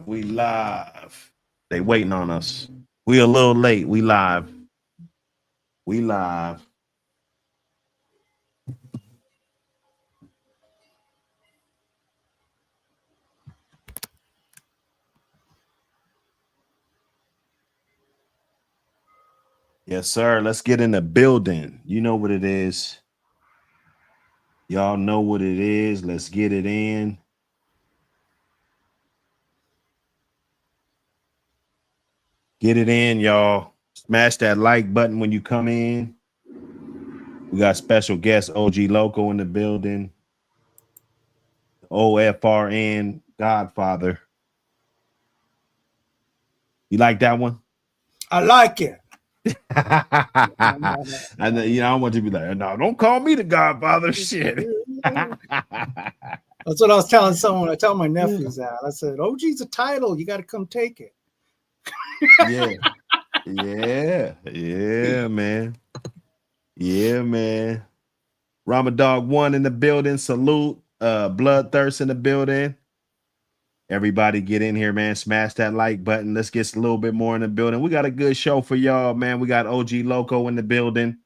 We live. They waiting on us. We a little late. We live. We live. Yes, sir. Let's get in the building. You know what it is. Y'all know what it is. Let's get it in. Get it in, y'all. Smash that like button when you come in. We got special guest O.G Loco in the building. OFRN Godfather. You like that one? I like it. I know, I want you to be like, no, don't call me the Godfather. Shit. That's what I was telling someone. I tell my nephews that. I said, OG's a title. You got to come take it. Yeah, man. Yeah, man. Ramadog 1 in the building. Salute. Bloodthirst in the building. Everybody get in here, man. Smash that like button. Let's get a little bit more in the building. We got a good show for y'all, man. We got OG Loco in the building.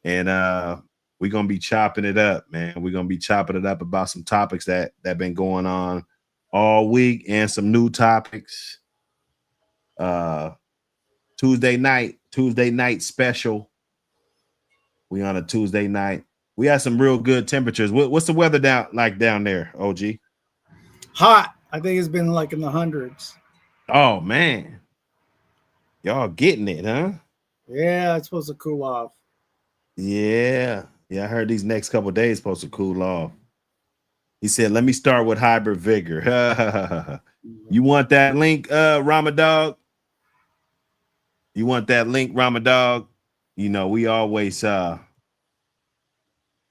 And we're going to be chopping it up, man. We're going to be chopping it up about some topics that been going on all week and some new topics. Tuesday night special. We on a Tuesday night. We had some real good temperatures. What's the weather down there, OG? Hot. I think it's been like in the hundreds. Oh, man. Y'all getting it, huh? Yeah, it's supposed to cool off. Yeah, I heard these next couple of days supposed to cool off. He said, let me start with Hybrid Vigor. You want that link, Ramadog? You want that link, Ramadog? You know, we always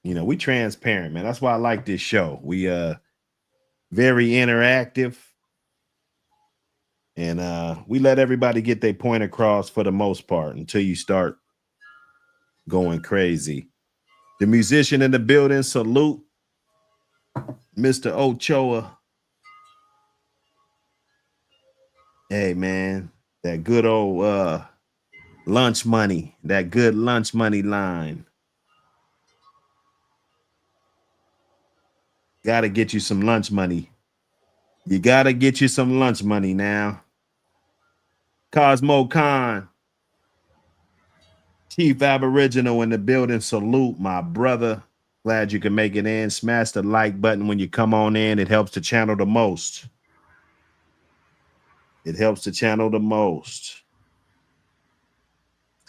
we transparent, man. That's why I like this show. We very interactive. And we let everybody get their point across for the most part until you start going crazy. The musician in the building, salute. Mr. Ochoa. Hey, man, that good old lunch money, that good lunch money line. Got to get you some lunch money. You got to get you some lunch money now. Cosmo Khan, Chief Aboriginal in the building. Salute, my brother. Glad you can make it in. Smash the like button when you come on in. It helps the channel the most. It helps the channel the most.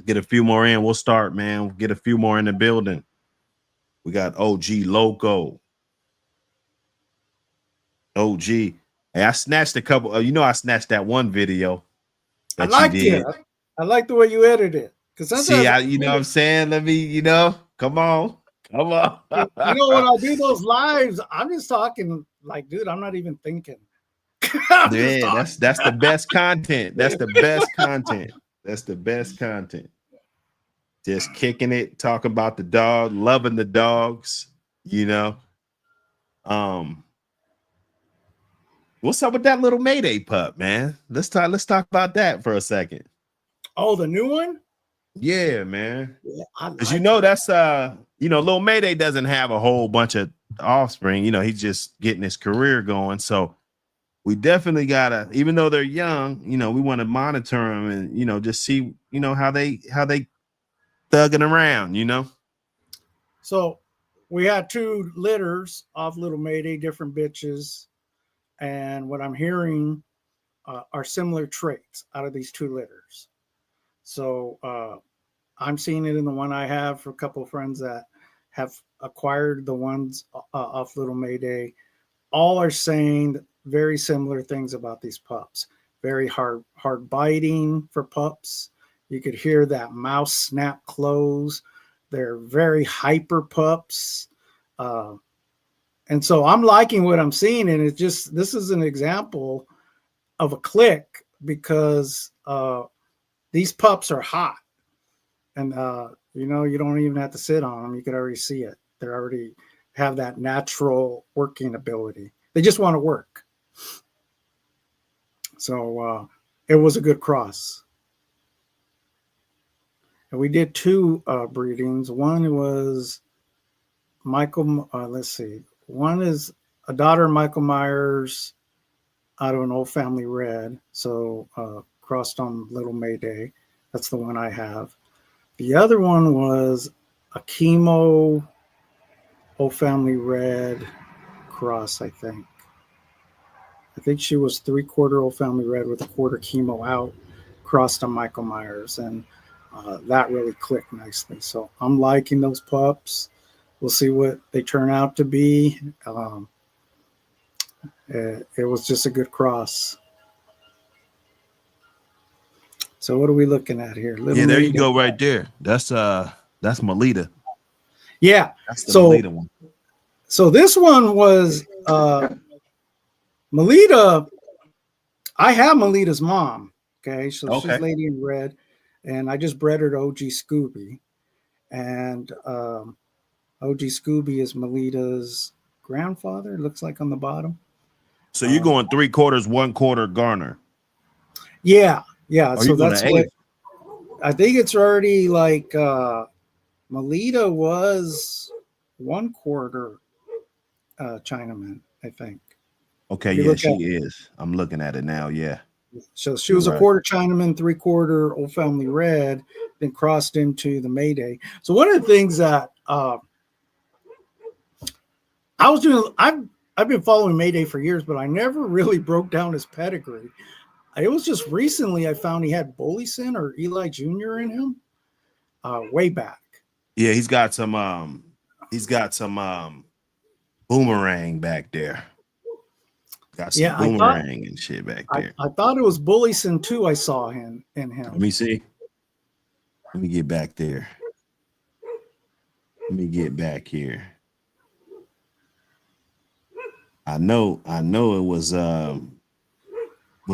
Get a few more in. We'll start, man. We'll get a few more in the building. We got OG Loco. OG. Hey, I snatched a couple. I snatched that one video. I liked it. I like the way you edited it. See, you know what I'm saying? Let me, come on. You know, when I do those lives, I'm just talking like, dude, I'm not even thinking. Yeah, that's the best content. That's the best content. That's the best content. Just kicking it, talking about the dog, loving the dogs, What's up with that little Mayday pup, man? Let's talk about that for a second. Oh, the new one? Yeah, man. Because that's little Mayday doesn't have a whole bunch of offspring. He's just getting his career going. So we definitely gotta, even though they're young, we want to monitor them and just see, how they thugging around, So we had 2 litters of little Mayday, different bitches, and what I'm hearing are similar traits out of these 2 litters. So I'm seeing it in the one I have for a couple of friends that have acquired the ones off little Mayday. All are saying very similar things about these pups. Very hard biting for pups. You could hear that mouth snap close. They're very hyper pups. And so I'm liking what I'm seeing. And this is an example of a click because these pups are hot. And, you don't even have to sit on them. You could already see it. They already have that natural working ability. They just want to work. So it was a good cross. And we did two breedings. One was Michael. Let's see. One is a daughter of Michael Myers out of an old family red. So crossed on Little Mayday. That's the one I have. The other one was a chemo old family red cross, I think. I think she was 3/4 old family red with a quarter chemo out, crossed on Michael Myers, and that really clicked nicely. So I'm liking those pups. We'll see what they turn out to be. It was just a good cross. So what are we looking at here? Little Yeah, there you Mayday. go, right there. That's Melita. Yeah. That's the So Melita one. so this one was Melita. I have Melita's mom. Okay, so she's Okay. Lady in Red, and I just bred her to O.G Scooby, and O.G Scooby is Melita's grandfather. It looks like on the bottom. So you're going 3/4, 1/4 Garner. Yeah, yeah. Or So you going that's to what eighth? I think. It's already like Melita was 1/4 Chinaman, I think. Okay, If you yeah, look she at, is. I'm looking at it now. Yeah, so she you're was a right. quarter Chinaman, 3/4 Old Family Red, then crossed into the Mayday. So one of the things that I was doing, I've been following Mayday for years, but I never really broke down his pedigree. It was just recently I found he had Bullison or Eli Jr. in him, way back. Yeah, he's got some boomerang back there. Got some Yeah, I thought boomerang and shit back I, there. I thought it was Bullison too. I saw him in Let him. me see. Let me get back there. Let me get back here. I know it was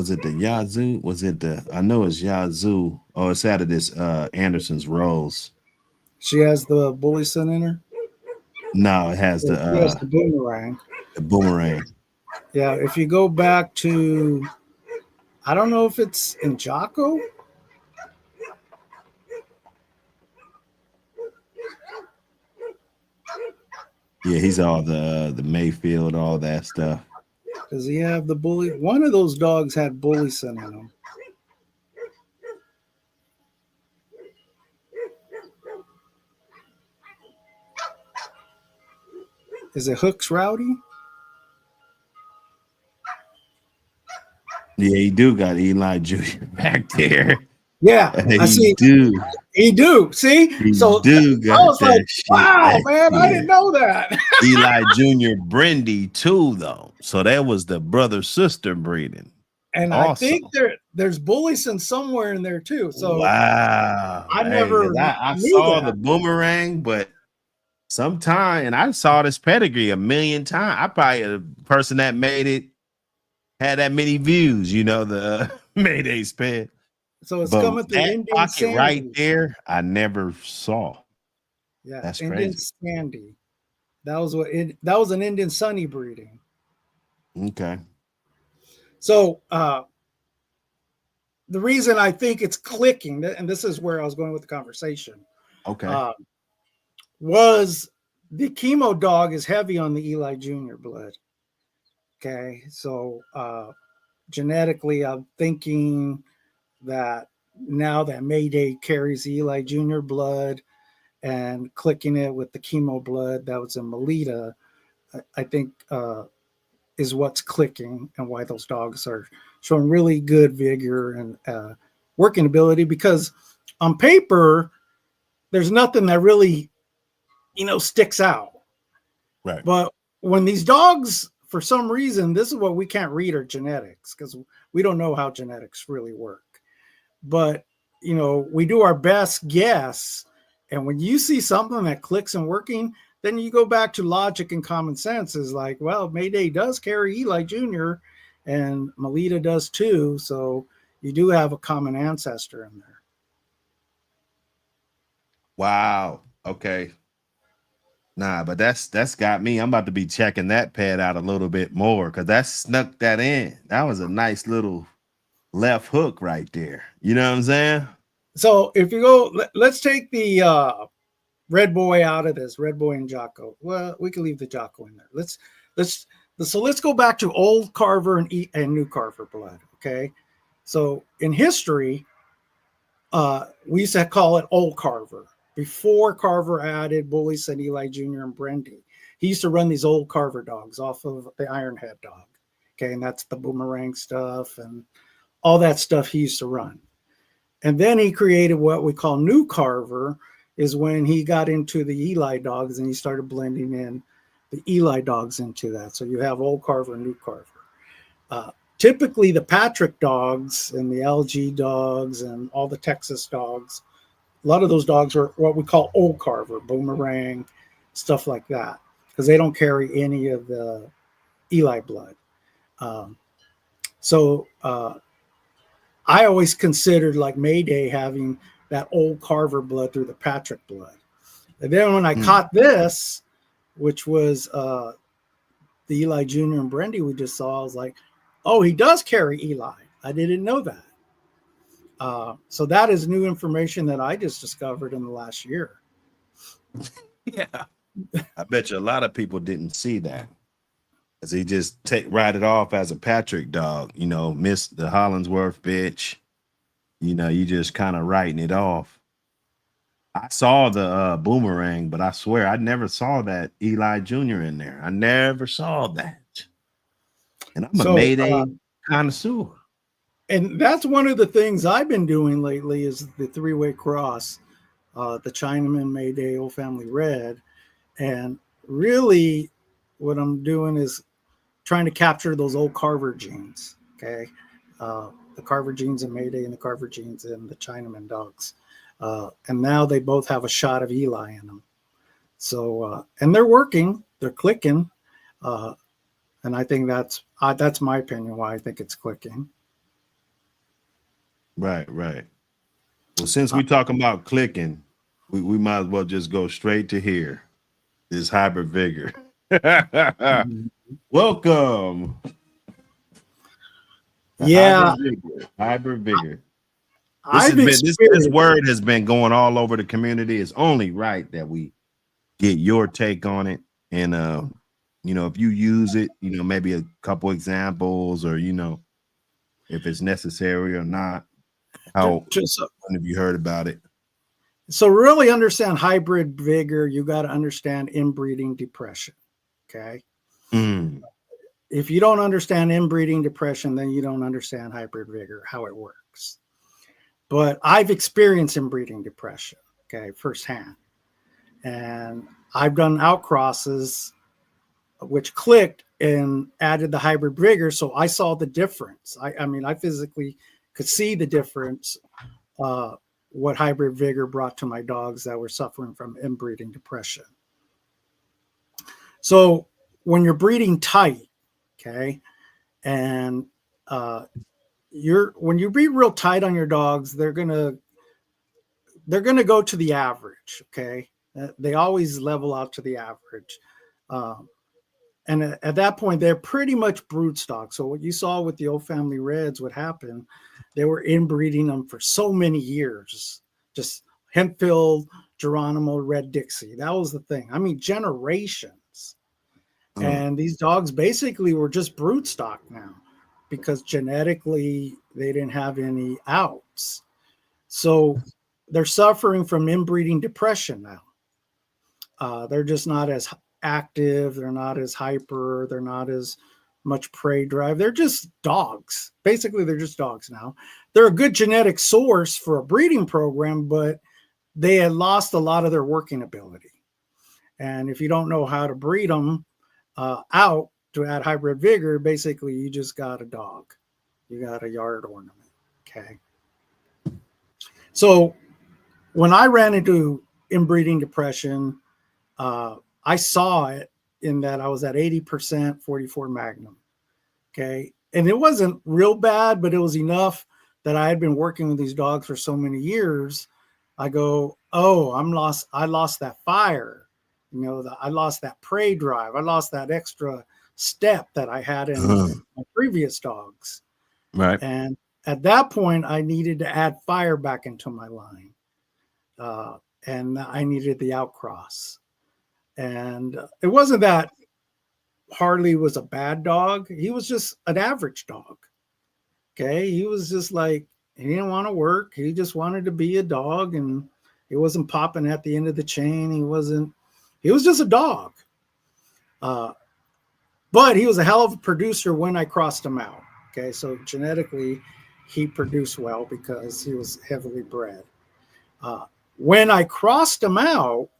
it the Yazoo? Was it the I know it's Yazoo. Oh, it's out of this Anderson's Rose. She has the Bullison in her. No, it has She has the boomerang. the boomerang. Yeah, if you go back to, I don't know if it's in Jocko. Yeah, he's all the Mayfield, all that stuff. Does he have the bully? One of those dogs had Bullison in him. Is it Hooks Rowdy? Yeah, he do got Eli Jr. back there. Yeah, I He see. do. He do. See? He So do I got was like, that shit wow, back man, I didn't there. know that. Eli Jr. Brendy too, though. So that was the brother sister breeding. And I Also, think there's Bullison somewhere in there too. So wow. I Hey, never because I knew saw the that. boomerang, but sometime and I saw this pedigree a million times. I probably a person that made it had that many views, the Mayday span. So it's But coming through that Indian pocket right Sandy. there, I never saw. Yeah, That's Indian crazy. Sandy. That was an Indian Sunny breeding. Okay. So the reason I think it's clicking, and this is where I was going with the conversation, Okay. uh, was the chemo dog is heavy on the Eli Jr. blood. Okay, so genetically, I'm thinking that now that Mayday carries Eli Jr. blood and clicking it with the chemo blood that was in Melita, I think is what's clicking and why those dogs are showing really good vigor and working ability. Because on paper, there's nothing that really sticks out. Right. But when these dogs, for some reason, this is what we can't read our genetics because we don't know how genetics really work. But we do our best guess, and when you see something that clicks and working, then you go back to logic and common sense. Is like, well, Mayday does carry Eli Jr. and Melita does too, so you do have a common ancestor in there. Wow. Okay. Nah, but that's got me. I'm about to be checking that pad out a little bit more because that snuck that in. That was a nice little. left hook right there. You know what I'm saying? So if you go, let's take the Red Boy out of this. Red Boy and Jocko. Well, we can leave the Jocko in there. Let's so let's go back to old Carver and new Carver blood. Okay, so in history, we used to call it old Carver before Carver added Bullis and Eli Jr. and Brendy. He used to run these old Carver dogs off of the Ironhead dog. Okay, and that's the boomerang stuff and all that stuff he used to run. And then he created what we call new Carver, is when he got into the Eli dogs and he started blending in the Eli dogs into that. So you have old Carver and new Carver. Typically, the Patrick dogs and the LG dogs and all the Texas dogs, a lot of those dogs are what we call old Carver, boomerang, stuff like that, because they don't carry any of the Eli blood. So I always considered like Mayday having that old Carver blood through the Patrick blood. And then when I caught this, which was the Eli Jr. and Brendy we just saw, I was like, oh, he does carry Eli. I didn't know that. So that is new information that I just discovered in the last year. Yeah. I bet you a lot of people didn't see that. As he just ride it off as a Patrick dog, you know, miss the Hollingsworth bitch. You know, you just kind of writing it off. I saw the boomerang, but I swear I never saw that Eli Jr. in there. I never saw that. And I'm a Mayday connoisseur. And that's one of the things I've been doing lately is the three-way cross, the Chinaman, Mayday, Old Family Red. And really what I'm doing is trying to capture those old Carver genes, okay? The Carver genes in Mayday and the Carver genes in the Chinaman dogs. And now they both have a shot of Eli in them. So, and they're working, they're clicking. And I think that's my opinion why I think it's clicking. Right. Well, since we're talking about clicking, we might as well just go straight to here. This Hybrid Vigor. Welcome. Yeah. Hybrid Vigor. This word has been going all over the community. It's only right that we get your take on it. And you know, if you use it, you know, maybe a couple examples, or you know, if it's necessary or not. How have you heard about it? So really understand Hybrid Vigor, you got to understand inbreeding depression. Okay. If you don't understand inbreeding depression, then you don't understand Hybrid Vigor, how it works. But I've experienced inbreeding depression, okay, firsthand. And I've done outcrosses which clicked and added the Hybrid Vigor. So I saw the difference. I mean, I physically could see the difference, what Hybrid Vigor brought to my dogs that were suffering from inbreeding depression. So when you're breeding tight, okay, and when you breed real tight on your dogs, they're gonna go to the average, okay. They always level out to the average. And at that point, they're pretty much brood stock. So what you saw with the Old Family Reds, what happened, they were inbreeding them for so many years. Just Hempfield, Geronimo, Red Dixie. That was the thing. I mean, generations. And these dogs basically were just brood stock now because genetically they didn't have any outs. So they're suffering from inbreeding depression now. They're just not as active, they're not as hyper, they're not as much prey drive. They're just dogs. Basically, they're just dogs now. They're a good genetic source for a breeding program, but they had lost a lot of their working ability. And if you don't know how to breed them out to add Hybrid Vigor, basically you just got a dog. You got a yard ornament. Okay. So when I ran into inbreeding depression, I saw it in that I was at 80% 44 Magnum. Okay. And it wasn't real bad, but it was enough that I had been working with these dogs for so many years. I go, oh, I lost that fire. You know, I lost that prey drive. I lost that extra step that I had in my previous dogs. Right. And at that point, I needed to add fire back into my line. And I needed the outcross. And it wasn't that Harley was a bad dog. He was just an average dog. Okay. He was just like, he didn't want to work. He just wanted to be a dog, and he wasn't popping at the end of the chain. He was just a dog. But he was a hell of a producer when I crossed him out. Okay. So genetically, he produced well because he was heavily bred. When I crossed him out,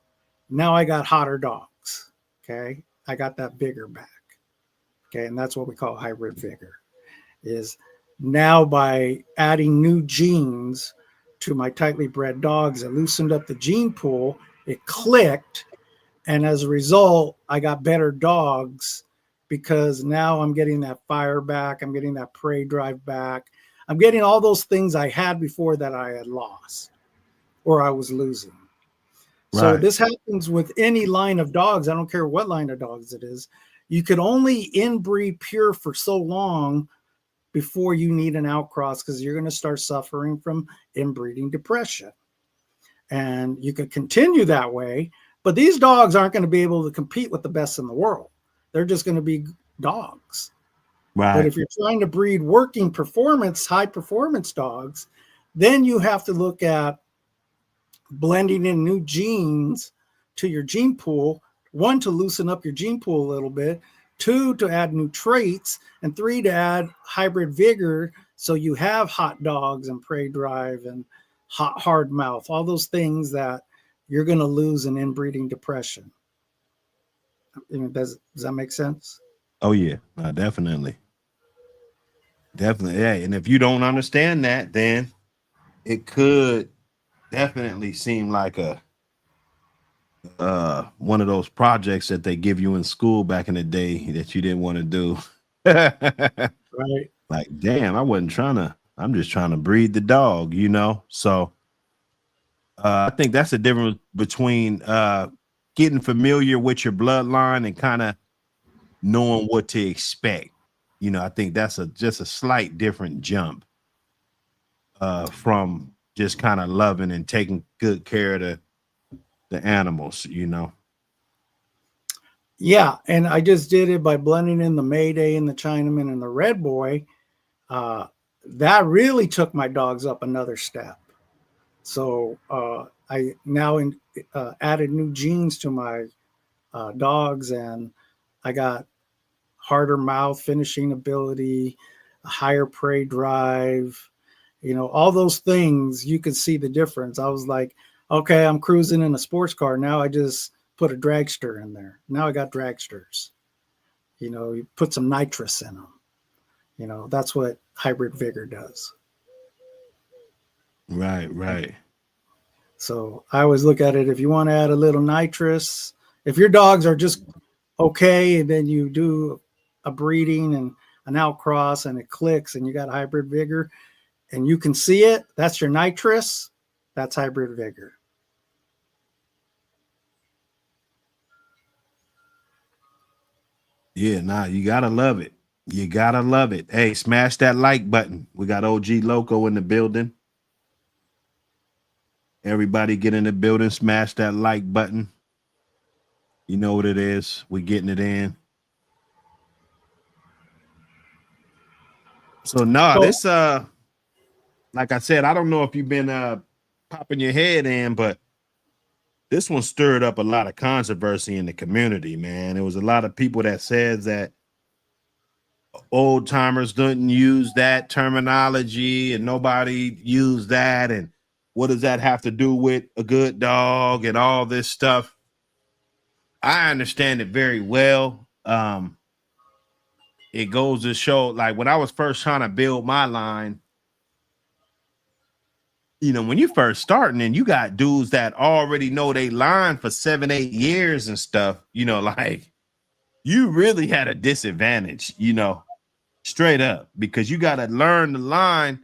now I got hotter dogs. Okay. I got that vigor back. Okay. And that's what we call hybrid vigor, is now by adding new genes to my tightly bred dogs, it loosened up the gene pool, it clicked. And as a result, I got better dogs because now I'm getting that fire back. I'm getting that prey drive back. I'm getting all those things I had before that I had lost or I was losing. So this happens with any line of dogs. I don't care what line of dogs it is. You could only inbreed pure for so long before you need an outcross, because you're going to start suffering from inbreeding depression. And you could continue that way, but these dogs aren't going to be able to compete with the best in the world. They're just going to be dogs. Right. But if you're trying to breed working performance, high performance dogs, then you have to look at blending in new genes to your gene pool. One, to loosen up your gene pool a little bit. Two, to add new traits. And three, to add hybrid vigor, so you have hot dogs and prey drive and hard mouth, all those things that you're going to lose in inbreeding depression. Does that make sense? Oh yeah, definitely. Yeah. And if you don't understand that, then it could definitely seem like one of those projects that they give you in school back in the day that you didn't want to do. Right. Like, damn, I'm just trying to breed the dog, So I think that's the difference between getting familiar with your bloodline and kind of knowing what to expect. I think that's just a slight different jump from just kind of loving and taking good care of the animals, Yeah, and I just did it by blending in the Mayday and the Chinaman and the Red Boy. That really took my dogs up another step. So I now added new genes to my dogs, and I got harder mouth finishing ability, a higher prey drive, all those things. You could see the difference. I was like, okay, I'm cruising in a sports car. Now I just put a dragster in there. Now I got dragsters. You put some nitrous in them. That's what hybrid vigor does. Right. So I always look at it, if you want to add a little nitrous, if your dogs are just okay, and then you do a breeding and an outcross and it clicks and you got hybrid vigor and you can see it, that's your nitrous, that's hybrid vigor. Yeah, you gotta love it. You gotta love it. Hey, smash that like button. We got O.G Loco in the building. Everybody get in the building, smash that like button. You know what it is. We're getting it in. So this like I said, I don't know if you've been popping your head in, but this one stirred up a lot of controversy in the community, man. There was a lot of people that said that old timers didn't use that terminology and nobody used that. And what does that have to do with a good dog and all this stuff? I understand it very well. It goes to show, like when I was first trying to build my line, when you first starting and you got dudes that already know they line for 7-8 years and stuff, like you really had a disadvantage, straight up, because you got to learn the line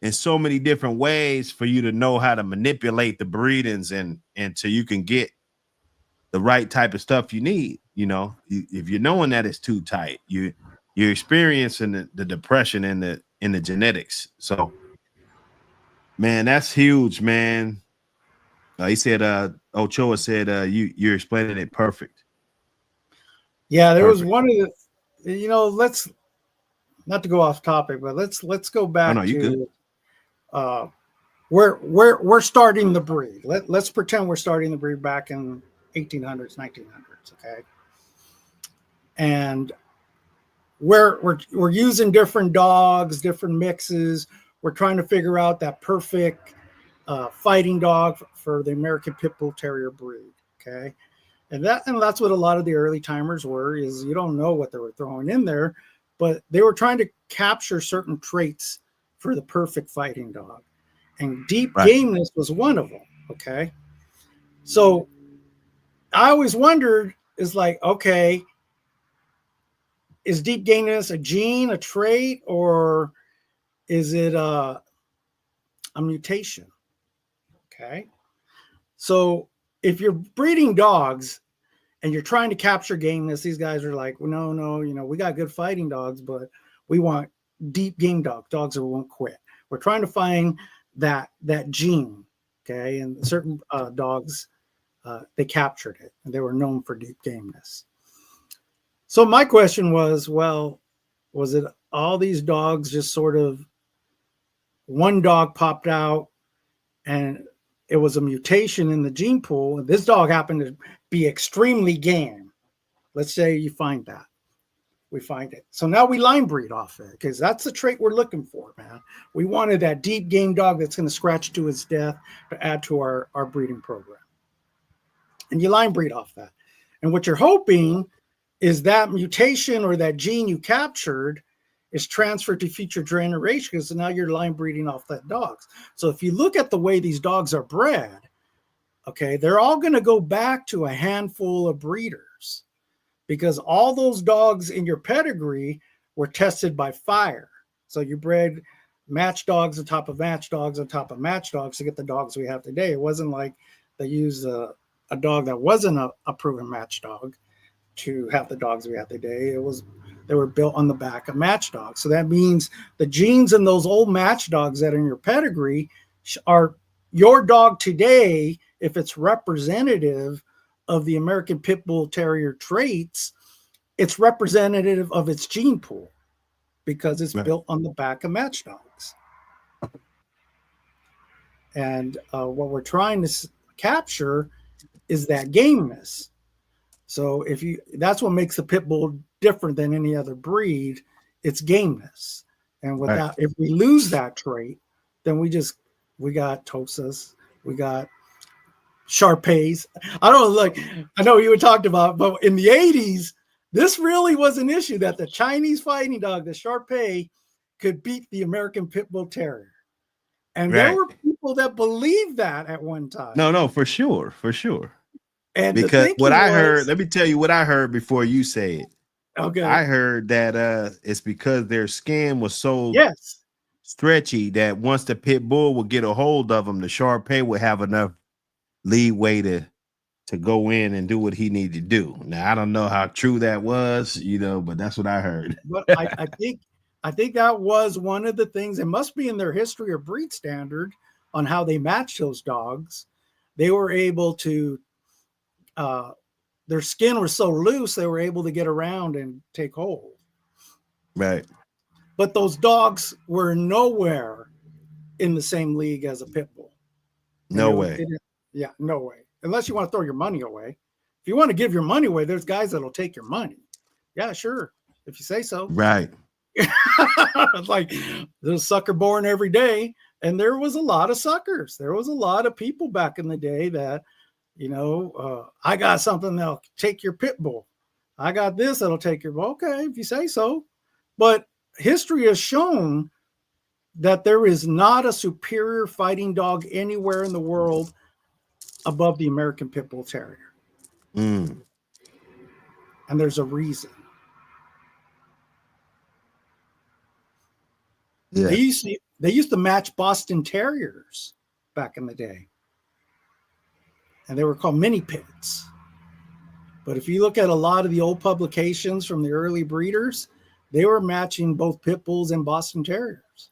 in so many different ways for you to know how to manipulate the breedings and so you can get the right type of stuff you need. If you're knowing that it's too tight, you're experiencing the depression and in the genetics. So, man, that's huge, man. He said, Ochoa said, you're explaining it perfect. Yeah, there was one of the, let's not to go off topic, but let's go back to we're starting the breed. Let's pretend we're starting the breed back in 1800s, 1900s, okay? And we're using different dogs, different mixes. We're trying to figure out that perfect fighting dog for the American Pit Bull Terrier breed, okay? And that's what a lot of the early timers were, is you don't know what they were throwing in there, but they were trying to capture certain traits for the perfect fighting dog. And deep gameness was one of them, okay? So I always wondered, is like, okay, is deep gameness a gene, a trait, or is it a mutation? Okay. So if you're breeding dogs and you're trying to capture gameness, these guys are like, well, no, we got good fighting dogs, but we want deep game dogs that won't quit. We're trying to find that gene, okay? And certain dogs, they captured it, and they were known for deep gameness. So my question was, well, was it all these dogs just sort of one dog popped out and it was a mutation in the gene pool, and this dog happened to be extremely game? Let's say you find that. We find it. So now we line breed off it, because that's the trait we're looking for, man. We wanted that deep game dog that's going to scratch to his death to add to our breeding program. And you line breed off that. And what you're hoping is that mutation or that gene you captured is transferred to future generations, because now you're line breeding off that dogs. So if you look at the way these dogs are bred, okay, they're all going to go back to a handful of breeders, because all those dogs in your pedigree were tested by fire. So you bred match dogs on top of match dogs on top of match dogs to get the dogs we have today. It wasn't like they used a dog that wasn't a proven match dog to have the dogs we have today. They were built on the back of match dogs. So that means the genes in those old match dogs that are in your pedigree are your dog today. If it's representative of the American Pit Bull Terrier traits, it's representative of its gene pool, because it's built on the back of match dogs. And what we're trying to capture is that gameness. So that's what makes the pit bull different than any other breed. It's gameness. And without, if we lose that trait, then we got Tosas, we got Shar-Peis. I know you were talked about, but in the 80s, this really was an issue, that the Chinese fighting dog, the Shar-Pei, could beat the American Pit Bull Terrier. And there were people that believed that at one time. No, for sure. And because what I heard, let me tell you what I heard before you say it. Okay. I heard that it's because their skin was so stretchy that once the pit bull would get a hold of them, the Shar-Pei would have enough leeway to go in and do what he needed to do. Now, I don't know how true that was, but that's what I heard. But I think that was one of the things. It must be in their history or breed standard on how they match those dogs. They were able to, their skin was so loose, they were able to get around and take hold. Right. But those dogs were nowhere in the same league as a pit bull. No way. Yeah, no way. Unless you want to throw your money away. If you want to give your money away, there's guys that'll take your money. Yeah, sure. If you say so. Right. It's like there's a sucker born every day. And there was a lot of suckers. There was a lot of people back in the day that, I got something that'll take your pit bull. I got this that'll take your, okay, if you say so. But history has shown that there is not a superior fighting dog anywhere in the world above the American Pit Bull Terrier. And there's a reason. Yeah. They used to match Boston Terriers back in the day. And they were called mini pits. But if you look at a lot of the old publications from the early breeders, they were matching both pit bulls and Boston Terriers.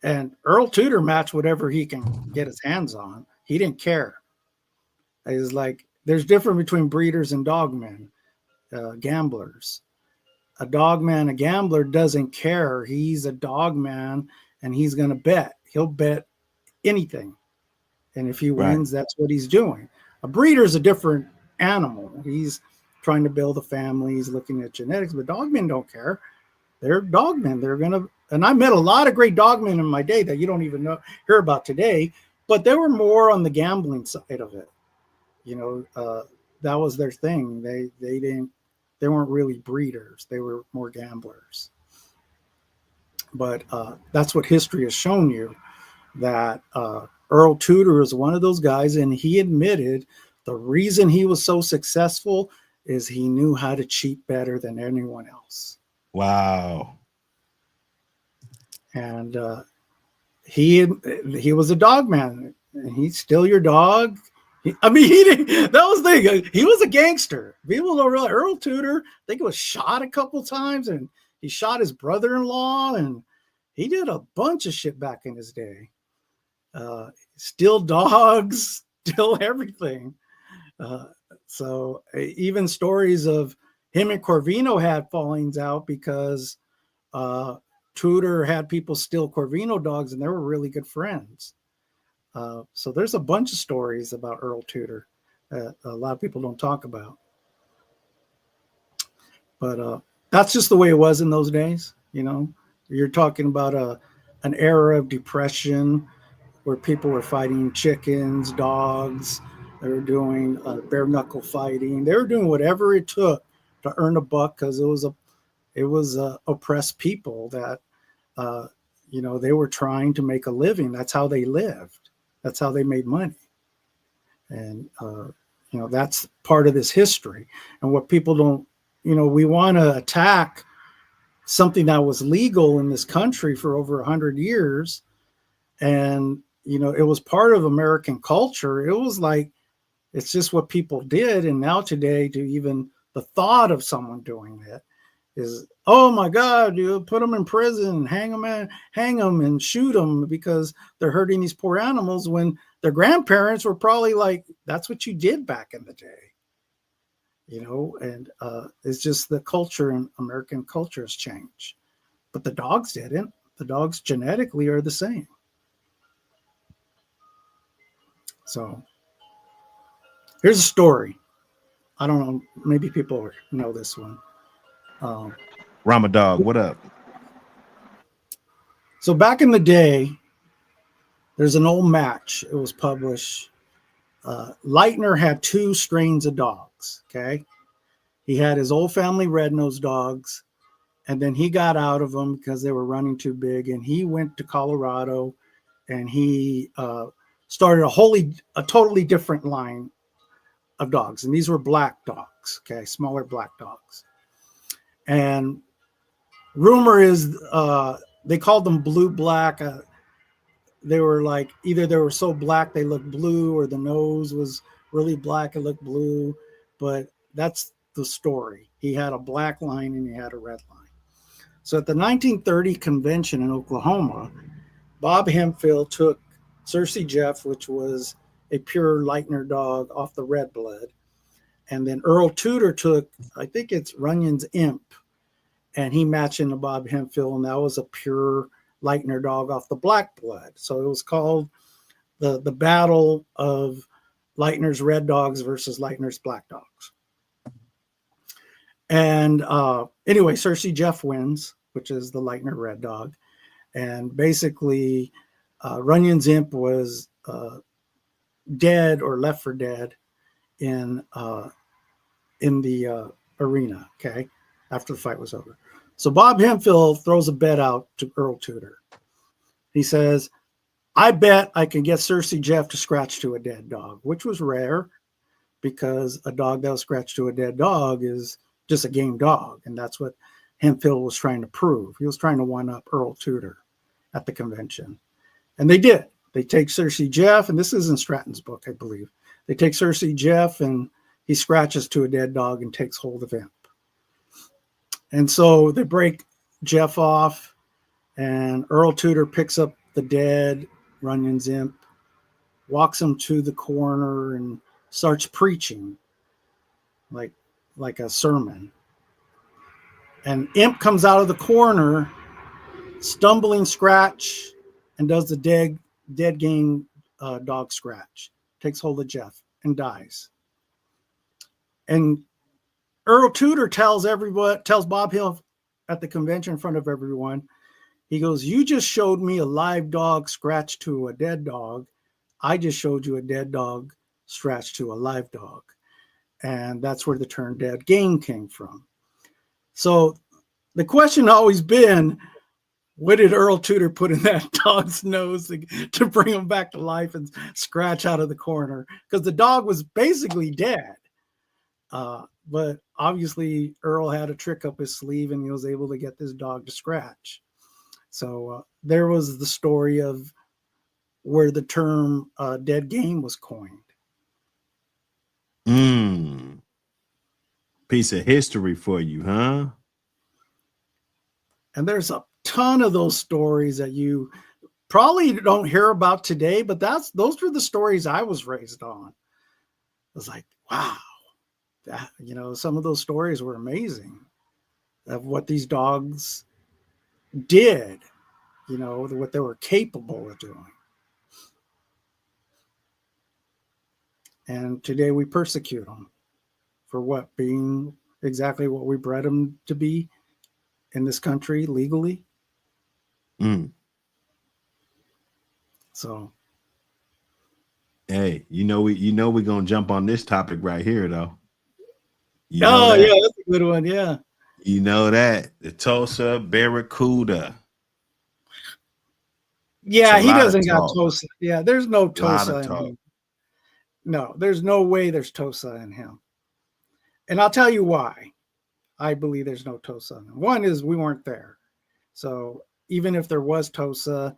And Earl Tudor matched whatever he can get his hands on. He didn't care. It's like there's difference between breeders and dogmen, gamblers. A dogman, a gambler doesn't care. He's a dogman and he's going to bet. He'll bet anything. And if he wins, that's what he's doing. A breeder is a different animal. He's trying to build a family. He's looking at genetics, but dogmen don't care. They're dogmen. They're going to, and I met a lot of great dogmen in my day that you don't even hear about today, but they were more on the gambling side of it. You know, that was their thing. They weren't really breeders. They were more gamblers. But that's what history has shown you, that Earl Tudor is one of those guys, and he admitted the reason he was so successful is he knew how to cheat better than anyone else. Wow. And he was a dog man. He'd steal your dog. He didn't, that was the thing. He was a gangster. People don't realize Earl Tudor, I think he was shot a couple times, and he shot his brother-in-law, and he did a bunch of shit back in his day. Steal dogs, steal everything. So even stories of him and Corvino had fallings out because Tudor had people steal Corvino dogs, and they were really good friends. So there's a bunch of stories about Earl Tudor that a lot of people don't talk about. But that's just the way it was in those days. You know, you're talking about an era of depression where people were fighting chickens, dogs. They were doing bare knuckle fighting. They were doing whatever it took to earn a buck, because it was oppressed people that you know, they were trying to make a living. That's how they lived. That's how they made money. And you know, that's part of this history. And what people don't, you know, we want to attack something that was legal in this country for over 100 years. And, you know, it was part of American culture. It was like, it's just what people did. And now today, to even the thought of someone doing it is, oh my God, you put them in prison, hang them and shoot them because they're hurting these poor animals, when their grandparents were probably like, that's what you did back in the day. You know, and it's just the culture, and American culture has changed. But the dogs didn't. The dogs genetically are the same. So here's a story. I don't know, maybe people know this one. Ramadog, what up? So back in the day, there's an old match. It was published. Leitner had 2 strains of dogs. Okay. He had his old family red-nosed dogs, and then he got out of them because they were running too big. And he went to Colorado, and he started a totally different line of dogs. And these were black dogs. Okay. Smaller black dogs. And rumor is they called them blue black. They were like, either they were so black they looked blue, or the nose was really black and looked blue. But that's the story. He had a black line and he had a red line. So at the 1930 convention in Oklahoma, Bob Hemphill took Cersei Jeff, which was a pure Leitner dog, off the red blood. And then Earl Tudor took, I think it's Runyon's Imp, and he matched into Bob Hemphill, and that was a pure Leitner dog off the black blood. So it was called the battle of Leitner's red dogs versus Leitner's black dogs. And anyway, Cersei Jeff wins, which is the Leitner red dog. And basically, Runyon's Imp was dead or left for dead in the arena, okay, after the fight was over. So Bob Hemphill throws a bet out to Earl Tudor. He says, I bet I can get Cersei Jeff to scratch to a dead dog, which was rare, because a dog that was scratched to a dead dog is just a game dog. And that's what Hemphill was trying to prove. He was trying to one-up Earl Tudor at the convention. And they did. They take Cersei Jeff, and this is in Stratton's book, I believe. They take Cersei Jeff, and he scratches to a dead dog and takes hold of Imp. And so they break Jeff off, and Earl Tudor picks up the dead Runyon's Imp, walks him to the corner, and starts preaching like a sermon. And Imp comes out of the corner, stumbling scratch, and does the dead game dog scratch. Takes hold of Jeff and dies. And Earl Tudor tells Bob Hill at the convention in front of everyone, he goes, "You just showed me a live dog scratch to a dead dog. I just showed you a dead dog scratch to a live dog." And that's where the term dead game came from. So the question always been, what did Earl Tudor put in that dog's nose to bring him back to life and scratch out of the corner? Because the dog was basically dead. But obviously Earl had a trick up his sleeve and he was able to get this dog to scratch. So there was the story of where the term dead game was coined. Piece of history for you, huh? And there's a ton of those stories that you probably don't hear about today, but those were the stories I was raised on. It was like, wow, that, some of those stories were amazing of what these dogs did, what they were capable of doing. And today we persecute them for what? Being exactly what we bred them to be in this country legally. So, hey, we're gonna jump on this topic right here, though. Yeah, that's a good one. Yeah, you know that the Tulsa Barracuda. Yeah, he doesn't got Tosa. Yeah, there's no Tosa in him. No, there's no way there's Tosa in him. And I'll tell you why I believe there's no Tosa in him. One is we weren't there. So even if there was Tosa,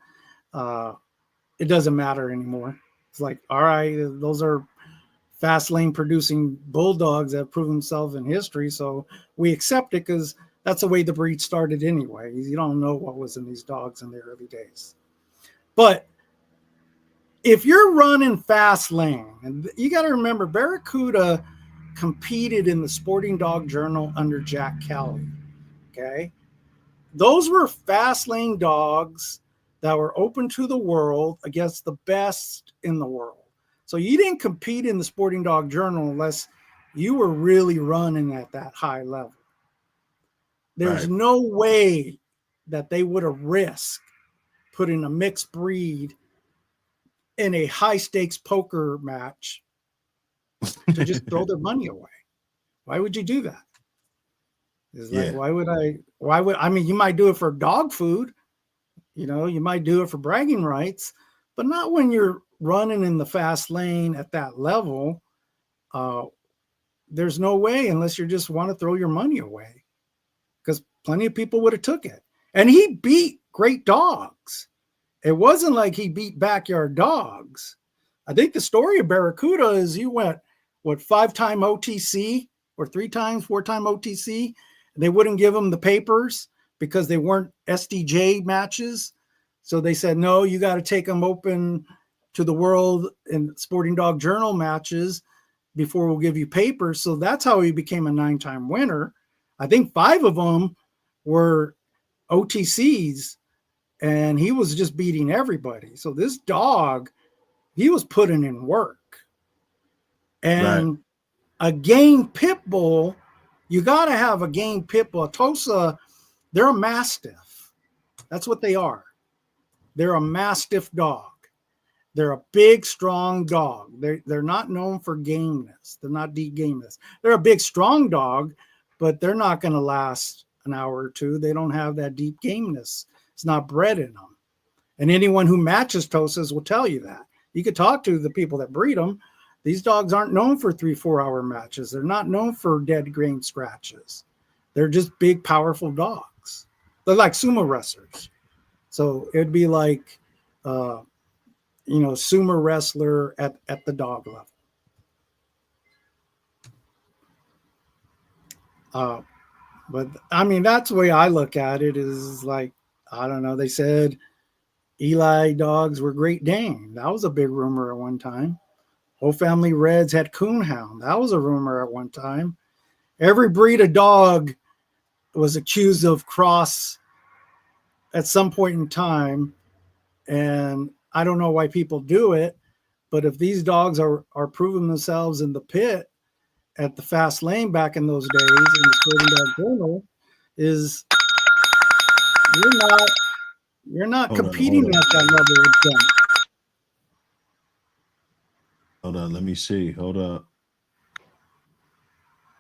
it doesn't matter anymore. It's like, all right, those are fast lane producing bulldogs that have proven themselves in history. So we accept it because that's the way the breed started anyway. You don't know what was in these dogs in the early days. But if you're running fast lane, and you got to remember, Barracuda competed in the Sporting Dog Journal under Jack Kelly. Okay. Those were fast lane dogs that were open to the world against the best in the world. So you didn't compete in the Sporting Dog Journal unless you were really running at that high level. There's no way that they would have risked putting a mixed breed in a high stakes poker match to just throw their money away. Why would you do that? It's like, I mean, you might do it for dog food, you might do it for bragging rights, but not when you're running in the fast lane at that level. There's no way unless you just want to throw your money away, because plenty of people would have took it. And he beat great dogs. It wasn't like he beat backyard dogs. I think the story of Barracuda is he went, 5-time OTC or 3-time, 4-time OTC. They wouldn't give him the papers because they weren't SDJ matches. So they said, no, you got to take them open to the world in Sporting Dog Journal matches before we'll give you papers. So that's how he became a 9-time winner. I think 5 of them were OTCs, and he was just beating everybody. So this dog, he was putting in work. And a game pit bull, you got to have a game pit bull. Tosa, they're a mastiff. That's what they are. They're a mastiff dog. They're a big, strong dog. They're not known for gameness. They're not deep gameness. They're a big, strong dog, but they're not going to last an hour or two. They don't have that deep gameness. It's not bred in them. And anyone who matches Tosas will tell you that. You could talk to the people that breed them. These dogs aren't known for 3-4 hour matches. They're not known for dead grain scratches. They're just big, powerful dogs. They're like sumo wrestlers. So it'd be like, sumo wrestler at the dog level. Uh, but I mean, that's the way I look at it. Is like, I don't know. They said Eli dogs were Great Dane. That was a big rumor at one time. Whole Family Reds had Coonhound. That was a rumor at one time. Every breed of dog was accused of cross at some point in time, and I don't know why people do it. But if these dogs are proving themselves in the pit at the fast lane back in those days in the Sporting Dog Journal, is you're not Hold on, competing hold at on, that level with them. hold on. Let me see. Hold up.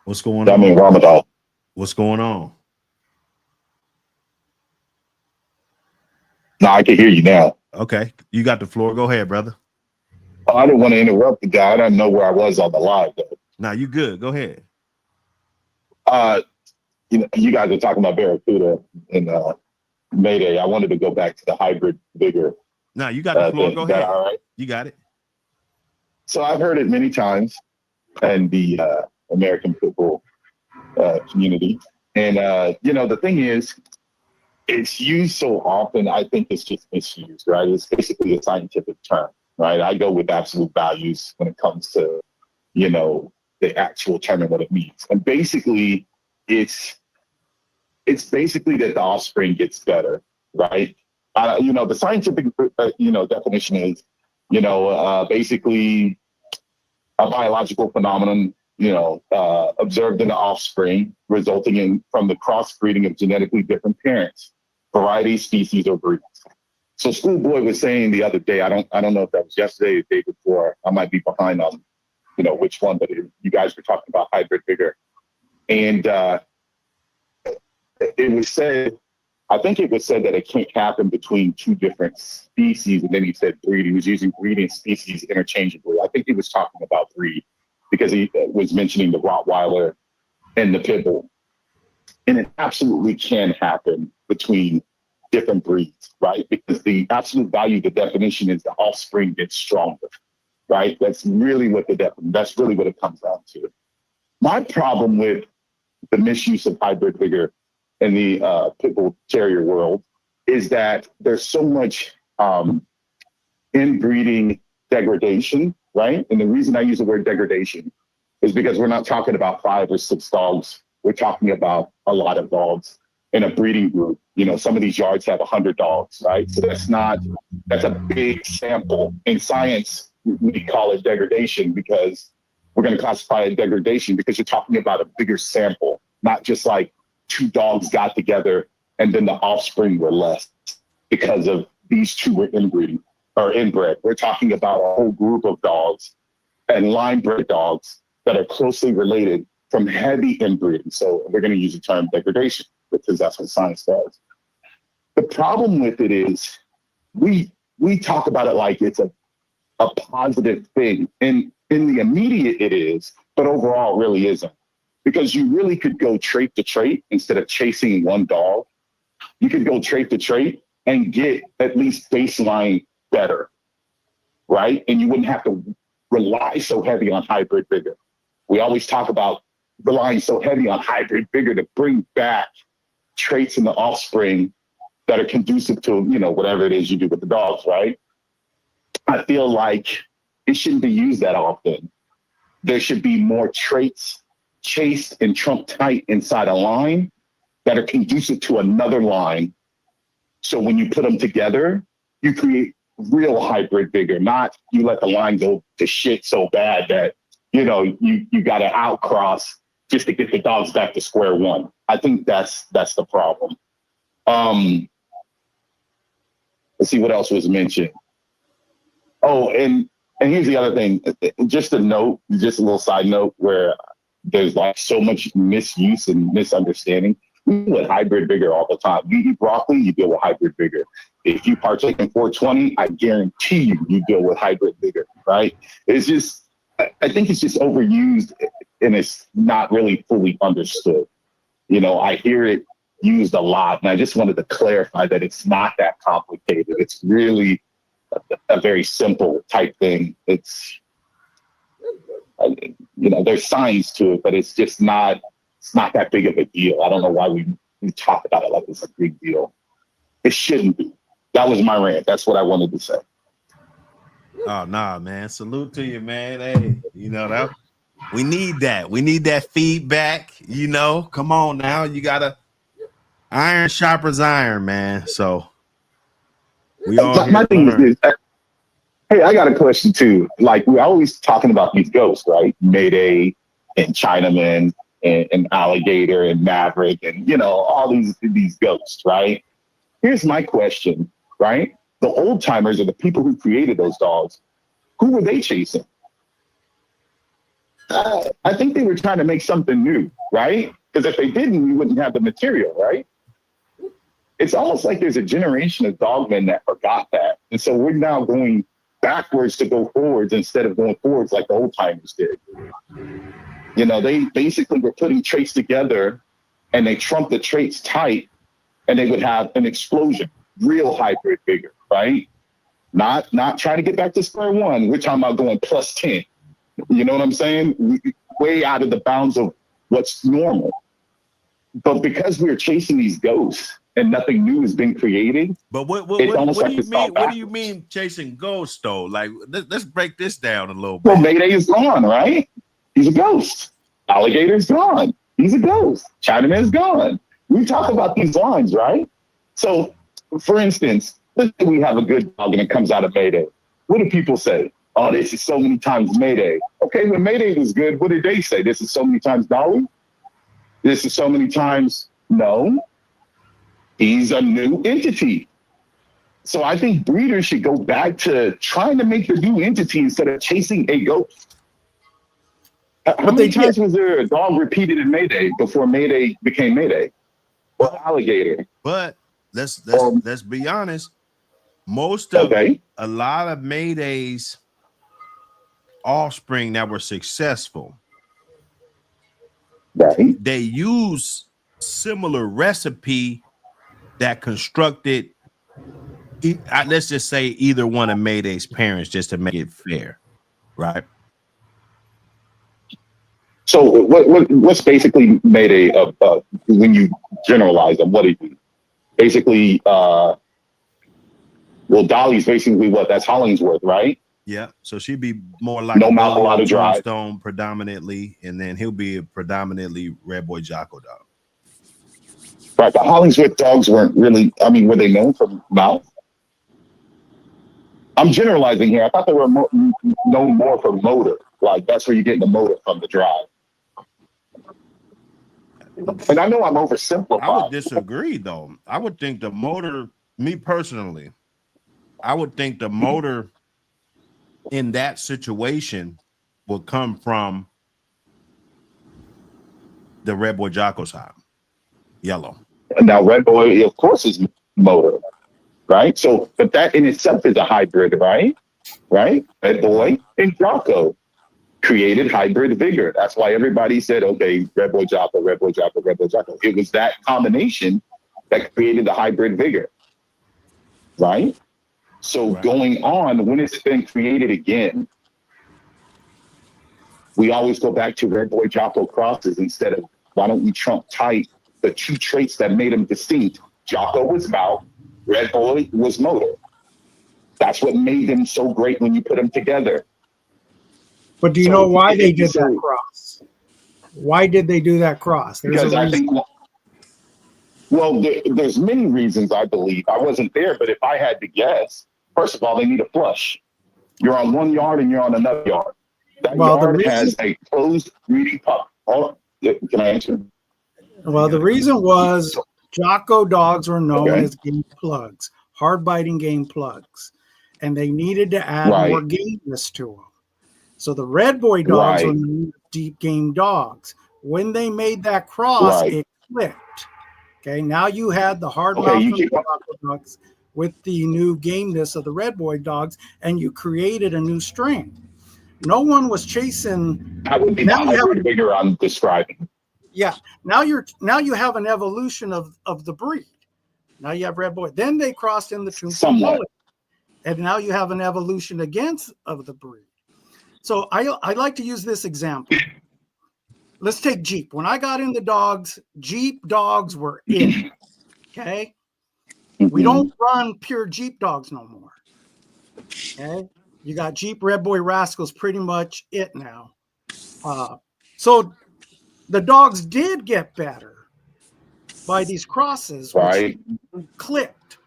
What's going I mean, on? Ramadan. What's going on? No, I can hear you now. Okay, you got the floor. Go ahead, brother. Oh, I didn't want to interrupt the guy. I didn't know where I was on the live though. Now you good. Go ahead. Uh, you guys are talking about Barracuda and Mayday. I wanted to go back to the hybrid vigor Now you got the floor. thing. Go Is that ahead. all right? You got it. So I've heard it many times in the American Pit Bull community, and the thing is, it's used so often. I think it's just misused, right? It's basically a scientific term, right? I go with absolute values when it comes to the actual term and what it means. And basically, it's basically that the offspring gets better, right? The scientific, definition is, basically a biological phenomenon, observed in the offspring, resulting from the crossbreeding of genetically different parents, variety, species, or breeds. So Schoolboy was saying the other day, I don't know if that was yesterday or the day before. I might be behind on which one, but you guys were talking about hybrid vigor. And it was said, I think it was said that it can't happen between two different species. And then he said breed. He was using breed and species interchangeably. I think he was talking about breed because he was mentioning the Rottweiler and the Pit Bull. And it absolutely can happen between different breeds, right? Because the absolute value, the definition is the offspring gets stronger, right? That's really what that's really what it comes down to. My problem with the misuse of hybrid vigor in the Pit Bull Terrier world is that there's so much inbreeding degradation, right? And the reason I use the word degradation is because we're not talking about 5 or 6 dogs. We're talking about a lot of dogs in a breeding group. Some of these yards have 100 dogs, right? So that's a big sample. In science, we call it degradation because we're going to classify it degradation because you're talking about a bigger sample, not just like 2 dogs got together and then the offspring were less because of these 2 were inbreeding or inbred. We're talking about a whole group of dogs and line bred dogs that are closely related from heavy inbreeding. So we're going to use the term degradation because that's what science does. The problem with it is we talk about it like it's a positive thing. And in the immediate it is, but overall it really isn't. Because you really could go trait to trait instead of chasing one dog. You could go trait to trait and get at least baseline better, right? And you wouldn't have to rely so heavy on hybrid vigor. We always talk about relying so heavy on hybrid vigor to bring back traits in the offspring that are conducive to, whatever it is you do with the dogs, right? I feel like it shouldn't be used that often. There should be more traits chased and trump tight inside a line that are conducive to another line. So when you put them together, you create real hybrid vigor, not you let the line go to shit so bad that, you got to outcross just to get the dogs back to square one. I think that's the problem. Let's see what else was mentioned. Oh, and here's the other thing, just a little side note where there's like so much misuse and misunderstanding. We deal with hybrid vigor all the time. You eat broccoli, you deal with hybrid vigor. If you partake in 420, I guarantee you deal with hybrid vigor, right? It's just, I think it's just overused and it's not really fully understood. I hear it used a lot, and I just wanted to clarify that it's not that complicated. It's really a very simple type thing. It's, there's science to it, but it's just not it's not that big of a deal. I don't know why we talk about it like it's a big deal. It shouldn't be. That was my rant. That's what I wanted to say. Oh nah, man. Salute to you, man. Hey, you know that we need that. We need that feedback. You know, come on now. You gotta iron sharpers iron, man. So we all here My to thing is learn. this. Hey, I got a question too. Like, we're always talking about these ghosts, right? Mayday and Chinaman and Alligator and Maverick and, you know, all these ghosts, right? Here's my question, right? The old timers or the people who created those dogs, who were they chasing? I think they were trying to make something new, right? Because if they didn't, we wouldn't have the material, right? It's almost like there's a generation of dogmen that forgot that. And so we're now going backwards to go forwards instead of going forwards like the old timers did. You know, they basically were putting traits together and they trumped the traits tight and they would have an explosion, real hybrid vigor, right? Not trying to get back to square one. We're talking about going plus 10. You know what I'm saying? Way out of the bounds of what's normal. But because we're chasing these ghosts and nothing new has been created, But what it's almost do like you it's gone mean? What do you backwards. mean chasing ghosts though? Like let's break this down a little Well, bit. Mayday is gone, right? He's a ghost. Alligator's gone. He's a ghost. Chinaman's gone. We talk about these lines, right? So, for instance, let's say we have a good dog and it comes out of Mayday. What do people say? Oh, this is so many times Mayday. Okay, when Mayday was good, what did they say? This is so many times Dolly? This is so many times no. He's a new entity. So I think breeders should go back to trying to make the new entity instead of chasing a ghost. How many times was there a dog repeated in Mayday before Mayday became Mayday? Or Alligator? But let's be honest. Most of Okay. a lot of Mayday's offspring that were successful, Right. they use similar recipe that constructed let's just say either one of Mayday's parents just to make it fair, right? So what's basically Mayday of when you generalize them? What is it? Basically, well, Dolly's basically what? That's Hollingsworth, right? Yeah, so she'd be more like No a mouth, a Billy lot O of drive. Tombstone predominantly, and then he'll be a predominantly Red Boy Jocko dog. Right, the Hollingsworth dogs weren't really, I mean, were they known for mouth? I'm generalizing here. I thought they were known more for motor. Like, that's where you get the motor from, the drive. And I know I'm oversimplifying. I would disagree, though. I would think the motor, me personally, I would think the motor in that situation would come from the Red Boy Jocko side, yellow. Now, Red Boy, of course, is motor, right? So, but that in itself is a hybrid, right? Right? Red Boy and Jocko created Hybrid Vigor. That's why everybody said, okay, Red Boy Jocko, Red Boy Jocko, Red Boy Jocko. It was that combination that created the Hybrid Vigor, right? So going on, when it's been created again, we always go back to Red Boy Jocko crosses instead of why don't we trump tight the two traits that made them distinct. Jocko was mouth, Red Boy was motor. That's what made them so great when you put them together. But do you know why they did that cross? Why did they do that cross? Because I think, well, there's many reasons, I believe. I wasn't there, but if I had to guess, first of all, they need a flush. You're on one yard and you're on another yard. That yard has a closed breeding pup. Can I answer? Well, the reason was Jocko dogs were known as game plugs, hard-biting game plugs, and they needed to add more gameness to them. So the Red Boy dogs were deep game dogs. When they made that cross, it clicked. Okay, now you had the hard mouth from the Jocko dogs with the new gameness of the Red Boy dogs, and you created a new strain. No one was chasing. That would be the hybrid vigor I'm describing. Yeah, now you have an evolution of the breed. Now you have Red Boy. Then they crossed in the Tosa, and now you have an evolution against of the breed. So I like to use this example. let's take Jeep. When I got into dogs, Jeep dogs were it. Okay. We don't run pure Jeep dogs no more. Okay. You got Jeep Red Boy Rascals, pretty much it now. So the dogs did get better by these crosses, which clicked.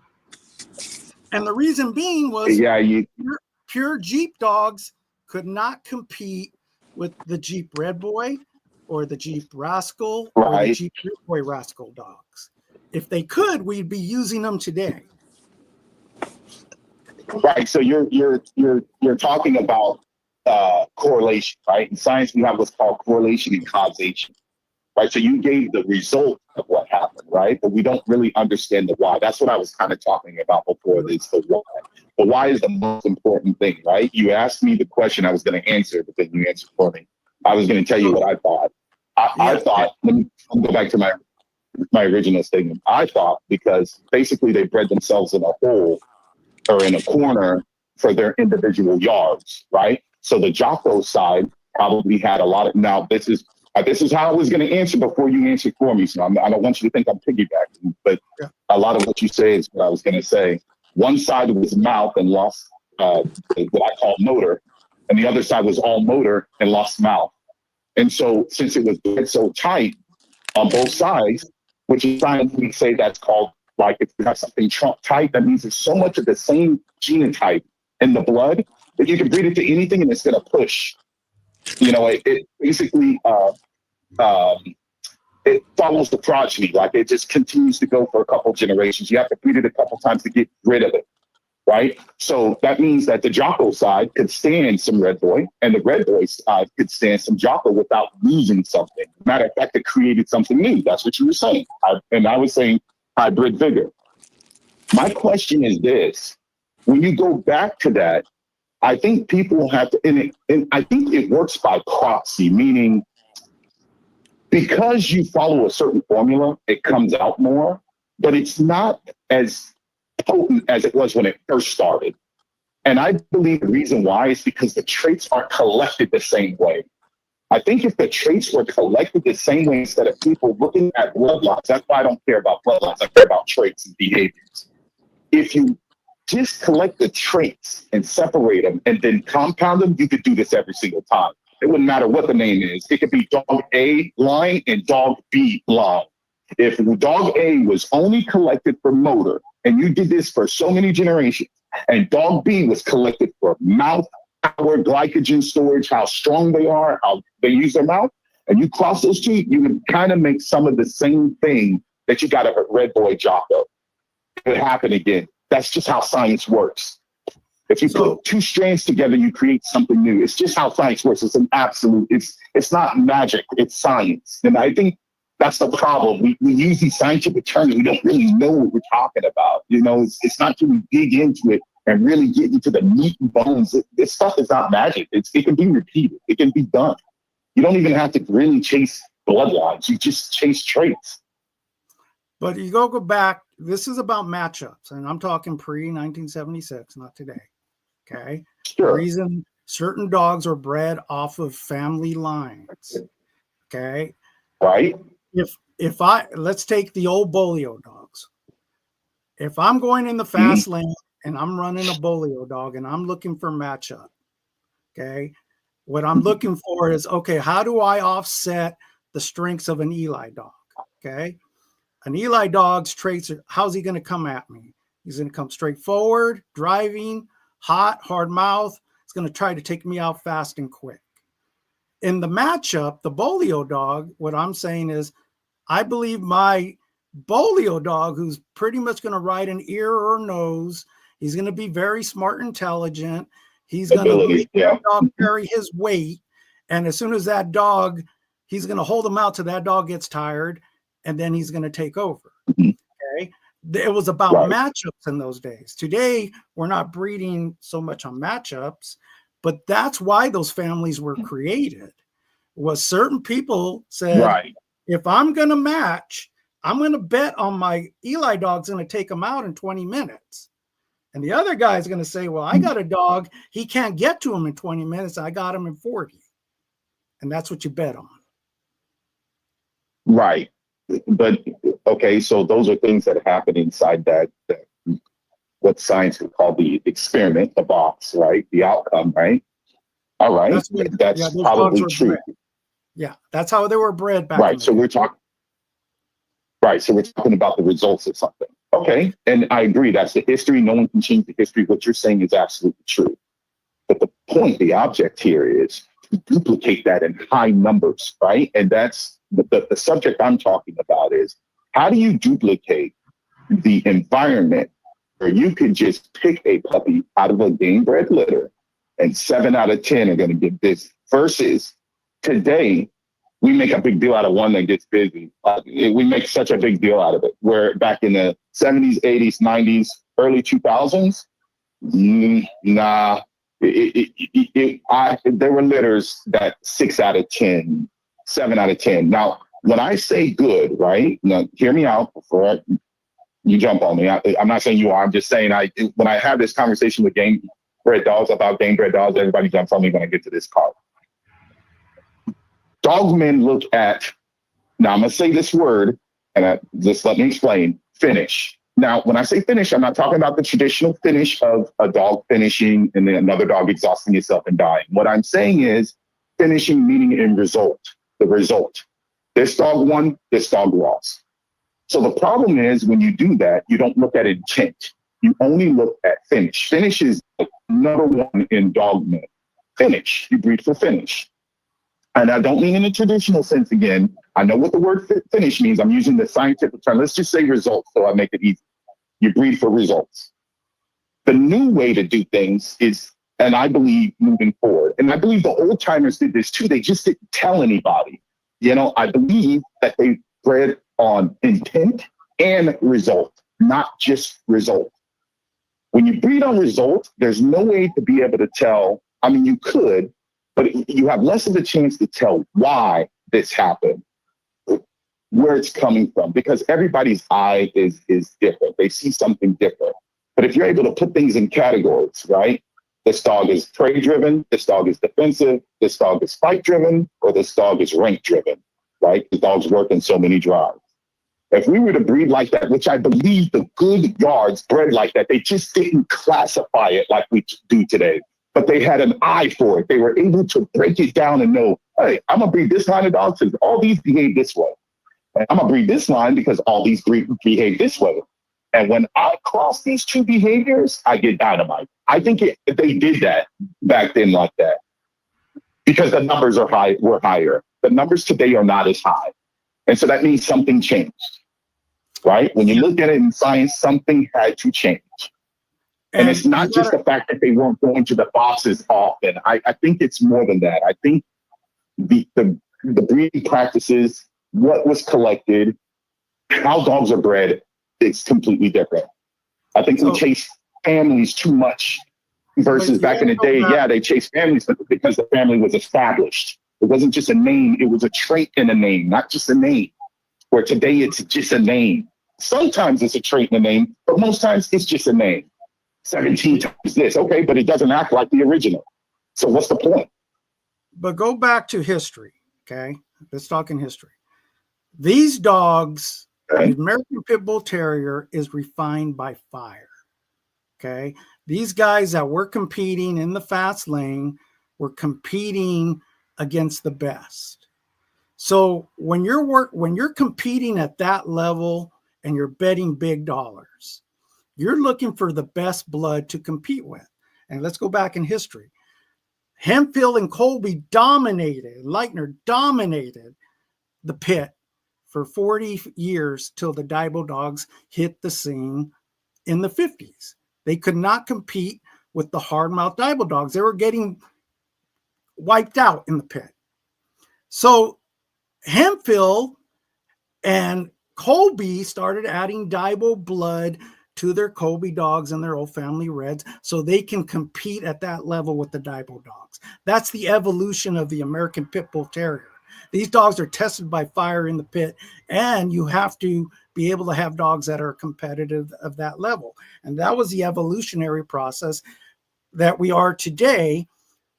And the reason being was pure Jeep dogs could not compete with the Jeep Red Boy or the Jeep Rascal or the Jeep Red Boy Rascal dogs. If they could, we'd be using them today. Right. So you're talking about correlation, right? In science, we have what's called correlation and causation, right? So you gave the result of what happened, right? But we don't really understand the why. That's what I was kind of talking about before. It's the why. The why is the most important thing, right? You asked me the question, I was going to answer, but then you answered for me. I was going to tell you what I thought. I thought, let me go back to my original statement. I thought because basically they bred themselves in a hole or in a corner for their individual yards, right? So the Jocko side probably had a lot of, now this is how I was going to answer before you answered for me. So I don't want you to think I'm piggybacking, but a lot of what you say is what I was going to say. One side was mouth and lost what I call motor, and the other side was all motor and lost mouth. And so since it was so tight on both sides, which is science, we say that's called, like, if you have something trunk tight, that means there's so much of the same genotype in the blood that you can breed it to anything and it's going to push. You know, it basically it follows the progeny. Like, it just continues to go for a couple generations. You have to breed it a couple times to get rid of it, right? So that means that the Jocko side could stand some Red Boy, and the Red Boy side could stand some Jocko without losing something. Matter of fact, it created something new. That's what you were saying. I was saying Hybrid Vigor. My question is this. When you go back to that, I think people have to, and I think it works by proxy, meaning because you follow a certain formula, it comes out more, but it's not as potent as it was when it first started. And I believe the reason why is because the traits aren't collected the same way. I think if the traits were collected the same way instead of people looking at bloodlines, that's why I don't care about bloodlines, I care about traits and behaviors. If you just collect the traits and separate them and then compound them, you could do this every single time. It wouldn't matter what the name is. It could be dog A line and dog B line. If dog A was only collected for motor, and you did this for so many generations, and dog B was collected for mouth power, glycogen storage, how strong they are, how they use their mouth, and you cross those two, you would kind of make some of the same thing that you got of a Red Boy Jocko. It would happen again. That's just how science works. If you put two strands together, you create something new. It's just how science works. It's an absolute, it's not magic, it's science. And I think that's the problem. We use these scientific terms, we don't really know what we're talking about. You know, it's not till we dig into it and really get into the meat and bones. This stuff is not magic. It can be repeated. It can be done. You don't even have to really chase bloodlines. You just chase traits. But you go back, this is about matchups, and I'm talking pre-1976, not today. Okay. Sure. The reason certain dogs are bred off of family lines. Okay. Right. Let's take the old Bolio dogs. If I'm going in the fast lane and I'm running a Bolio dog and I'm looking for matchup, okay, what I'm looking for is, okay, how do I offset the strengths of an Eli dog? Okay. An Eli dog's traits are, how's he going to come at me? He's going to come straight forward, driving, hot, hard mouth. It's going to try to take me out fast and quick. In the matchup, the Bolio dog, what I'm saying is, I believe my Bolio dog, who's pretty much going to ride an ear or nose, he's going to be very smart, intelligent. He's going to make that dog carry his weight. And as soon as that dog, he's going to hold him out till that dog gets tired, and then he's going to take over. Okay. It was about matchups in those days. Today, we're not breeding so much on matchups, but that's why those families were created. Was certain people said, if I'm going to match, I'm going to bet on my Eli dog's going to take him out in 20 minutes. And the other guy's going to say, well, I got a dog. He can't get to him in 20 minutes. I got him in 40. And that's what you bet on. Right. But okay, so those are things that happen inside that what science would call the experiment, the box, right? The outcome, right? All right. That's what, That's yeah, those probably dogs were true. bred. Yeah, that's how they were bred back in Right. the So day. we're talking right. So we're talking about the results of something. Okay. And I agree. That's the history. No one can change the history. What you're saying is absolutely true. But the point, the object here is to duplicate that in high numbers, right? And that's the subject I'm talking about is how do you duplicate the environment where you could just pick a puppy out of a game bred litter and 7 out of 10 are going to get this versus today we make a big deal out of one that gets busy. We make such a big deal out of it. Where back in the 70s, 80s, 90s, early 2000s, nah. There were litters that 6 out of 10, 7 out of 10. Now, when I say good, right? Now, hear me out before you jump on me. I'm not saying you are. I'm just saying when I have this conversation with game bred dogs about game bred dogs, everybody jumps on me when I get to this part. Dogmen look at, now I'm going to say this word, and just let me explain, finish. Now, when I say finish, I'm not talking about the traditional finish of a dog finishing and then another dog exhausting itself and dying. What I'm saying is finishing meaning in result, the result. This dog won, this dog lost. So the problem is when you do that, you don't look at intent. You only look at finish. Finish is number one in dogmen. Finish. You breed for finish. And I don't mean in a traditional sense again. I know what the word finish means. I'm using the scientific term. Let's just say results so I make it easy. You breed for results. The new way to do things is, and I believe moving forward, and I believe the old timers did this too. They just didn't tell anybody. You know, I believe that they bred on intent and result, not just result. When you breed on result, there's no way to be able to tell. I mean, you could, but you have less of a chance to tell why this happened, where it's coming from, because everybody's eye is different. They see something different. But if you're able to put things in categories, right? This dog is prey driven, this dog is defensive, this dog is fight driven, or this dog is rank driven, right? The dogs work in so many drives. If we were to breed like that, which I believe the good yards bred like that, they just didn't classify it like we do today. But they had an eye for it. They were able to break it down and know, hey, I'm going to breed this line of dogs because all these behave this way. And I'm going to breed this line because all these behave this way. And when I cross these two behaviors, I get dynamite. I think they did that back then like that because the numbers were higher. The numbers today are not as high. And so that means something changed, right? When you look at it in science, something had to change. And it's not just the fact that they weren't going to the boxes often. I think it's more than that. I think the breeding practices, what was collected, how dogs are bred, it's completely different. I think we chase families too much versus back in the day. Yeah, they chased families because the family was established. It wasn't just a name. It was a trait in a name, not just a name. Where today it's just a name. Sometimes it's a trait in a name, but most times it's just a name. 17 times this. Okay, but it doesn't act like the original. So what's the point? But go back to history, okay? Let's talk in history. These dogs, the American Pit Bull Terrier is refined by fire, okay? These guys that were competing in the fast lane were competing against the best. So when you're competing at that level and you're betting big dollars, you're looking for the best blood to compete with. And let's go back in history. Hemphill and Colby Leitner dominated the pit for 40 years till the Daibo dogs hit the scene in the 50s. They could not compete with the hard-mouthed Daibo dogs. They were getting wiped out in the pit. So Hemphill and Colby started adding Daibo blood to their Colby dogs and their old family reds so they can compete at that level with the Daibo dogs. That's the evolution of the American Pit Bull Terrier. These dogs are tested by fire in the pit, and you have to be able to have dogs that are competitive of that level. And that was the evolutionary process that we are today.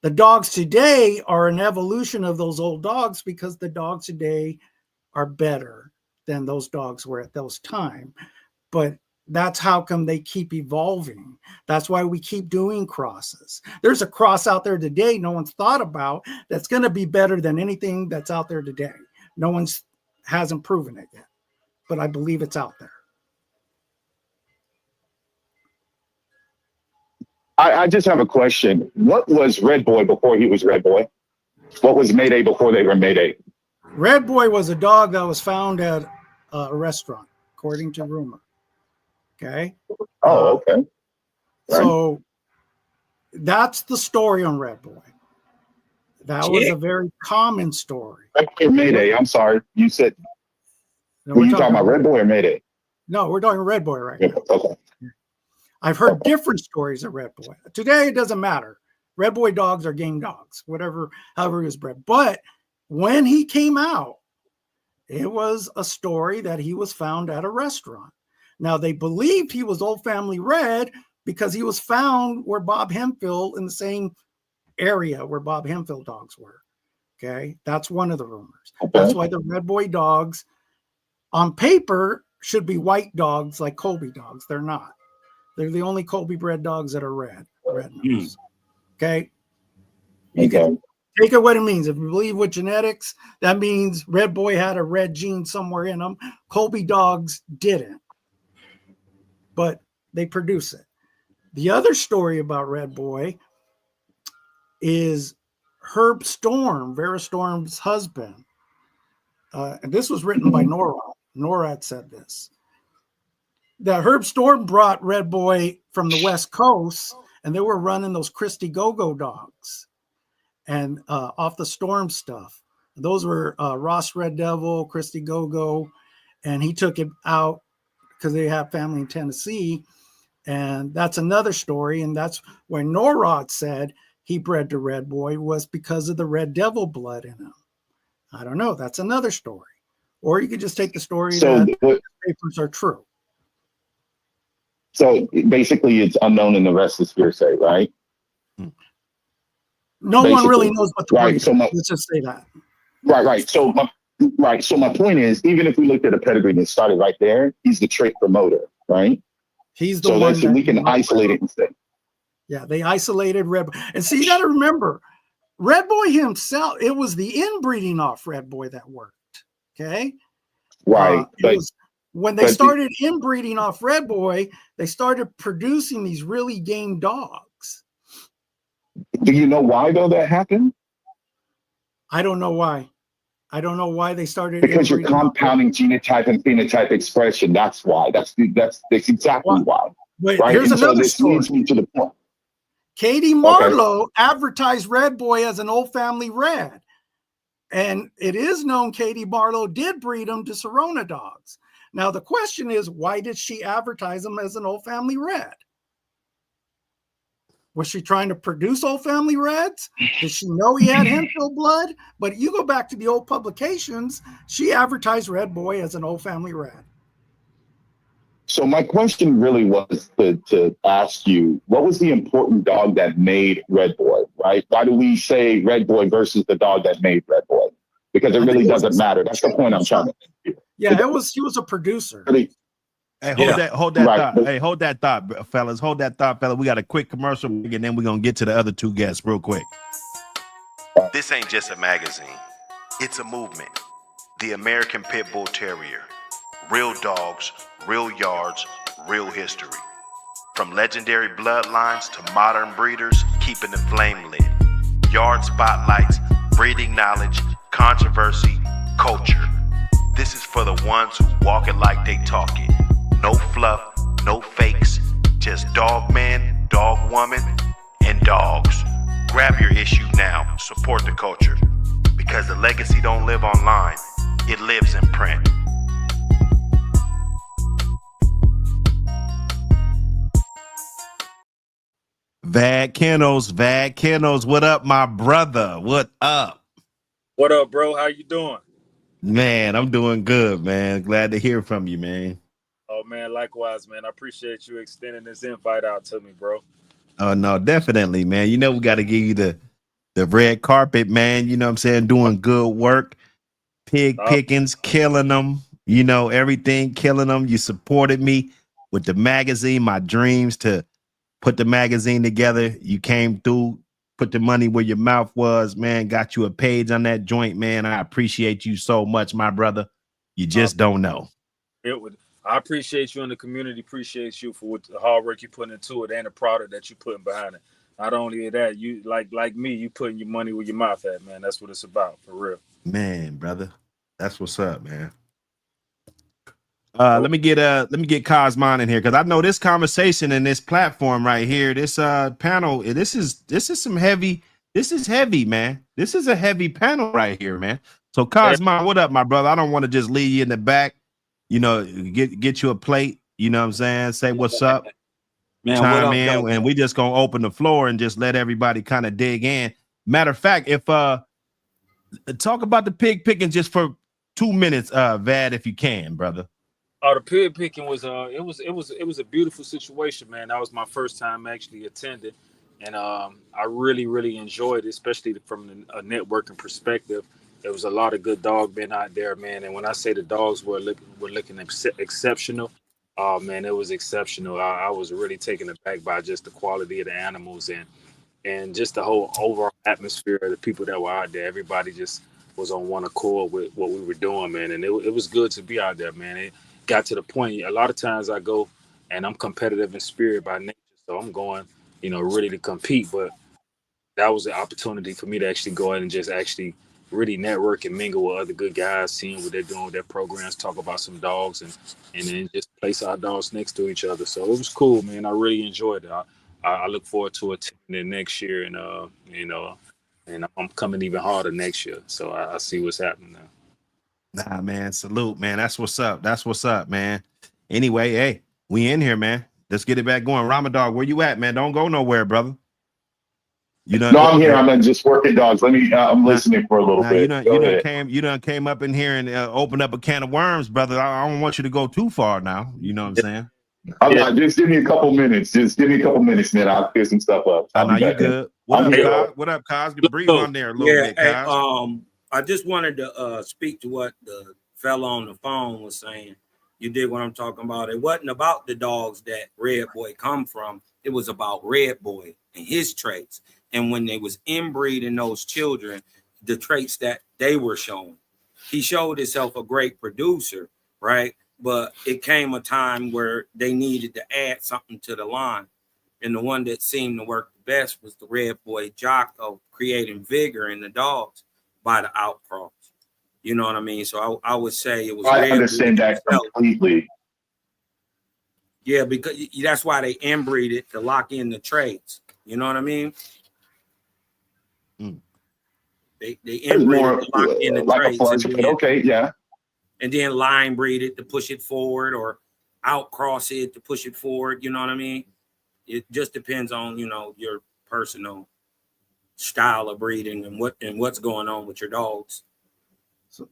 The dogs today are an evolution of those old dogs because the dogs today are better than those dogs were at those time. But that's how come they keep evolving. That's why we keep doing crosses. There's a cross out there today no one's thought about that's going to be better than anything that's out there today. No one's hasn't proven it yet, but I believe it's out there. I just have a question. What was Red Boy before he was Red Boy? What was Mayday before they were Mayday? Red Boy was a dog that was found at a restaurant, according to rumor. Okay. Oh, okay. Right. So that's the story on Red Boy. That was a very common story. Mayday. I'm sorry. You said, No, were you talking about Red Boy or Mayday? No, we're talking Red Boy right now. Okay. I've heard different stories of Red Boy. Today, it doesn't matter. Red Boy dogs are game dogs, whatever, however he was bred. But when he came out, it was a story that he was found at a restaurant. Now, they believed he was Old Family Red because he was found where Bob Hemphill, in the same area where Bob Hemphill dogs were. Okay, that's one of the rumors. Okay. That's why the Red Boy dogs on paper should be white dogs like Colby dogs. They're not. They're the only Colby bred dogs that are red nose. Okay. You can take it what it means. If you believe with genetics, that means Red Boy had a red gene somewhere in them. Colby dogs didn't, but they produce it. The other story about Red Boy is Herb Storm, Vera Storm's husband. And this was written by NORAD. NORAD said this. That Herb Storm brought Red Boy from the West Coast, and they were running those Christy Go-Go dogs and off the Storm stuff. Those were Ross Red Devil, Christy Go-Go, and he took it out because they have family in Tennessee. And that's another story. And that's why NORAD said he bred the Red Boy was because of the Red Devil blood in him. I don't know. That's another story. Or you could just take the story that the papers are true. So basically, it's unknown and the rest is hearsay, right? No one really knows what the breed is. Let's just say that. Right. So my point is, even if we looked at a pedigree and it started right there, he's the trait promoter, right? He's the one that we can isolate it instead. Yeah, they isolated Red Boy. And see, you got to remember, Red Boy himself, it was the inbreeding off Red Boy that worked. Okay? Right. When they started inbreeding off Red Boy, they started producing these really game dogs. Do you know why, though, that happened? I don't know why. I don't know why they started. Because you're compounding genotype and phenotype expression. That's why. That's exactly why. But right? Here's another story. Leads me to the point. Katie Marlowe advertised Red Boy as an Old Family Red. And it is known Katie Marlowe did breed them to Serona dogs. Now, the question is, why did she advertise them as an Old Family Red? Was she trying to produce Old Family Reds? Did she know he had Hemphill blood? But you go back to the old publications, she advertised Red Boy as an Old Family Red. So my question really was to ask you, what was the important dog that made Red Boy, right? Why do we say Red Boy versus the dog that made Red Boy? Because it really doesn't matter. That's the point I'm trying to make. Yeah, he was a producer. Hey, hold that thought. Hey, hold that thought, fellas. Hold that thought, fellas. We got a quick commercial, and then we're going to get to the other two guests real quick. This ain't just a magazine. It's a movement. The American Pit Bull Terrier. Real dogs, real yards, real history. From legendary bloodlines to modern breeders, keeping the flame lit. Yard spotlights, breeding knowledge, controversy, culture. This is for the ones who walk it like they talk it. No fluff, no fakes, just dog man, dog woman, and dogs. Grab your issue now, support the culture. Because the legacy don't live online, it lives in print. Vad Kennels, what up, my brother? What up? What up, bro? How you doing? Man, I'm doing good, man. Glad to hear from you, man. Oh, man, likewise, man. I appreciate you extending this invite out to me, bro. Oh, no, definitely, man. You know, we got to give you the red carpet, man. You know what I'm saying? Doing good work. Pig pickings, killing them. You know, everything, killing them. You supported me with the magazine, my dreams to put the magazine together. You came through, put the money where your mouth was, man. Got you a page on that joint, man. I appreciate you so much, my brother. You just don't know. I appreciate you, and the community appreciates you for the hard work you put into it and the product that you putting behind it. Not only that, you like me, you putting your money where your mouth at, man. That's what it's about, for real. Man, brother. That's what's up, man. Let me get Cosmon in here, because I know this conversation and this platform right here, this panel, this is some heavy. This is heavy, man. This is a heavy panel right here, man. So Cosmon, what up, my brother? I don't want to just leave you in the back. You know, get you a plate. You know what I'm saying? Say what's up, man. Chime What up, in, dog? and we just gonna open the floor and just let everybody kind of dig in. Matter of fact, if talk about the pig picking just for 2 minutes, Vad, if you can, brother. Oh, the pig picking was it was a beautiful situation, man. That was my first time actually attending, and I really enjoyed it, especially from a networking perspective. There was a lot of good dog men out there, man. And when I say the dogs were looking exceptional, oh man, it was exceptional. I was really taken aback by just the quality of the animals and just the whole overall atmosphere of the people that were out there. Everybody just was on one accord with what we were doing, man. And it was good to be out there, man. It got to the point, a lot of times I go and I'm competitive in spirit by nature. So I'm going, really to compete. But that was an opportunity for me to actually go ahead and just actually really network and mingle with other good guys, seeing what they're doing with their programs, talk about some dogs, and then just place our dogs next to each other. So it was cool, man. I really enjoyed it. I look forward to attending it next year, and and I'm coming even harder next year. So I see what's happening now. Nah, man, salute, man. That's what's up. That's what's up, man. Anyway, hey, we in here, man. Let's get it back going. Ramadan, where you at, man? Don't go nowhere, brother. No, I'm here. I'm just working dogs. I'm listening for a little bit. You done came up in here and opened up a can of worms, brother. I don't want you to go too far now. You know what I'm saying? Not, just give me a couple minutes. Just give me a couple minutes, man. I'll clear some stuff up. No, you good. What up, Kaz? What up, Kaz? Breathe on there a little bit, Kaz. I just wanted to speak to what the fella on the phone was saying. You did what I'm talking about. It wasn't about the dogs that Red Boy come from. It was about Red Boy and his traits. And when they was inbreeding those children, the traits that they were showing. He showed himself a great producer, right? But it came a time where they needed to add something to the line. And the one that seemed to work the best was the Red Boy Jocko, creating vigor in the dogs by the outcross. You know what I mean? So I would say it was. I understand that completely. Yeah, because that's why they inbreeded to lock in the traits. You know what I mean? They inbreeded to lock in the traits. Okay, yeah. And then line breed it to push it forward, or outcross it to push it forward. You know what I mean? It just depends on, your personal style of breeding and what's going on with your dogs.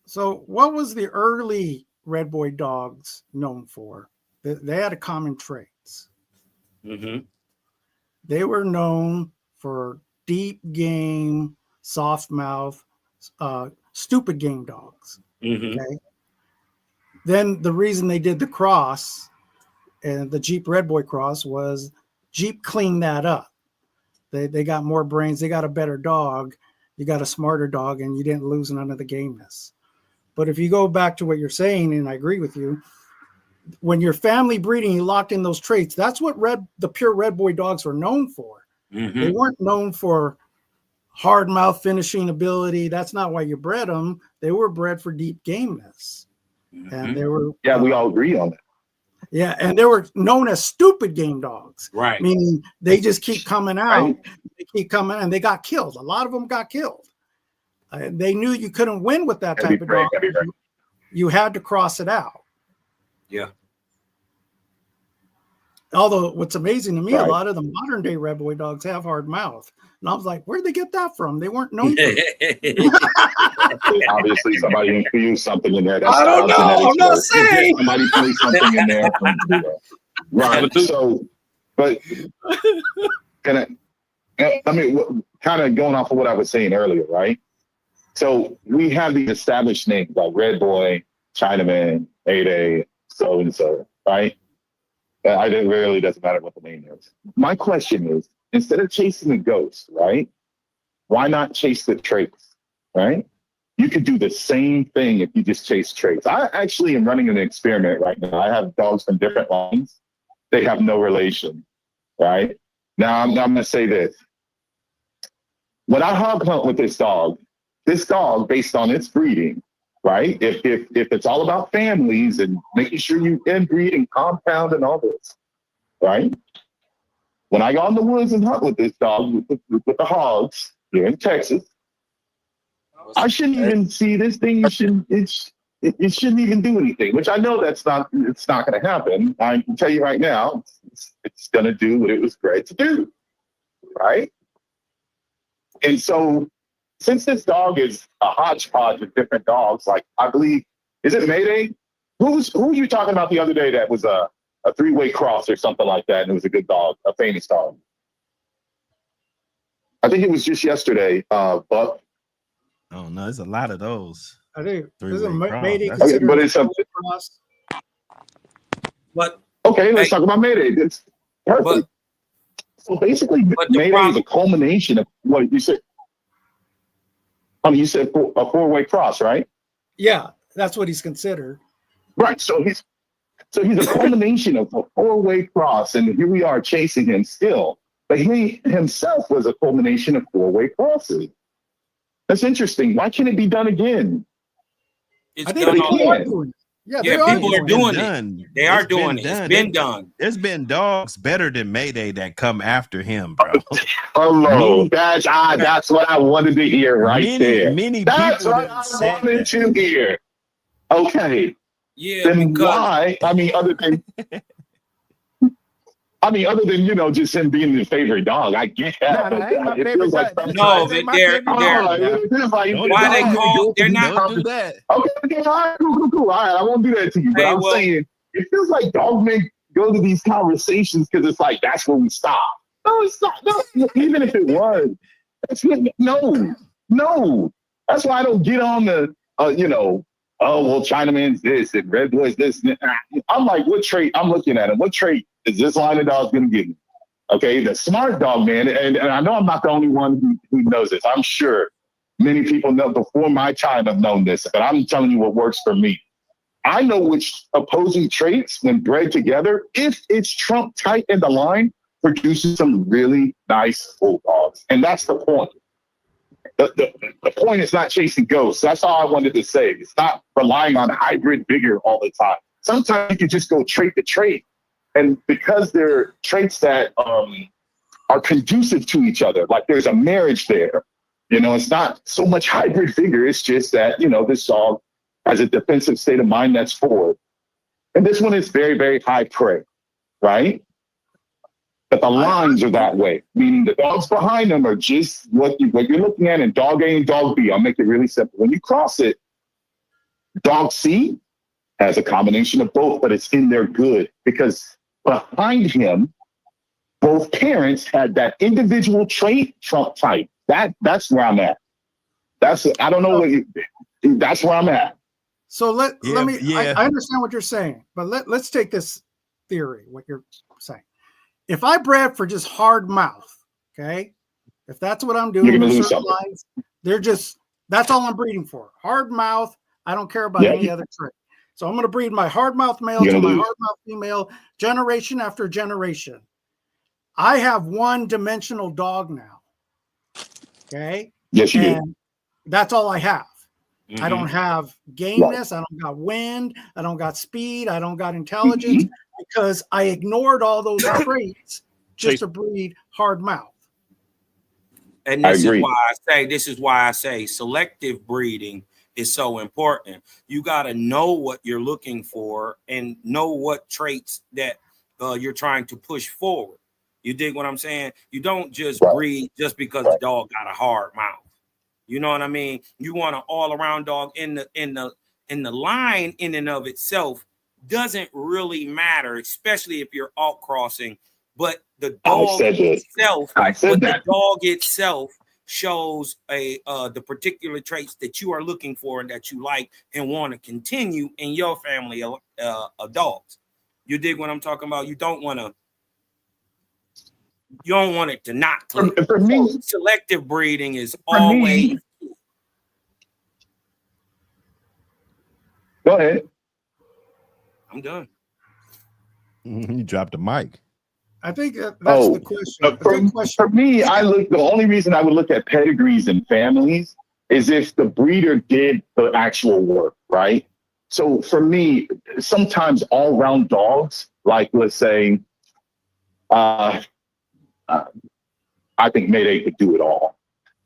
So what was the early Red Boy dogs known for? They had a common traits. Mm-hmm. They were known for deep game, soft mouth, stupid game dogs. Mm-hmm. Okay. Then the reason they did the cross and the Jeep Red Boy cross was Jeep cleaned that up. They got more brains. They got a better dog. You got a smarter dog, and you didn't lose none of the gameness. But if you go back to what you're saying, and I agree with you, when you're family breeding, you locked in those traits. That's what the pure Red Boy dogs were known for. Mm-hmm. They weren't known for hard mouth finishing ability. That's not why you bred them. They were bred for deep gameness. Mm-hmm. And they were. Yeah, we all agree on that. Yeah, and they were known as stupid game dogs. Right. Meaning they just keep coming out. Right. They keep coming, and they got killed. A lot of them got killed. They knew you couldn't win with that type of dog. You had to cross it out. Yeah. Although what's amazing to me, Right. a lot of the modern day Red Boy dogs have hard mouth. And I was like, where'd they get that from? They weren't known for it. Obviously, somebody infused something in there. I don't know. I'm not saying. Somebody placed something in there. Right. So, but I mean, kind of going off of what I was saying earlier, right? So we have these established names like Red Boy, Chinaman, 8A, so and so, right? It really doesn't matter what the name is. My question is, instead of chasing the ghost, right? Why not chase the traits, right? You could do the same thing if you just chase traits. I actually am running an experiment right now. I have dogs from different lines. They have no relation, right? Now, I'm going to say this. When I hog hunt with this dog, based on its breeding, right? If it's all about families and making sure you inbreed and compound and all this, right? When I go in the woods and hunt with this dog, with the hogs here in Texas, I shouldn't even see this thing. It shouldn't even do anything, which I know it's not going to happen. I can tell you right now, it's going to do what it was bred to do, right? And so, since this dog is a hodgepodge of different dogs, like I believe, is it Mayday? Who were you talking about the other day that was a three-way cross or something like that, and it was a good dog, a famous dog? I think it was just yesterday, Buck. Oh no, there's a lot of those. I think Three-way cross. Mayday That's- Okay, but it's a, cross. But okay, let's talk about Mayday. It's perfect. So basically, Mayday is a culmination of what you said. I mean, you said a four-way cross, right? Yeah, that's what he's considered. Right. So he's a culmination of a four-way cross, and here we are chasing him still. But he himself was a culmination of four-way crosses. That's interesting. Why can't it be done again? It's I think done people all- are doing it. Yeah, Yeah, people are doing it. done. They are It's been doing it. done. It's been done. There's been dogs better than Mayday that come after him, bro. Hello. That's what I wanted to hear right there. Many That's people what I said wanted that. to hear. Okay. Yeah, Then because why? I mean, other than just him being the favorite dog, I get that. Nah, that ain't my It favorite feels like dog. No, That ain't but my they're- favorite Oh, dog now. it feels like Don't why do they that. call they're not Don't do that. Okay, all right, cool. All right, I won't do that to you. But Hey, I'm well- saying it feels like dogmen go to these conversations because it's like that's where we stop. No, it's not. No, even if it was, no. That's why I don't get on the oh well, Chinaman's this and Red Boy's this. I'm like, what trait? I'm looking at him. What trait is this line of dog's gonna give me? Okay, the smart dog, man, and I know I'm not the only one who knows this. I'm sure many people know before my time have known this, but I'm telling you what works for me. I know which opposing traits, when bred together, if it's trump tight in the line, produces some really nice bulldogs. And that's the point. The point is not chasing ghosts. That's all I wanted to say. It's not relying on hybrid vigor all the time. Sometimes you can just go trait to trait. And because they're traits that are conducive to each other, like there's a marriage there. It's not so much hybrid vigor. It's just that, this dog has a defensive state of mind that's forward. And this one is very, very high prey, right? But the lines are that way, meaning the dogs behind them are just what you're looking at in dog A and dog B. I'll make it really simple. When you cross it, dog C has a combination of both, but it's in their good because behind him, both parents had that individual trait trump type. That's where I'm at. That's where I'm at. So let me. Yeah. I understand what you're saying, but let's take this theory. What you're saying. If I bred for just hard mouth, okay, if that's what I'm doing, You're gonna lose something. lines, that's all I'm breeding for. Hard mouth. I don't care about any other trait. So I'm going to breed my hard mouth male to my hard mouth female, generation after generation. I have one-dimensional dog now. Okay. Yes, you do. That's all I have. Mhm. I don't have gameness. I don't got wind. I don't got speed. I don't got intelligence because I ignored all those traits just to breed hard mouth. And this is why I say selective breeding is so important. You got to know what you're looking for and know what traits that you're trying to push forward. You dig what I'm saying? You don't just breed just because the dog got a hard mouth. You know what I mean? You want an all-around dog in the line in and of itself doesn't really matter, especially if you're outcrossing. But the dog itself, shows the particular traits that you are looking for and that you like and want to continue in your family of dogs. You dig what I'm talking about? You don't want it to not click. For me, So selective breeding is for always. me, go ahead. I'm done. You dropped the mic. I think that's the question. For me, the only reason I would look at pedigrees and families is if the breeder did the actual work, right? So for me, sometimes all-round dogs, like let's say, I think Mayday could do it all.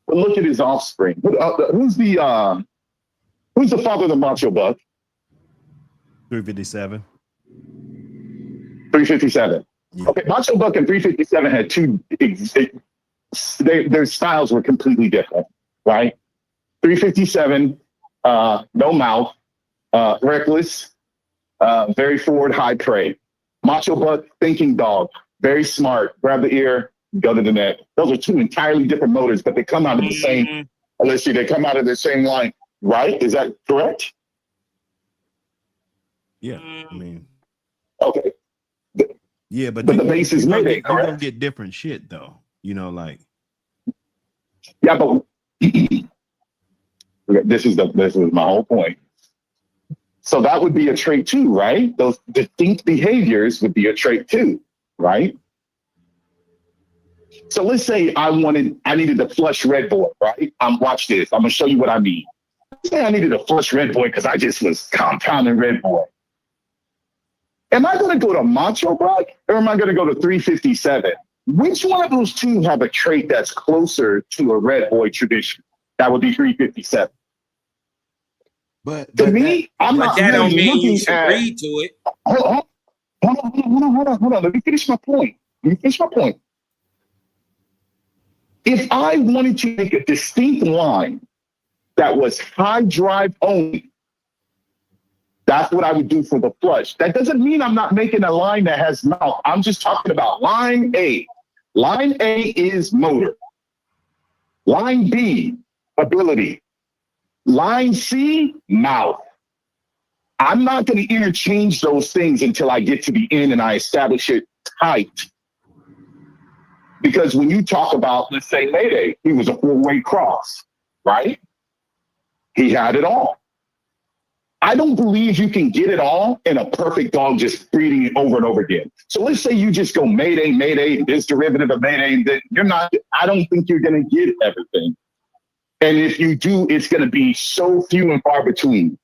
But look at his offspring. Who's the father of the Macho Buck? 357. 357. Yeah. Okay, Macho Buck and 357 had their styles were completely different, right? 357, no mouth, reckless, very forward, high prey. Macho Buck, thinking dog, very smart, grab the ear, go to the neck. Those are two entirely different motors, but they come out of the same, let's see, they come out of the same line, right? Is that correct? Yeah, I mean. Okay. Yeah, but the base is Mayday, you're correct? gonna get different shit though. You know, like. Yeah, but this is my whole point. So that would be a trait too, right? Those distinct behaviors would be a trait too, right? So let's say I needed a flush red boy, right? Watch this. I'm gonna show you what I mean. Let's say I needed a flush red boy because I just was compounding red boy. Am I going to go to Macho Buck or am I going to go to 357? Which one of those two have a trait that's closer to a red boy tradition? That would be 357. But to me, I'm not that don't really mean you looking should at. read to it. Hold on. Let me finish my point. If I wanted to make a distinct line that was high drive only, that's what I would do for the flush. That doesn't mean I'm not making a line that has mouth. I'm just talking about line A. Line A is motor. Line B, ability. Line C, mouth. I'm not going to interchange those things until I get to the end and I establish it tight. Because when you talk about, let's say, Mayday, he was a four-way cross, right? He had it all. I don't believe you can get it all in a perfect dog just breeding it over and over again. So let's say you just go Mayday, this derivative of Mayday, that I don't think you're going to get everything. And if you do, it's going to be so few and far between.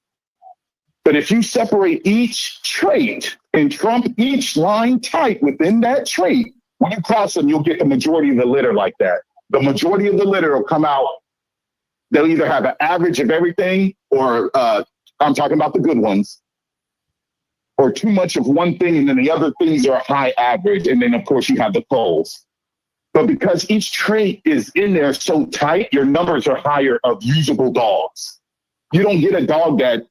But if you separate each trait and trump each line type within that trait, when you cross them, you'll get the majority of the litter like that. The majority of the litter will come out. They'll either have an average of everything or I'm talking about the good ones, or too much of one thing, and then the other things are high average. And then, of course, you have the poles. But because each trait is in there so tight, your numbers are higher of usable dogs. You don't get a dog that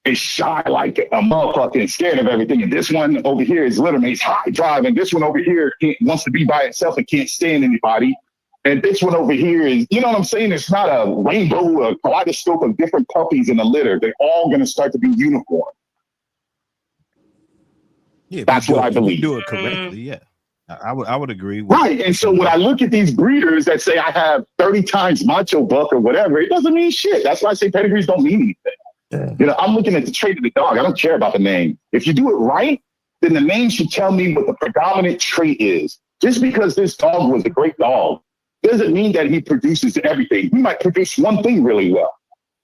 is shy like a motherfucker and scared of everything. And this one over here is littermate's high drive. And this one over here wants to be by itself and can't stand anybody. And this one over here is, you know what I'm saying? It's not a rainbow, a kaleidoscope of different puppies in a litter. They're all going to start to be uniform. Yeah, that's what I believe. You do it correctly, yeah. I would agree. Right. And so when I look at these breeders that say I have 30 times Macho Buck or whatever, it doesn't mean shit. That's why I say pedigrees don't mean anything. Yeah. You know, I'm looking at the trait of the dog. I don't care about the name. If you do it right, then the name should tell me what the predominant trait is. Just because this dog was a great dog doesn't mean that he produces everything. He might produce one thing really well,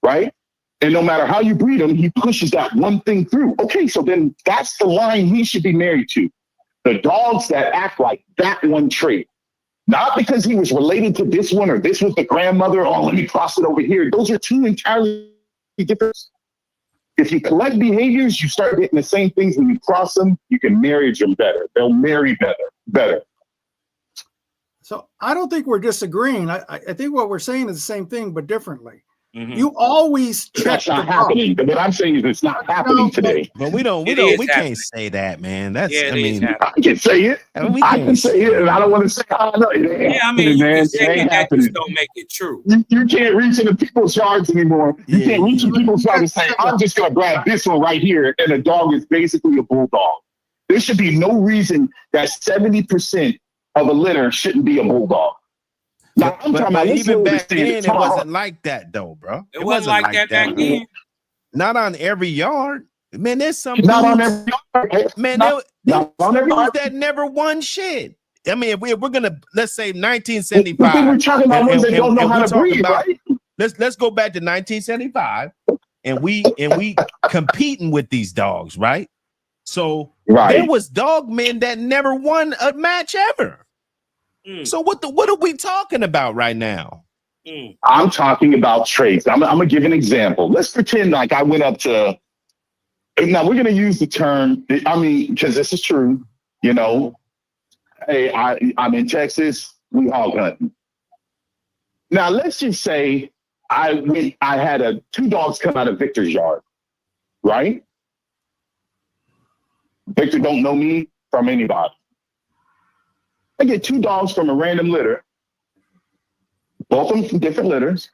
right? And no matter how you breed him, he pushes that one thing through. Okay, so then that's the line he should be married to. The dogs that act like that one trait. Not because he was related to this one or this was the grandmother, oh, let me cross it over here. Those are two entirely different. If you collect behaviors, you start getting the same things. When you cross them, you can marry them better. They'll marry better. So I don't think we're disagreeing. I think what we're saying is the same thing, but differently. You always check That's the not box. happening. What I'm saying is it's not happening today. But we can't say that, man. That's Yeah, I mean, I can say it. I can say it, and I don't want to say how I know it ain't Yeah, I happening, mean, you man. can It say ain't that happening. just don't make it true. You can't reach into people's yards anymore. You can't reach into people's yards and say, I'm just going to grab this one right here, and the dog is basically a bulldog. There should be no reason that 70% of a litter shouldn't be a bulldog. Now, but even back then, it wasn't like that, though, bro. It wasn't like that back then. Not on every yard. Man, there's some Not on dudes, every yard. man, Not on every yard. that never won shit. I mean, if we're gonna, let's say The 1975. thing we're talking about ones that don't know how to breathe, right? Let's go back to 1975, and we competing with these dogs, right? So there was dog men that never won a match ever. So what are we talking about right now? I'm talking about traits. I'm gonna give an example. Let's pretend like I went up to. Now we're gonna use the term. I mean, because this is true. You know, hey, I'm in Texas. We hog hunting. Now let's just say I had two dogs come out of Victor's yard, right? Victor don't know me from anybody. I get two dogs from a random litter, both of them from different litters.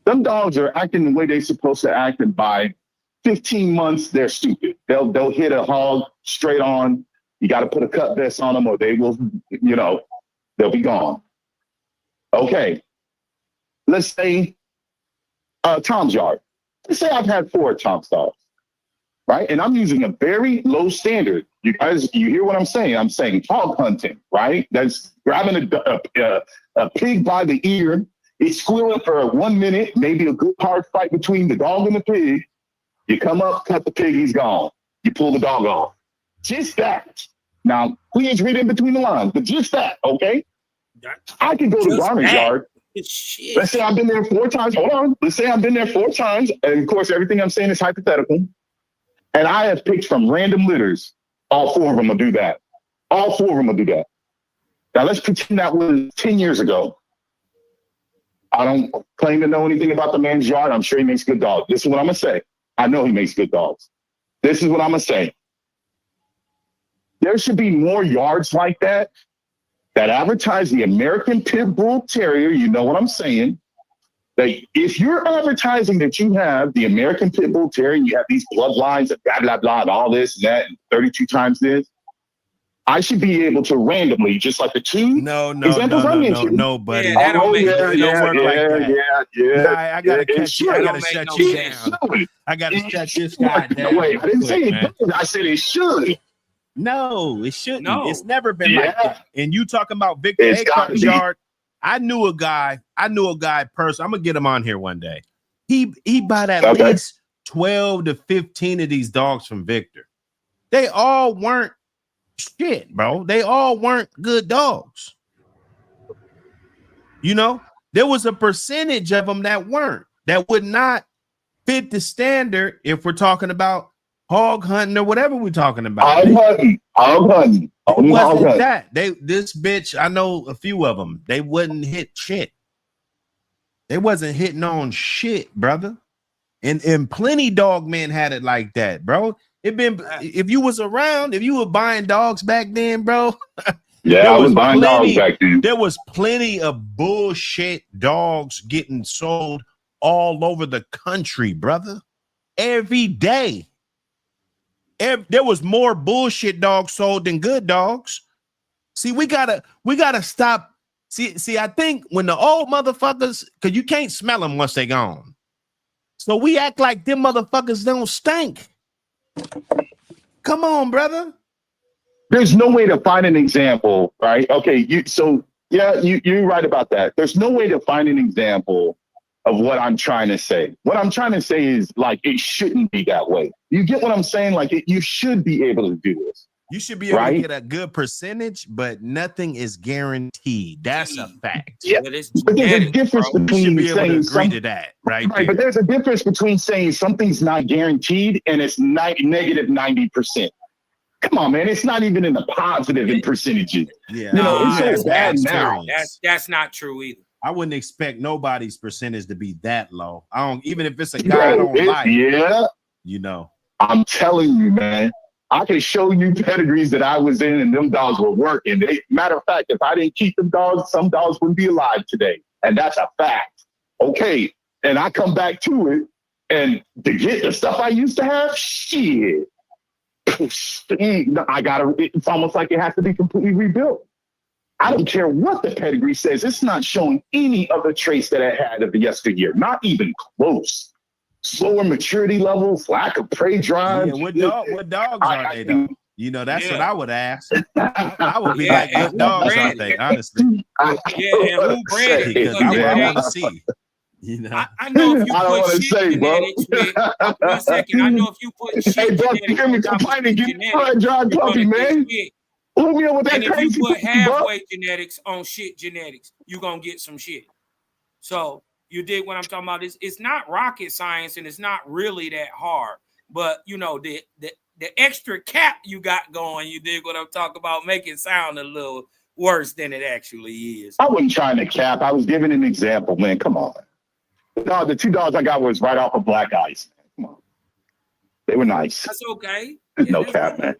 Them dogs are acting the way they're supposed to act, and by 15 months, they're stupid. They'll hit a hog straight on. You got to put a cut vest on them, or they will, they'll be gone. Okay. Let's say Tom's yard. Let's say I've had 4 Tom's dogs, right? And I'm using a very low standard. You guys, you hear what I'm saying? I'm saying hog hunting, right? That's grabbing a pig by the ear. It's squealing for 1 minute, maybe a good hard fight between the dog and the pig. You come up, cut the pig, he's gone. You pull the dog off. Just that. Now, please read in between the lines, but just that, okay? I can go to Garner's yard. Shit. Let's say I've been there 4 times. Hold on. Let's say I've been there 4 times. And of course, everything I'm saying is hypothetical. And I have picked from random litters. All 4 of them will do that. All 4 of them will do that. Now, let's pretend that was 10 years ago. I don't claim to know anything about the man's yard. I'm sure he makes good dogs. This is what I'm going to say. I know he makes good dogs. This is what I'm going to say. There should be more yards like that advertise the American Pit Bull Terrier. You know what I'm saying? That if you're advertising that you have the American Pit Bull Terrier, you have these bloodlines and blah, blah, blah, and all this and that, and 32 times this, I should be able to randomly, just like the 2 examples I mentioned. No, buddy. Yeah, that don't make no like that. Yeah. I gotta catch you. I gotta shut you down. I gotta shut this guy down. Wait, I didn't say it does. I said it should. No, it shouldn't. No. It's never been like that. And you talking about Victor Acar's yard? I knew a guy personally. I'm gonna get him on here one day. He bought at least 12 to 15 of these dogs from Victor. They all weren't shit, bro. They all weren't good dogs. There was a percentage of them that would not fit the standard if we're talking about hog hunting or whatever we're talking about. Hog hunting. It wasn't that. This bitch, I know a few of them. They wouldn't hit shit. They wasn't hitting on shit, brother. And plenty dog men had it like that, bro. If you was around, if you were buying dogs back then, bro. Yeah, I was buying dogs back then. There was plenty of bullshit dogs getting sold all over the country, brother. Every day. There was more bullshit dogs sold than good dogs. See, we gotta stop. See, I think when the old motherfuckers, because you can't smell them once they gone. So we act like them motherfuckers don't stink. Come on, brother. There's no way to find an example, right? Okay, you're right about that. There's no way to find an example of what I'm trying to say. What I'm trying to say is, like, it shouldn't be that way. You get what I'm saying? Like, you should be able to do this. You should be able to get a good percentage, but nothing is guaranteed. That's a fact. Yeah, but there's a difference between saying agree to that, right? But there's a difference between saying something's not guaranteed and it's negative 90%. Come on, man. It's not even in the positive in percentages. Yeah. It's so bad now. That's not true either. I wouldn't expect nobody's percentage to be that low. I don't, even if it's a guy I don't like. Yeah, you know. I'm telling you, man. I can show you pedigrees that I was in, and them dogs were working. Matter of fact, if I didn't keep them dogs, some dogs wouldn't be alive today, and that's a fact. Okay, and I come back to it, and to get the stuff I used to have, shit. It's almost like it has to be completely rebuilt. I don't care what the pedigree says. It's not showing any of the traits that I had of the yesteryear. Not even close. Slower maturity levels, lack of prey drive. Yeah, what dogs are they though? You know, that's what I would ask. I would be like, what dogs are they? Honestly. And who bred it? Because I want to see. You know, I know if you put shit genetics with 1 second. I know if you put shit genetics. You hear me complaining? Get blood dry puppy, man. Look me up with that and if crazy you put puppy, halfway genetics on shit genetics, you're gonna get some shit. So you dig what I'm talking about? It's not rocket science, and it's not really that hard. But you know, the extra cap you got going, you dig what I'm talking about, make it sound a little worse than it actually is. I wasn't trying to cap. I was giving an example, man. Come on. No, the 2 dogs I got was right off of Black Ice. Come on. They were nice. That's okay. There's no cap, man.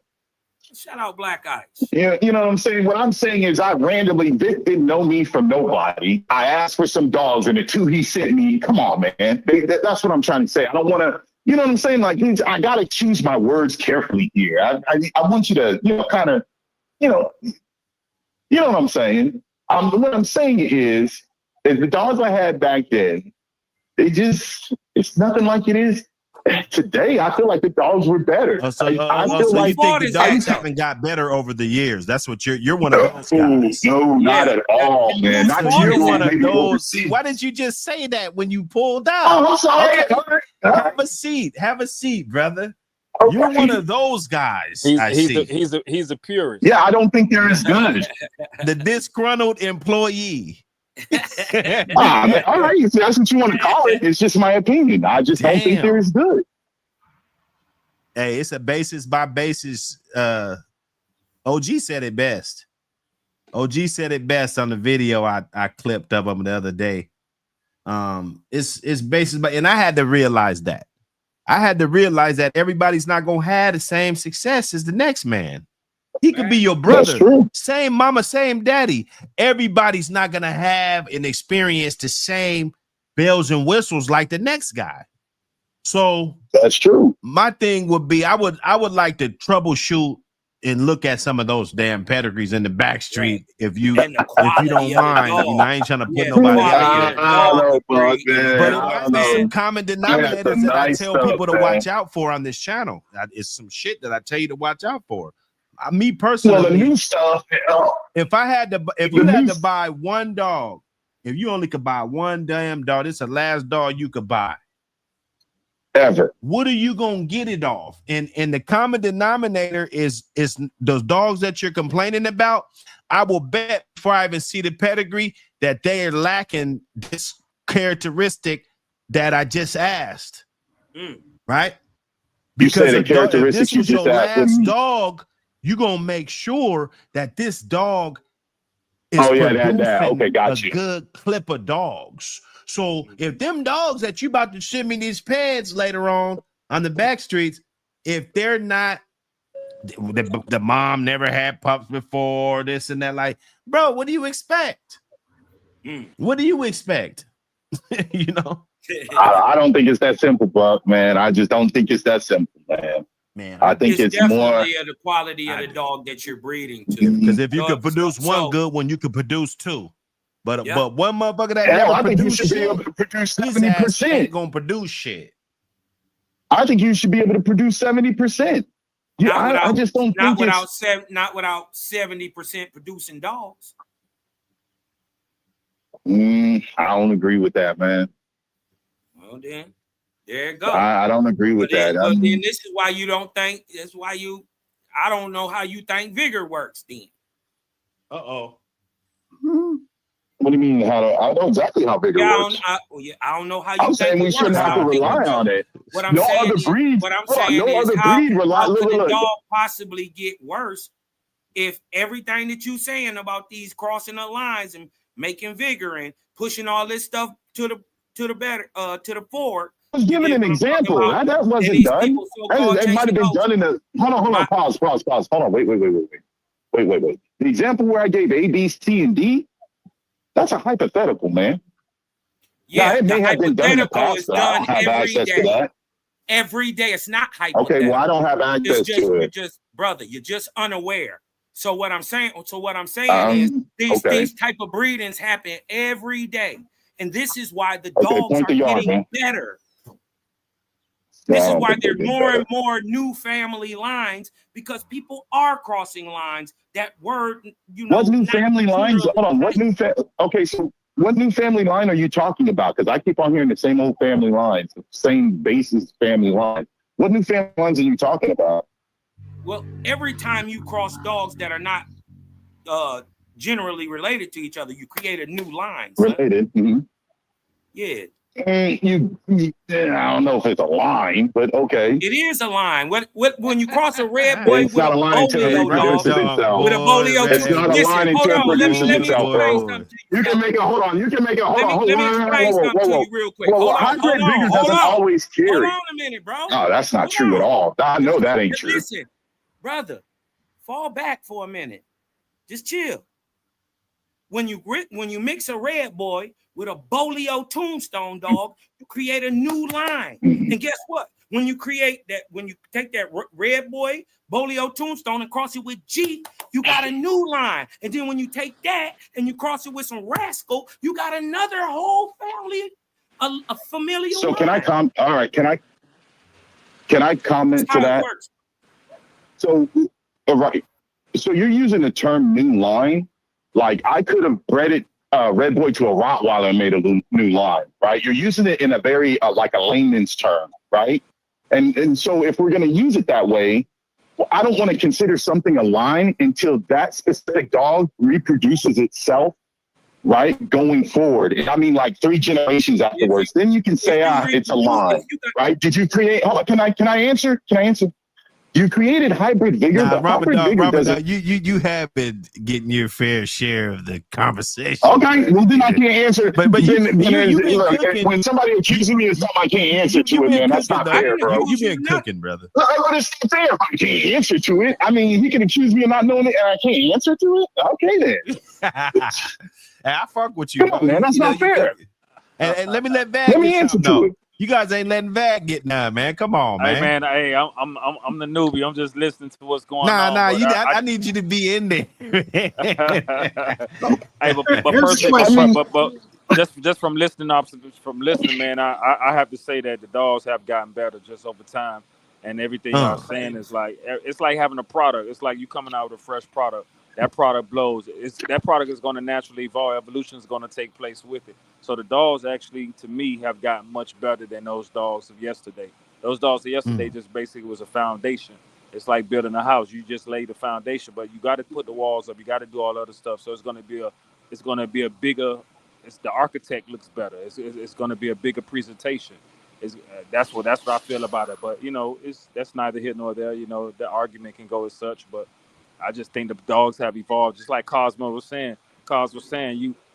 Shout out Black Ice. Yeah, you know what I'm saying? What I'm saying is Vic didn't know me from nobody. I asked for some dogs, and the 2 he sent me, come on, man. That's what I'm trying to say. I don't want to, you know what I'm saying? Like, I got to choose my words carefully here. I want you to, kind of, you know what I'm saying? What I'm saying is the dogs I had back then, it's nothing like it is today. I feel like the dogs were better. So you think the dogs haven't got better over the years? That's what you're one of those guys. No, not at all, man. You're one of those. Why did you just say that when you pulled out? Oh, I'm sorry. Okay. Have a seat, brother. Okay. You're one of those guys. He's a purist. Yeah, I don't think they're as good. The disgruntled employee. Man, all right, that's what you want to call it. It's just my opinion. I just don't think they're as good. Hey, it's a basis by basis. OG said it best. OG said it best on the video I clipped of him the other day. It's basis by, and I had to realize that. Everybody's not gonna have the same success as the next man. He could be your brother, same mama, same daddy. Everybody's not gonna have and experience the same bells and whistles like the next guy. So that's true. My thing would be, I would like to troubleshoot and look at some of those damn pedigrees in the back street. If you don't mind, I ain't trying to put nobody out here. But it might be some common denominators that I tell people to watch out for on this channel. It's some shit that I tell you to watch out for. Me personally, the new stuff. If you had to buy one dog, if you only could buy one damn dog, it's the last dog you could buy ever. What are you gonna get it off? And the common denominator is those dogs that you're complaining about. I will bet before I even see the pedigree that they are lacking this characteristic that I just asked. Right? Because if this was your last dog, you're gonna make sure that this dog is a good clip of dogs. So if them dogs that you about to send me these pads later on the back streets, if they're not, the mom never had pups before, this and that, like, bro, what do you expect? What do you expect? You know, I don't think it's that simple, Buck, man. I just don't think it's that simple, man. I think it's more the quality of the dog that you're breeding to. Because if you could produce one good one, you could produce 2. But one motherfucker that never produced shit, be able to produce 70%. Ain't gonna produce shit. I think you should be able to produce 70%. Yeah, I just don't think not without 70% producing dogs. I don't agree with that, man. Well, then there you go. I don't agree with that. But then this is why you don't think. That's why I don't know how you think vigor works. Then. What do you mean? I know exactly how vigor works. I don't know how you. I'm saying we shouldn't have to rely on it. What I'm saying is, how could the dog possibly get worse if everything that you saying about these crossing the lines and making vigor and pushing all this stuff to the forward. I was giving an example. That wasn't done. It might have been done in the. Hold on. Pause. Hold on. Wait. The example where I gave A, B, C, and D. That's a hypothetical, man. Yeah, it may have been done in the hypothetical past, is but I don't done have every access to that. day. Every day. It's not hypothetical. Okay, well, I don't have access to it. You're just unaware. So what I'm saying is these type of breedings happen every day. And this is why the dogs are getting better. This is why there are more and more new family lines, because people are crossing lines that were, What new family lines? Hold on. What new family line are you talking about? Because I keep on hearing the same old family lines, the same basis family line. What new family lines are you talking about? Well, every time you cross dogs that are not generally related to each other, you create a new line. Related. Mm-hmm. Yeah. I don't know if it's a line, but okay. It is a line. When you cross a red boy it's not a line until it reproduces itself. With a bolio, it's not a line until it produces itself, bro. You can make it. Hold on. Let me explain something to you real quick. Hybrid Vigor doesn't always carry. Hold on a minute, bro. No, that's not true at all. I know that ain't true. Listen, brother, fall back for a minute. Just chill. When you mix a red boy with a bolio tombstone dog, you create a new line. And guess what? When you take that red boy bolio tombstone and cross it with G, you got a new line. And then when you take that and you cross it with some rascal, you got another whole family, a familial. So line. Can I comment to that? So, right. So you're using the term new line. Like I could have bred it red boy to a Rottweiler and made a new line, right? You're using it in a very like a layman's term, right? And so if we're going to use it that way, well, I don't want to consider something a line until that specific dog reproduces itself, right? Going forward. I mean, like 3 generations afterwards, then you can say, it's a line, right? Did you create? Can I answer? You created Hybrid Vigor, but Hybrid Vigor doesn't. You have been getting your fair share of the conversation. Okay, well then I can't answer. But when somebody accuses me of something I can't answer to it, man, that's not fair, bro. You've been cooking, brother. It's not fair if I can't answer to it. I mean, he can accuse me of not knowing it, and I can't answer to it. Okay, then. I fuck with you, come on, man. That's not fair. And let me answer to it. You guys ain't letting Vag get none, man. Come on, man. Hey, I'm the newbie. I'm just listening to what's going on. I need you to be in there. Hey, but personally, just from listening, man, I have to say that the dogs have gotten better just over time, and everything y'all saying is like it's like having a product. It's like you coming out with a fresh product. That product blows. That product is going to naturally evolve. Evolution is going to take place with it. So the dogs actually, to me, have gotten much better than those dogs of yesterday. Those dogs of yesterday just basically was a foundation. It's like building a house. You just lay the foundation, but you got to put the walls up. You got to do all other stuff. So it's going to be a bigger. The architect looks better. It's going to be a bigger presentation. That's what I feel about it. But that's neither here nor there. The argument can go as such, but I just think the dogs have evolved, just like Cosmo was saying.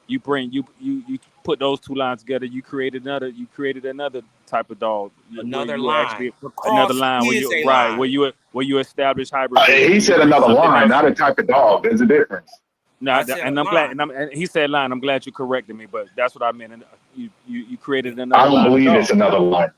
You put those 2 lines together. You created another type of dog. Another line. Where you establish hybrid. He said another line, not a type of dog. There's a difference. No, and I'm glad. And he said line. I'm glad you corrected me, but that's what I meant. And you created another. I don't believe it's another line.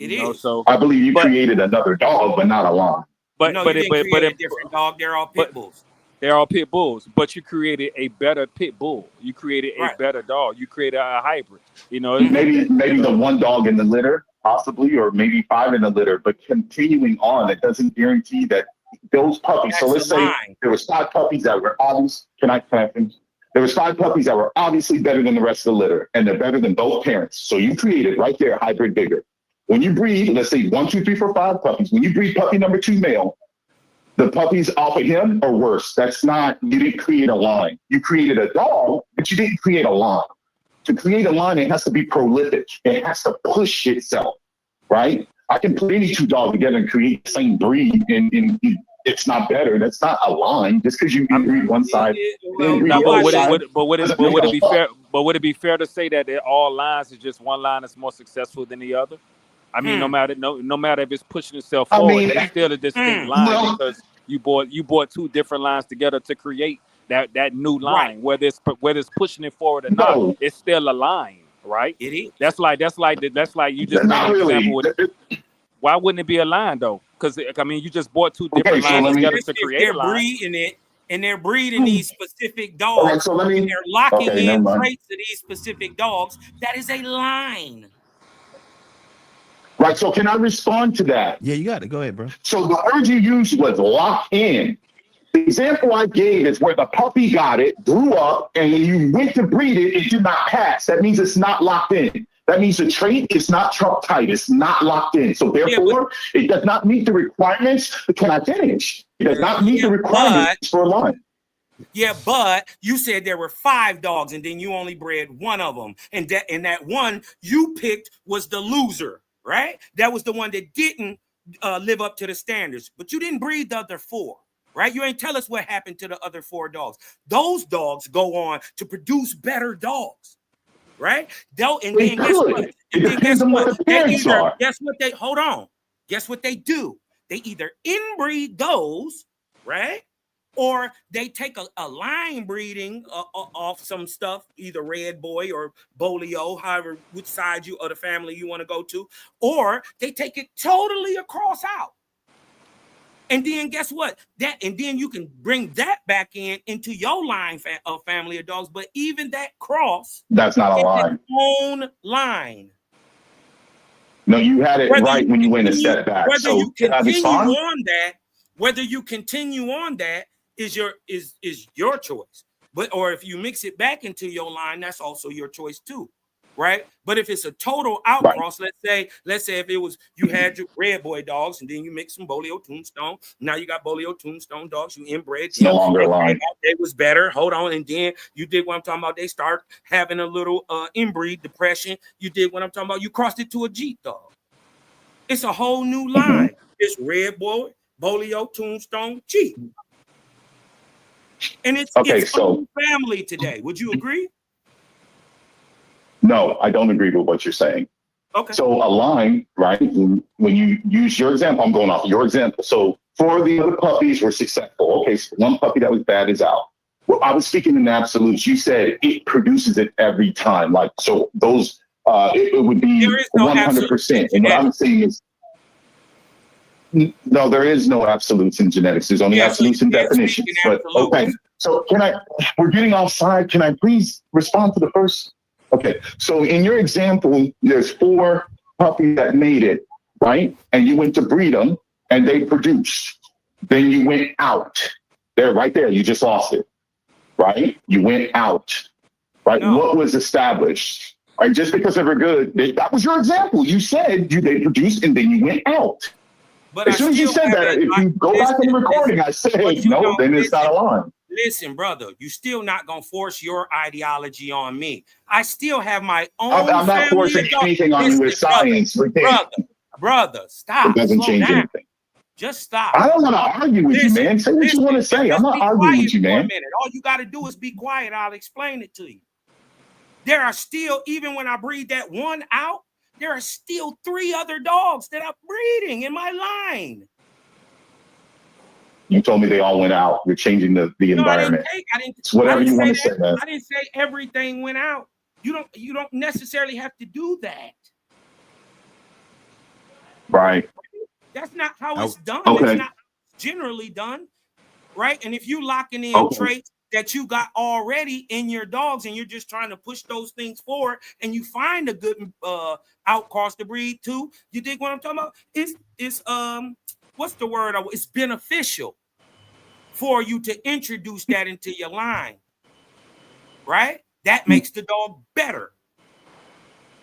It is. So I believe you created another dog, but not a line. But a different dog. They're all pit bulls. They're all pit bulls, but you created a better pit bull. You created a better dog. You created a hybrid. Maybe the 1 dog in the litter, possibly, or maybe 5 in the litter. But continuing on, it doesn't guarantee that those puppies. That's so let's say there was 5 puppies that were obvious. Can I finish? There was 5 puppies that were obviously better than the rest of the litter, and they're better than both parents. So you created right there Hybrid Vigor. When you breed, let's say 1, 2, 3, 4, 5 puppies. When you breed puppy number 2 male, the puppies off of him are worse. You didn't create a line. You created a dog, but you didn't create a line. To create a line, it has to be prolific. It has to push itself, right? I can put any 2 dogs together and create the same breed, and it's not better. That's not a line. Just because you inbreed one side, Well, inbreed Now, the but other would it side, would but would it doesn't but make would a it be buck. fair? But would it be fair to say that all lines is just one line that's more successful than the other? I mean, no matter if it's pushing itself I forward, mean, it's still a distinct line well, because you bought two different lines together to create that new right. line. Whether it's pushing it forward or not, no, it's still a line, right? It is. That's like you just made not an example really. with. Why wouldn't it be a line though? Because I mean, you just bought two Okay, different so lines let me. together to Especially if create a they're line. breeding it and they're breeding these specific All right, dogs, so let and me. they're locking Okay, never in mind. traits of these specific dogs. That is a line. Right, so can I respond to that? Yeah, you got it. Go ahead, bro. So the word you used was lock in. The example I gave is where the puppy got it, grew up, and when you went to breed it, it did not pass. That means it's not locked in. That means the trait is not Trump tight. It's not locked in. So therefore, it does not meet the requirements. Can I finish? It does not meet the requirements for a line. Yeah, but you said there were 5 dogs, and then you only bred one of them, and that one you picked was the loser, right? That was the one that didn't live up to the standards, but you didn't breed the other 4. Right? You ain't tell us what happened to the other 4 dogs. Those dogs go on to produce better dogs, right? And then guess what? It depends on what the parents are. Guess what they hold on. Guess what they do? They either inbreed those, right? Or they take a line breeding off some stuff, either Red Boy or Bolio, however, which side you or the family you want to go to, or they take it totally across out. And then guess what? And then you can bring that back into your line of family of dogs. But even that cross, that's not a line. Its own line. No, you had it right when you went a step back. Whether So you continue on that is your choice. Or if you mix it back into your line, that's also your choice too. Right, but if it's a total outcross, right. let's say if it was you had your Red Boy dogs and then you mix some Bolio Tombstone, now you got Bolio Tombstone dogs, you inbred. It's no longer a line. It was better. Hold on, and then you did what I'm talking about. They start having a little inbreed depression. You did what I'm talking about. You crossed it to a Jeep dog. It's a whole new line. It's Red Boy, Bolio Tombstone, Jeep, and it's own family today. Would you agree? No, I don't agree with what you're saying. Okay. So a line, right? When you use your example, I'm going off your example. So 4 of the other puppies were successful. Okay, so one puppy that was bad is out. Well, I was speaking in absolutes. You said it produces it every time. Like, so those, it would be 100%. And what I'm saying is, no, there is no absolutes in genetics. There's only absolutes in definitions. But okay, so we're getting offside. Can I please respond to the first? Okay, so in your example, there's 4 puppies that made it, right? And you went to breed them and they produced. Then you went out. There, right there, you just lost it, right? You went out, right? No. What was established, right? Just because they were good, that was your example. You said they produced and then you went out. But as soon as you said that, if you go back in the recording, I said, no, then it's not a line. Listen, brother, you still not going to force your ideology on me. I still have my own. I'm not forcing anything on you with science. Brother, stop. It doesn't change anything. Just stop. I don't want to argue with you, man. Say what you want to say. I'm not arguing with you, man. All you got to do is be quiet. I'll explain it to you. There are still, even when I breed that one out, there are still 3 other dogs that I'm breeding in my line. You told me they all went out. You're changing the environment. It's whatever you want to say, man. I didn't say everything went out. You don't necessarily have to do that. Right. That's not how it's done. Okay. It's not generally done. Right. And if you locking in traits that you got already in your dogs and you're just trying to push those things forward and you find a good outcross to breed too, you dig what I'm talking about? It's what's the word? It's beneficial for you to introduce that into your line, right? That makes the dog better,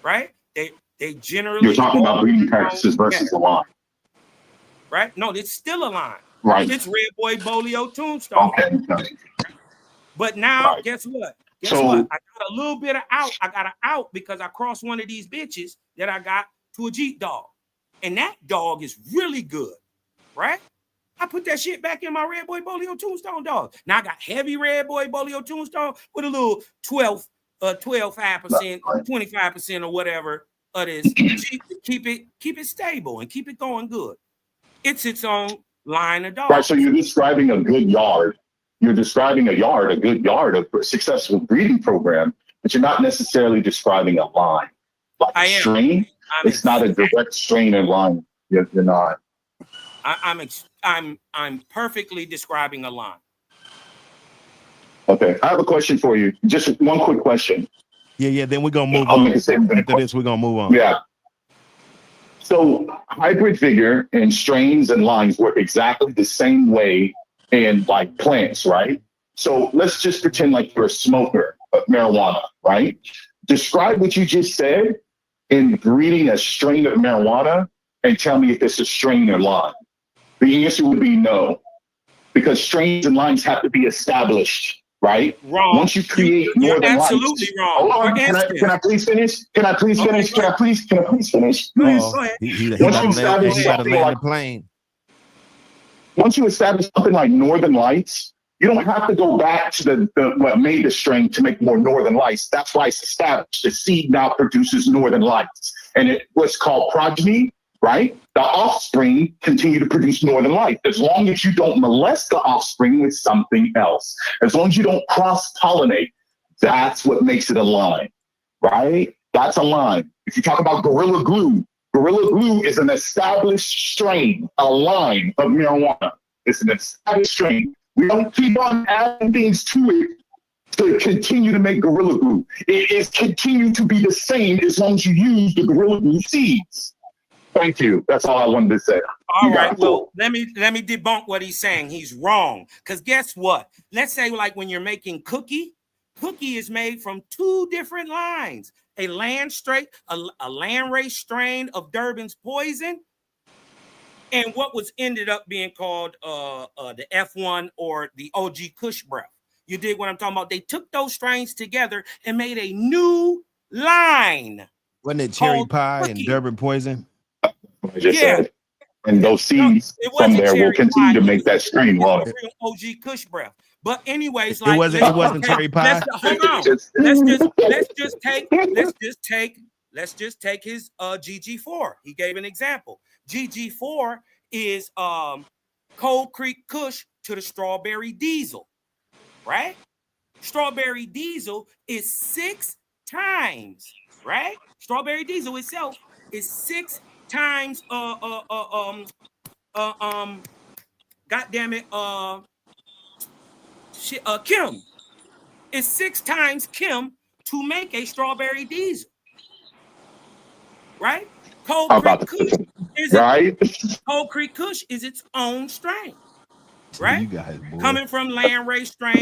right? They generally. You're talking about breeding practices versus a line, right? No, it's still a line, right? It's Red Boy Bolio Tombstone. Okay. But now, guess what? Guess what? I got a little bit of out. I got an out because I crossed one of these bitches that I got to a Jeep dog, and that dog is really good. Right? I put that shit back in my Red Boy Bolio Tombstone dog. Now I got heavy Red Boy Bolio Tombstone with a little 5%, 25% or whatever of this. Keep it stable and keep it going good. It's its own line of dogs. Right, so you're describing a good yard. You're describing a good yard, a successful breeding program, but you're not necessarily describing a line. Like a strain, it's not a direct strain and line. You're not. I'm perfectly describing a line. Okay, I have a question for you. Just one quick question. Yeah. Then we're gonna move on. After this, we're gonna move on. Yeah. So hybrid vigor and strains and lines work exactly the same way in like plants, right? So let's just pretend like you're a smoker of marijuana, right? Describe what you just said in breeding a strain of marijuana and tell me if it's a strain or line. The answer would be no, because strains and lines have to be established, right? Wrong. Once you create you're northern absolutely lights, wrong. hold on. Can I please finish? Can I please finish? Can I please finish? Go ahead. He got to land the plane. Once you establish something like northern lights, you don't have to go back to what made the strain to make more northern lights. That's why it's established. The seed now produces northern lights, and it what's called progeny, right? The offspring continue to produce northern lights as long as you don't molest the offspring with something else. As long as you don't cross-pollinate, that's what makes it a line, right? That's a line. If you talk about Gorilla Glue is an established strain, a line of marijuana. It's an established strain. We don't keep on adding things to it to continue to make Gorilla Glue. It is continue to be the same as long as you use the Gorilla Glue seeds. Thank you. That's all I wanted to say. All right. Well, let me debunk what he's saying. He's wrong. Because guess what? Let's say like when you're making cookie is made from two different lines. A landrace strain of Durban's poison, and what was ended up being called the F1 or the OG Kush breath. You dig what I'm talking about? They took those strains together and made a new line. Wasn't it cherry pie and Durban poison? Said. And those seeds from there will continue to make that strain. OG Kush breath. But anyways, like it wasn't cherry pie. Hold on. Let's just take his GG4. He gave an example. GG4 is Cold Creek Kush to the Strawberry Diesel, right? Strawberry Diesel is 6 times, right? Strawberry Diesel itself is 6 times God damn it, Kim. It's 6 times Kim to make a Strawberry Diesel, right? Cold Creek Kush is its own strain, right? You guys, coming from landrace strains,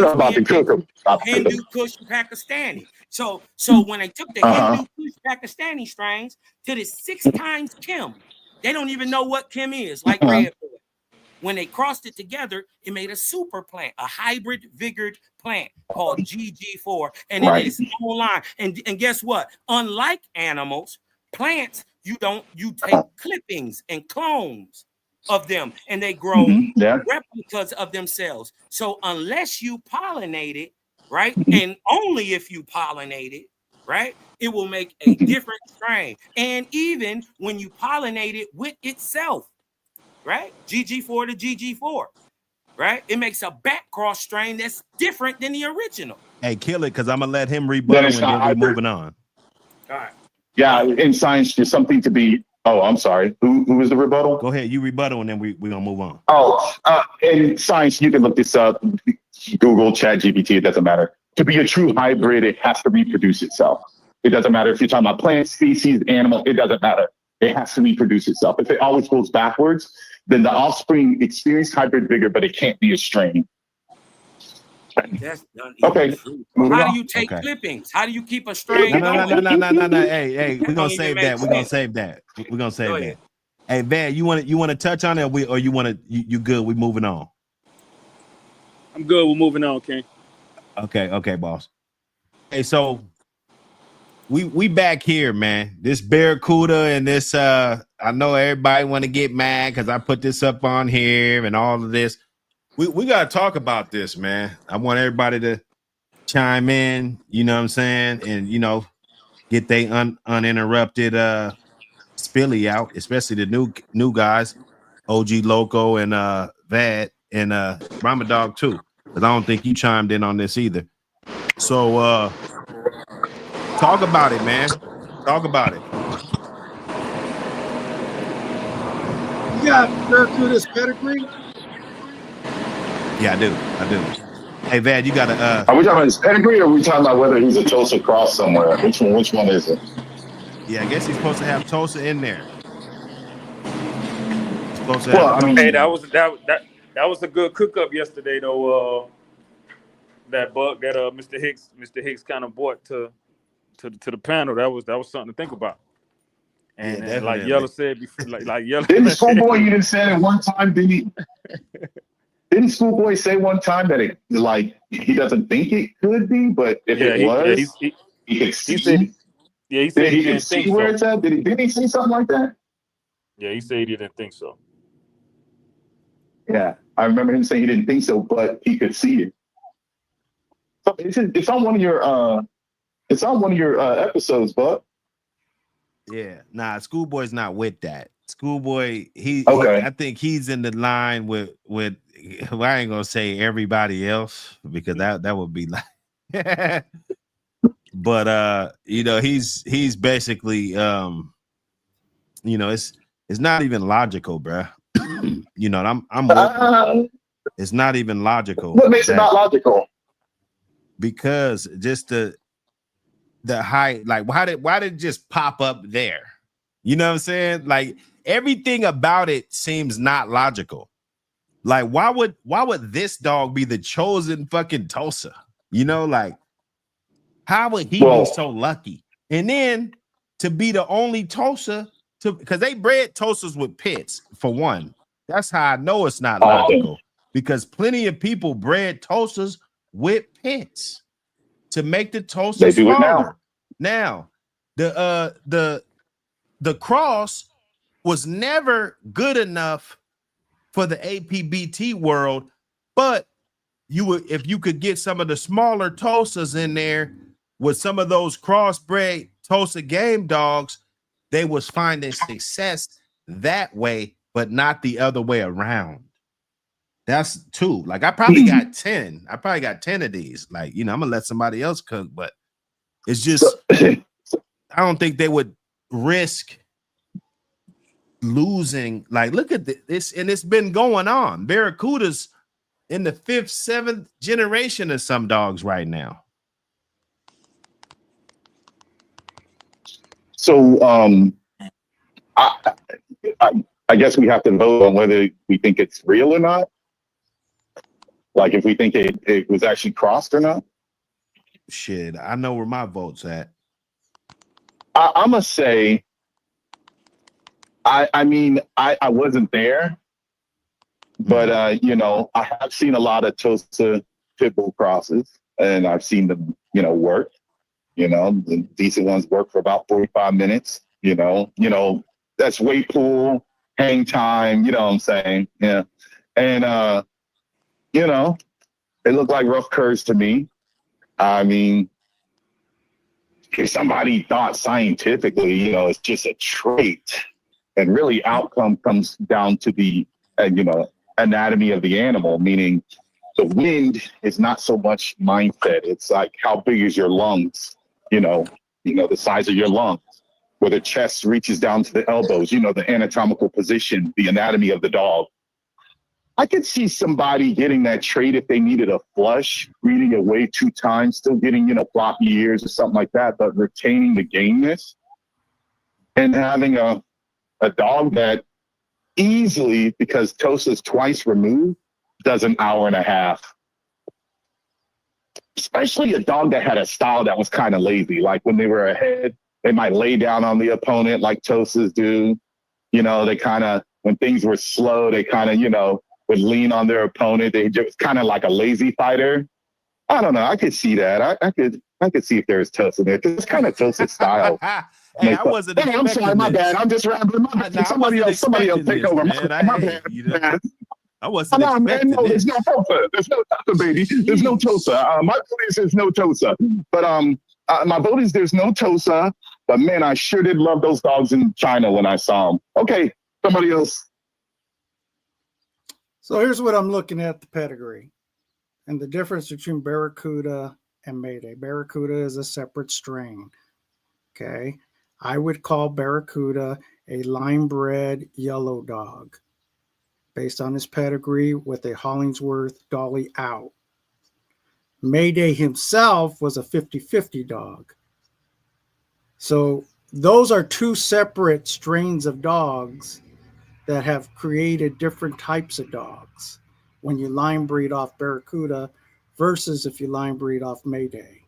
Hindu Kush Pakistani. So when they took the Hindu Kush Pakistani strains to the 6 times Kim, they don't even know what Kim is, like Red Boy. When they crossed it together, it made a super plant, a hybrid vigored plant called GG4, and it is no line. And guess what? Unlike animals, plants, you take clippings and clones of them, and they grow replicas of themselves. So unless you pollinate it, right, and only if you pollinate it, right, it will make a different strain. And even when you pollinate it with itself, right, GG4 to GG4, right, it makes a back cross strain that's different than the original. Hey, kill it, because I'm gonna let him rebuttal and then we're moving on. All right. Yeah, in science, there's something to be. Oh, I'm sorry. Who was the rebuttal? Go ahead, you rebuttal, and then we're gonna move on. In science, you can look this up. Google, ChatGPT. It doesn't matter. To be a true hybrid, it has to reproduce itself. It doesn't matter if you're talking about plant species, animal. It doesn't matter. It has to reproduce itself. If it always goes backwards, then the offspring experience hybrid vigor, but it can't be a strain. That's okay. How do you take clippings? How do you keep a strain? No. Hey, we're gonna save that. We're gonna save that. Hey, Van, you want to touch on it, or you want to? You good? We moving on. I'm good. We're moving on, King. Okay, boss. Hey, so we back here, man. This Barracuda and this I know everybody want to get mad because I put this up on here and all of this. We gotta talk about this, man. I want everybody to chime in, you know what I'm saying, and get they uninterrupted spilly out, especially the new guys, O.G Loco and Vad and Ramadog too. Because I don't think you chimed in on this either. So talk about it, man. Talk about it. You got Barracuda's pedigree? Yeah, I do. Hey, Vad, you got to Are we talking about his pedigree, or are we talking about whether he's a Tosa cross somewhere? Which one is it? Yeah, I guess he's supposed to have Tosa in there. He's supposed to Well, have I mean, Hey, that was a good cook up yesterday though. That buck that Mr. Hicks kind of brought to the panel. That was something to think about. And, Yeah, and like Yellow said before, like Yellow. didn't Schoolboy even say at one time? Didn't Schoolboy say one time that it he doesn't think it could be, but if it was, he could see. He said, he said he didn't see think where so. it's at. Didn't he say something like that? Yeah, he said he didn't think so. Yeah, I remember him saying he didn't think so, but he could see it. So it's on one of your episodes, Buck. Yeah, nah, Schoolboy's not with that. Schoolboy, Okay. I think he's in the line with well, I ain't gonna say everybody else because that would be like but he's basically it's not even logical, bruh. I'm it's not even logical. What makes it not logical? Because just the height, like why did it just pop up there? You know what I'm saying? Like everything about it seems not logical. Like why would this dog be the chosen fucking Tosa? Like how would he be so lucky? And then to be the only Tosa because they bred Tosas with pits for one. That's how I know it's not logical because plenty of people bred Tosas with pits to make the Tosa smaller. Now, the cross was never good enough for the APBT world, but if you could get some of the smaller Tosas in there with some of those crossbred Tosa game dogs, they was finding success that way, but not the other way around. That's two. Like I probably got 10. I probably got 10 of these. Like, I'm gonna let somebody else cook, but it's just I don't think they would risk losing. Like, look at this, and it's been going on. Barracuda's in the 5th, 7th generation of some dogs right now. So I guess we have to vote on whether we think it's real or not. Like if we think it was actually crossed or not. Shit, I know where my vote's at. I must say, I mean, I wasn't there, but I have seen a lot of Tulsa Pit Bull crosses, and I've seen them, work. The decent ones work for about 45 minutes. That's weight pool, hang time. You know what I'm saying? Yeah, and it looked like rough curves to me. I mean, if somebody thought scientifically, it's just a trait, and really outcome comes down to the, anatomy of the animal, meaning the wind is not so much mindset. It's like, how big is your lungs? The size of your lungs, where the chest reaches down to the elbows, the anatomical position, the anatomy of the dog. I could see somebody getting that trait if they needed a flush, breeding it way 2 times, still getting, floppy ears or something like that, but retaining the gameness and having a dog that easily, because Tosa's twice removed, does an hour and a half. Especially a dog that had a style that was kind of lazy. Like when they were ahead, they might lay down on the opponent like Tosas do. They kind of, when things were slow, they kind of, would lean on their opponent. They just kind of like a lazy fighter. I don't know. I could see that. I I could see if there's Tosa there. It's kind of Tosa style. Hey, I wasn't Hey, I'm sorry, expecting my this. bad. I'm just rambling. My bad. Nah, I Somebody wasn't else take expecting over. this, man. My bad. You know, Man. I wasn't No, man, expecting no, there's this. no Tosa. There's no Tosa, baby. There's no Tosa. My belief is no Tosa. But my belief is there's no Tosa. But man, I sure did love those dogs in China when I saw them. Okay, somebody else. So here's what I'm looking at the pedigree and the difference between Barracuda and Mayday. Barracuda is a separate strain. Okay. I would call Barracuda a line-bred yellow dog based on his pedigree with a Hollingsworth Dolly out. Mayday himself was a 50-50 dog. So those are two separate strains of dogs that have created different types of dogs when you line breed off Barracuda versus if you line breed off Mayday.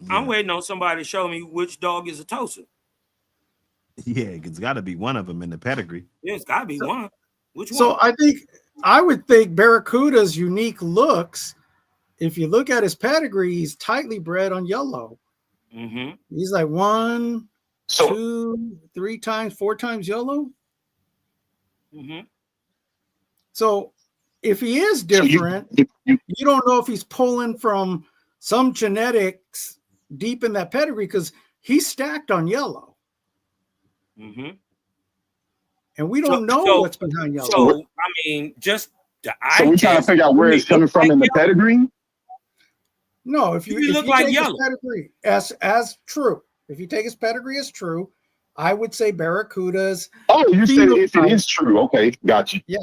I'm waiting on somebody to show me which dog is a Tosa. Yeah, it's got to be one of them in the pedigree. Yeah, it's got to be one. Which one? So I would think Barracuda's unique looks, if you look at his pedigree, he's tightly bred on yellow. Mm-hmm. He's like 1, 2, 3 times, 4 times yellow. Mm-hmm. So if he is different, you don't know if he's pulling from some genetics deep in that pedigree because he's stacked on yellow. Mm-hmm. And we don't know what's behind yellow. So, I mean, just the eye. So we're trying to figure out where it's coming from in the pedigree? No, if you look like take yellow. his pedigree as true, if you take his pedigree as true, I would say Barracuda's. Oh, you said if it is true. Okay, gotcha. Yeah.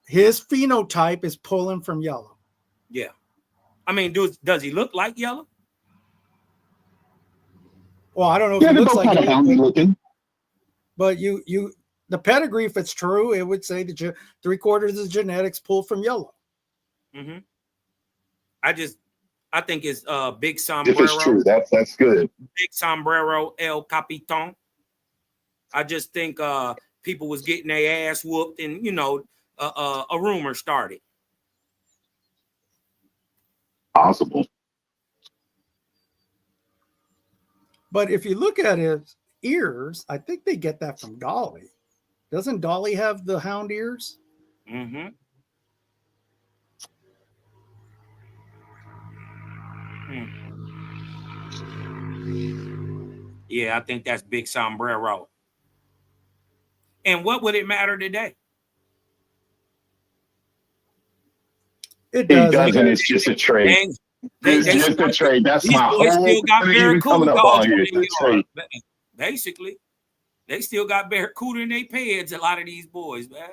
His phenotype is pulling from yellow. Yeah. I mean, does he look like yellow? Well, I don't know if Yeah, he they're looks both like kind of houndy looking. But the pedigree, if it's true, it would say that 3/4 of the genetics pulled from yellow. Mm-hmm. I think it's Big Sombrero. If it's true, that's good. Big Sombrero El Capitan. I just think people was getting their ass whooped, and a rumor started. Possible. But if you look at his ears, I think they get that from Dolly. Doesn't Dolly have the hound ears? Mm-hmm. Yeah, I think that's Big Sombrero. And what would it matter today? It doesn't. It's just a trade. It's just a trade. That's my whole still got Barracuda dogs basically. They still got Barracuda in their pads, a lot of these boys, man.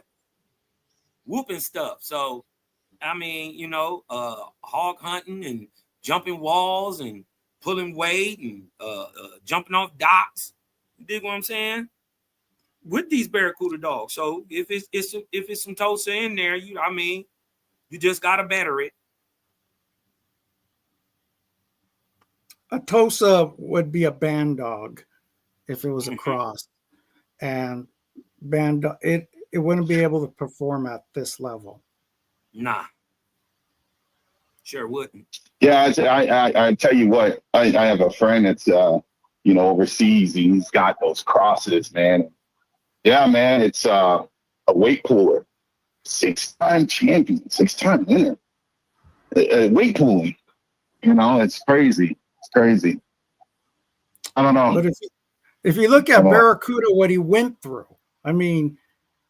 Whooping stuff. So, I mean, hog hunting and jumping walls and pulling weight and jumping off docks. You dig what I'm saying? With these Barracuda dogs. So if it's some Tosa in there, you just gotta better it. A Tosa would be a band dog if it was a cross, and it wouldn't be able to perform at this level. Nah, sure wouldn't. Yeah, I tell you what, I have a friend that's overseas. He's got those crosses, man. Yeah, man, it's a weight puller, 6-time champion, 6-time winner. Weight pulling, it's crazy. It's crazy. I don't know. But if you look at Barracuda, what he went through, I mean,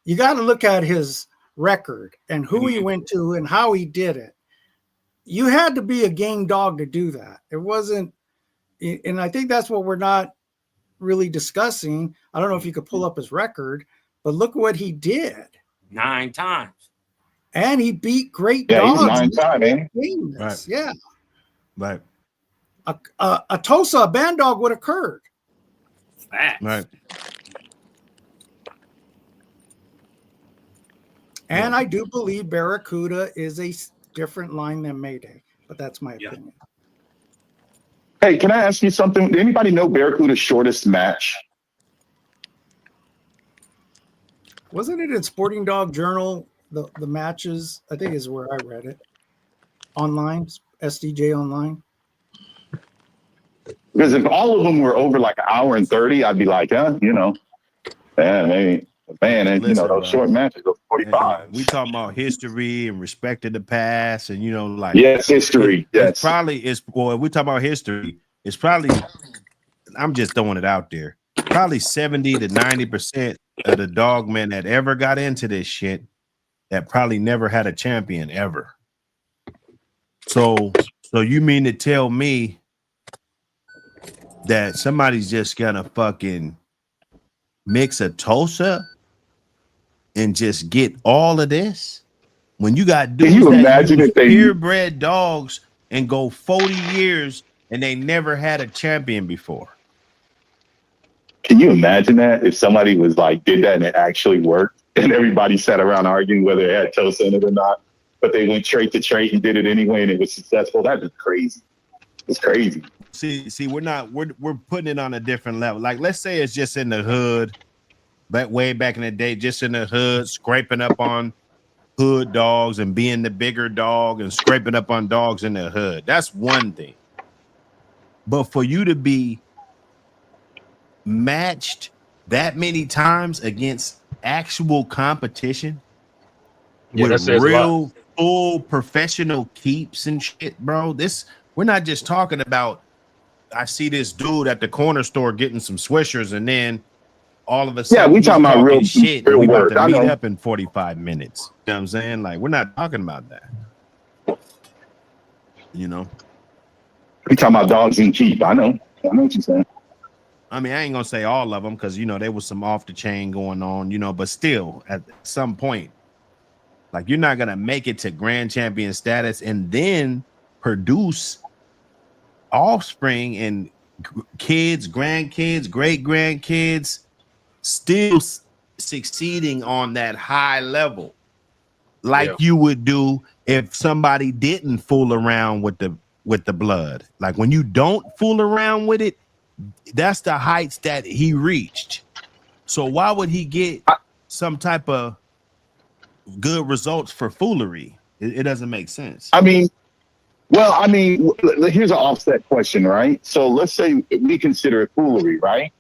you got to look at his record and who he went to and how he did it. You had to be a game dog to do that. It wasn't, and I think that's what we're not really discussing. I don't know if you could pull up his record, but look what he did. 9 times. And he beat great dogs. He's 9-time, man. Right. Yeah. Right. A Tosa, a band dog would have occurred. Facts. Right. And I do believe Barracuda is a different line than Mayday, but that's my opinion. Hey, can I ask you something? Did anybody know Barracuda's shortest match? Wasn't it in Sporting Dog Journal the matches. I think is where I read it online, SDJ online. Because if all of them were over like an hour and 30, I'd be like, you know, man, and you know, those short matches, those 45. We talking about history and respect to the past, and you know, like yes, history. It's we talk about history. It's probably, I'm just throwing it out there, probably 70 to 90% of the dogmen that ever got into this shit that probably never had a champion ever. So you mean to tell me that somebody's just gonna fucking mix a Tosa and just get all of this when you got dudes that use purebred dogs and go 40 years and they never had a champion before? Can you imagine that if somebody was like did that and it actually worked and everybody sat around arguing whether it had Tosa in it or not, but they went trait to trait and did it anyway and it was successful? That'd be crazy. It's crazy. See, we're putting it on a different level. Like, let's say it's just in the hood, but way back in the day, just in the hood, scraping up on hood dogs and being the bigger dog and scraping up on dogs in the hood. That's one thing. But for you to be matched that many times against actual competition with real full professional keeps and shit, bro, we're not just talking about I see this dude at the corner store getting some Swishers and then all of a sudden we talking about real shit. Real we work. about to meet up in 45 minutes. You know what I'm saying? Like, we're not talking about that. You know? We talking about dogs and keep. I know what you're saying. I mean, I ain't gonna say all of them because you know there was some off the chain going on, you know, but still at some point, like, you're not gonna make it to grand champion status and then produce offspring and kids, grandkids, great grandkids still succeeding on that high level like you would do if somebody didn't fool around with the blood. Like, when you don't fool around with it, that's the heights that he reached. So why would he get some type of good results for foolery? It doesn't make sense. I mean, here's an offset question, right? So let's say we consider it foolery, right?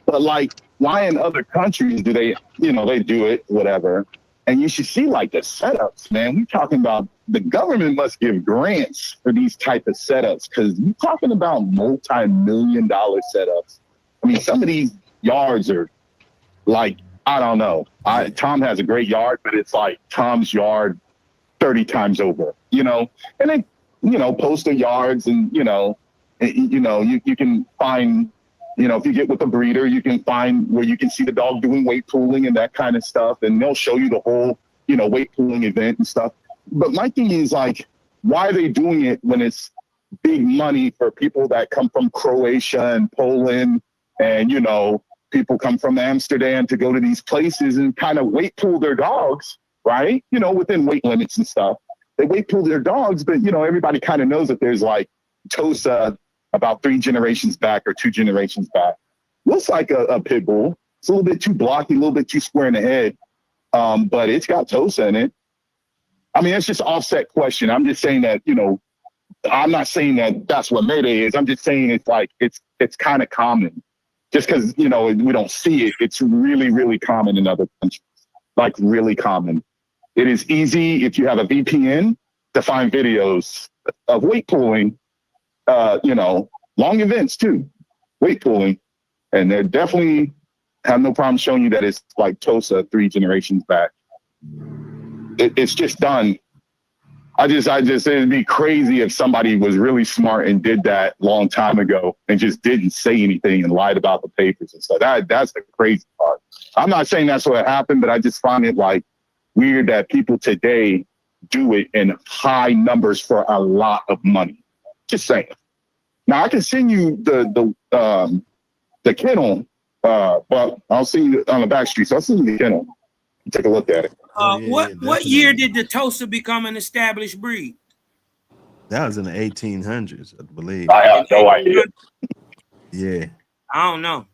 But like, why in other countries do they, you know, they do it, whatever. And you should see like the setups, man. We're talking about the government must give grants for these type of setups because you're talking about multi-million-dollar setups. I mean, some of these yards are like, I don't know. Tom has a great yard, but it's like Tom's yard 30 times over, you know? And then, you know, postal yards and, you can find, you know, if you get with a breeder, you can find where you can see the dog doing weight pooling and that kind of stuff. And they'll show you the whole, you know, weight pooling event and stuff. But my thing is like, why are they doing it when it's big money for people that come from Croatia and Poland and, you know, people come from Amsterdam to go to these places and kind of weight pool their dogs, right? You know, within weight limits and stuff. They weight pool their dogs, but, you know, everybody kind of knows that there's like Tosa about 3 generations back or 2 generations back. Looks like a pit bull. It's a little bit too blocky, a little bit too square in the head, but it's got Tosa in it. I mean, it's just an offset question. I'm just saying that, you know, I'm not saying that that's what Mayday is. I'm just saying it's like, it's kind of common. Just because, you know, we don't see it, it's really, really common in other countries. Like, really common. It is easy if you have a VPN to find videos of weight pooling, you know, long events too, weight pooling. And they're definitely have no problem showing you that it's like Tosa 3 generations back. It's just done. I just it'd be crazy if somebody was really smart and did that long time ago and just didn't say anything and lied about the papers and stuff. That's the crazy part. I'm not saying that's what happened, but I just find it like weird that people today do it in high numbers for a lot of money. Just saying. Now I can send you the kennel, but I'll see you on the back street. So I'll send you the kennel. Take a look at it. What year did the Tosa become an established breed? That was in the 1800s, I believe. I have no idea. Yeah. I don't know.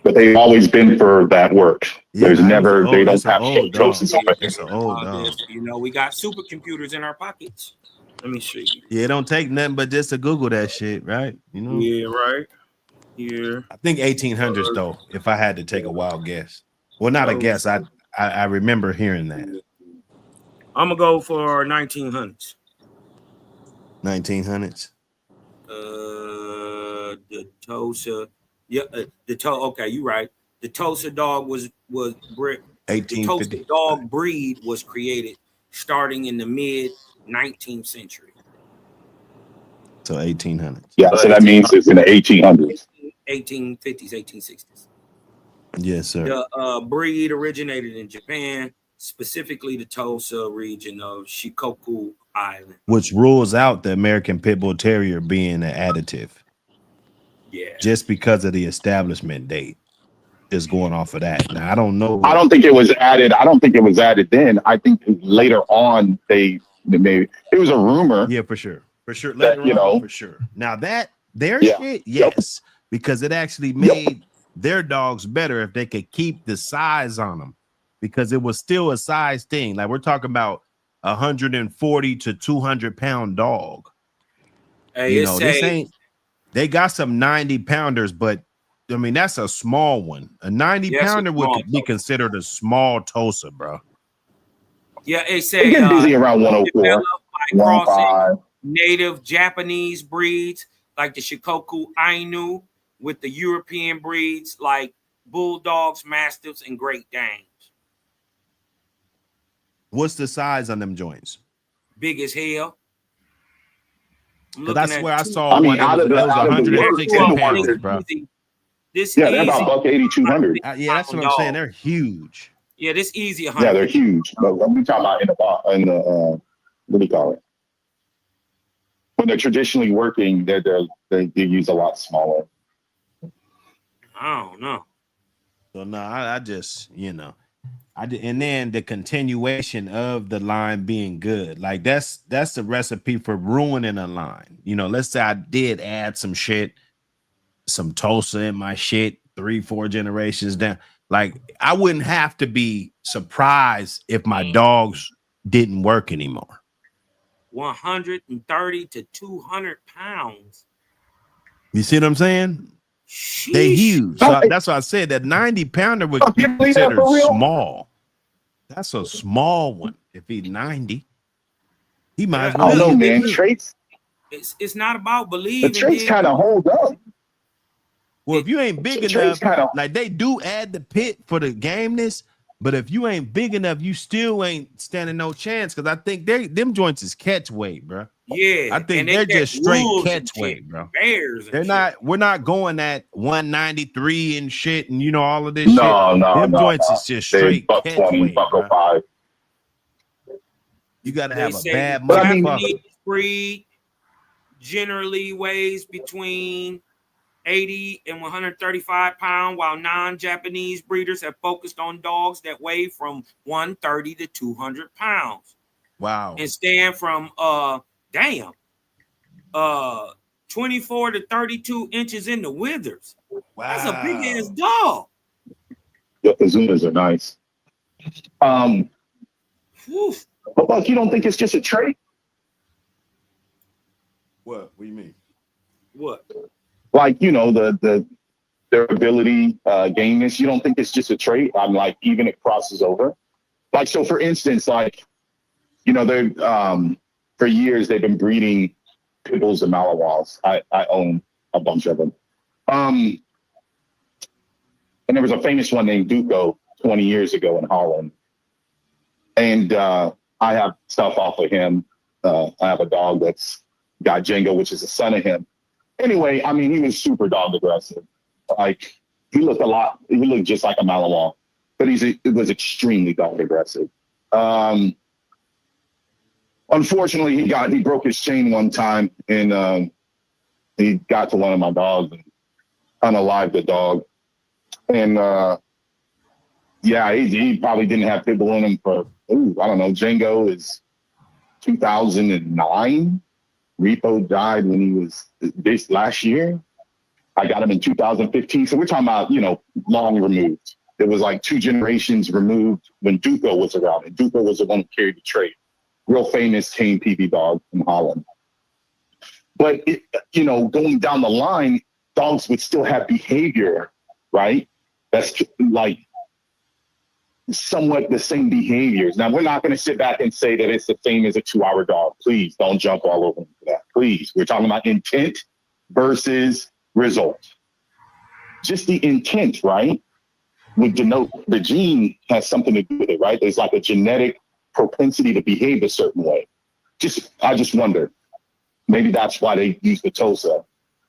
but they've always been for that work. Yeah, There's nah, never, they don't it's an have old dog. Tosa on it. It's an old dog. You know, we got supercomputers in our pockets. Let me see. Yeah, it don't take nothing but just to Google that shit, right? You know. Yeah, right. Here. I think 1800s though. If I had to take a wild guess, well, not a guess. I remember hearing that. I'm gonna go for 1900s. 1900s. The Tosa. Yeah, okay, you're right. The Tosa dog was bred. The 1850. Tosa dog breed was created starting in the mid 19th century. So 1800s. Yeah, so that means it's in the 1800s. 1850s, 1860s. Yes, sir. The breed originated in Japan, specifically the Tosa region of Shikoku Island, which rules out the American Pit Bull Terrier being an additive. Yeah, just because of the establishment date. Just going off of that. Now I don't know. I don't think it was added. I don't think it was added then. I think later on they maybe it was a rumor. Yeah, for sure. For sure. That, Later on, for sure. Now that their shit, yes, because it actually made their dogs better if they could keep the size on them, because it was still a size thing. Like we're talking about 140 to 200 pound dog. Hey, you know, this ain't. They got some 90 pounders, but I mean that's a small one. A 90 pounder would be considered a small Tosa, bro. Yeah, it say they get busy around 104, 105. Native Japanese breeds like the Shikoku Ainu with the European breeds like Bulldogs, Mastiffs, and Great Danes. What's the size on them joints? Big as hell. That's where I saw one. Out of the 160 pounds, bro. They're about $180, 200. Yeah, that's what I'm saying. They're huge. Yeah, this easy. Yeah, they're huge. But when we talk about in the what do you call it? When they're traditionally working, they use a lot smaller. I don't know. So no, I just and then the continuation of the line being good, like that's the recipe for ruining a line. You know, let's say I did add some shit, some Tosa in my shit 3-4 generations down. Like I wouldn't have to be surprised if my dogs didn't work anymore. 130 to 200 pounds. You see what I'm saying? Sheesh. They huge. So that's why I said that 90 pounder would be considered small. That's a small one. If he's 90, he might as well. I don't know, man. Traits. It's not about believing. The traits kind of hold up. Well, if you ain't big enough, like they do add the pit for the gameness, but if you ain't big enough, you still ain't standing no chance. Because I think them joints is catch weight, bro. Yeah, I think they're just straight catch weight, bro. Bears. They're not. We're not going at 193 and shit, and all of this. No, them joints is just straight catch 20, weight, bro. 5. You gotta have a bad motherfucker. Breed generally weighs between 80 and 135 pounds, while non-Japanese breeders have focused on dogs that weigh from 130 to 200 pounds. Wow. And stand from 24 to 32 inches in the withers. Wow. That's a big ass dog. The Azumas are nice. But Buck, you don't think it's just a trait? What do you mean? What? Like, their ability, gameness, you don't think it's just a trait? I'm like, even it crosses over. Like, so for instance, like, they're for years they've been breeding pit bulls and Malawies. I own a bunch of them. And there was a famous one named Duco 20 years ago in Holland. And I have stuff off of him. I have a dog that's got Django, which is a son of him. Anyway, I mean, he was super dog aggressive. Like, he looked just like a Malinois, but it was extremely dog aggressive. Unfortunately, he broke his chain one time, and he got to one of my dogs and unalived the dog. And he probably didn't have pit bull in him for, I don't know. Django is 2009. Repo died when he was this last year. I got him in 2015. So we're talking about, you know, long removed. It was like 2 generations removed when Duco was around. And Duco was the one who carried the trait. Real famous tame PB dog from Holland. But, you know, going down the line, dogs would still have behavior, right? That's like somewhat the same behaviors. Now, we're not going to sit back and say that it's the same as a 2-hour dog. Please don't jump all over me for that. Please. We're talking about intent versus result. Just the intent, right, would denote the gene has something to do with it, right? There's like a genetic propensity to behave a certain way. I just wonder. Maybe that's why they use the Tosa.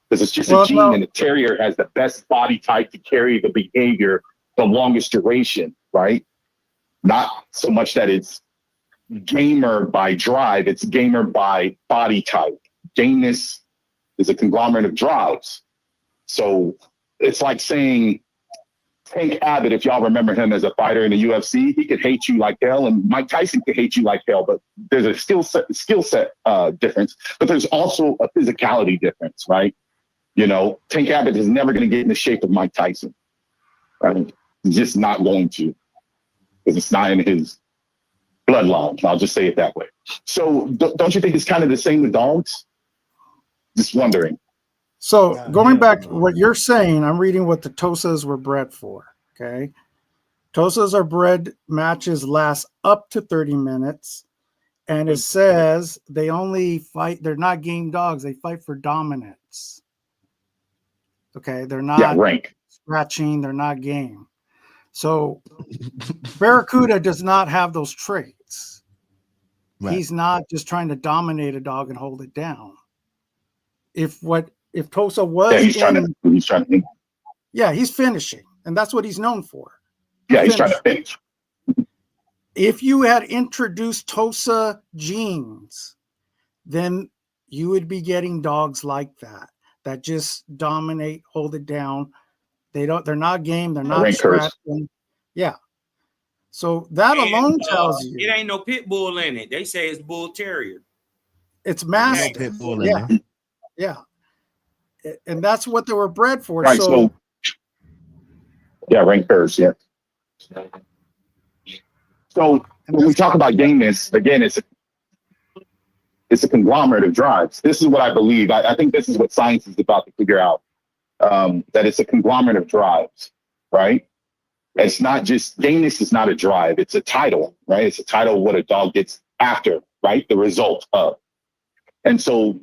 Because it's just a gene, and the terrier has the best body type to carry the behavior the longest duration, right? Not so much that it's gamer by drive, it's gamer by body type. Gameness is a conglomerate of drives. So it's like saying Tank Abbott, if y'all remember him as a fighter in the UFC, he could hate you like hell, and Mike Tyson could hate you like hell, but there's a skill set difference, but there's also a physicality difference, right? You know, Tank Abbott is never going to get in the shape of Mike Tyson, right? He's just not going to, because it's not in his bloodline. I'll just say it that way. So don't you think it's kind of the same with dogs? Just wondering. So going back to what you're saying, I'm reading what the Tosas were bred for. Okay. Tosas are bred, matches last up to 30 minutes. And it says they only fight, they're not game dogs, they fight for dominance. Okay. They're not rank. Scratching, they're not game. So Barracuda does not have those traits. Right. He's not just trying to dominate a dog and hold it down. If Tosa was he's trying to yeah, he's finishing, and that's what he's known for. He's trying to finish. If you had introduced Tosa genes, then you would be getting dogs like that just dominate, hold it down. They're not game, they're not scratching. Yeah. So that alone tells you it ain't no pit bull in it. They say it's bull terrier. It's mastiff. No pit bull in there. Yeah. And that's what they were bred for. Right. So rank pairs. Yeah. So when we talk about gameness, again, it's a conglomerate of drives. This is what I believe. I think this is what science is about to figure out. That it's a conglomerate of drives, right? It's not just gameness is not a drive. It's a title, right? It's a title of what a dog gets after, right? The result of. And so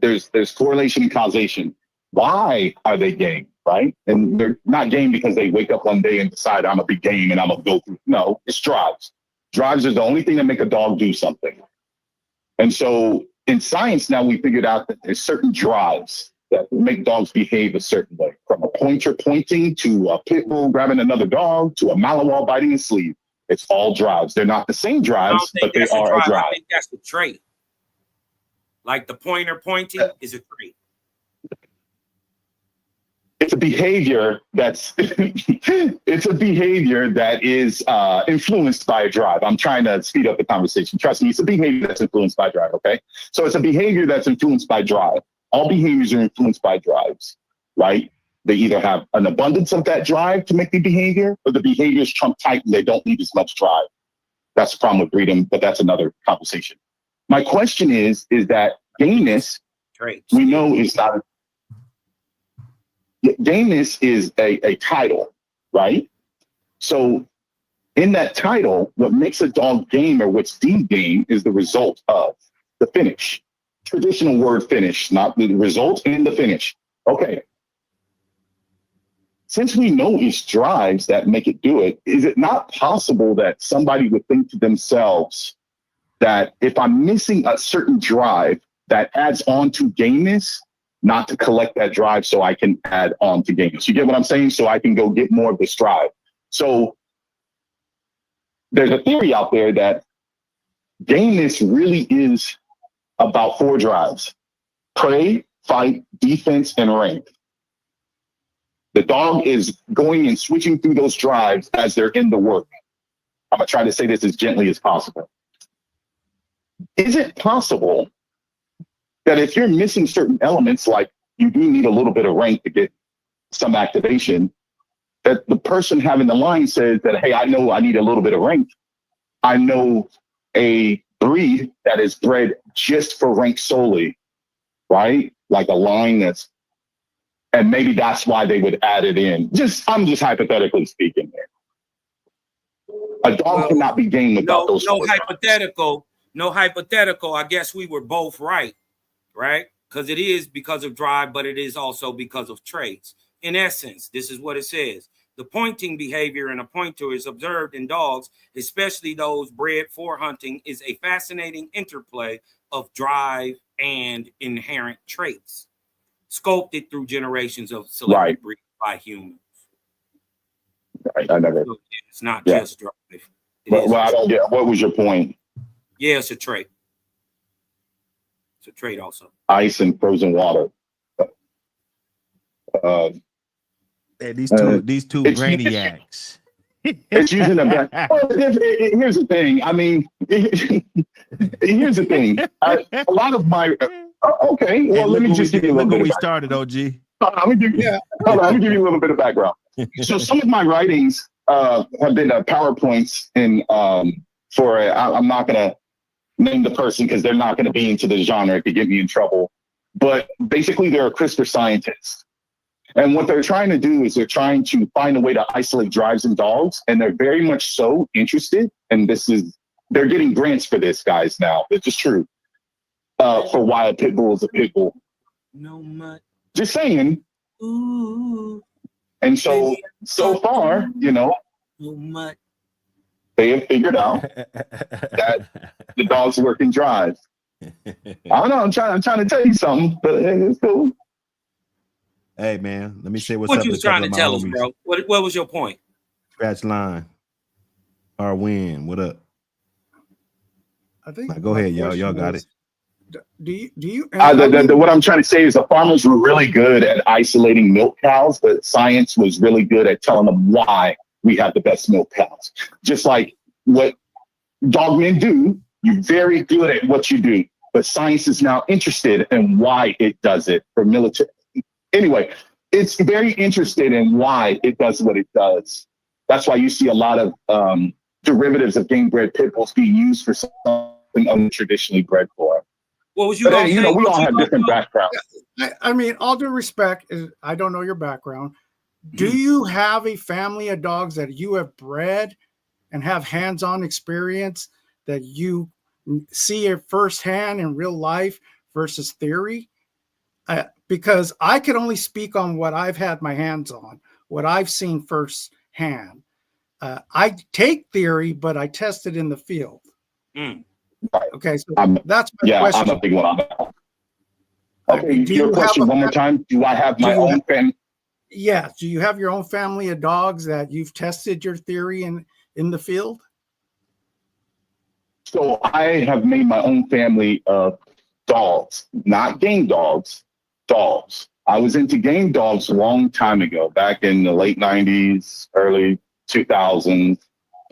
there's correlation and causation. Why are they game, right? And they're not game because they wake up one day and decide I'm gonna be game and I'm gonna go through. No, it's drives. Drives are the only thing that make a dog do something. And so in science now we figured out that there's certain drives that make dogs behave a certain way. From a pointer pointing to a pit bull grabbing another dog to a Malinois biting his sleeve. It's all drives. They're not the same drives, but they are a drive. I think that's the trait. Like the pointer pointing is a trait. It's a behavior that's is influenced by a drive. I'm trying to speed up the conversation. Trust me, it's a behavior that's influenced by drive. Okay, so it's a behavior that's influenced by drive. All behaviors are influenced by drives, right? They either have an abundance of that drive to make the behavior, or the behaviors trump type and they don't need as much drive. That's the problem with breeding, but that's another conversation. My question is that gameness, we know is not. Gameness is a title, right? So in that title, what makes a dog game or what's deemed game is the result of the finish. Traditional word finish, not the result and the finish. Okay. Since we know it's drives that make it do it, is it not possible that somebody would think to themselves that if I'm missing a certain drive that adds on to gameness, not to collect that drive so I can add on to gameness? You get what I'm saying? So I can go get more of this drive. So there's a theory out there that gameness really is about 4 drives: prey, fight, defense, and rank. The dog is going and switching through those drives as they're in the work. I'm going to try to say this as gently as possible. Is it possible that if you're missing certain elements, like you do need a little bit of rank to get some activation, that the person having the line says that, hey, I know I need a little bit of rank. I know a breed that is bred just for rank solely, right? Like a line that's, and maybe that's why they would add it in. I'm just hypothetically speaking there. A dog cannot be game without those. No hypothetical. I guess we were both right? Because it is because of drive, but it is also because of traits. In essence, this is what it says. The pointing behavior in a pointer is observed in dogs, especially those bred for hunting, is a fascinating interplay of drive and inherent traits, sculpted through generations of selected breeds by humans. Right, I never. So it's not just drive. Well, I don't get. What was your point? Yeah, it's a trait. It's a trait also. Ice and frozen water. Hey, these two brainiacs. It's using a. Well, here's the thing. I mean, here's the thing. A lot of my. Okay, well, let me just give you a little bit. We started, OG. Let me give you a little bit of background. So some of my writings have been PowerPoints in for. I'm not gonna name the person because they're not gonna be into the genre. It could get me in trouble. But basically, they're a CRISPR scientist. And what they're trying to do is they're trying to find a way to isolate drives in dogs. And they're very much so interested. And they're getting grants for this, guys, now. This is true. For why a pit bull is a pit bull. No much. Just saying. Ooh. And so far, no much. They have figured out that the dogs work in drive. I don't know. I'm trying to tell you something, but it's cool. Hey man, let me say what's what up. You was trying to tell us, bro? What was your point? Scratch line. Our win. What up? I think. Go ahead, y'all. Y'all got it. Do you? What I'm trying to say is the farmers were really good at isolating milk cows, but science was really good at telling them why we have the best milk cows. Just like what dogmen do, you're very good at what you do, but science is now interested in why it does it for military. Anyway, it's very interested in why it does what it does. That's why you see a lot of derivatives of game bred pit bulls being used for something untraditionally bred for. What was you going to say? We all have different backgrounds. I mean, all due respect, I don't know your background. Do you have a family of dogs that you have bred and have hands-on experience that you see it firsthand in real life versus theory? Because I can only speak on what I've had my hands on, what I've seen firsthand. I take theory, but I test it in the field. Okay, so that's my question. I'm a big one on that. Okay, your question one more time. Do I have my own family? Yeah. Do you have your own family of dogs that you've tested your theory in the field? So I have made my own family of dogs, not game dogs. Dogs. I was into game dogs a long time ago, back in the late 90s, early 2000s,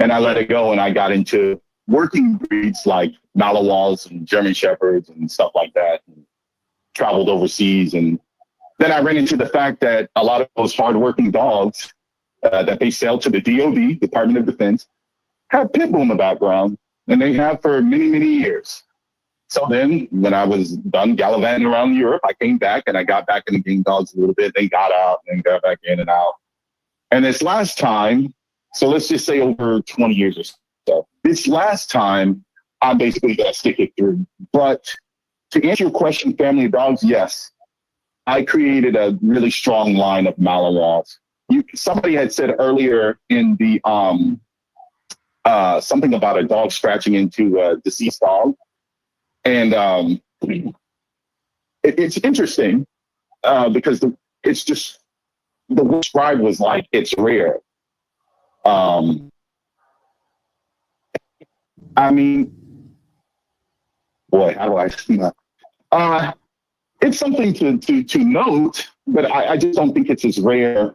and I let it go and I got into working breeds like Malinois and German Shepherds and stuff like that, and traveled overseas. And then I ran into the fact that a lot of those hardworking dogs that they sell to the DOD, Department of Defense, have pit bull in the background, and they have for many, many years. So then when I was done gallivanting around Europe, I came back and I got back into game dogs a little bit. Then got out and got back in and out. And this last time, so let's just say over 20 years or so, this last time, I'm basically going to stick it through. But to answer your question, family of dogs, yes. I created a really strong line of Malinois. Somebody had said earlier in the something about a dog scratching into a deceased dog. And it's interesting because it's just the describe was like it's rare. I mean, boy, how do I? It's something to note, but I just don't think it's as rare.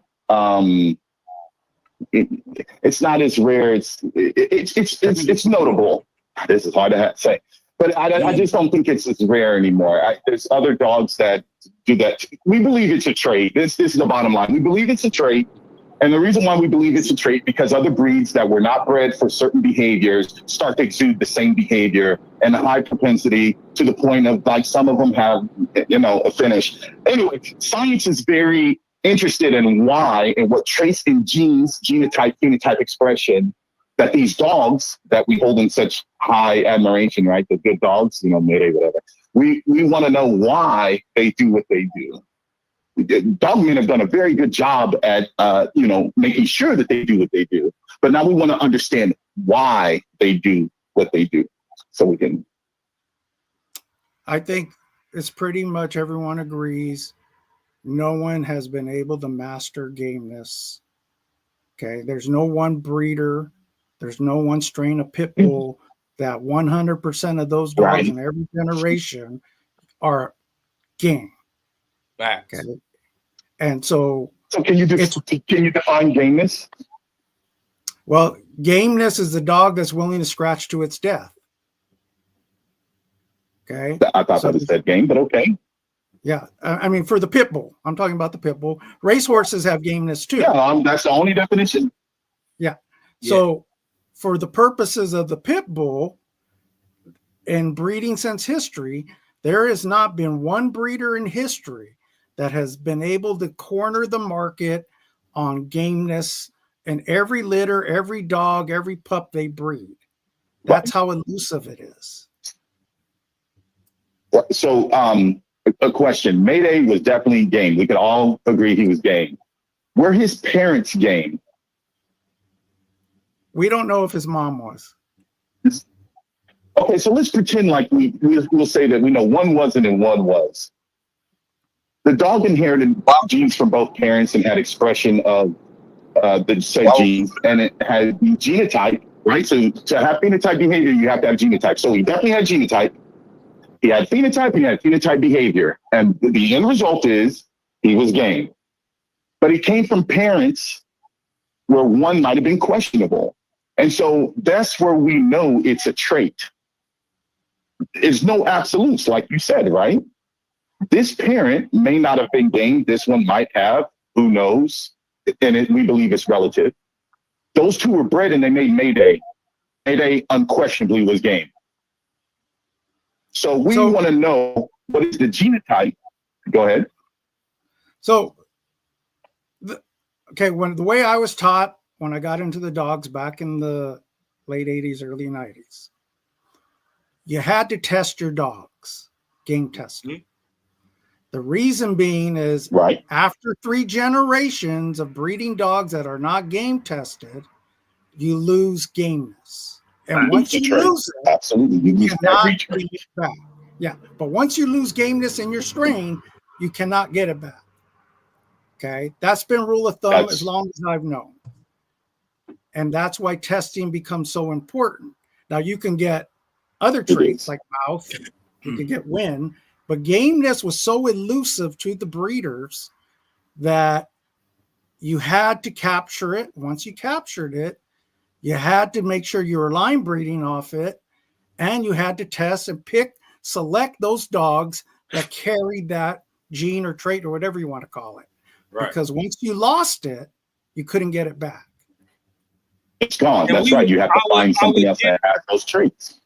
It's not as rare. It's notable. This is hard to say. But I just don't think it's as rare anymore. There's other dogs that do that. We believe it's a trait. This is the bottom line. We believe it's a trait. And the reason why we believe it's a trait, because other breeds that were not bred for certain behaviors start to exude the same behavior and a high propensity to the point of, like, some of them have, a finish. Anyway, science is very interested in why and what traits in genes, genotype, phenotype expression, that these dogs that we hold in such high admiration, right? The good dogs, Mayday, whatever. We want to know why they do what they do. Dogmen have done a very good job at, making sure that they do what they do. But now we want to understand why they do what they do, so we can. I think it's pretty much everyone agrees. No one has been able to master gameness. Okay, there's no one breeder, there's no one strain of pit bull that 100% of those dogs in every generation are game. Facts. Okay. And so can you define gameness? Well, gameness is the dog that's willing to scratch to its death. Okay. I thought that said game, but okay. Yeah. I mean, for the pit bull, I'm talking about the pit bull. Racehorses have gameness too. Yeah, that's the only definition. Yeah. So for the purposes of the pit bull, in breeding since history, there has not been one breeder in history that has been able to corner the market on gameness in every litter, every dog, every pup they breed. That's how elusive it is. So, a question. Mayday was definitely game. We could all agree he was game. Were his parents game? We don't know if his mom was. Okay, so let's pretend like we'll say that we know one wasn't and one was. The dog inherited genes from both parents and had expression of the said genes, and it had genotype, right? So to have phenotype behavior, you have to have genotype. So he definitely had genotype. He had phenotype, he had phenotype behavior. And the end result is he was game. But he came from parents where one might have been questionable. And so that's where we know it's a trait. There's no absolutes, like you said, right? This parent may not have been game. This one might have. Who knows? And we believe it's relative. Those two were bred and they made Mayday. Mayday unquestionably was game. So we want to know, what is the genotype? Go ahead. So, the way I was taught when I got into the dogs back in the late 80s, early 90s, you had to test your dogs, game testing. The reason being is after 3 generations of breeding dogs that are not game tested, you lose gameness. And once you lose it, absolutely, you cannot bring it back. Yeah, but once you lose gameness in your strain, you cannot get it back. Okay, that's been rule of thumb as long as I've known. And that's why testing becomes so important. Now, you can get other traits like mouth, you can get wind, but gameness was so elusive to the breeders that you had to capture it. Once you captured it, you had to make sure you were line breeding off it, and you had to test and select those dogs that carried that gene or trait or whatever you want to call it. Right. Because once you lost it, you couldn't get it back. It's gone. That's right. You have to find something else that has those traits.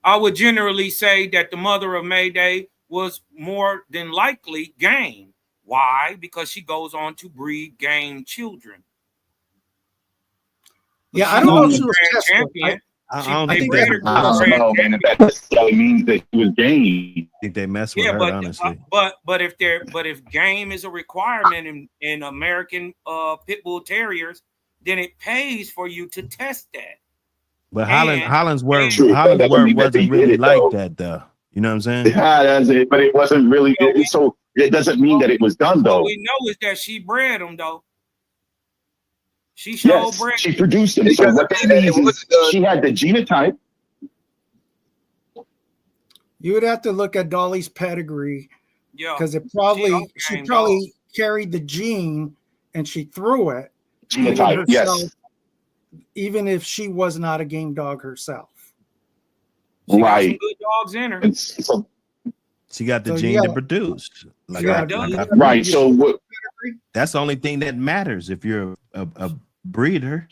I would generally say that the mother of Mayday was more than likely game. Why? Because she goes on to breed game children. Yeah, I don't know if she was champion. I think that necessarily means that she was game. I think they mess with her, honestly. But if game is a requirement in American Pit Bull Terriers, then it pays for you to test that. But Holland's word wasn't really like that, though. You know what I'm saying? Yeah, that's it. But it wasn't really. So it doesn't mean that it was done, though. What we know is that she bred them, though. She showed bred. She produced them. So what that means is she had the genotype. You would have to look at Dolly's pedigree, because she probably carried the gene and she threw it. Genotype, yes. Even if she was not a game dog herself. She got some Right. good dogs in her. And so, She got the So you gene to gotta- produce. Like, you I, gotta- like you I- gotta right. read So your what? pedigree. that's the only thing that matters if you're a breeder.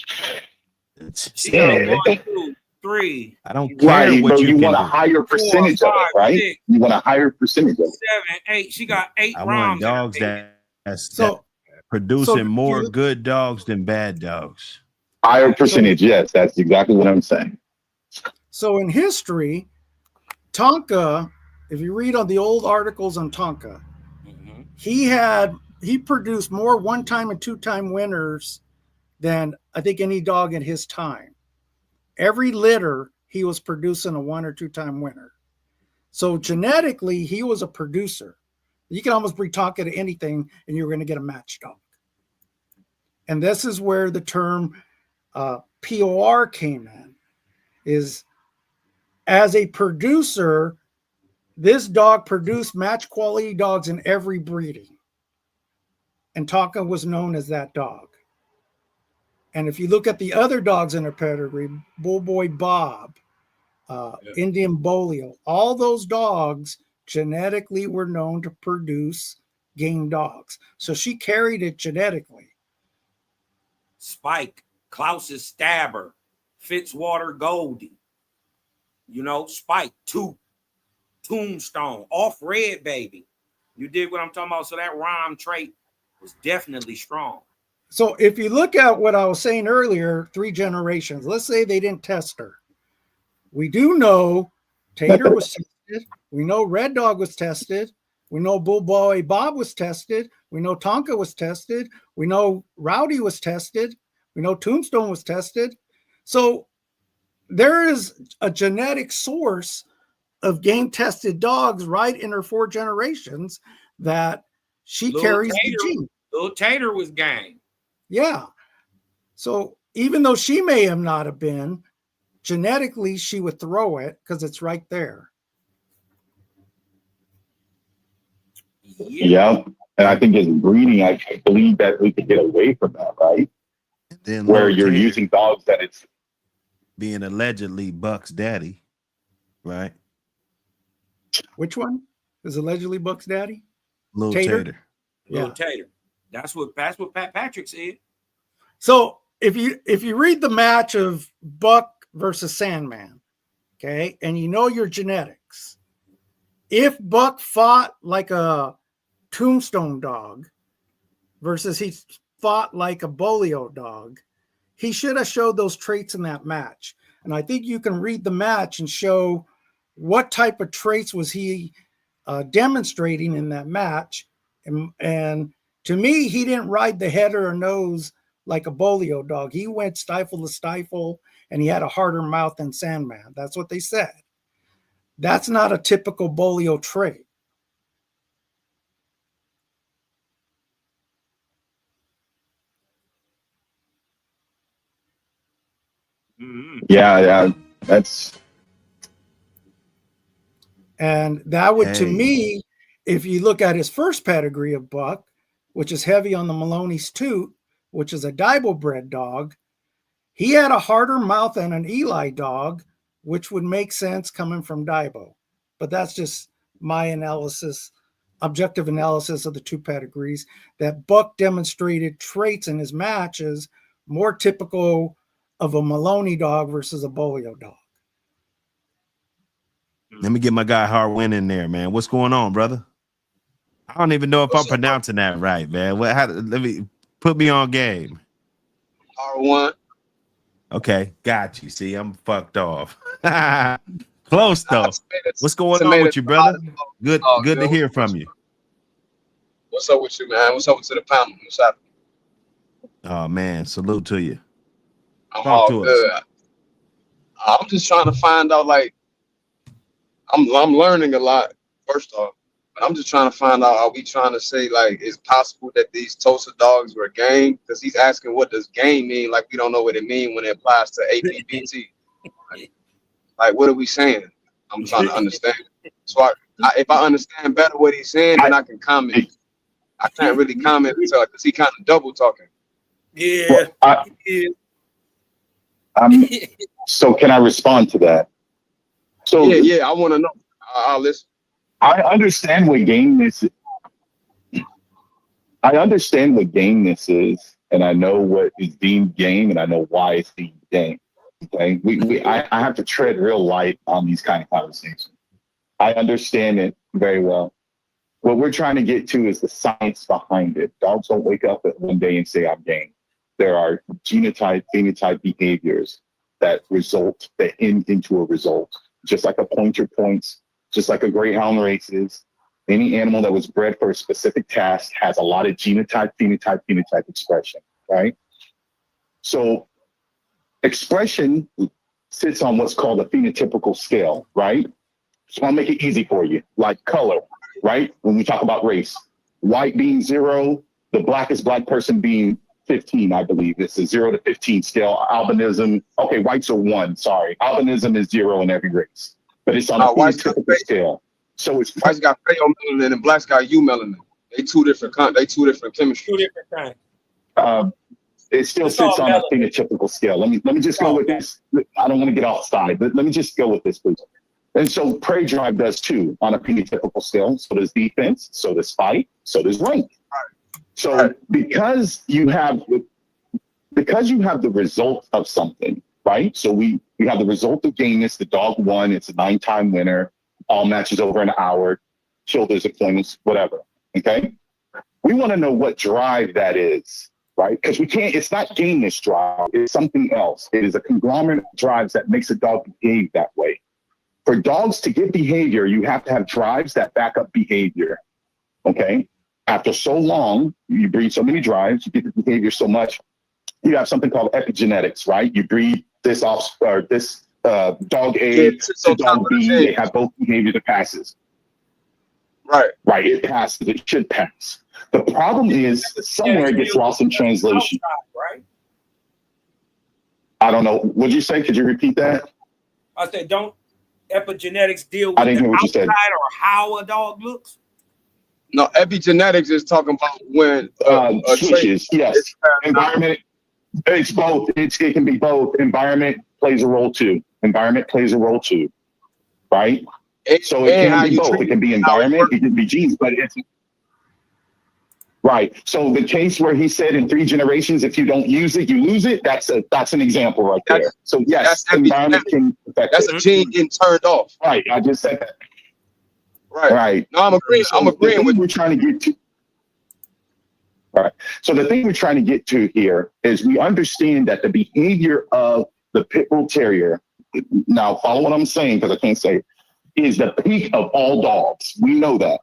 She Semen. got 1, 2, 3, I don't care Right, what but you you can want a do. higher 4, percentage of 5, it, right? 6, You want a higher percentage of it. 7, 8. She got 8 I want rounds. in her dogs baby. that's So producing more you- good dogs than bad dogs. Higher percentage, yes, that's exactly what I'm saying. So in history, Tonka, if you read on the old articles on Tonka, he produced more one-time and two-time winners than I think any dog in his time. Every litter he was producing a 1 or 2-time winner. So genetically, he was a producer. You can almost breed Tonka to anything, and you're going to get a match dog. And this is where the term POR came in. Is as a producer, this dog produced match quality dogs in every breeding. And Tonka was known as that dog. And if you look at the other dogs in her pedigree, Bull Boy Bob, Indian Bolio, all those dogs genetically were known to produce game dogs. So she carried it genetically. Spike, Klaus's Stabber, Fitzwater Goldie, Spike, Tombstone, Off Red Baby. You dig what I'm talking about? So that rhyme trait was definitely strong. So if you look at what I was saying earlier, 3 generations, let's say they didn't test her. We do know Tater was tested. We know Red Dog was tested. We know Bull Boy Bob was tested. We know Tonka was tested. We know Rowdy was tested. We know Tombstone was tested. So there is a genetic source of game tested dogs right in her 4 generations that she carries the gene. Little Tater was game. Yeah. So even though she may have not have been, genetically she would throw it because it's right there. Yeah. And I think as breeding, I believe that we could get away from that, right? Then Where little you're Tater using dogs that it's being allegedly Buck's daddy, right? Which one is allegedly Buck's daddy? Little Tater? Tater. Little Tater. That's what Pat Patrick said. So if you read the match of Buck versus Sandman, okay, and you know your genetics, if Buck fought like a Tombstone dog versus he fought like a Bolio dog, he should have showed those traits in that match. And I think you can read the match and show what type of traits was he demonstrating in that match. And to me, he didn't ride the head or nose like a Bolio dog. He went stifle to stifle, and he had a harder mouth than Sandman. That's what they said. That's not a typical Bolio trait. yeah, that's And that would, to Hey. me, if you look at his first pedigree of Buck, which is heavy on the Maloney's Toot, which is a Daibo bred dog, he had a harder mouth than an Eli dog, which would make sense coming from Daibo. But that's just my analysis, objective analysis of the 2 pedigrees, that Buck demonstrated traits in his matches more typical of a Maloney dog versus a Bolio dog. Let me get my guy Harwin in there, man. What's going on, brother? I don't even know if I'm pronouncing that right, man. Let me put me on game. R1. Okay, got you. See, I'm fucked off. Close though. What's going on with you, brother? Good to hear from you. What's up with you, man? What's up to the panel? What's happening? Oh man, salute to you. I'm Talk all to us. good. I'm just trying to find out, like, I'm learning a lot, first off. But I'm just trying to find out, are we trying to say, like, it's possible that these Tosa dogs were game? Because he's asking, what does game mean? Like, we don't know what it means when it applies to APBT. Like, what are we saying? I'm trying to understand. So if I understand better what he's saying, then I can comment. I can't really comment because he kind of double talking. Yeah. So can I respond to that? So Yeah, I want to know. I'll listen. I understand what gameness is. I understand what gameness is, and I know what is deemed game, and I know why it's deemed game. Okay, I have to tread real light on these kind of conversations. I understand it very well. What we're trying to get to is the science behind it. Dogs don't wake up one day and say, I'm game. There are genotype, phenotype behaviors that result, that end into a result. Just like a pointer points, just like a greyhound races. Any animal that was bred for a specific task has a lot of genotype, phenotype expression, right? So expression sits on what's called a phenotypical scale, right? So I'll make it easy for you, like color, right? When we talk about race, white being 0, the blackest black person being 15, I believe. It's a 0 to 15 scale. Albinism, okay, whites are 1, sorry. Albinism is 0 in every race, but it's on a phenotypical scale. So it's whites got pale melanin and blacks got U melanin. They two different chemistries. Two different kinds. It still sits on a phenotypical scale. Let me just go with this. I don't want to get outside, but let me just go with this, please. And so prey drive does too on a phenotypical scale. So does defense, so does fight, so does rank. So because you have the result of something, right? So we have the result of gameness. The dog won. It's a 9-time winner. All matches over an hour. Shoulders, appointments, whatever. Okay. We want to know what drive that is, right? Because we can't. It's not gameness drive. It's something else. It is a conglomerate of drives that makes a dog behave that way. For dogs to get behavior, you have to have drives that back up behavior. Okay. After so long, you breed so many drives, you get the behavior so much. You have something called epigenetics, right? You breed this off or this dog A to dog B. They have both behavior that passes. Right. It passes. It should pass. The problem is somewhere it gets lost in translation. Right. I don't know. What'd you say? Could you repeat that? I said, don't epigenetics deal with I didn't hear what you said. or how a dog looks? No, epigenetics is talking about when switches. Yes, environment. It's both. It can be both. Environment plays a role too. Right? So it can be both. It can be environment. It can be genes, but it's right. So the case where he said in 3 generations, if you don't use it, you lose it. That's an example right there. So yes, environment can affect that's a gene getting turned off. Right. I just said that. Right. No, I'm agreeing. So I'm agreeing with. We're trying to get to. Right. So the thing we're trying to get to here is we understand that the behavior of the Pit Bull Terrier, now follow what I'm saying because I can't say it, is the peak of all dogs. We know that.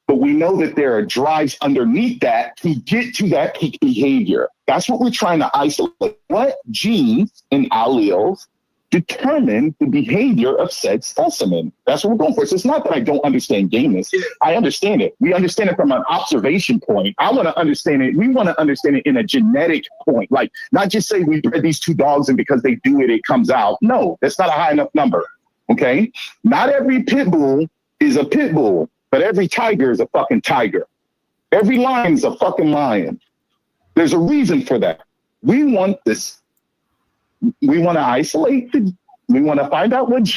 But we know that there are drives underneath that to get to that peak behavior. That's what we're trying to isolate. What genes and alleles determine the behavior of said specimen? That's what we're going for. So it's not that I don't understand gameness. I understand it. We understand it from an observation point. I want to understand it. We want to understand it in a genetic point. Like, not just say we bred these 2 dogs and because they do it, it comes out. No, that's not a high enough number. Okay? Not every pit bull is a pit bull, but every tiger is a fucking tiger. Every lion is a fucking lion. There's a reason for that. We want this. We want to isolate we want to find out what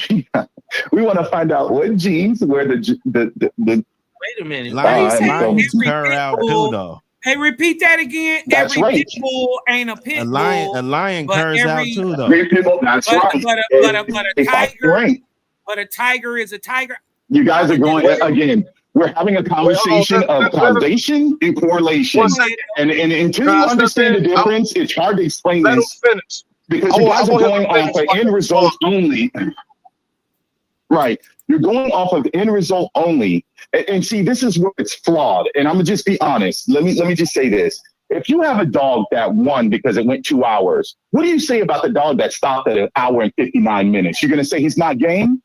we want to find out what genes where the Wait a minute. Lions curl out too, though. Hey, repeat that again. That's every right. pit bull ain't a pit bull. A lion curls out too, though. That's right. But a tiger is a tiger. You guys are going again. We're having a conversation of causation and correlation, and until you understand the difference, it's hard to explain this. Because you guys are going off of end result only. Right. You're going off of end result only. And see, this is where it's flawed. And I'm gonna just be honest. Let me just say this. If you have a dog that won because it went 2 hours, what do you say about the dog that stopped at 1 hour and 59 minutes? You're gonna say he's not game?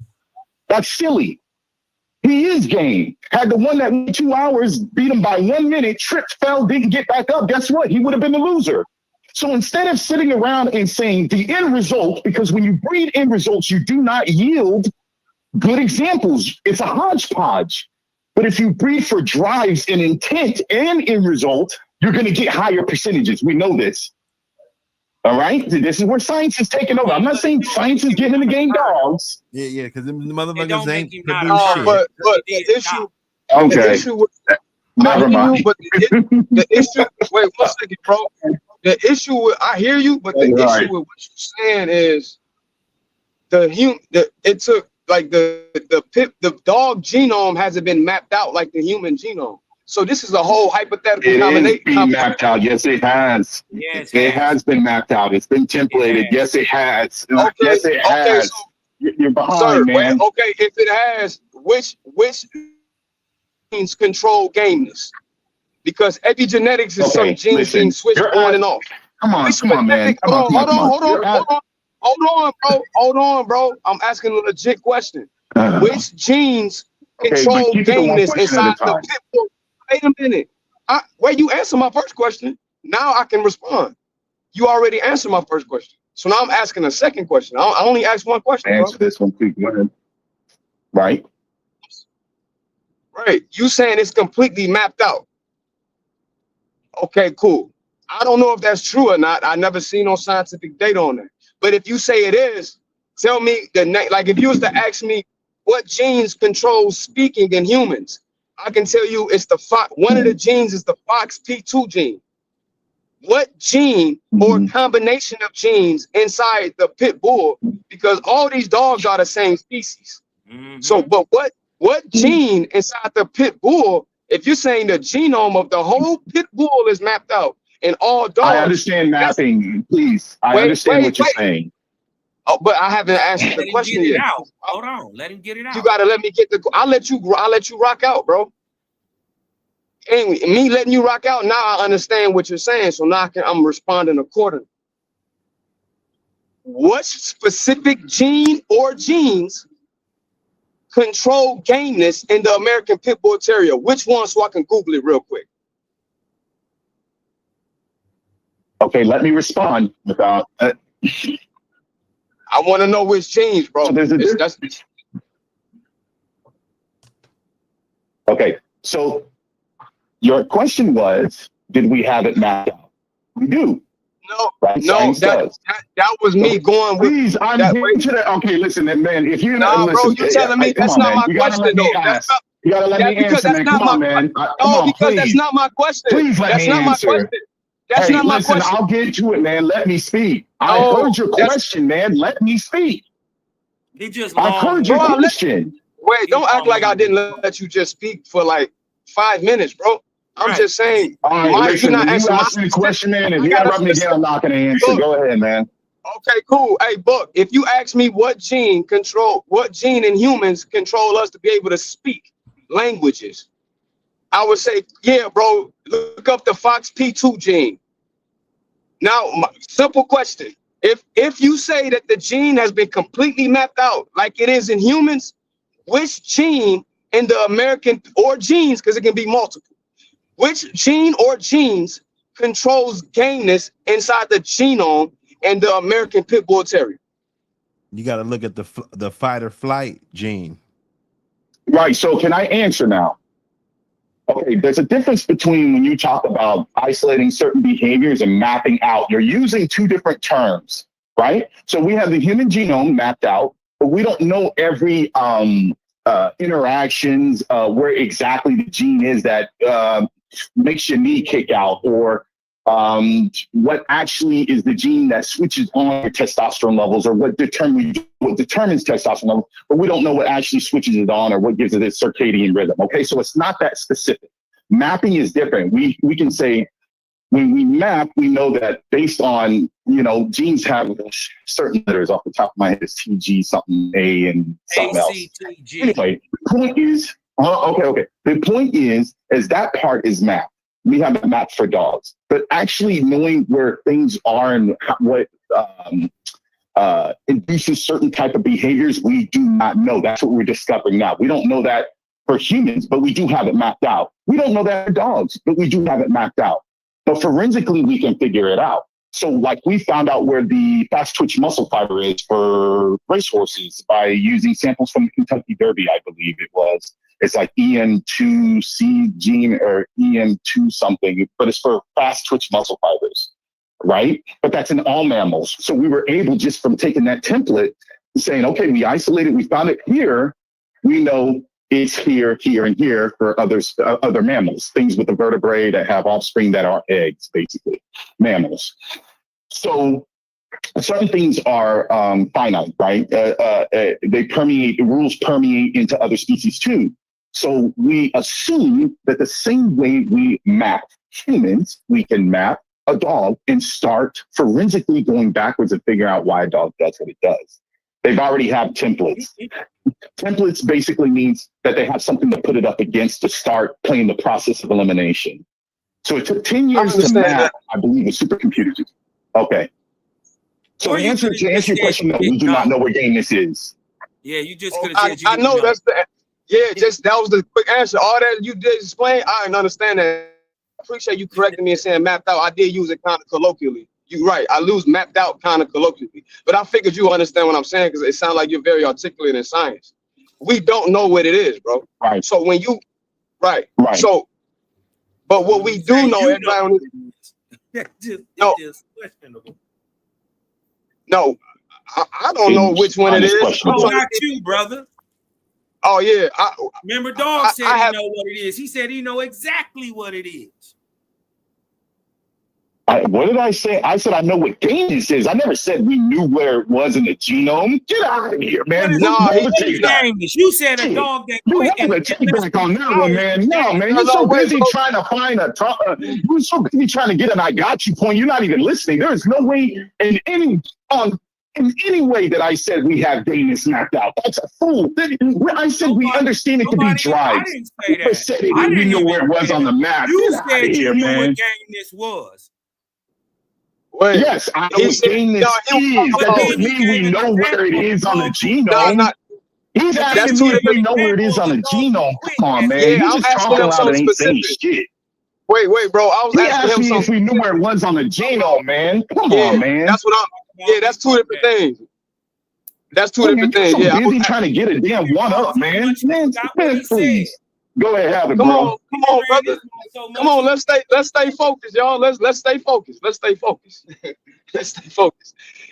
That's silly. He is game. Had the one that went 2 hours beat him by 1 minute, tripped, fell, didn't get back up, guess what? He would have been the loser. So instead of sitting around and saying the end result, because when you breed end results, you do not yield good examples. It's a hodgepodge. But if you breed for drives and intent and end result, you're going to get higher percentages. We know this. All right, this is where science is taking over. I'm not saying science is getting in the game, dogs. Yeah, because the It motherfuckers don't make ain't him not a produce turd. shit. but He did the stop. Okay, issue with I never hear you, mind. but the issue. Wait 1 second, bro. The issue with I hear you, but the That's right. issue with what you're saying is it took like the dog genome hasn't been mapped out like the human genome. So this is a whole hypothetical It is combination. being mapped out. Yes, it has. Yes, It has been mapped out. It's been templated. has. Yes, it has. Okay, Yes, it okay, has. so You're behind, sir, wait, man. okay, if it has, which genes control gameness? Because epigenetics is some Okay, genes being listen. switched You're on at, and off. come on, Which come on, man. specific? Come on, come on, come on. You're at, Hold on, bro. I'm asking a legit question. Which genes okay, but control keep it to one gameness question at a inside the time. pit bull? Wait a minute. Wait, you answer my first question. Now I can respond. You already answered my first question. So now I'm asking a second question. I only asked one question, bro. Answer this one, please. Go ahead. Right? Right. You saying it's completely mapped out. Okay, cool. I don't know if that's true or not. I never seen no scientific data on that. But if you say it is, tell me like if you was to ask me what genes control speaking in humans, I can tell you it's the one of the genes is the FOXP2 gene. What gene or combination of genes inside the pit bull? Because all these dogs are the same species. So, but what gene inside the pit bull? If you're saying the genome of the whole pit bull is mapped out in all dogs, I understand mapping, please. I understand what you're saying. Oh, but I haven't answered the question yet. Hold on, let him get it out. You gotta let me get the. I'll let you rock out, bro. Anyway, me letting you rock out, now I understand what you're saying. So now I'm responding accordingly. What specific gene or genes control gameness in the American Pit Bull Terrier? Which one, so I can Google it real quick? Okay, let me respond without. I want to know which genes, bro. So okay, so your question was, did we have it mapped out? We do. No, right? no, that was me going with. Please, I'm here to that. Okay, listen, man. If you bro, you telling me that's not my question, though. You gotta let me answer, man. Come on, man. No, because that's not my question. Please let me answer. That's not my question. I'll get to it, man. Let me speak. I heard your question, man. Let me speak. I've heard your question. Wait, don't act like I didn't let you just speak for like 5 minutes, bro. I'm just saying. All right, listen, you're not when you answering ask me a question, man, if you interrupt me again, I'm not going to answer. Go ahead, man. Okay, cool. Hey, Buck, if you ask me what gene in humans control us to be able to speak languages, I would say, yeah, bro, look up the FOXP2 gene. Now, simple question. If you say that the gene has been completely mapped out like it is in humans, which gene in the American, or genes, because it can be multiple, which gene or genes controls gameness inside the genome and the American Pit Bull Terrier? You got to look at the fight or flight gene. Right. So can I answer now? Okay, there's a difference between when you talk about isolating certain behaviors and mapping out. You're using two different terms, right? So we have the human genome mapped out, but we don't know every interactions, where exactly the gene is that makes your knee kick out, or what actually is the gene that switches on your testosterone levels, or what determines testosterone levels, but we don't know what actually switches it on or what gives it its circadian rhythm. Okay, so it's not that specific. Mapping is different. We can say when we map, we know that based on, genes have certain letters. Off the top of my head is TG, something A, and something else. Anyway, the point is, okay. The point is that part is mapped. We have a map for dogs, but actually knowing where things are and what induces certain type of behaviors, we do not know. That's what we're discovering now. We don't know that for humans, but we do have it mapped out. We don't know that for dogs, but we do have it mapped out. But forensically, we can figure it out. So like we found out where the fast twitch muscle fiber is for racehorses by using samples from the Kentucky Derby, I believe it was. It's like EN2C gene or EN2 something, but it's for fast twitch muscle fibers. right? But that's in all mammals. So we were able, just from taking that template, saying, okay, we isolated, we found it here. We know it's here, here, and here for other mammals, things with the vertebrae that have offspring that are eggs, basically, mammals. So certain things are finite, right? They permeate, the rules permeate into other species too. So we assume that the same way we map humans, we can map a dog and start forensically going backwards and figure out why a dog does what it does. They've already have templates. Templates basically means that they have something to put it up against to start playing the process of elimination. So it took 10 years to map, I believe, the supercomputers. Okay. So to answer your question, no, we do not know what game this is. Yeah, you just could have said you I know that's the just that was the quick answer. All that you did explain, I didn't understand that. I appreciate you correcting me and saying mapped out. I did use it kind of colloquially. You're right. I lose mapped out kind of colloquially, but I figured you understand what I'm saying because it sounds like you're very articulate in science. We don't know what it is, bro. Right. So when you, right. So, but what we do know, everybody, no, I don't know which one it is. Not you, brother. Oh yeah. Remember, Dog said he know what it is. He said he know exactly what it is. What did I say? I said I know what game this is. I never said we knew where it was in the genome. Get out of here, man. You said a dog that quit. You have a take back on that one, man. No, man. You're so busy trying to find you're so busy trying to get an I got you point. You're not even listening. There is no way in any way that I said we have Danish mapped out. That's a fool. I said we understand it to be drives. I said it. We knew where it was on the map. You said you knew what game this was. Wait, yes, I know what game this is. That doesn't mean we know where it is on the genome. He's asking me if we know where it is on the genome. Come on, man. He's just talking about it ain't saying shit. Wait, bro. I was asking him if we knew where it was on the genome, man. Come on, man. That's what that's two different things. That's two different things. Yeah, busy trying to get a damn one up, man. Man, please. Go ahead, have it, bro. Come on, brother. Come on, let's stay focused, y'all. Let's stay focused. Let's stay focused.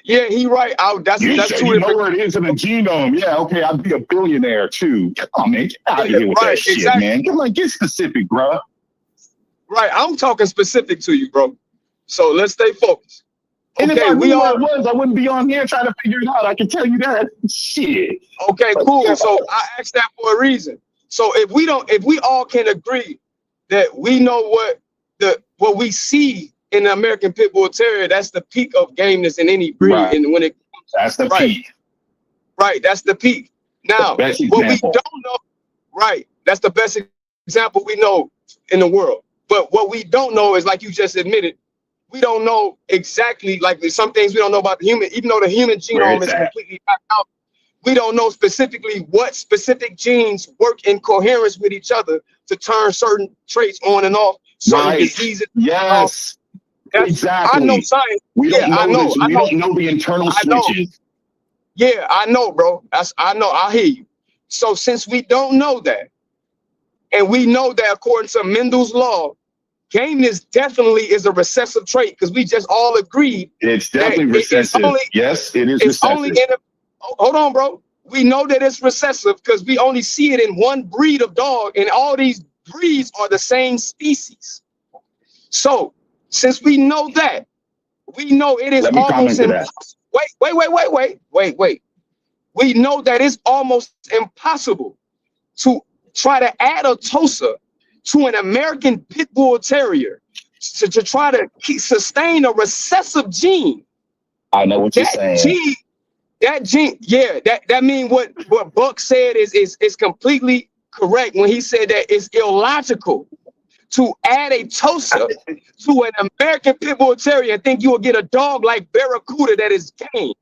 Yeah, he right. That's two different. You know where it is in the genome. Yeah, okay, I'd be a billionaire too. Come on, man. Get out of here with that shit, man. Come on, get specific, bro. Right, I'm talking specific to you, bro. So let's stay focused. And if I knew what it was, I wouldn't be on here trying to figure it out. I can tell you that. Shit. Okay, cool. So I asked that for a reason. So if we all can agree that we know what we see in the American Pit Bull Terrier, that's the peak of gameness in any breed. Right. And when it that's the peak. Right, that's the peak. Now, what we don't know, right, that's the best example we know in the world. But what we don't know is, like you just admitted, we don't know exactly, like some things we don't know about the human, even though the human genome is completely mapped out. We don't know specifically what specific genes work in coherence with each other to turn certain traits on and off, certain diseases. Yes, exactly. I know science. We don't know we don't know the internal switches. Yeah, I know, bro. I know. I hear you. So since we don't know that, and we know that according to Mendel's law, gameness definitely is a recessive trait because we just all agreed. It's definitely recessive. Yes, it is recessive. Hold on, bro. We know that it's recessive because we only see it in one breed of dog, and all these breeds are the same species. So, since we know that, we know it is almost impossible. Wait. We know that it's almost impossible to try to add a Tosa to an American Pit Bull Terrier to try to sustain a recessive gene. I know what you're saying. That gene, yeah, that means what Buck said is completely correct when he said that it's illogical to add a Tosa to an American Pit Bull Terrier and think you will get a dog like Barracuda that is game.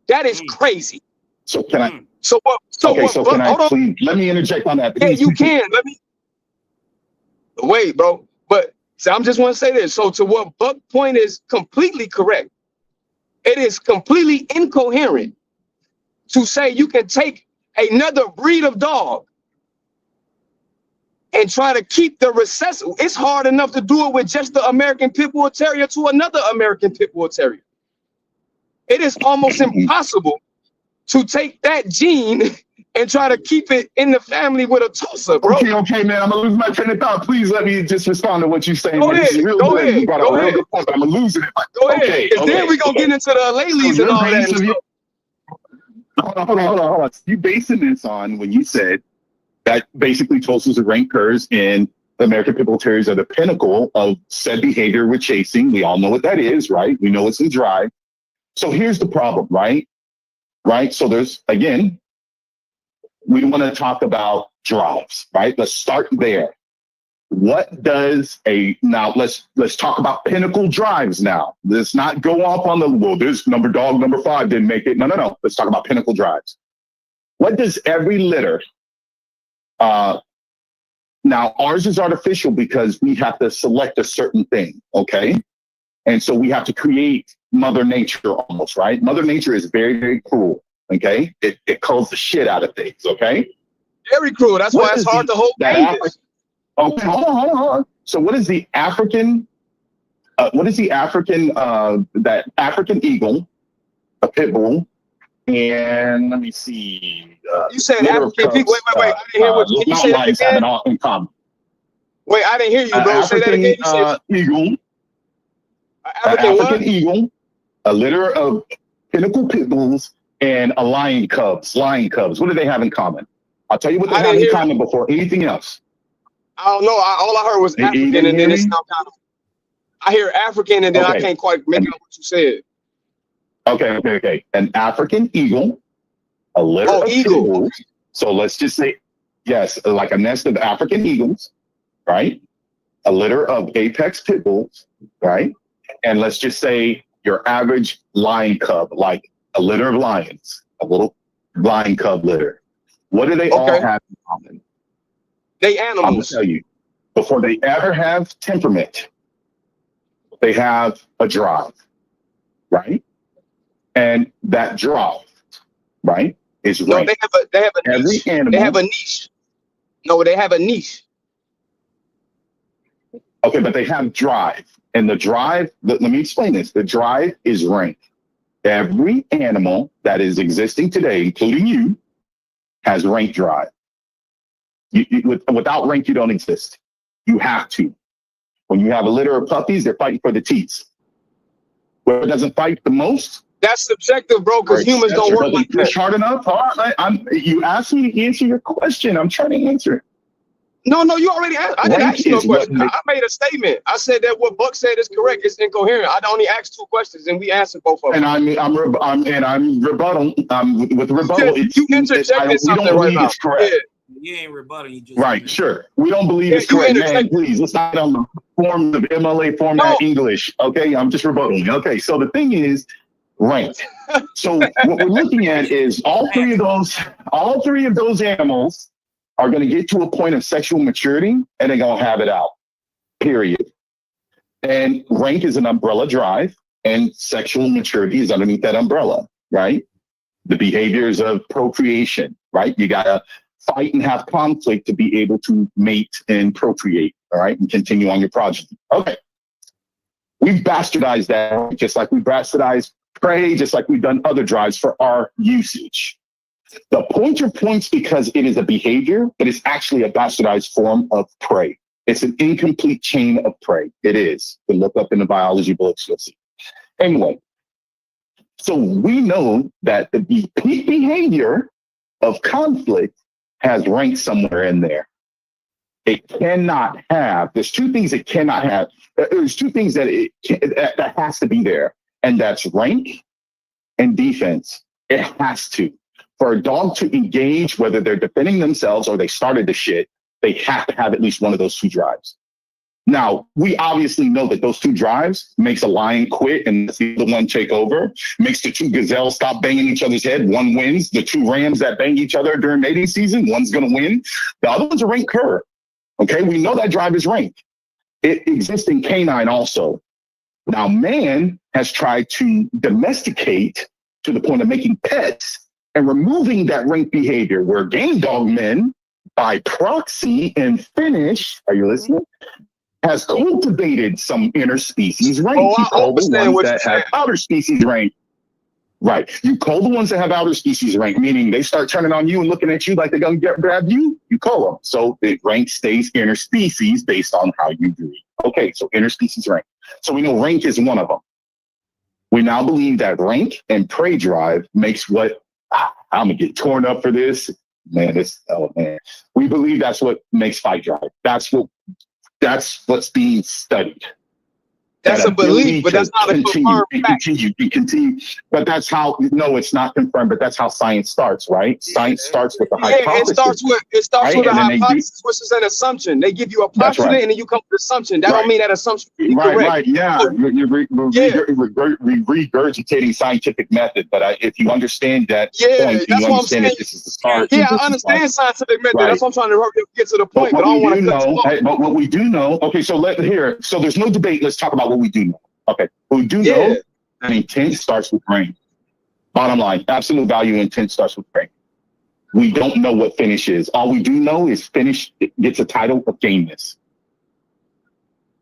That is crazy. So can I? So can I please let me interject on that? Please. Yeah, you can. Let me wait, bro. But so I'm just want to say this. So to what Buck's point is completely correct. It is completely incoherent to say you can take another breed of dog and try to keep the recessive. It's hard enough to do it with just the American Pit Bull Terrier to another American Pit Bull Terrier. It is almost impossible to take that gene and try to keep it in the family with a Tosa, bro. Okay, man. I'm gonna lose my train of thought. Please let me just respond to what you're saying. Go This is ahead, real go good. ahead, You brought go a real ahead. good point, but I'm gonna lose it. Go ahead. Okay, And then we're gonna get into the Lalies So and all that. hold on. You basing this on when you said that basically Tulsa's are ranked curs and the American Pit Bull Terriers are the pinnacle of said behavior with chasing. We all know what that is, right? We know it's in drive. So here's the problem, right? So there's, again, we want to talk about drives, right? Let's start there. What does now let's talk about pinnacle drives now. Let's not go off on this number 5 didn't make it. No. Let's talk about pinnacle drives. What does every litter, now ours is artificial because we have to select a certain thing, okay? And so we have to create Mother Nature almost, right? Mother Nature is very, very cruel, okay? It culls the shit out of things, okay? Very cruel. That's why it's hard to hold babies. Okay, hold on. So what is the African, that African eagle, a pit bull, and let me see. You said African people. Wait. I didn't hear what you said again. In common. Wait, I didn't hear you, bro. Say that again. Eagle. African eagle, a litter of pinnacle pit bulls, and a lion cubs. What do they have in common? I'll tell you what they have in common before anything else. I don't know. All I heard was African, and then it's now kind of. I hear African, and then I can't quite make out what you said. Okay. An African eagle, a litter of pit bulls. So let's just say, yes, like a nest of African eagles, right? A litter of apex pit bulls, right? And let's just say your average lion cub, like a litter of lions, a little lion cub litter. What do they all have in common? They animals. I'm going to tell you, before they ever have temperament, they have a drive, right? And that drive, right, is right. No, they have a every niche. Animal, they have a niche. No, they have a niche. Okay, but they have drive. And the drive, let me explain this. The drive is rank. Every animal that is existing today, including you, has rank drive. Without rank, you don't exist. You have to. When you have a litter of puppies, they're fighting for the teats. Whoever doesn't fight the most. That's subjective, bro, because humans don't work like that. Hard enough. All right, you asked me to answer your question. I'm trying to answer it. No, you already asked. I didn't ask you no question. I made a statement. I said that what Buck said is correct. It's incoherent. I only asked 2 questions, and we answered both of them. And I'm rebuttal. With rebuttal, you interjected something right now. Yeah. You ain't rebutting. You just right. Sure. We don't believe it's correct, man. Please, let's not on the form of MLA format English. Okay, I'm just rebutting. Okay, so the thing is, ranked. So what we're looking at is all three of those animals are going to get to a point of sexual maturity and they're going to have it out, period. And rank is an umbrella drive and sexual maturity is underneath that umbrella, right? The behaviors of procreation, right? You got to fight and have conflict to be able to mate and procreate, all right? And continue on your progeny. Okay. We've bastardized that just like we bastardized prey, just like we've done other drives for our usage. The pointer points because it is a behavior, but it's actually a bastardized form of prey. It's an incomplete chain of prey. It is. You can look up in the biology books, you'll see. Anyway, so we know that the peak behavior of conflict has rank somewhere in there. It cannot have, there's 2 things it cannot have. There's 2 things that has to be there, and that's rank and defense. It has to. For a dog to engage, whether they're defending themselves or they started the shit, they have to have at least one of those 2 drives. Now, we obviously know that those 2 drives makes a lion quit and the other one take over, makes the 2 gazelles stop banging each other's head. One wins. The 2 rams that bang each other during mating season, one's going to win. The other one's a rank cur. Okay, we know that drive is rank. It exists in canine also. Now, man has tried to domesticate to the point of making pets and removing that rank behavior where game dog men by proxy and finish, are you listening? Has cultivated some interspecies rank. Oh, You I call the understand ones what that you're have outer species rank. Right. You call the ones that have outer species rank, meaning they start turning on you and looking at you like they're going to grab you. You call them. So the rank stays interspecies based on how you do it. Okay, so interspecies rank. So we know rank is one of them. We now believe that rank and prey drive makes what I'm going to get torn up for this. Man, man. We believe that's what makes fight drive. That's what's being studied. That's a belief, but that's not a confirmed fact. Continue. But that's how, no, it's not confirmed, but that's how science starts, right? Science starts with the hypothesis. It starts with a hypothesis, which is an assumption. They give you a postulate, and then you come with an assumption. That don't mean that assumption is correct. Right, yeah. You're regurgitating scientific method, but if you understand that point, that's you what I'm understand saying. that this is the start. Yeah, I understand scientific method. Right. That's what I'm trying to get to the point, but I don't want to cut you off. But what we do know, okay, so so there's no debate. Let's talk about what we do know. Okay, we do know that intent starts with brain. Bottom line, absolute value intent starts with brain. We don't know what finish is. All we do know is finish gets a title of gameness.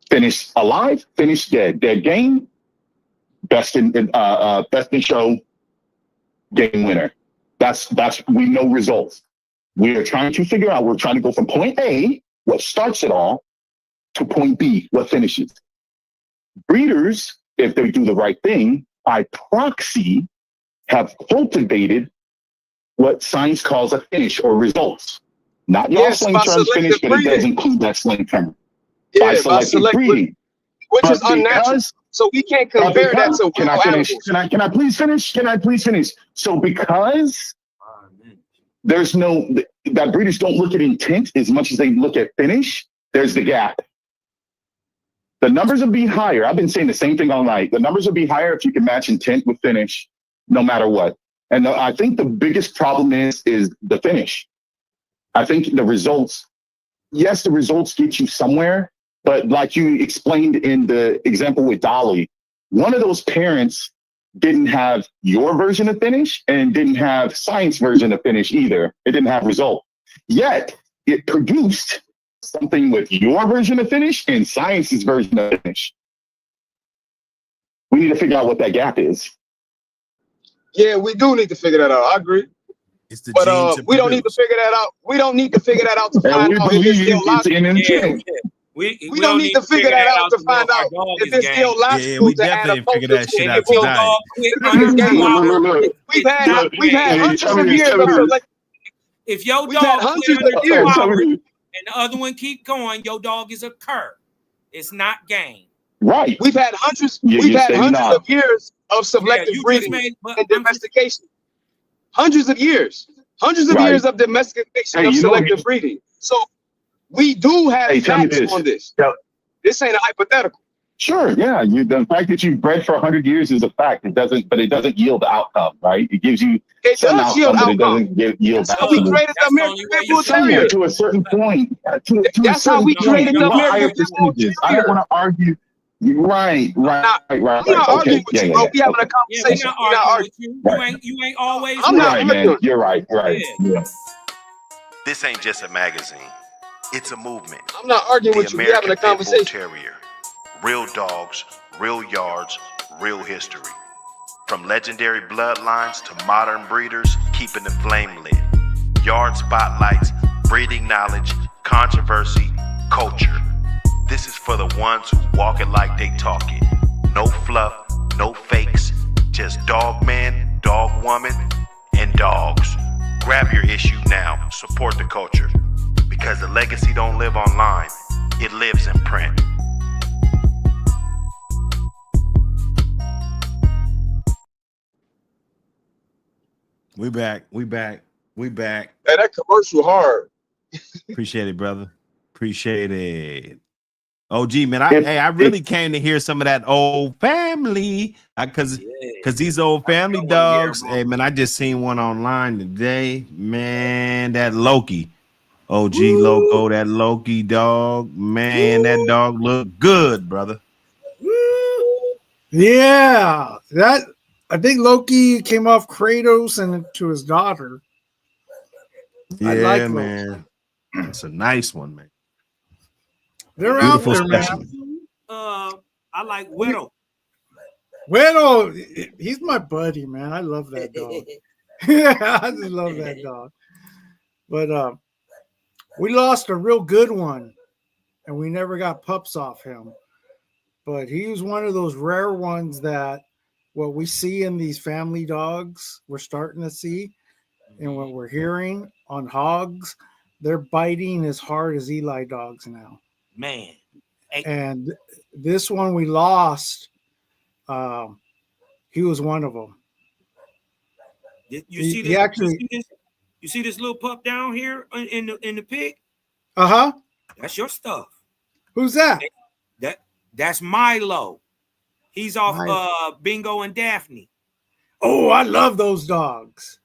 Finish alive, finish dead. Dead game, best in show, game winner. That's we know results. We are trying to figure out, we're trying to go from point A, what starts it all, to point B, what finishes. Breeders, if they do the right thing, by proxy, have cultivated what science calls a finish or results. Not your slang term finish, but it does include that slang term. By selective breeding. Which is unnatural. So we can't compare that to can I finish? Can I please finish? Can I please finish? So because there's that breeders don't look at intent as much as they look at finish, there's the gap. The numbers will be higher. I've been saying the same thing all night. The numbers will be higher if you can match intent with finish, no matter what. And I think the biggest problem is the finish. I think the results, yes, the results get you somewhere, but like you explained in the example with Dolly, one of those parents didn't have your version of finish and didn't have science version of finish either. It didn't have result. Yet it produced something with your version of finish and science's version of finish. We need to figure out what that gap is. Yeah, we do need to figure that out. I agree. But we don't need to figure that out. We don't need to figure that out to find out if it's still logical. We don't need to figure that out to find out if it's still logical to add a focus to the dog. We've had hundreds of years of select. If your dog and the other one keep going, your dog is a cur. It's not game. Right. We've had hundreds of years of selective breeding and domestication. Hundreds of years years of domestication of selective breeding. So we do have facts on this. This ain't a hypothetical. Sure, yeah. The fact that you've bred for 100 years is a fact. It doesn't yield outcome, right? It gives you some outcome, but it doesn't yield That's how we created the American Pit Bull Terrier. To a certain point. That's how we created the American Pit Bull Terrier. I don't want to argue. Right. I'm not arguing with you, bro. We having a conversation. We're not arguing with you. You ain't always. I'm not arguing. You're right. Yeah. This ain't just a magazine. It's a movement. I'm not arguing with you. We having a conversation. Terrier. Real dogs, real yards, real history. From legendary bloodlines to modern breeders, keeping the flame lit. Yard spotlights, breeding knowledge, controversy, culture. This is for the ones who walk it like they talk it. No fluff, no fakes, just dog man, dog woman, and dogs. Grab your issue now, support the culture. Because the legacy don't live online, it lives in print. We back. Hey, that commercial hard. Appreciate it, brother. Appreciate it. OG, man, I really came to hear some of that old family, because these old family dogs. Hey, man, I just seen one online today. Man, that Loki, OG Loco, that Loki dog. Man, that dog looked good, brother. Yeah, I think Loki came off Kratos and to his daughter. Yeah, man. It's a nice one, man. They're Beautiful out there, man. specimen. I like Widow. Widow, he's my buddy, man. I love that dog. I just love that dog. But we lost a real good one, and we never got pups off him. But he was one of those rare ones that what we see in these family dogs, we're starting to see, and what we're hearing on hogs, they're biting as hard as Eli dogs now. Man. And this one we lost, he was one of them. You see this? You see this little pup down here in the pig? Uh-huh. That's your stuff. Who's that? That's Milo. He's off Bingo and Daphne. Oh, I love those dogs.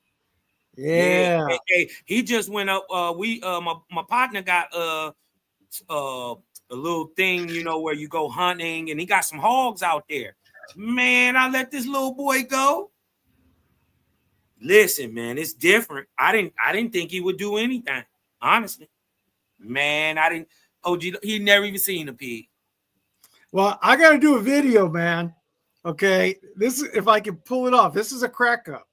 Yeah. Hey, he just went up. My partner got a little thing, where you go hunting, and he got some hogs out there. Man, I let this little boy go. Listen, man, it's different. I didn't think he would do anything, honestly. Man, I didn't. OG, he never even seen a pig. Well, I got to do a video, man. Okay, this is, if I can pull it off. This is a crack up.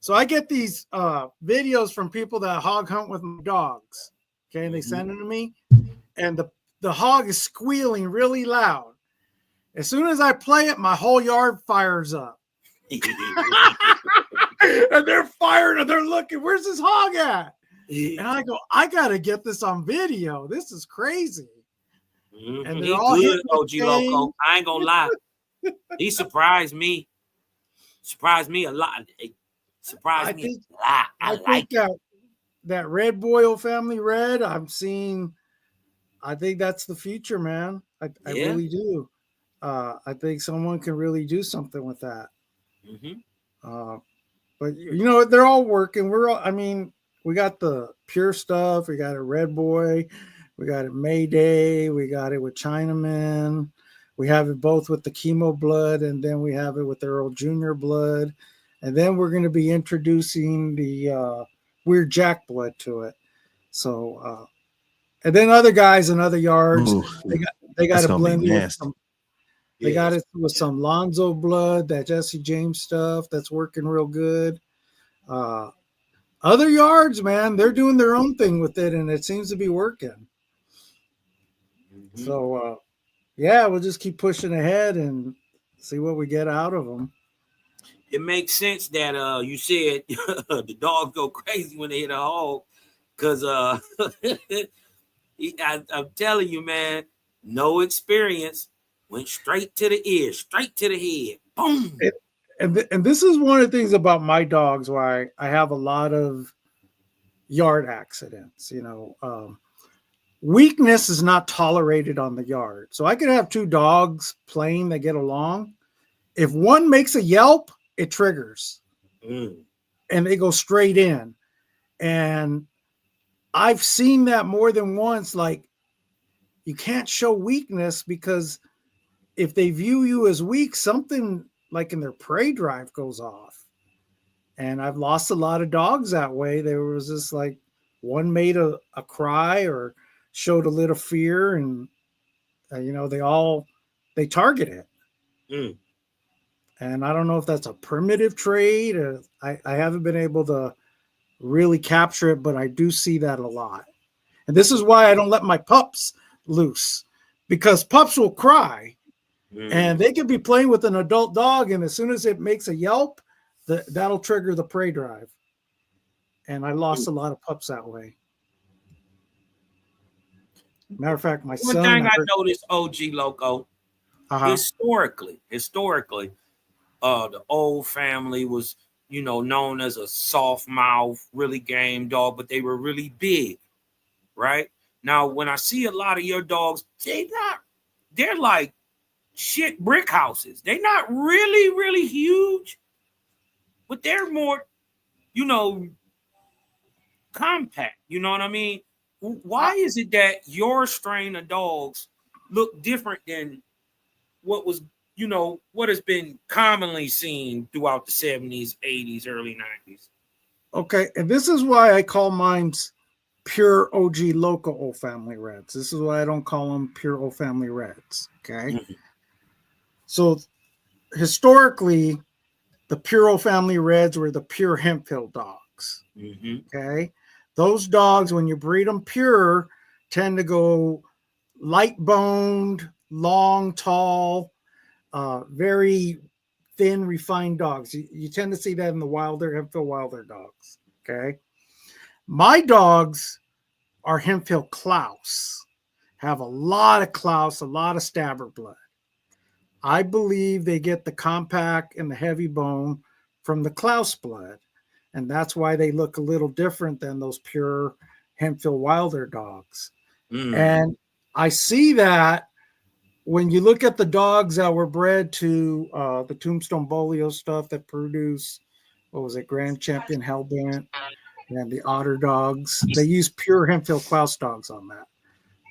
So I get these videos from people that hog hunt with my dogs. Okay, and they send them to me, and the hog is squealing really loud. As soon as I play it, my whole yard fires up. And they're firing and they're looking, where's this hog at? And I go, I gotta get this on video. This is crazy. And they're all good, OG Loco. I ain't gonna lie. He surprised me. Surprised me a lot. Surprised me a lot. I like that Red Boyle family red. I think that's the future, man. I really do. I think someone can really do something with that. But they're all working. We got the pure stuff. We got a Red Boy. We got it Mayday. We got it with Chinaman. We have it both with the chemo blood, and then we have it with Earl Jr. blood. And then we're going to be introducing the Weird Jack blood to it. So, and then other guys in other yards, they got to blend it with some. They got it with some Lonzo blood, that Jesse James stuff that's working real good. Other yards, man, they're doing their own thing with it, and it seems to be working. So, we'll just keep pushing ahead and see what we get out of them. It makes sense that you said the dogs go crazy when they hit a hog, because I'm telling you, man, no experience. Went straight to the ear, straight to the head. Boom. And this is one of the things about my dogs why I have a lot of yard accidents. Weakness is not tolerated on the yard. So I could have two dogs playing that get along. If one makes a yelp, it triggers. And they go straight in. And I've seen that more than once. Like, you can't show weakness, because if they view you as weak, something like in their prey drive goes off. And I've lost a lot of dogs that way. There was this, like, one made a cry or showed a little fear, and they target it. And I don't know if that's a primitive trait. I haven't been able to really capture it, but I do see that a lot. And this is why I don't let my pups loose, because pups will cry. And they could be playing with an adult dog, and as soon as it makes a yelp, that'll trigger the prey drive. And I lost a lot of pups that way. Matter of fact, my son. One thing I noticed, OG Loco, historically, the old family was, known as a soft mouth, really game dog, but they were really big, right? Now, when I see a lot of your dogs, they're like shit brick houses. They're not really, really huge, but they're more, compact. You know what I mean? Why is it that your strain of dogs look different than what was, what has been commonly seen throughout the 70s, 80s, early 90s? Okay, and this is why I call mine pure OG Loco O family reds. This is why I don't call them pure O family reds. Okay. Mhm. So historically, the pure O family reds were the pure Hemphill dogs. Mhm. Okay. Those dogs, when you breed them pure, tend to go light boned, long, tall, very thin, refined dogs. You tend to see that in the Wilder, Hemphill Wilder dogs. Okay. My dogs are Hemphill Klaus, have a lot of Klaus, a lot of stabber blood. I believe they get the compact and the heavy bone from the Klaus blood. And that's why they look a little different than those pure Hemphill Wilder dogs. Mm. And I see that when you look at the dogs that were bred to the Tombstone Bolio stuff that produce, what was it, Grand Champion Hellbent and the Otter dogs, they use pure Hemphill Klaus dogs on that.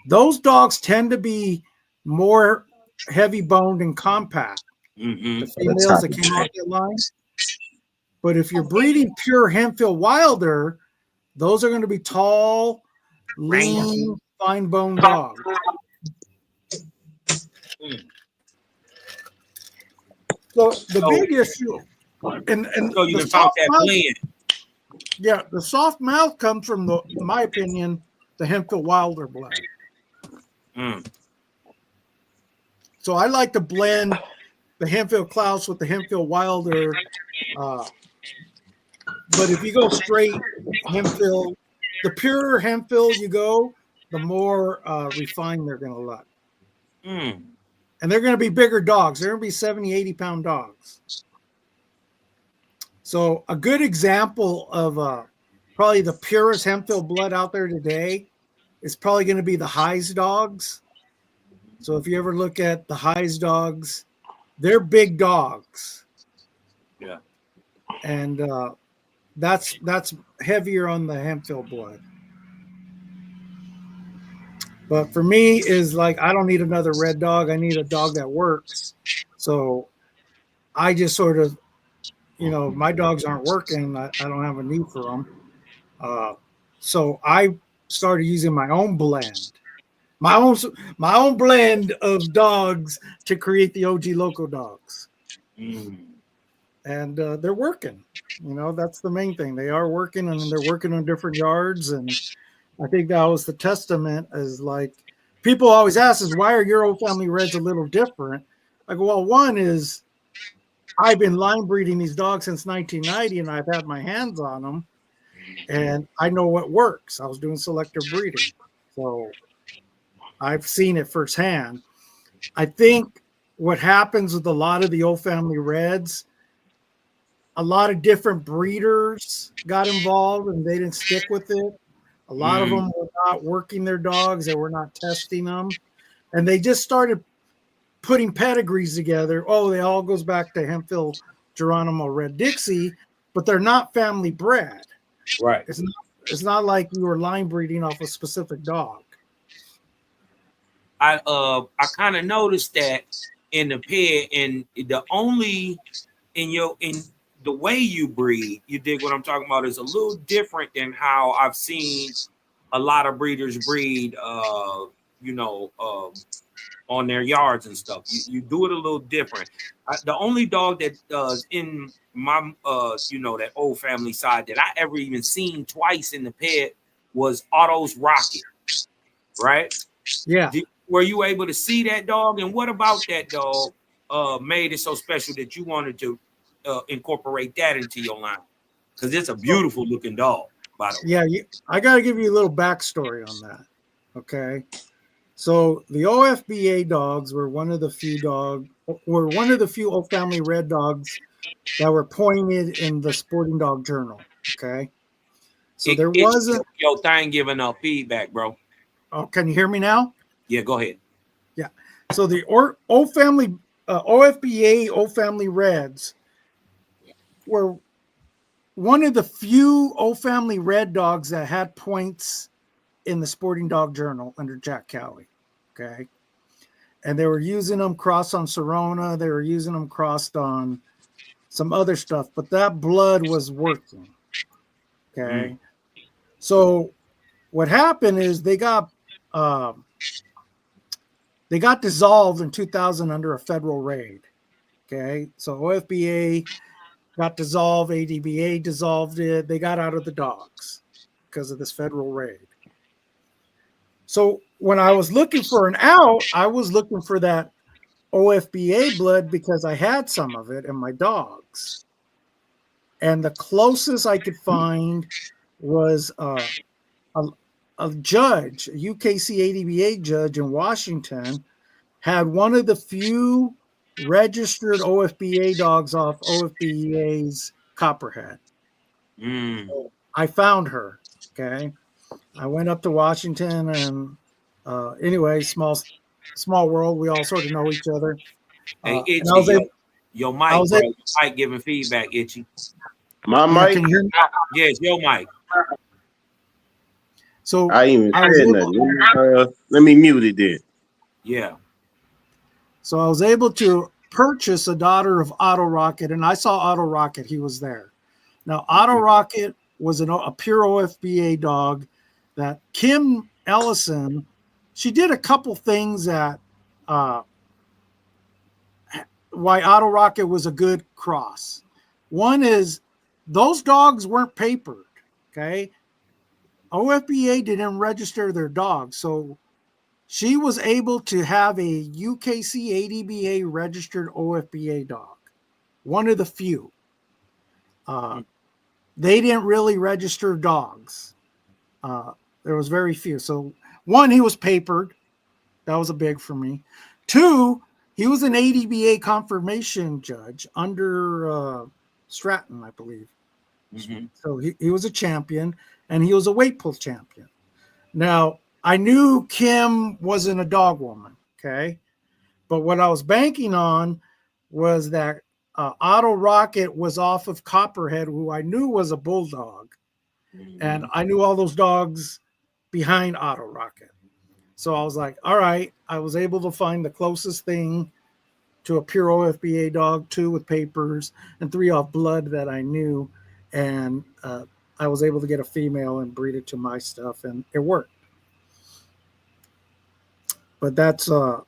Those dogs tend to be more heavy boned and compact, Mhm. the females that came off that line. But if you're breeding pure Hemphill Wilder, those are going to be tall, lean, fine boned dogs. Mm. So the So- big issue, and So you the can found soft that mouth, blend. yeah, the soft mouth comes from the, in my opinion, the Hemphill Wilder blood. Mm. So I like to blend the Hemphill Klaus with the Hemphill Wilder. But if you go straight Hemphill, the purer Hemphill you go, the more refined they're going to look. Mm. And they're going to be bigger dogs. They're going to be 70, 80-pound dogs. So a good example of probably the purest Hemphill blood out there today is probably going to be the Heis dogs. So if you ever look at the Heis dogs, they're big dogs. Yeah. And that's heavier on the Hemphill blood. But for me, is like I don't need another red dog. I need a dog that works. So I just sort of, my dogs aren't working. I don't have a need for them. So I started using my own blend, my own blend of dogs to create the OG Loco dogs. Mm. And they're working. That's the main thing. They are working, and they're working on different yards. And I think that was the testament. Is like people always ask us, why are your old family reds a little different? I go, well, one is I've been line breeding these dogs since 1990, and I've had my hands on them, and I know what works. I was doing selective breeding, so I've seen it firsthand. I think what happens with a lot of the old family reds, a lot of different breeders got involved and they didn't stick with it. A lot of them were not working their dogs. They were not testing them. And they just started putting pedigrees together. Oh, they all goes back to Hemphill, Geronimo, Red Dixie, but they're not family bred. Right. It's not like you were line breeding off a specific dog. I kind of noticed that in the pair, and the only in the way you breed, you dig what I'm talking about, is a little different than how I've seen a lot of breeders breed, on their yards and stuff. You do it a little different. The only dog that in my that old family side that I ever even seen twice in the pet was Otto's Rocket, right? Yeah. Were you able to see that dog? And what about that dog made it so special that you wanted to incorporate that into your line? Because it's a beautiful looking dog, by the way. Yeah, I got to give you a little backstory on that. Okay. So the OFBA dogs were one of the few old family red dogs that were pointed in the Sporting Dog Journal. Okay. So there wasn't. Your thing giving up feedback, bro. Oh, can you hear me now? Yeah, go ahead. Yeah. So the old family OFBA old family reds were one of the few old family red dogs that had points in the Sporting Dog Journal under Jack Cowie. Okay. And they were using them crossed on Serona. They were using them crossed on some other stuff, but that blood was working. Okay. So what happened is they got dissolved in 2000 under a federal raid. Okay, so OFBA got dissolved, ADBA dissolved it. They got out of the dogs because of this federal raid. So when I was looking for an out, I was looking for that OFBA blood because I had some of it in my dogs. And the closest I could find was a judge, a UKC ADBA judge in Washington, had one of the few registered OFBA dogs off OFBA's Copperhead. So I found her. Okay. I went up to Washington and anyway, small world. We all sort of know each other. Hey, And I was Itchy, able, your I mic, was bro. able, Your mic giving feedback, Itchy. My yeah, mic, can you hear me? Yes, your mic. So I ain't even I was said able, nothing. Let me mute it then. Yeah. so I was able to purchase a daughter of Otto Rocket, and I saw Otto Rocket. He was there. Now, Otto Rocket was a pure OFBA dog that Kim Ellison, she did a couple things that why Otto Rocket was a good cross. One is those dogs weren't papered. Okay. OFBA didn't register their dogs. So she was able to have a UKC ADBA registered OFBA dog, one of the few. They didn't really register dogs. There was very few. So one, he was papered. That was a big for me. Two, he was an ADBA confirmation judge under Stratton, I believe. Mm-hmm. So he was a champion, and he was a weight pull champion. Now, I knew Kim wasn't a dog woman, okay? But what I was banking on was that Otto Rocket was off of Copperhead, who I knew was a bulldog. And I knew all those dogs behind Otto Rocket. So I was like, all right, I was able to find the closest thing to a pure OFBA dog, 2 with papers and 3 off blood that I knew. And I was able to get a female and breed it to my stuff, and it worked. But that's Otto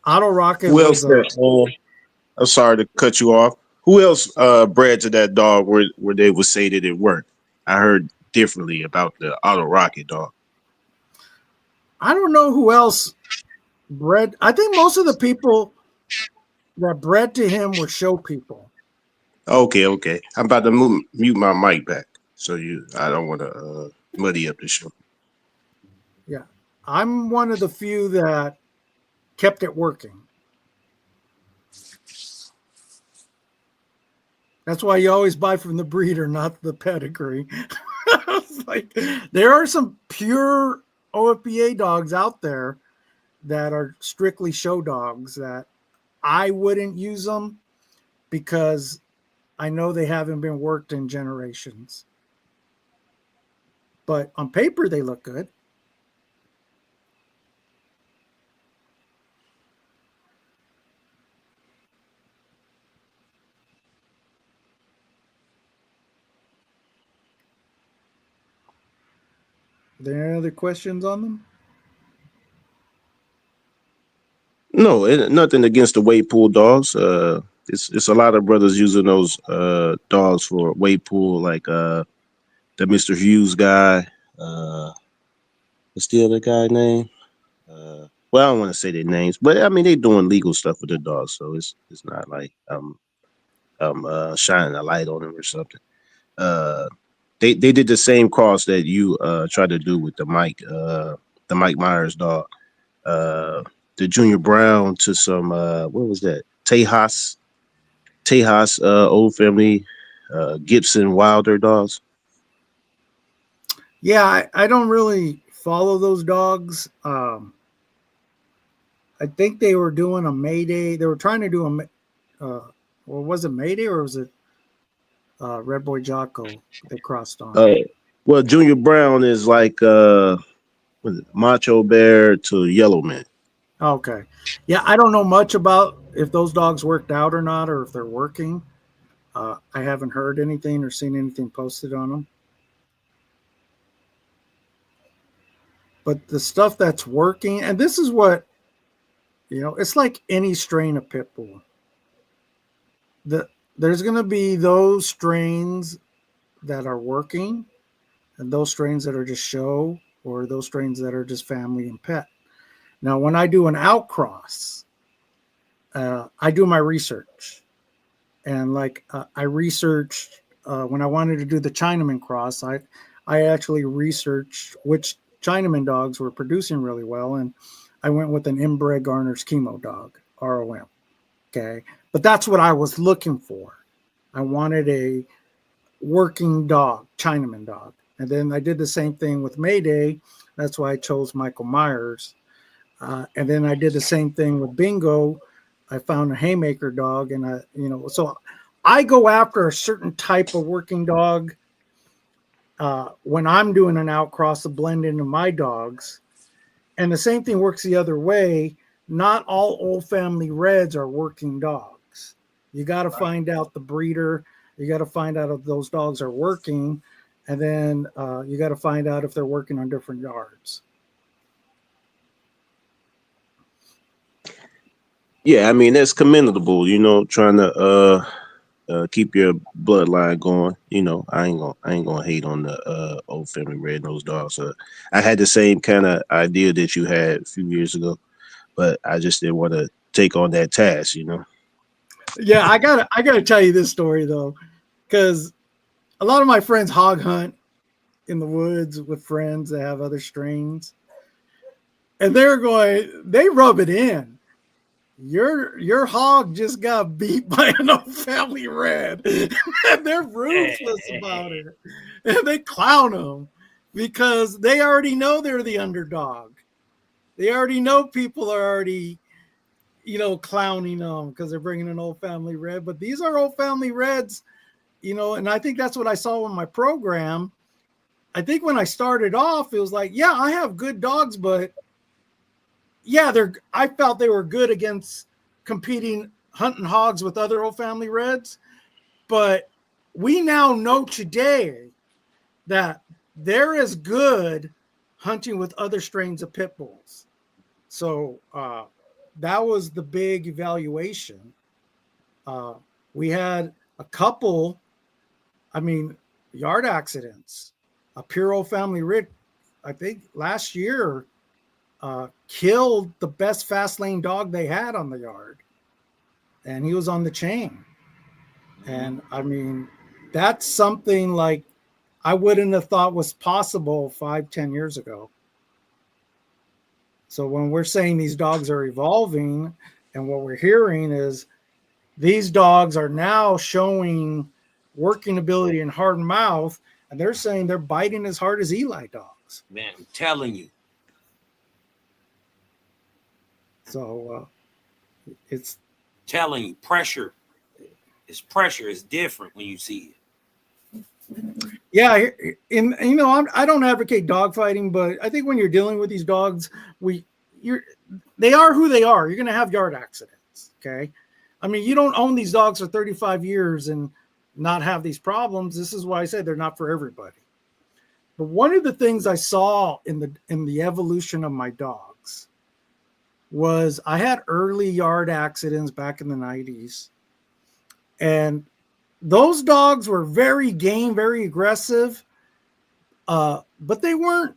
Rocket. Who else? I'm sorry to cut you off. Who else bred to that dog where they would say that it worked? I heard differently about the Auto Rocket dog. I don't know who else bred. I think most of the people that bred to him were show people. Okay. I'm about to mute my mic back. So I don't want to muddy up the show. Yeah. I'm one of the few that kept it working. That's why you always buy from the breeder, not the pedigree. Like, there are some pure OFBA dogs out there that are strictly show dogs that I wouldn't use them because I know they haven't been worked in generations. But on paper, they look good. Are there any other questions on them? No, nothing against the weight pool dogs. It's a lot of brothers using those dogs for weight pool, like the Mr. Hughes guy. What's the other guy name? Well, I don't want to say their names, but I mean they doing legal stuff with their dogs, so it's not like I'm shining a light on them or something. They did the same cross that you tried to do with the Mike Myers dog. The Junior Brown to some what was that? Tejas old family Gibson Wilder dogs. Yeah, I don't really follow those dogs. I think they were doing a Mayday. They were trying to do or was it Mayday or was it Red Boy Jocko they crossed on? Well, Junior Brown is like Macho Bear to Yellow Man. Okay. Yeah, I don't know much about if those dogs worked out or not, or if they're working. I haven't heard anything or seen anything posted on them. But the stuff that's working, and this is what, it's like any strain of pit bull. There's going to be those strains that are working, and those strains that are just show, or those strains that are just family and pet. Now, when I do an outcross, I do my research. And I researched when I wanted to do the Chinaman cross, I actually researched which Chinaman dogs were producing really well. And I went with an inbred Garner's chemo dog, ROM. Okay. But that's what I was looking for. I wanted a working dog, Chinaman dog. And then I did the same thing with Mayday. That's why I chose Michael Myers. And then I did the same thing with Bingo. I found a haymaker dog, and so I go after a certain type of working dog when I'm doing an outcross to blend into my dogs. And the same thing works the other way. Not all old family reds are working dogs. You got to find out the breeder. You got to find out if those dogs are working. And then you got to find out if they're working on different yards. Yeah, I mean, that's commendable, trying to keep your bloodline going. I ain't gonna hate on the old family red nosed dogs. I had the same kind of idea that you had a few years ago, but I just didn't want to take on that task. Yeah, I gotta tell you this story though, because a lot of my friends hog hunt in the woods with friends that have other strains, and they rub it in. Your hog just got beat by an old family red, and they're ruthless about it, and they clown them because they already know they're the underdog. They already know people are already, clowning them because they're bringing an old family red. But these are old family reds, and I think that's what I saw in my program. I think when I started off, it was like, yeah, I have good dogs, but yeah, I felt they were good against competing hunting hogs with other old family reds. But we now know today that they're as good hunting with other strains of pit bulls. So that was the big evaluation. We had a couple, yard accidents. A pure old family red, I think last year, killed the best fast lane dog they had on the yard, and he was on the chain. And that's something like I wouldn't have thought was possible 5-10 years ago. So when we're saying these dogs are evolving, and what we're hearing is these dogs are now showing working ability in hard mouth, and they're saying they're biting as hard as Eli dogs. Man, I'm telling you. So it's telling you, pressure is different when you see it. Yeah, I don't advocate dog fighting, but I think when you're dealing with these dogs, they are who they are. You're going to have yard accidents, okay? You don't own these dogs for 35 years and not have these problems. This is why I say they're not for everybody. But one of the things I saw in the evolution of my dogs was I had early yard accidents back in the 90s. And those dogs were very game, very aggressive. But they weren't,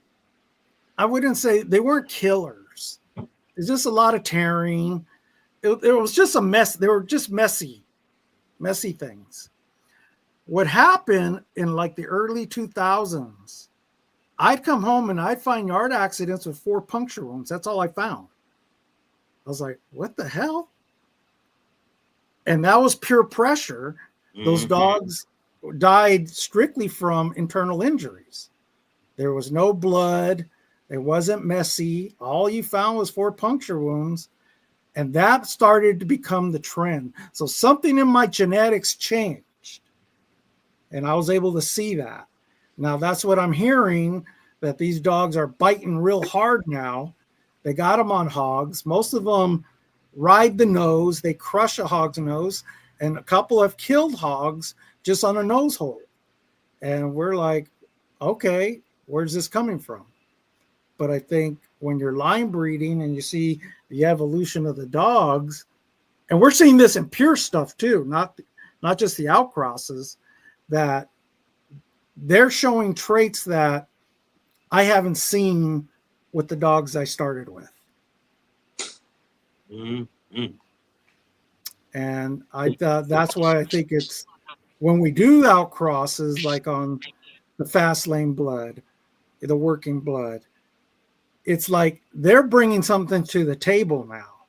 I wouldn't say they weren't killers. It's just a lot of tearing. It was just a mess. They were just messy things. What happened in like the early 2000s, I'd come home and I'd find yard accidents with 4 puncture wounds. That's all I found. I was like, what the hell? And that was pure pressure. Those dogs died strictly from internal injuries. There was no blood. It wasn't messy. All you found was 4 puncture wounds. And that started to become the trend. So something in my genetics changed. And I was able to see that. Now that's what I'm hearing, that these dogs are biting real hard now. They got them on hogs. Most of them ride the nose. They crush a hog's nose. And a couple have killed hogs just on a nose hold. And we're like, okay, where's this coming from? But I think when you're line breeding and you see the evolution of the dogs, and we're seeing this in pure stuff too, not just the outcrosses, that they're showing traits that I haven't seen with the dogs I started with. Mm-hmm. And that's why I think it's when we do outcrosses, like on the fast lane blood, the working blood, it's like they're bringing something to the table now.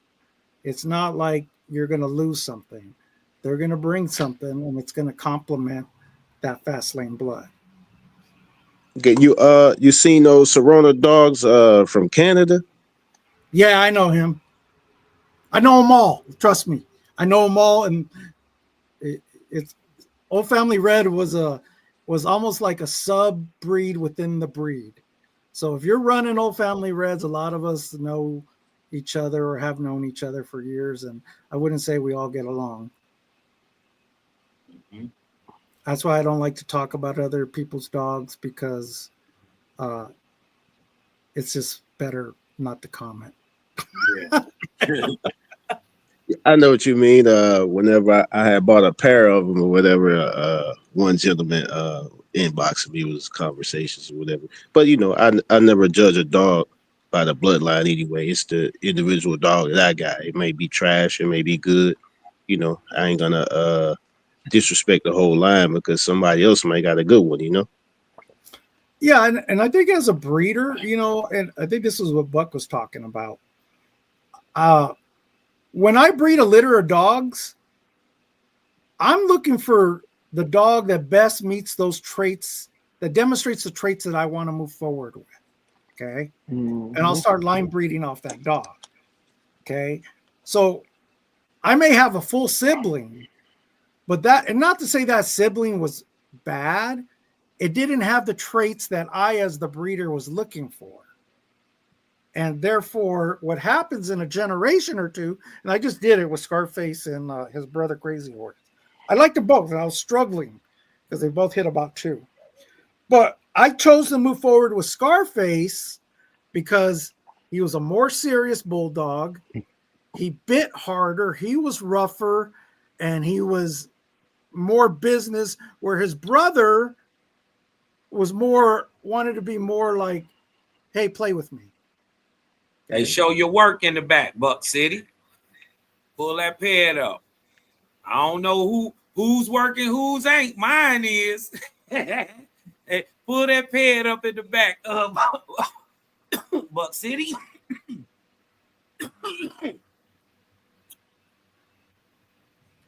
It's not like you're going to lose something. They're going to bring something, and it's going to complement that fast lane blood. Okay, you seen those Serona dogs from Canada? Yeah, I know him. I know them all. Trust me, I know them all, and it's Old Family Red was almost like a sub breed within the breed. So if you're running Old Family Reds, a lot of us know each other or have known each other for years, and I wouldn't say we all get along. Mm-hmm. That's why I don't like to talk about other people's dogs, because it's just better not to comment. Yeah. I know what you mean. Whenever I had bought a pair of them or whatever, one gentleman inboxed me with conversations or whatever. But I never judge a dog by the bloodline anyway. It's the individual dog that I got. It may be trash, it may be good. I ain't gonna disrespect the whole line because somebody else might got a good one. Yeah, and I think as a breeder, and I think this is what Buck was talking about. When I breed a litter of dogs, I'm looking for the dog that best meets those traits, that demonstrates the traits that I want to move forward with. Okay. Mm-hmm. And I'll start line breeding off that dog. Okay. So I may have a full sibling, but and not to say that sibling was bad, it didn't have the traits that I, as the breeder, was looking for. And therefore, what happens in a generation or two, and I just did it with Scarface and his brother Crazy Horse. I liked them both, and I was struggling because they both hit about 2. But I chose to move forward with Scarface because he was a more serious bulldog. He bit harder, he was rougher, and he was more business, where his brother wanted to be more like, hey, play with me. They show your work in the back, Buck City. Pull that pad up. I don't know who's working, who's ain't. Mine is. Hey, pull that pad up in the back of Buck City.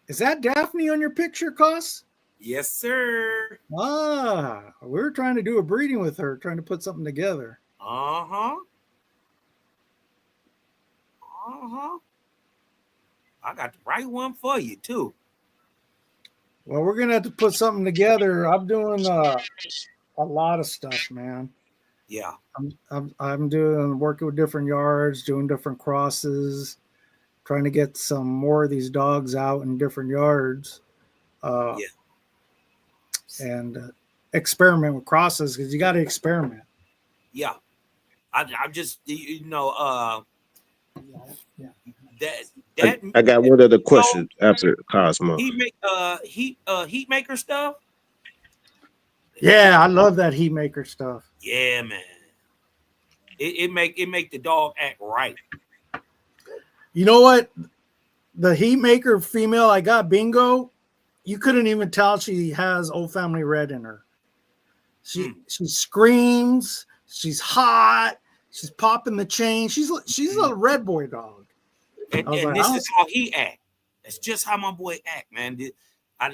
Is that Daphne on your picture, Cos? Yes, sir. We're trying to do a breeding with her, trying to put something together. Uh-huh. I got the right one for you, too. Well, we're going to have to put something together. I'm doing a lot of stuff, man. Yeah. I'm working with different yards, doing different crosses, trying to get some more of these dogs out in different yards. Yeah. And experiment with crosses, because you got to experiment. Yeah. I'm just, that I got one other question after Cosmo. Heat maker stuff. Yeah, I love that heat maker stuff. Yeah, man. It make the dog act right. You know what? The heat maker female I got, Bingo, you couldn't even tell she has Old Family Red in her. She screams. She's hot. She's popping the chain. She's a red boy dog. And this is how he act. That's just how my boy act, man. I've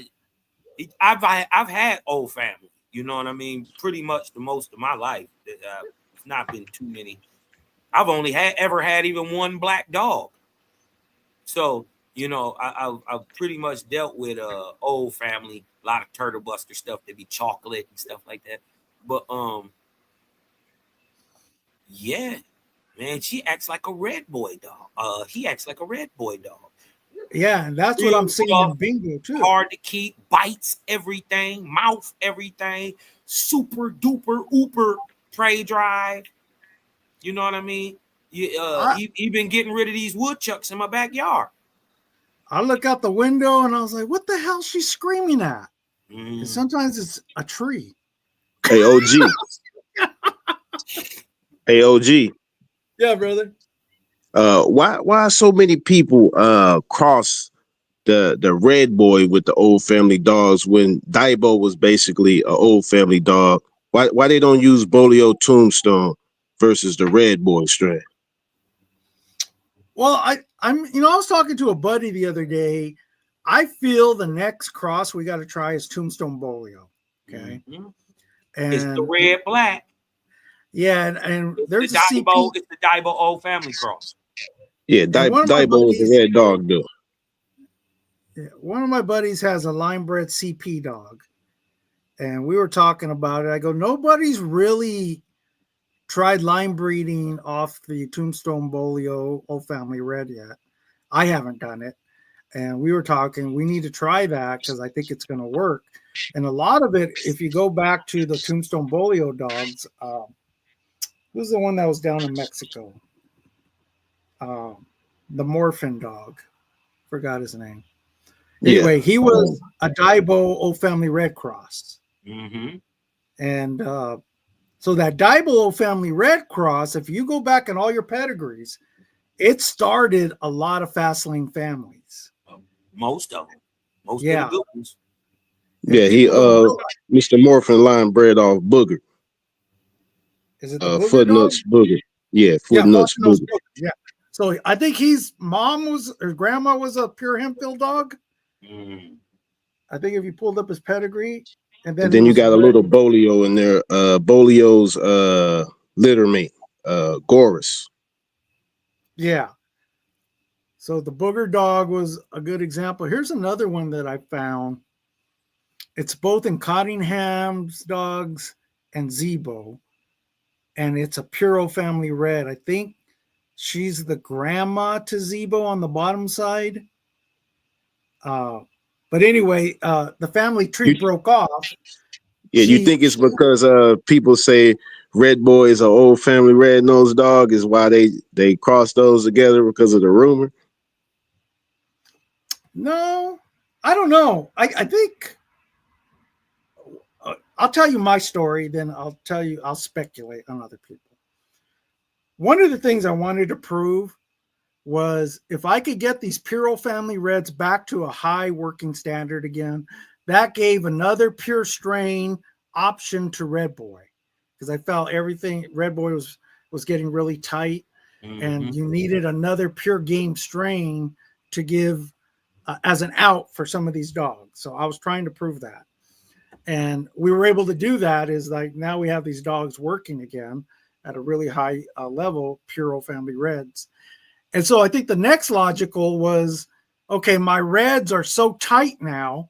had Old Family. You know what I mean? Pretty much the most of my life. It's not been too many. I've only ever had even one black dog. So, I've pretty much dealt with Old Family, a lot of Turtle Buster stuff that be chocolate and stuff like that. But yeah, man, she acts like a red boy dog. He acts like a red boy dog. Yeah, and that's what I'm seeing in Bingo too. Hard to keep, bites everything, mouth everything, super duper ooper prey drive. You know what I mean? I He been getting rid of these woodchucks in my backyard. look out the window and I was like, what the hell is she screaming at? And Mm. sometimes it's a tree. Hey, OG. Hey, OG. Yeah, brother. Why so many people cross the red boy with the old family dogs when Daibo was basically an old family dog? Why they don't use Bolio Tombstone versus the red boy strain? Well, I'm I was talking to a buddy the other day. I feel the next cross we got to try is Tombstone Bolio. Okay. Mm-hmm. And It's the red black. yeah, and It's there's the a CP. It's the Daibo old family cross. Yeah, And Daibo was a red dog though. one of my buddies has a line bred CP dog. And we were talking about it. I go, nobody's really tried line breeding off the Tombstone Bolio old family red yet. I haven't done it. And we were talking, we need to try that because I think it's going to work. And a lot of it, if you go back to the Tombstone Bolio dogs, who's the one that was down in Mexico? The Morphin dog. Forgot his name. Anyway, he was a Daibo old family red cross. Mm-hmm. And so that Daibo old family red cross, if you go back in all your pedigrees, it started a lot of fast lane families. Most of them. Most Yeah. of the good ones. Yeah, he Mr. Morphin line bred off Booger. Is it the Booger Footnuts dog? Booger. Yeah, Footnuts Booger. Yeah. So I think his mom was, or grandma was a pure Hempfield dog. Mm. I think if you pulled up his pedigree, and then, And then you got a little Bolio in there. Bolio's litter mate, Gorus. Yeah. So the Booger dog was a good example. Here's another one that I found. It's both in Cottingham's dogs and Zebo, and it's a Puro family red. I think she's the grandma to Zebo on the bottom side. But anyway, the family tree broke off. Yeah, you think it's because people say red boy is an old family red nosed dog is why they cross those together because of the rumor? No, I don't know. I think I'll tell you my story, then I'll speculate on other people. One of the things I wanted to prove was if I could get these Puro family reds back to a high working standard again, that gave another pure strain option to Red Boy, because I felt everything Red Boy was getting really tight, and you needed another pure game strain to give as an out for some of these dogs. So I was trying to prove that, and we were able to do that. Is like now we have these dogs working again at a really high level, Puro family reds. And so I think the next logical was, okay, my reds are so tight now,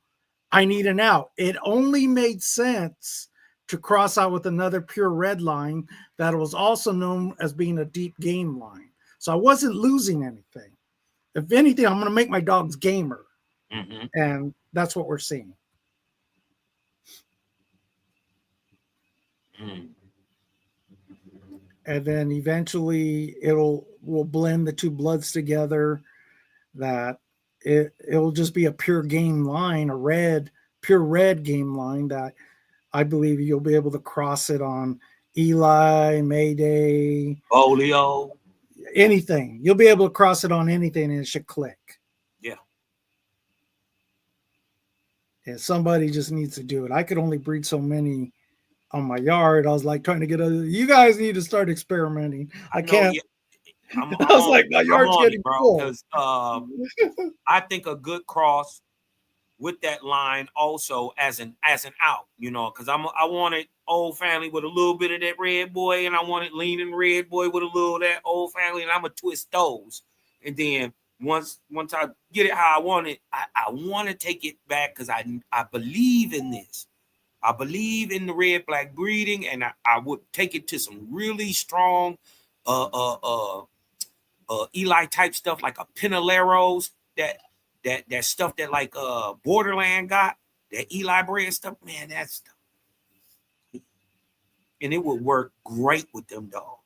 I need an out. It only made sense to cross out with another pure red line that was also known as being a deep game line. So I wasn't losing anything. If anything, I'm going to make my dogs gamer. Mm-hmm. And that's what we're seeing. Mm. And then eventually we'll blend the two bloods together, that it'll just be a pure game line, pure red game line that I believe you'll be able to cross it on Eli, Mayday, Bolio, anything. You'll be able to cross it on anything and it should click. Yeah. And somebody just needs to do it. I could only breed so many on my yard. I was like trying to get you guys need to start experimenting. I can't. I'm I was like, my yard's getting full. Because I think a good cross with that line also as an out, because I wanted old family with a little bit of that red boy, and I wanted leaning red boy with a little of that old family, and I'm gonna twist those. And then once I get it how I want it, I want to take it back because I believe in this. I believe in the red black breeding, and I would take it to some really strong Eli type stuff, like a Pinaleros, that stuff that like Borderland got, that Eli bred stuff, man, that stuff. And it would work great with them dogs.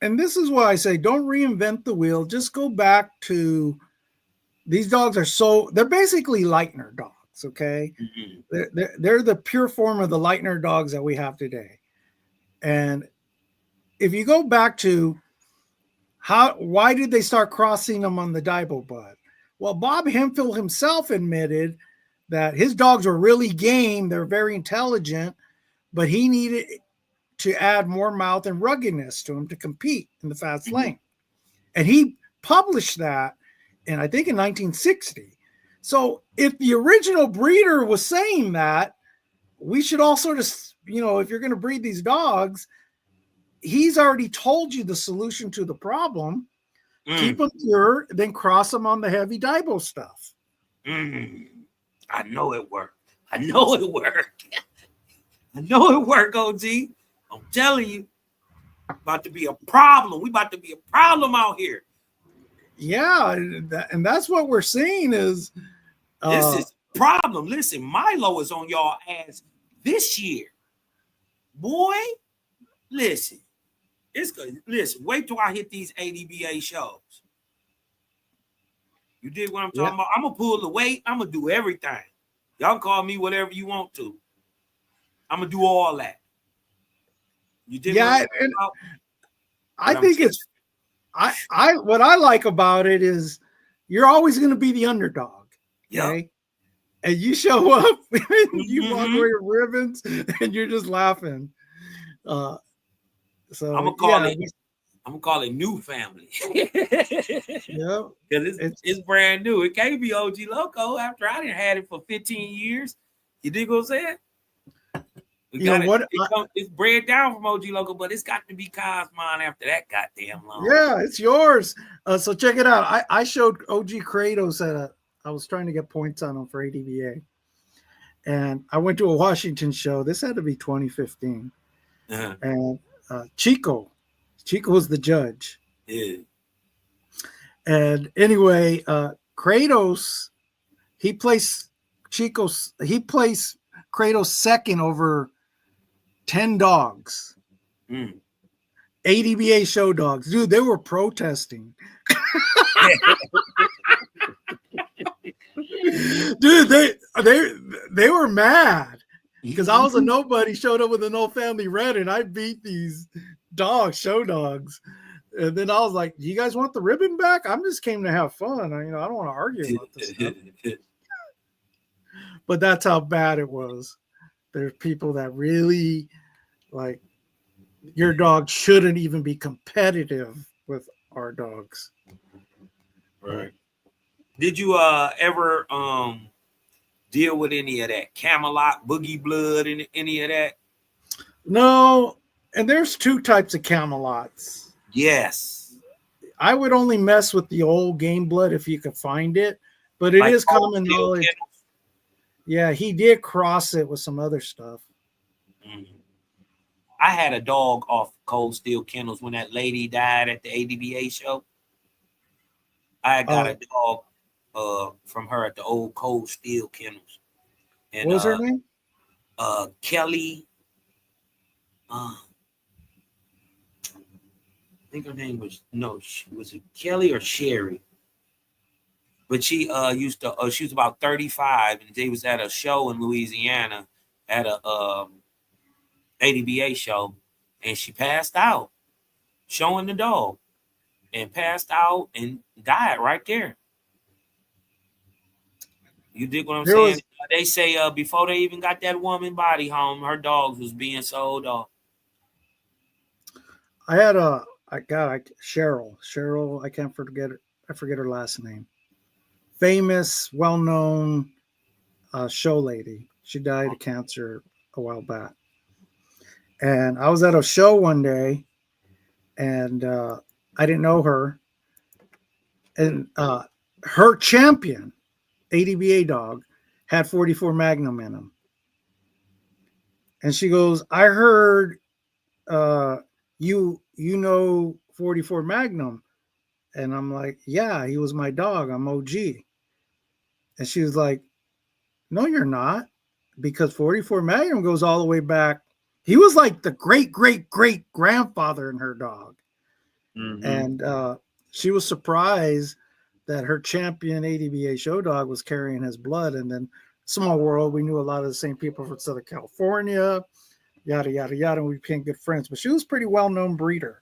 And this is why I say don't reinvent the wheel. Just go back to these dogs they're basically Lightner dogs, okay? Mm-hmm. They're the pure form of the Lightner dogs that we have today. And if you go back to why did they start crossing them on the Daibo Bud? Well, Bob Hemphill himself admitted that his dogs were really game. They're very intelligent, but he needed to add more mouth and ruggedness to them to compete in the fast lane. And he published that I think in 1960. So if the original breeder was saying that, we should all sort of, if you're going to breed these dogs, he's already told you the solution to the problem. Keep them pure, then cross them on the heavy Daibo stuff. I know it worked. I know it worked, OG. I'm telling you, about to be a problem. We about to be a problem out here. Yeah, and that's what we're seeing is this is a problem. Listen, Milo is on y'all ass this year. Boy, listen. It's good. Listen, wait till I hit these ADBA shows. You dig what I'm talking about? I'm gonna pull the weight. I'm gonna do everything. Y'all call me whatever you want to. I'm gonna do all that. You did. Yeah, and I think it's what I like about it is you're always going to be the underdog. Okay, yep. And you show up, and you walk away with ribbons, and you're just laughing. So I'm gonna call it new family. Yeah, it's brand new. It can't be OG Loco after I didn't had it for 15 years. You dig what I'm saying? It's bred down from OG Loco, but it's got to be Kai's mine after that goddamn long. Yeah, it's yours. So check it out. I showed OG Kratos I was trying to get points on him for ADBA. And I went to a Washington show. This had to be 2015. Uh-huh. And Chico was the judge. Yeah. And anyway, Kratos, he placed Kratos second over 10 dogs. ADBA show dogs. Dude, they were protesting. Dude, they were mad because I was a nobody, showed up with an old family red, and I beat these show dogs. And then I was like, "Do you guys want the ribbon back? I'm just came to have fun. I don't want to argue about this stuff." But that's how bad it was. There's people that really like your dog shouldn't even be competitive with our dogs. Right. Did you ever deal with any of that Camelot, Boogie Blood, and any of that? No, and there's two types of Camelots. Yes. I would only mess with the old Game Blood if you could find it, but it is common knowledge. Yeah, he did cross it with some other stuff. I had a dog off Cold Steel Kennels when that lady died at the ADBA show. I got a dog from her at the old Cold Steel Kennels. And, what was her name? Kelly. I think her name was was it Kelly or Sherry? But she she was about 35, and they was at a show in Louisiana at a ADBA show, and she passed out showing the dog, and passed out and died right there. You dig what I'm saying? They say before they even got that woman body home, her dogs was being sold off. I had Cheryl. I can't forget it. I forget her last name. Famous, well-known show lady. She died of cancer a while back. And I was at a show one day, and I didn't know her. And her champion, ADBA dog, had 44 Magnum in him. And she goes, "I heard you know 44 Magnum." And I'm like, "Yeah, he was my dog. I'm OG." And she was like, "No, you're not, because 44 Magnum goes all the way back. He was like the great grandfather in her dog. Mm-hmm. And she was surprised that her champion ADBA show dog was carrying his blood. And then small world, we knew a lot of the same people from Southern California, yada, yada, yada. And we became good friends. But she was a pretty well-known breeder.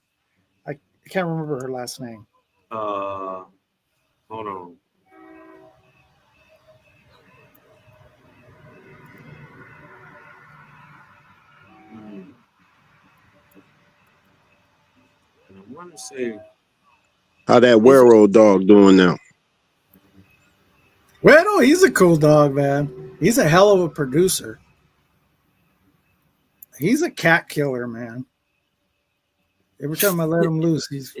I can't remember her last name. Hold on. I want to say, How that werewolf dog doing now? Well, no, he's a cool dog, man. He's a hell of a producer. He's a cat killer, man. Every time I let him loose, he's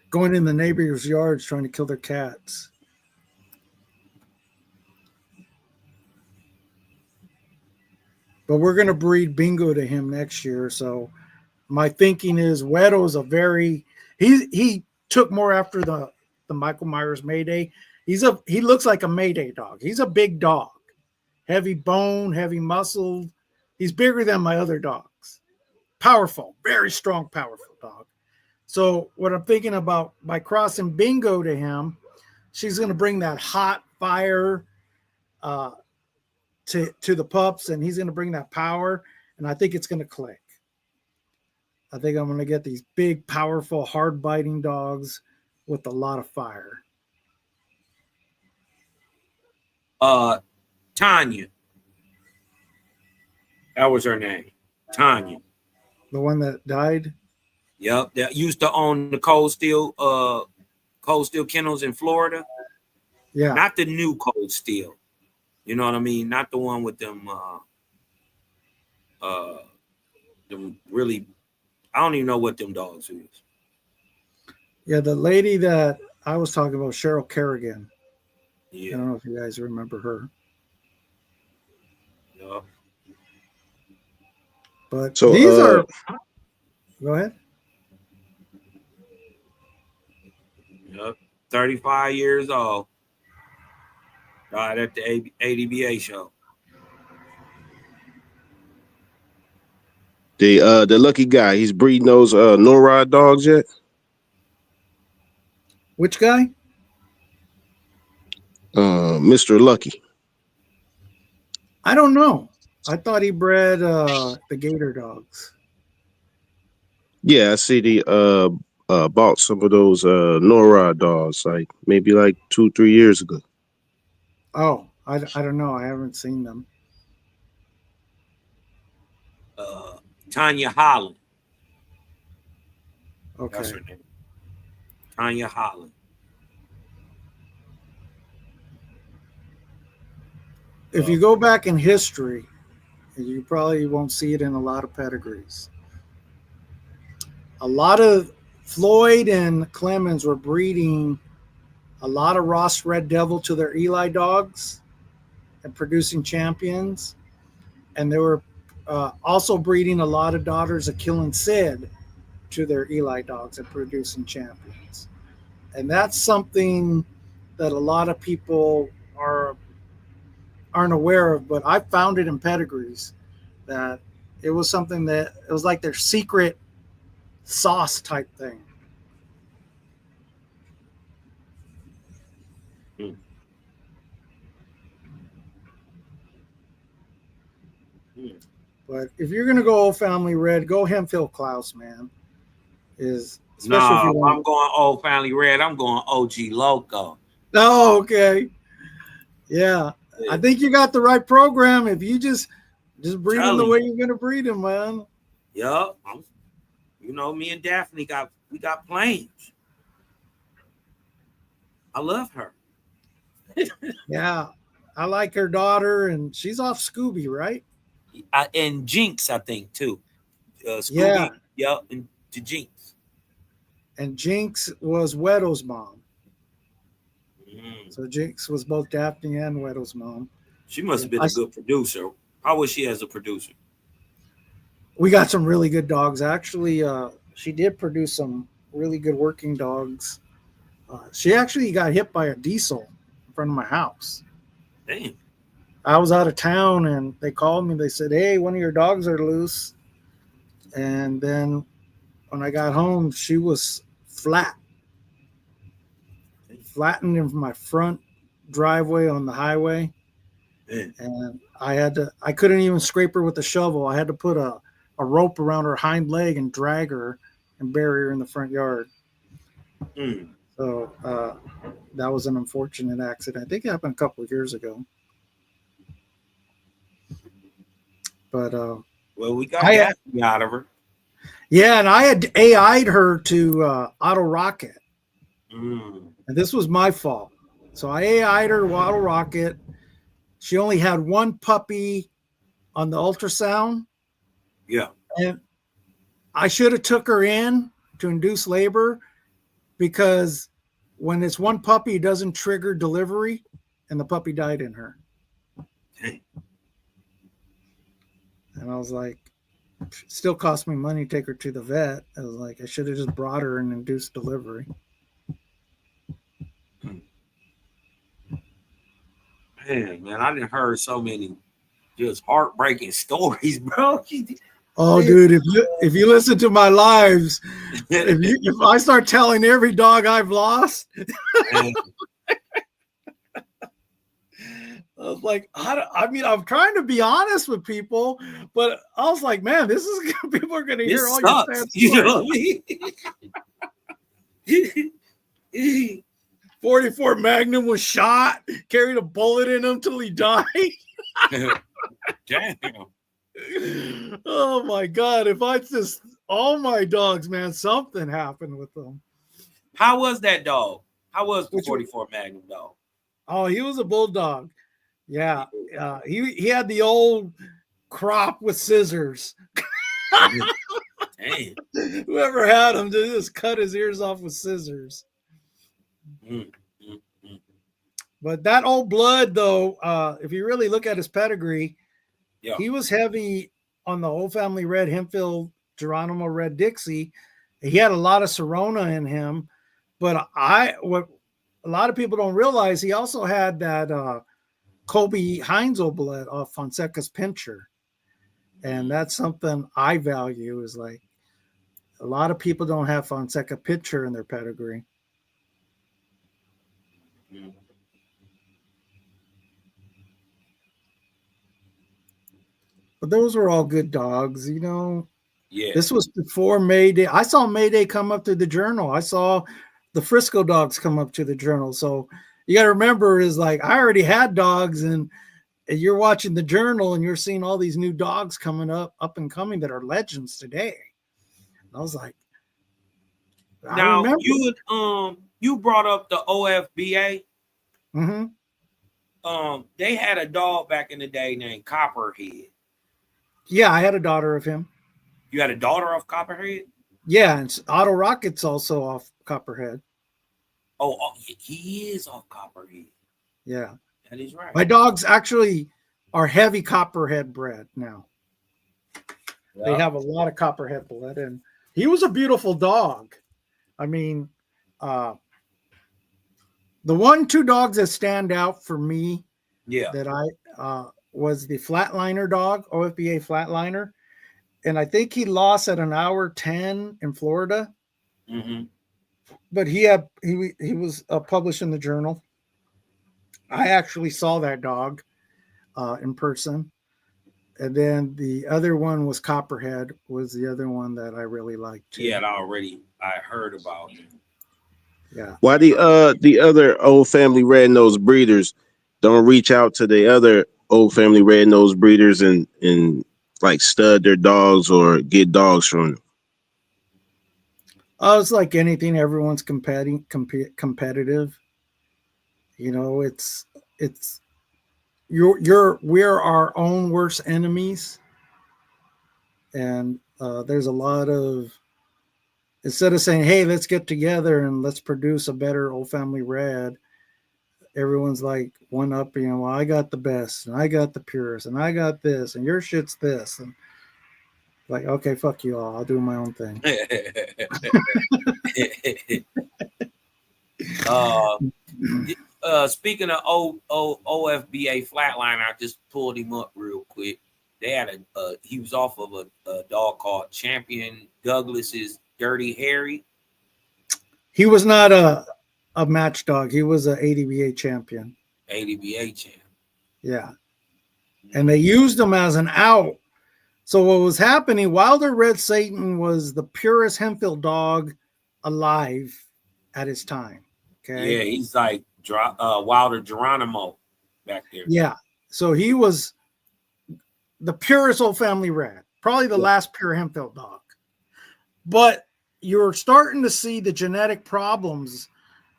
going in the neighbors' yards trying to kill their cats. But we're going to breed Bingo to him next year. So my thinking is Wedo's a very he took more after the Michael Myers Mayday. He looks like a Mayday dog. He's a big dog, heavy bone, heavy muscled. He's bigger than my other dogs. Powerful, very strong, powerful dog. So what I'm thinking about by crossing Bingo to him, she's going to bring that hot fire to the pups, and he's going to bring that power, and I think it's going to click. I think I'm going to get these big, powerful, hard-biting dogs with a lot of fire. Tanya. That was her name. Tanya. The one that died? Yep. That used to own the Cold Steel kennels in Florida. Yeah. Not the new Cold Steel. You know what I mean? Not the one with them really, I don't even know what them dogs is. Yeah, the lady that I was talking about, Cheryl Kerrigan. Yeah. I don't know if you guys remember her. Yeah. But So, these are. Go ahead. Yep. 35 years old. Died at the ADBA show. The lucky guy, he's breeding those Norrod dogs yet? Which guy? Mr. Lucky. I don't know. I thought he bred the Gator dogs. Yeah, I see the bought some of those Norrod dogs maybe 2-3 years ago. Oh, I don't know. I haven't seen them. Tanya Holland. Okay. That's her name. Tanya Holland. If you go back in history, you probably won't see it in a lot of pedigrees. A lot of Floyd and Clemens were breeding a lot of Ross Red Devil to their Eli dogs and producing champions. And they were also breeding a lot of daughters of Killing Sid to their Eli dogs and producing champions. And that's something that a lot of people aren't aware of, but I found it in pedigrees that it was something that it was like their secret sauce type thing. But if you're gonna go old family red, go Hemphill Klaus, man. If I'm going old family red. I'm going O.G Loco. Oh, okay. Yeah. I think you got the right program. If you just breed him the way you're gonna breed him, man. Yup. Me and Daphne we got planes. I love her. Yeah. I like her daughter, and she's off Scooby, right? And Jinx, I think, too. Scooby, yeah. Yep, and to Jinx. And Jinx was Wedo's mom. Mm. So Jinx was both Daphne and Wedo's mom. She must have been a good producer. How was she as a producer? We got some really good dogs. Actually, she did produce some really good working dogs. She actually got hit by a diesel in front of my house. Damn. I was out of town, and they called me. They said, "Hey, one of your dogs are loose." And then when I got home, she was flattened in my front driveway on the highway. And I couldn't even scrape her with a shovel. I had to put a rope around her hind leg and drag her and bury her in the front yard. So that was an unfortunate accident. I think it happened a couple of years ago. But well, we got that out of her. Yeah, and I had AI'd her to Auto Rocket. And this was my fault. So I AI'd her to Auto Rocket. She only had one puppy on the ultrasound. Yeah. And I should have took her in to induce labor, because when it's one puppy, it doesn't trigger delivery, and the puppy died in her. Dang. And I was like, still cost me money to take her to the vet. I was like, I should have just brought her and induced delivery. Man, I didn't heard so many just heartbreaking stories, bro. Oh, dude, if you listen to my lives, if I start telling every dog I've lost, I was like, I mean, I'm trying to be honest with people, but I was like, man, this is people are going to hear all your sad stories. You know what I mean? 44 Magnum was shot, carried a bullet in him till he died. Damn. Oh my God. If I just, all my dogs, man, something happened with them. How was that dog? How was the 44 Magnum dog? Oh, he was a bulldog. Yeah. He had the old crop with scissors. Damn. Whoever had him just cut his ears off with scissors. But that old blood, though, if you really look at his pedigree, he was heavy on the old family red Hempfield Geronimo Red Dixie. He had a lot of Serona in him, but what a lot of people don't realize, he also had that Colby Heinzel blood off Fonseca's Pinscher. And that's something I value, is like, a lot of people don't have Fonseca Pinscher in their pedigree. But those were all good dogs, you know. Yeah. This was before Mayday. I saw Mayday come up to the journal. I saw the Frisco dogs come up to the journal. So you got to remember, is like, I already had dogs, and you're watching the journal and you're seeing all these new dogs coming up and coming that are legends today. And I was like, now you brought up the OFBA. They had a dog back in the day named Copperhead. Yeah, I had a daughter of him. You had a daughter of Copperhead? Yeah, and Auto Rocket's also off Copperhead. Oh, he is off Copperhead. Yeah. That is right. My dogs actually are heavy Copperhead bred now. Yeah. They have a lot of Copperhead blood, and he was a beautiful dog. I mean, the 2 dogs that stand out for me, that I was the Flatliner dog, OFBA Flatliner, and I think he lost at an hour 10 in Florida. But he was published in the journal. I actually saw that dog in person. And then the other one was Copperhead, was the other one that I really liked too. Yeah, I heard about him. Yeah. Why the other old family red nose breeders don't reach out to the other old family red nose breeders and like stud their dogs or get dogs from them? It's like anything, everyone's competitive. You know, we're our own worst enemies. And there's a lot of, instead of saying, hey, let's get together and let's produce a better old family red, everyone's like one up, you know, well, I got the best, and I got the purest, and I got this, and your shit's this. And like, okay, fuck you all. I'll do my own thing. Speaking of OFBA Flatliner, I just pulled him up real quick. They had he was off of a dog called Champion Douglas's Dirty Harry. He was not a match dog. He was an ADBA champion. ADBA champ. Yeah. And they used him as an out. So what was happening, Wilder Red Satan was the purest Hempfield dog alive at his time. Okay. Yeah, he's like Wilder Geronimo back there. Yeah. So he was the purest old family red, probably the last pure Hempfield dog. But you're starting to see the genetic problems,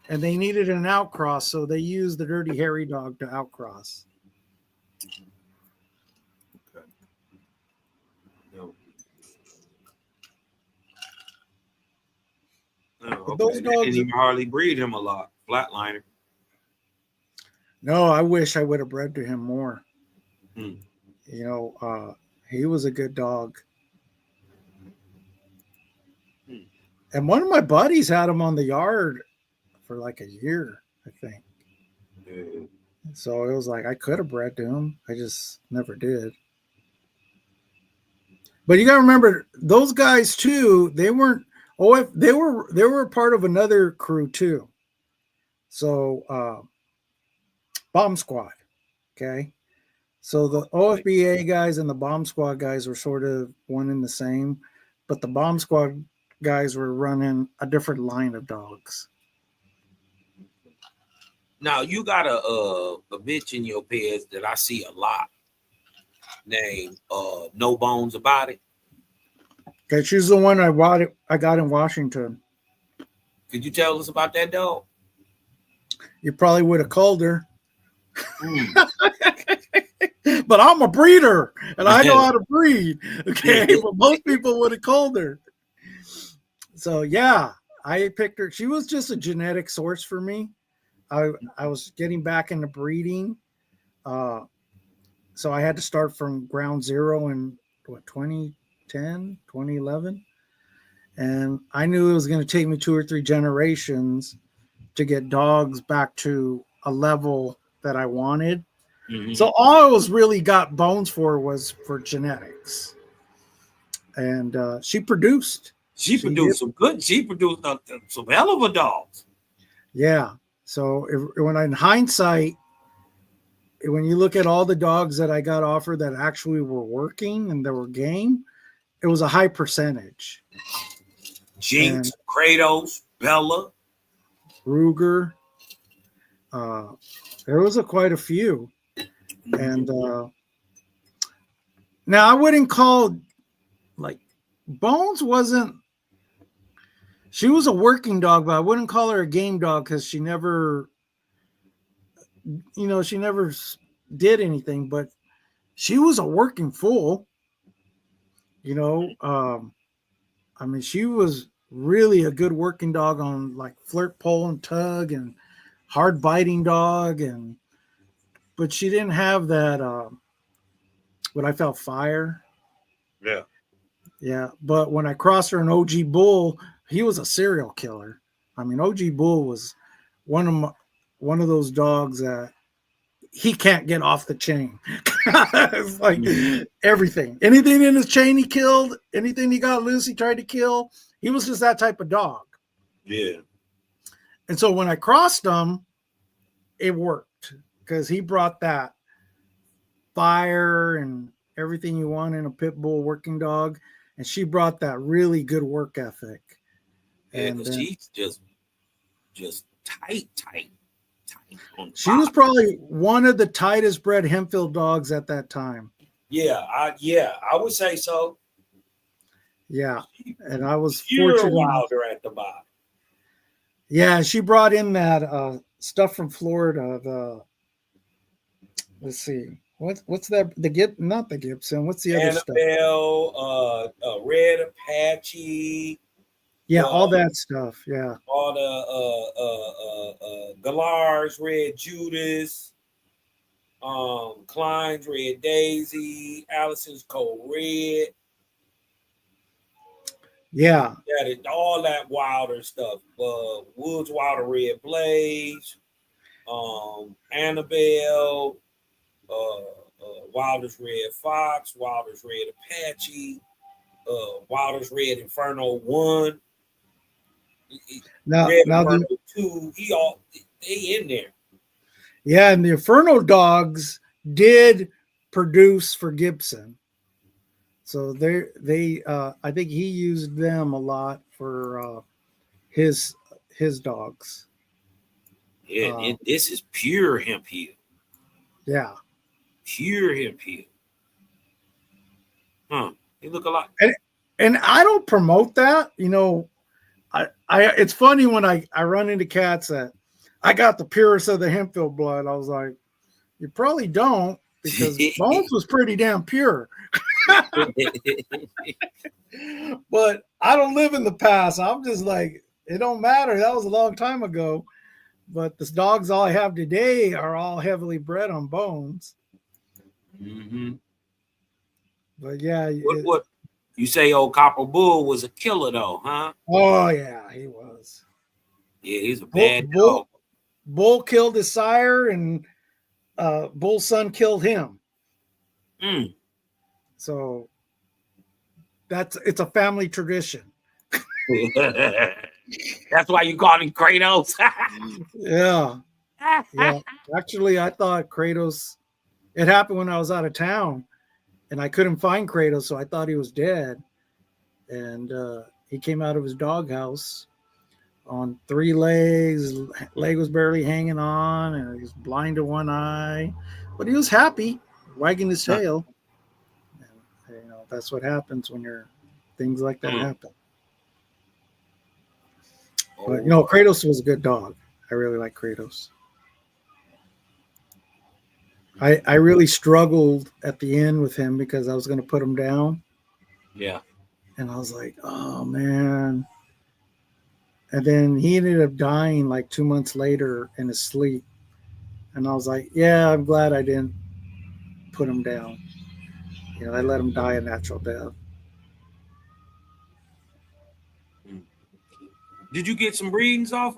and they needed an outcross, so they used the Dirty Harry dog to outcross. Okay. No. Okay. Those dogs, didn't even hardly breed him a lot. Flatliner. no, I wish I would have bred to him more. Hmm. You know, he was a good dog. And one of my buddies had him on the yard for like a year, I think. Yeah. So it was like I could have bred to him. I just never did. But you got to remember, those guys too, they weren't they were part of another crew too. So bomb squad. Okay. So the OFBA guys and the bomb squad guys were sort of one and the same, but the bomb squad guys were running a different line of dogs. Now you got a bitch in your pets that I see a lot named No Bones About It. Okay, she's the one I got in Washington. Could you tell us about that dog? You probably would have called her. But I'm a breeder and I know how to breed. Okay. But most people would have called her. So yeah, I picked her. She was just a genetic source for me. I was getting back into breeding. So I had to start from ground zero in 2010, 2011. And I knew it was going to take me 2 or 3 generations to get dogs back to a level that I wanted. Mm-hmm. So all I was really got bones for was for genetics. And she produced. She produced some good. She produced some hell of a dogs. Yeah. So when in hindsight, when you look at all the dogs that I got offered that actually were working and that were game, it was a high percentage. Jinx, Kratos, Bella, Ruger. There was quite a few. And now I wouldn't call, like, Bones wasn't, she was a working dog, but I wouldn't call her a game dog because she never, she never did anything, but she was a working fool. I mean, she was really a good working dog on like flirt, pull, and tug and hard biting dog. But she didn't have that, what I felt fire. Yeah. Yeah. But when I crossed her an O.G Bull, he was a serial killer. I mean, O.G Bull was one of those dogs that he can't get off the chain. It's like everything. Anything in his chain he killed. Anything he got loose he tried to kill. He was just that type of dog. Yeah. And so when I crossed him, it worked because he brought that fire and everything you want in a pit bull working dog. And she brought that really good work ethic. Yeah, because she's just tight. She was probably one of the tightest bred Hempfield dogs at that time. Yeah, I would say so. Yeah, and I was fortunate. Wilder at the bottom. Yeah, she brought in that stuff from Florida. Let's see, what's that? Not the Gibson. What's the other stuff? Annabelle, Red Apache. Yeah, all that stuff. Yeah, all the Galar's Red Judas, Klein's Red Daisy, Allison's Cold Red. Yeah, all that Wilder stuff. Woods Wilder Red Blaze, Annabelle, Wilder's Red Fox, Wilder's Red Apache, Wilder's Red Inferno 1. Now, Red now Inferno the 2, they in there. yeah, and the Inferno dogs did produce for Gibson. So they I think he used them a lot for his dogs. Yeah, and this is pure hemp heel. Yeah. Pure hemp heel. Huh. They look a lot. And I don't promote that. You know, I it's funny when I run into cats that I got the purest of the Hempfield blood. I was like, you probably don't, because Bones was pretty damn pure. But I don't live in the past. I'm just like, it don't matter. That was a long time ago. But the dogs all I have today are all heavily bred on Bones. Mm-hmm. But yeah, what you say? Old Copper Bull was a killer, though, huh? Oh yeah, he was. Yeah, he's a bad dog. Bull killed his sire, and Bull's son killed him. Mm. So it's a family tradition. That's why you call him Kratos. Yeah. Yeah. Actually, I thought Kratos, it happened when I was out of town and I couldn't find Kratos, so I thought he was dead. And he came out of his doghouse on 3 legs. Leg was barely hanging on, and he was blind to one eye, but he was happy, wagging his tail. And, you know, that's what happens when things like that happen. But you know, Kratos was a good dog. I really like Kratos. I really struggled at the end with him because I was going to put him down. Yeah. And I was like, oh man. And then he ended up dying like 2 months later in his sleep. And I was like, yeah, I'm glad I didn't put him down. You know, I let him die a natural death. Did you get some breedings off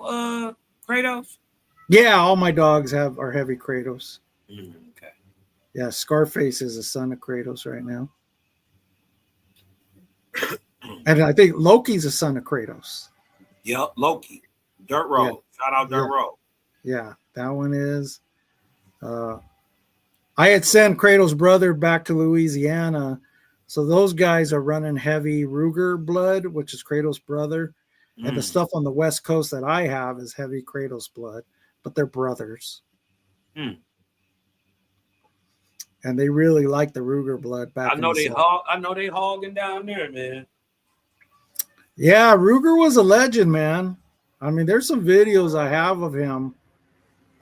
Kratos? Yeah, all my dogs are heavy Kratos. Okay. Yeah, Scarface is a son of Kratos right now. And I think Loki's a son of Kratos. Yep, Loki. Dirt Road. Yeah. Shout out Dirt Road. Yeah, that one is. I had sent Kratos' brother back to Louisiana. So those guys are running heavy Ruger blood, which is Kratos' brother. And the stuff on the West Coast that I have is heavy Kratos blood, but they're brothers. And they really like the Ruger blood back. I know they hogging down there, man. Yeah, Ruger was a legend, man. I mean, there's some videos I have of him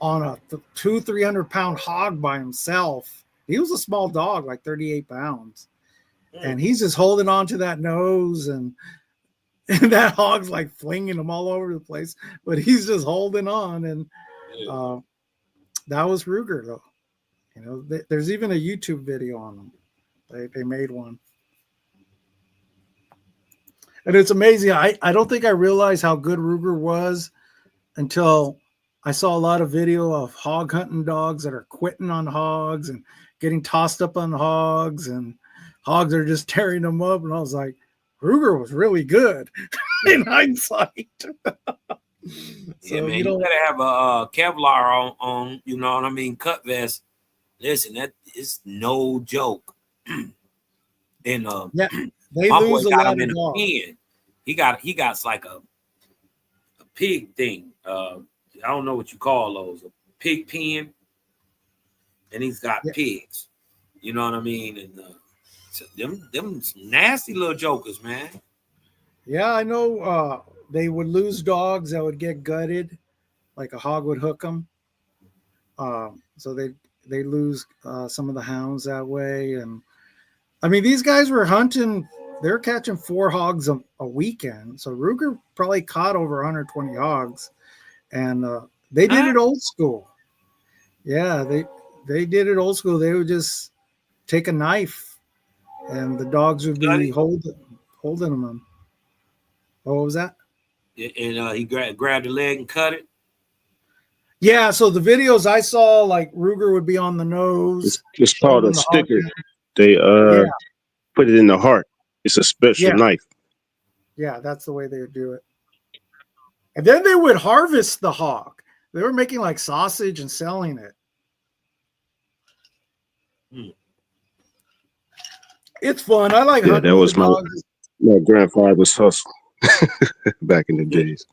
on a 200-300 pound hog by himself. He was a small dog, like 38 pounds. And he's just holding on to that nose, and that hog's like flinging him all over the place, but he's just holding on. And that was Ruger, though. You know, there's even a YouTube video on them. They made one. And it's amazing. I don't think I realized how good Ruger was until I saw a lot of video of hog hunting dogs that are quitting on hogs and getting tossed up on hogs, and hogs are just tearing them up. And I was like, Ruger was really good in hindsight. Yeah, man, you gotta have a Kevlar on, you know what I mean, cut vest. Listen, that is no joke. And yeah, they my lose boy a got lot him in of a dogs. pen. He got like a pig thing. I don't know what you call those, a pig pen. And he's got pigs. You know what I mean? And so them nasty little jokers, man. Yeah, I know. They would lose dogs that would get gutted, like a hog would hook them. So they lose some of the hounds that way. And I mean, these guys were hunting. They're catching 4 hogs a weekend. So Ruger probably caught over 120 hogs, and they did it old school. Yeah, they did it old school. They would just take a knife, and the dogs would be holding them. Oh, what was that? And he grabbed the leg and cut it. Yeah, so the videos I saw, like Ruger would be on the nose. It's called a sticker. They put it in the heart. It's a special knife. Yeah, that's the way they would do it. And then they would harvest the hog. They were making like sausage and selling it. It's fun. I like Yeah, hunting that with was the dogs. my grandfather's hustle back in the days.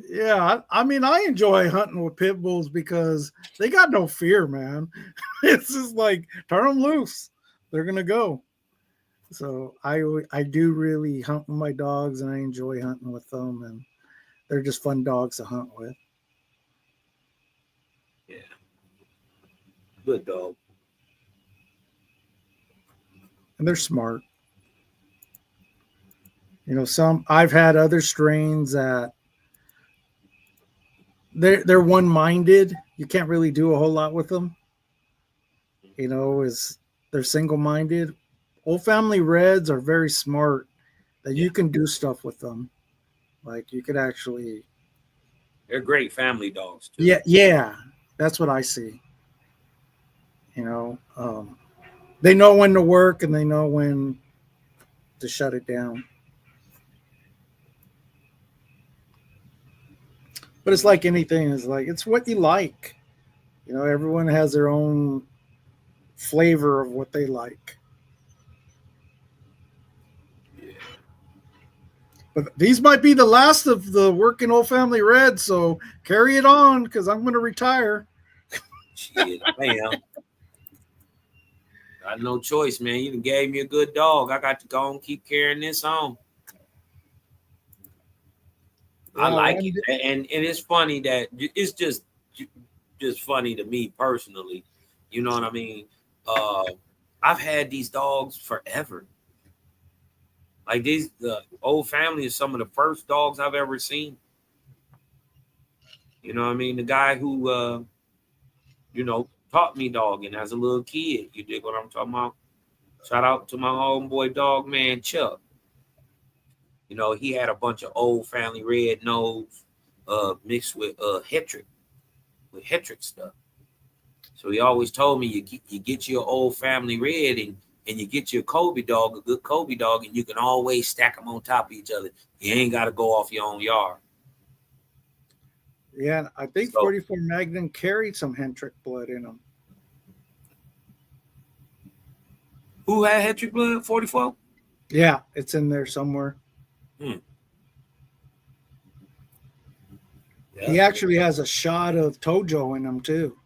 Yeah, I mean, I enjoy hunting with pit bulls because they got no fear, man. It's just like turn them loose, they're gonna go. So I do really hunt with my dogs, and I enjoy hunting with them, and they're just fun dogs to hunt with. Yeah. Good dog. And they're smart. You know, some I've had other strains that they're one-minded. You can't really do a whole lot with them. You know, is they're single-minded. Old family reds are very smart that you can do stuff with them. Like you could actually They're great family dogs too. yeah, that's what I see. You know, they know when to work and they know when to shut it down. But it's like anything, it's like it's what you like. You know, everyone has their own flavor of what they like. But these might be the last of the working old family reds, so carry it on because I'm going to retire. Shit, man. I had no choice, man. You done gave me a good dog. I got to go and keep carrying this on. I like it, and it's funny that it's just funny to me personally. You know what I mean? I've had these dogs forever. Like the old family is some of the first dogs I've ever seen. You know what I mean? The guy who, taught me dogging as a little kid. You dig what I'm talking about? Shout out to my homeboy dogman Chuck. You know, he had a bunch of old family red nose mixed with Hetrick stuff. So he always told me you get your old family red and you get your Kobe dog, a good Kobe dog, and you can always stack them on top of each other. You ain't got to go off your own yard. Yeah, I think 44 Magnum carried some Hendrick blood in them. Who had Hendrick blood? 44? Yeah, it's in there somewhere. Yeah. He actually has a shot of Tojo in him too.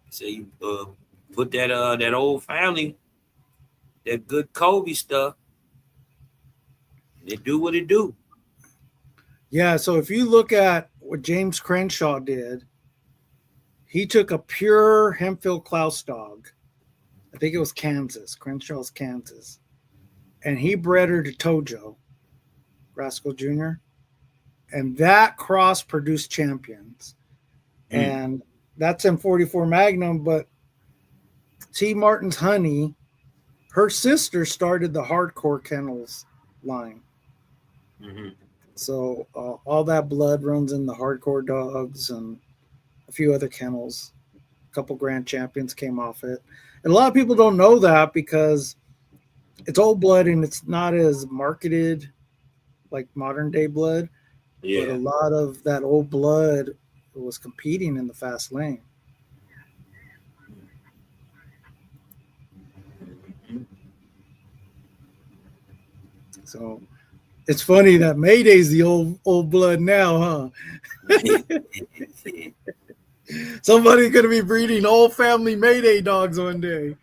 So you put that old family, that good Kobe stuff. It do what it do. Yeah, so if you look at what James Crenshaw did, he took a pure Hemphill Klaus dog. I think it was Kansas, Crenshaw's Kansas. And he bred her to Tojo, Rascal Jr. And that cross produced champions. And that's in 44 Magnum, but T. Martin's Honey, her sister started the Hardcore Kennels line. Mm-hmm. So all that blood runs in the Hardcore dogs and a few other kennels. A couple grand champions came off it. And a lot of people don't know that because it's old blood and it's not as marketed like modern day blood. Yeah. But a lot of that old blood was competing in the fast lane. So it's funny that Mayday's the old blood now, huh? Somebody's gonna be breeding old family Mayday dogs one day.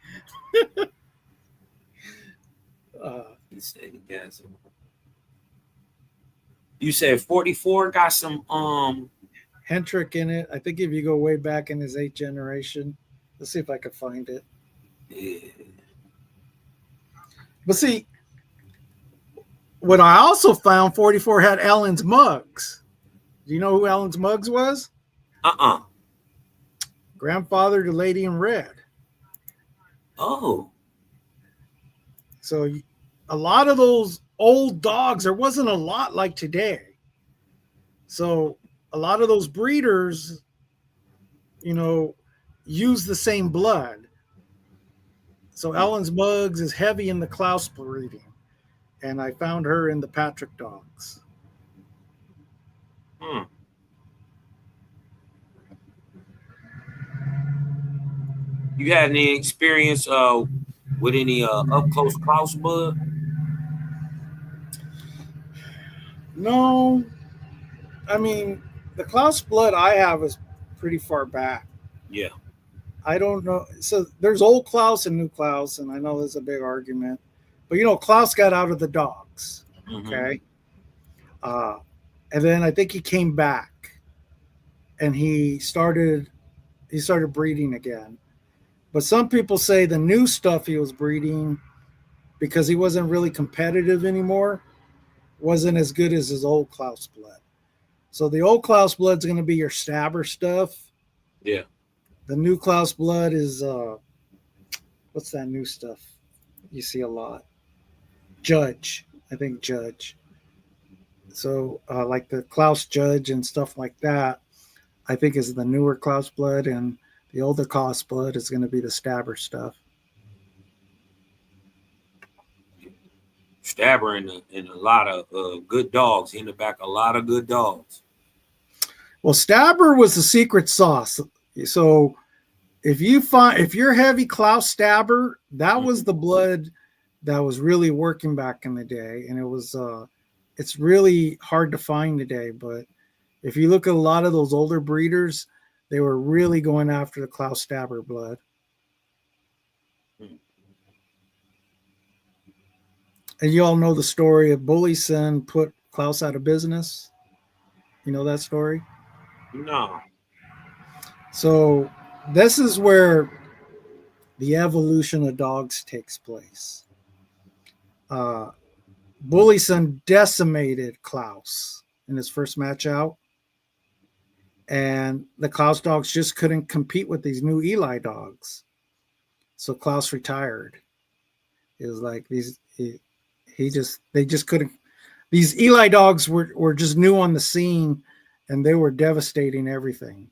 You said 44 got some Hendrick in it. I think if you go way back in his 8th generation, let's see if I can find it. Yeah. But see, what I also found, 44 had Ellen's Muggs. Do you know who Ellen's Muggs was? Grandfather to Lady in Red. Oh. So a lot of those old dogs, there wasn't a lot like today. So a lot of those breeders, use the same blood. So Ellen's Muggs is heavy in the Klaus breeding. And I found her in the Patrick dogs. You had any experience with any up close Klaus blood? No, I mean the Klaus blood I have is pretty far back. Yeah. I don't know. So there's old Klaus and new Klaus, and I know there's a big argument. But you know, Klaus got out of the dogs. Mm-hmm. Okay. And then I think he came back and he started breeding again. But some people say the new stuff he was breeding, because he wasn't really competitive anymore, wasn't as good as his old Klaus blood. So the old Klaus blood's going to be your stabber stuff. Yeah. The new Klaus blood is what's that new stuff you see a lot? Judge. I think Judge. So like the Klaus Judge and stuff like that, I think is the newer Klaus blood, and the older Klaus blood is going to be the stabber stuff. Stabber in a lot of good dogs. He in the back a lot of good dogs. Well, stabber was the secret sauce. So if you're heavy Klaus stabber, that was the blood that was really working back in the day, and it was it's really hard to find today. But if you look at a lot of those older breeders, they were really going after the Klaus stabber blood. And you all know the story of Bullison put Klaus out of business. You know that story? No. So this is where the evolution of dogs takes place. Bullison decimated Klaus in his first match out. And the Klaus dogs just couldn't compete with these new Eli dogs. So Klaus retired. It was like they just couldn't. These Eli dogs were just new on the scene, and they were devastating everything.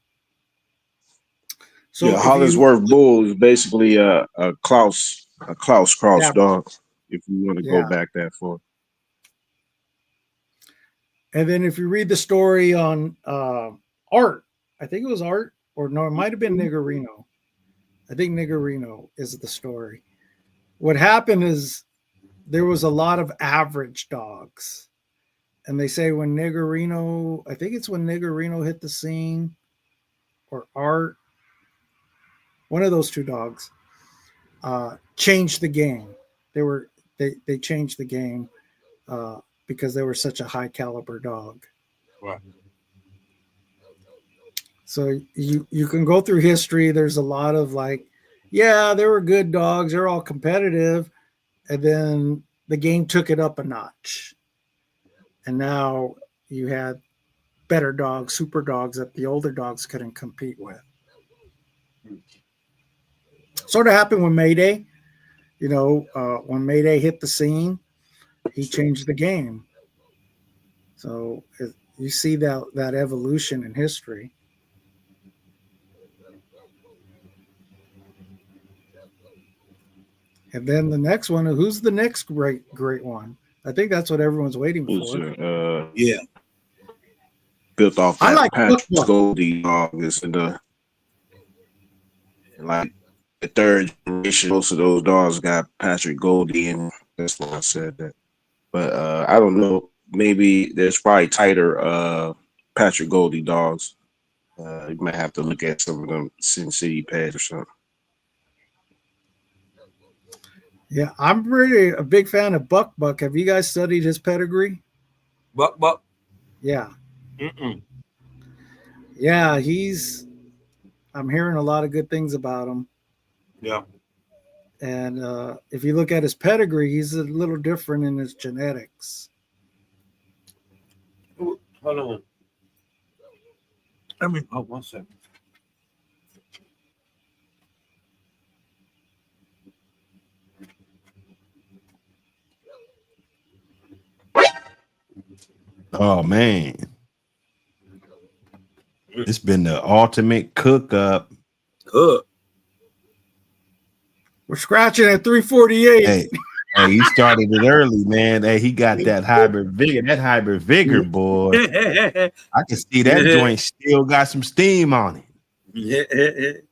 So yeah, Hollingsworth Bull is basically a Klaus cross dog, if you want to go back that far. And then if you read the story on Art, I think it was Art, or no, it might have been Niggerino. I think Niggerino is the story. What happened is there was a lot of average dogs. And they say when Niggerino, I think it's when Niggerino hit the scene, or Art, one of those two dogs, changed the game. They changed the game because they were such a high caliber dog. Right. So you can go through history. There's a lot of like, yeah, they were good dogs. They're all competitive. And then the game took it up a notch. And now you had better dogs, super dogs that the older dogs couldn't compete with. Sort of happened with Mayday. You know, when Mayday hit the scene, he changed the game. So you see that evolution in history. And then the next one, who's the next great one? I think that's what everyone's waiting for. Yeah. Built off that Patrick Goldie dog. Is in the third generation. Most of those dogs got Patrick Goldie, and that's why I said that. But I don't know. Maybe there's probably tighter Patrick Goldie dogs. You might have to look at some of them Sin City pads or something. Yeah, I'm really a big fan of Buck. Have you guys studied his pedigree? Buck? Yeah. Mm-mm. Yeah, I'm hearing a lot of good things about him. Yeah. And if you look at his pedigree, he's a little different in his genetics. Hold on. One second. Oh man, it's been the ultimate cook up. Cook. We're scratching at 348. Hey, he started it early, man. Hey, he got that hybrid vigor. That hybrid vigor, boy. I can see that joint still got some steam on it.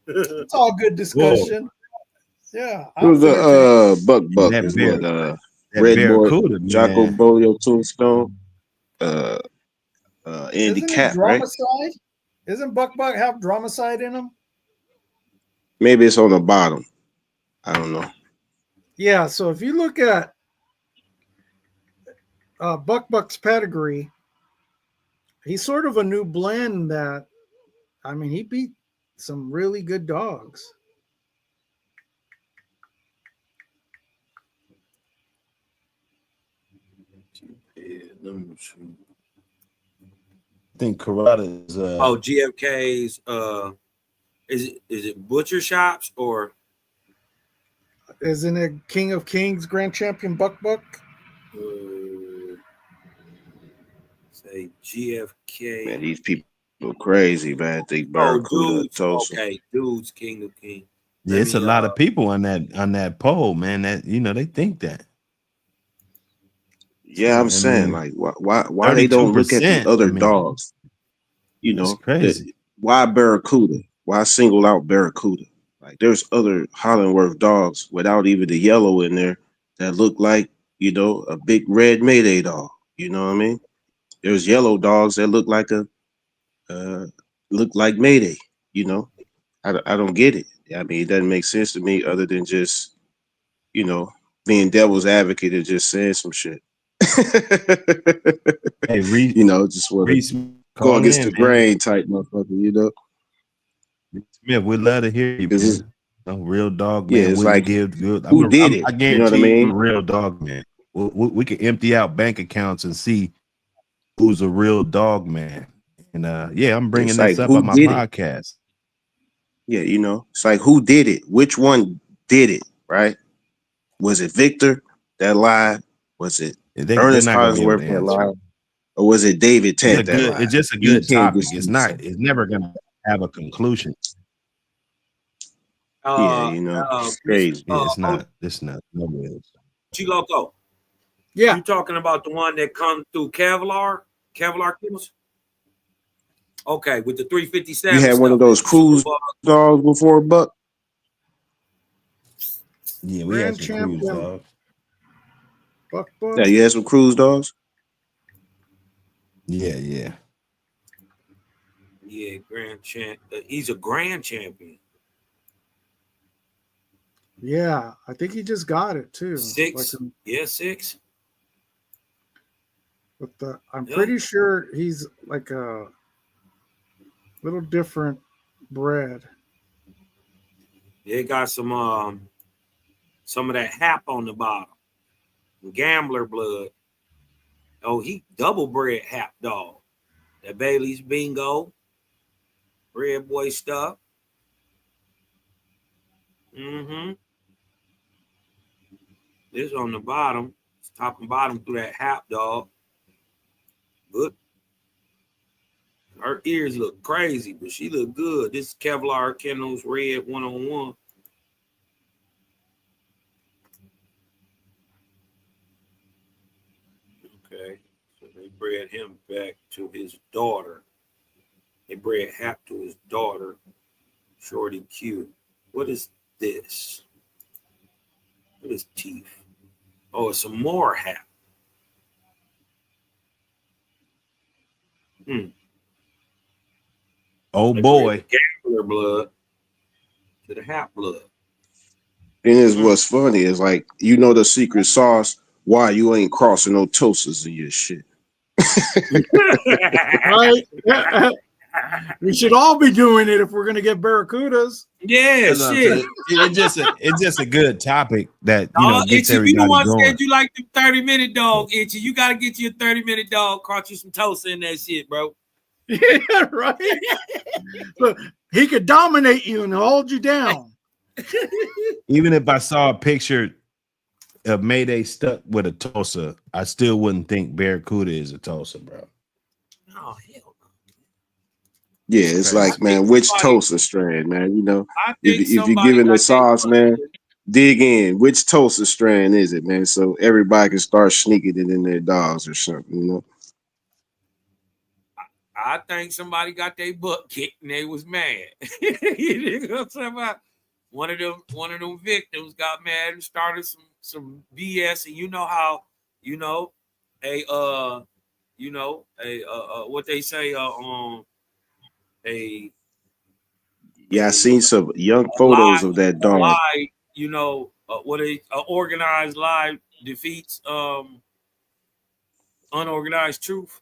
It's all good discussion. Yeah, It was a buck That is bear, what that Red Boy, Barracuda, Jocko man. Bolio, Tombstone, Andy Isn't it Cap, right? Dromicide? Isn't Buck have Dromicide in him? Maybe it's on the bottom. I don't know. Yeah. So if you look at Buck's pedigree, he's sort of a new blend that, I mean, he beat some really good dogs. I think Karada is Oh, GFK's is it butcher shops or Isn't it King of Kings Grand Champion Buck? say GFK? Man, these people are crazy, man. I think Oh, Barracuda, dudes. Tulsa. Okay, dudes, King of King. yeah, it's a lot of people on that poll, man. That they think that. Yeah, I'm I saying, mean, like, why they don't look at the 32%. other I mean, dogs? You it's know, crazy. why Barracuda? Why single out Barracuda? Like, there's other Hollingworth dogs without even the yellow in there that look like, a big red Mayday dog. You know what I mean? There's yellow dogs that look like Mayday. I don't get it. I mean, it doesn't make sense to me other than just, being devil's advocate and just saying some shit. Hey, Reese, just want to Reese go call against in, the man. grain type motherfucker, Smith, we'd love to hear you, Because man. No real dog, yeah, man. it's Wouldn't like, give good. who did it? I You know what I guarantee you, mean? a real dog, man. We could empty out bank accounts and see who's a real dog, man. And yeah, I'm bringing It's this like, up who on my did it? podcast. Yeah, it's like, who did it? Which one did it, right? Was it Victor that lied? Was it They're Ernest not gonna be able to Hollingsworth that answer. lied? Or was it David Tent that lied? It's just a You good can't topic. just It's be not. saying. It's never gonna have a conclusion. Yeah, it's crazy. Yeah, it's not. It's not. No way. O.G Loco. Yeah. You talking about the one that comes through Kevlar Kennels? Okay, with the 357. You had one of those cruise dogs before, Buck? Yeah, we had Grand some cruise Champion dogs. Buck. Yeah, you had some cruise dogs? Yeah, yeah. Yeah, grand champ. He's a grand champion. Yeah, I think he just got it too. 6. Yeah, 6. But I'm pretty sure he's like a little different bred. They got some of that hap on the bottom. Gambler blood. Oh, he double bred hap dog. That Bailey's Bingo. Red Boy stuff. Mm-hmm. This on the bottom. It's top and bottom through that hap dog. Good. Her ears look crazy, but she look good. This is Kevlar Kennels Red 101. Okay. So they bred him back to his daughter. They bred Hap to his daughter, Shorty Q. What is this? What is teeth? Oh, it's some more Hap. Oh boy. Gambler blood to the Hap blood. And is what's funny is like, the secret sauce why you ain't crossing no Tosas in your shit. Right? We should all be doing it if we're gonna get Barracudas. Yeah, shit. It's just a good topic that gets Itchy, everybody you the one going. said you like the 30-minute dog, Itchy. You gotta get you a 30-minute dog, caught you some Tosa in that shit, bro. Yeah, right. So he could dominate you and hold you down. Even if I saw a picture of Mayday stuck with a Tosa, I still wouldn't think Barracuda is a Tosa, bro. Oh, hell no. Yeah, it's like, man, which Tosa strand, man? If you're giving the sauce, man, dig in. Which Tosa strand is it, man? So everybody can start sneaking it in their dogs or something, I think somebody got their butt kicked and they was mad. You know what I'm talking about? One of them victims got mad and started some BS, and you know how what they say a Yeah, I seen some young photos of that a dog. lie, what a organized lie defeats unorganized truth.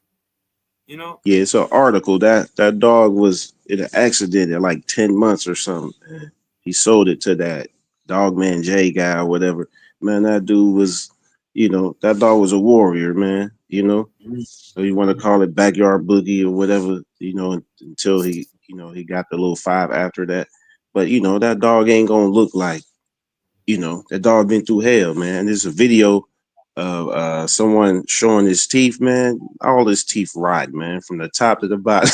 You know, Yeah, it's an article that dog was in an accident at like 10 months or something. He sold it to that dogman J guy or whatever. Man, that dude was, that dog was a warrior, man. So you want to call it backyard boogie or whatever, until he got the little 5 after that. But that dog ain't gonna look like, that dog been through hell, man. There's a video of someone showing his teeth, man. All his teeth rot, man, from the top to the bottom.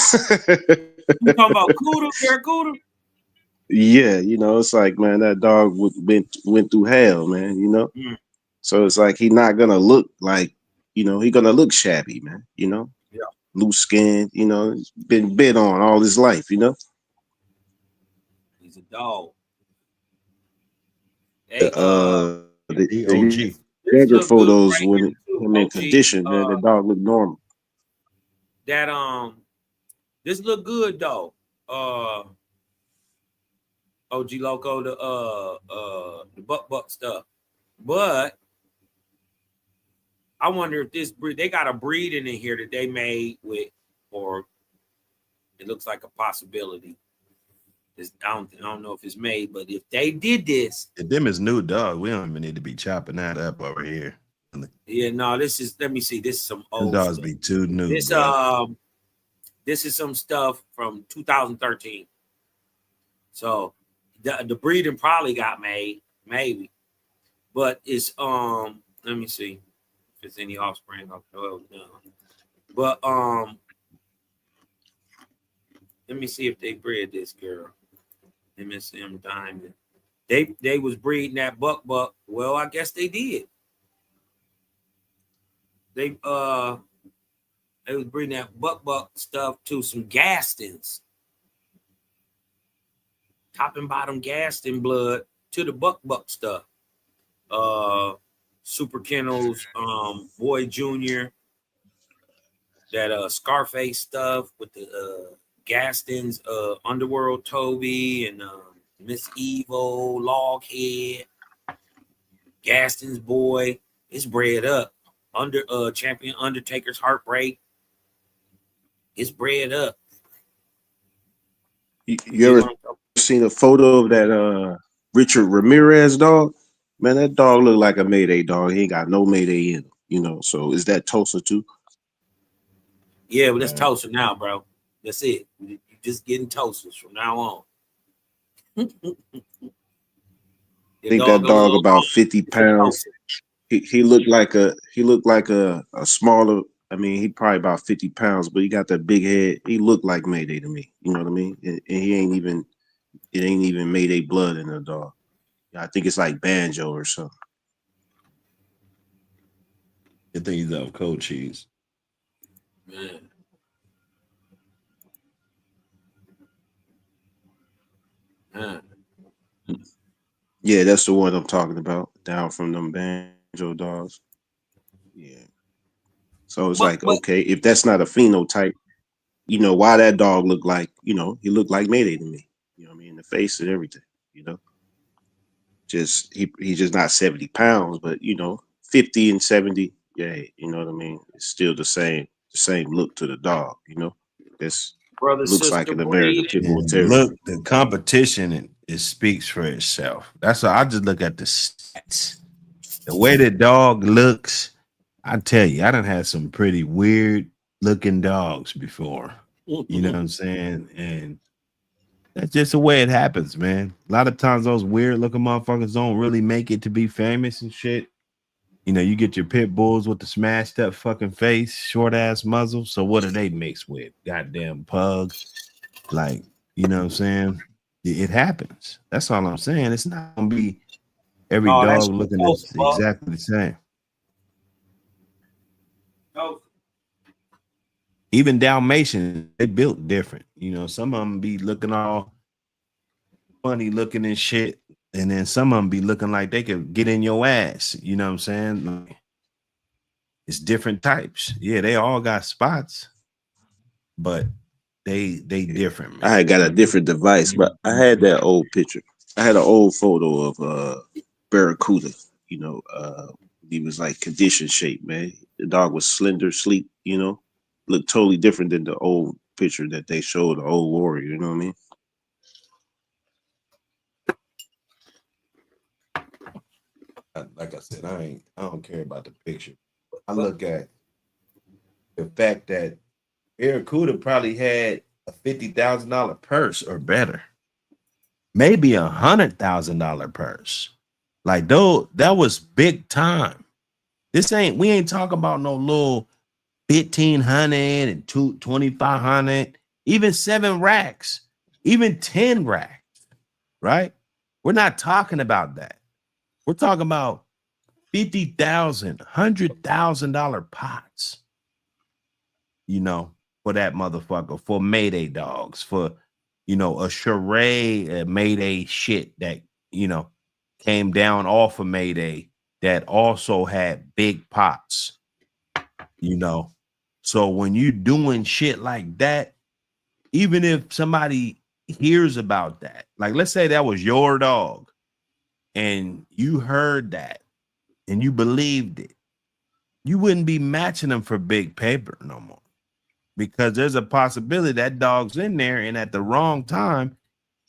you talking about Cuda, Barracuda? Yeah, it's like, man, that dog went through hell, man. Mm. So it's like he not gonna look like, he gonna look shabby, man. Yeah. Loose skin, he's been bit on all his life, He's a dog. Hey, The the OG. this younger look good photos right when here too, him in OG. condition, man, the dog look normal. That this look good though. OG Loco, the buck stuff. But I wonder if this breed, they got a breeding in here that they made with, or it looks like a possibility. I don't know if it's made, but if they did this, Them is new dog. We don't even need to be chopping that up over here. yeah, no, this is. Let me see. This is some Them old dogs stuff. be too new, This bro. this is some stuff from 2013. So the breeding probably got made, maybe, but it's Let me see if it's any offspring. Oh no, but let me see if they bred this girl. MSM Diamond. They was breeding that buck. Well, I guess they did. They was breeding that buck stuff to some Gastons. Top and bottom Gaston blood to the buck stuff. Super Kennels, Boy Junior, that Scarface stuff with the Gaston's Underworld Toby and Miss Evo, Loghead, Gaston's Boy. It's bred up. Champion Undertaker's Heartbreak. It's bred up. You ever seen a photo of that Richard Ramirez dog? Man, that dog look like a Mayday dog. He ain't got no Mayday in him, so is that Tosa too? Yeah, but that's Tosa now, bro. That's it. You just getting Tosas from now on. I think that dog about 50 pounds. He looked like a smaller. I mean, he probably about 50 pounds, but he got that big head. He looked like Mayday to me. You know what I mean? And he ain't even. It ain't even Mayday blood in the dog. I think it's like Banjo or something. I think he's off cold cheese. Man. Yeah, that's the one I'm talking about. Down from them Banjo dogs. Yeah. So it's like, okay, if that's not a phenotype, why that dog look like, he looked like Mayday to me. You know what I mean? The face and everything, Just he's just not 70 pounds, but 50 and 70, yeah, you know what I mean? It's still the same look to the dog, This Brother, looks like sister, an American Pit Bull Terrier. Look, the competition, it speaks for itself. That's why I just look at the stats. The way the dog looks, I tell you, I done had some pretty weird looking dogs before. You know what I'm saying? And that's just the way it happens, man. A lot of times those weird looking motherfuckers don't really make it to be famous and shit. You get your pit bulls with the smashed up fucking face, short ass muzzle. So what are they mixed with? Goddamn pugs. Like, you know what I'm saying? It happens. That's all I'm saying. It's not gonna be every dog looking exactly the same. Even Dalmatians, they built different. You know, some of them be looking all funny looking and shit, and then some of them be looking like they could get in your ass. You know what I'm saying? Like, it's different types. Yeah, they all got spots, but they different, man. I had got a different device, but I had that old picture. I had an old photo of Barracuda. You know, he was like condition shape, man. The dog was slender, sleek. You know, looked totally different than the old picture that they showed the old warrior. You know what I mean? Like I said, I don't care about the picture. I look at the fact that Barracuda probably had a $50,000 purse or better, maybe $100,000 purse. Like though that was big time. We ain't talking about no little 1,500 and 2,500, even 7 racks, even 10 racks, right? We're not talking about that. We're talking about $50,000, $100,000 pots, you know, for that motherfucker, for Mayday dogs, for, you know, a charade Mayday shit that, you know, came down off of Mayday that also had big pots, you know. So when you doing shit like that, even if somebody hears about that, like let's say that was your dog and you heard that and you believed it, you wouldn't be matching them for big paper no more, because there's a possibility that dog's in there and at the wrong time,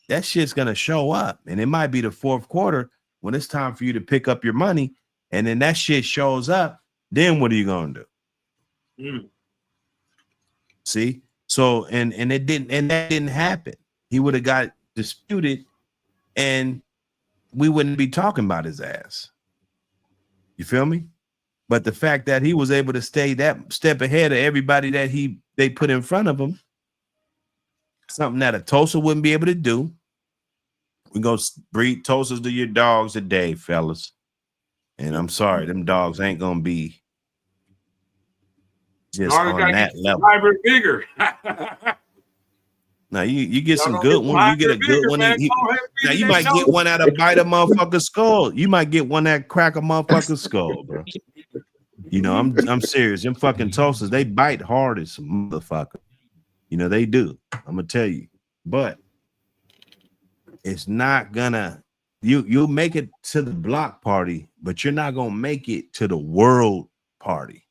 that shit's gonna show up. And it might be the fourth quarter when it's time for you to pick up your money, and then that shit shows up. Then what are you gonna do? See? So and that didn't happen. He would have got disputed and we wouldn't be talking about his ass. You feel me? But the fact that he was able to stay that step ahead of everybody that they put in front of him, something that a Tosa wouldn't be able to do. We're gonna breed Tosas to your dogs today, fellas. And I'm sorry, them dogs ain't gonna be just on that level. Hybrid Vigor. Now you get some good one. You get a good one. Now you might get one that'll bite a motherfucker's skull. You might get one that crack a motherfucker's skull, bro. You know, I'm serious. Them fucking Tosas, they bite hard as a motherfucker. You know, they do. I'm gonna tell you. But it's not gonna you'll make it to the block party, but you're not gonna make it to the world party.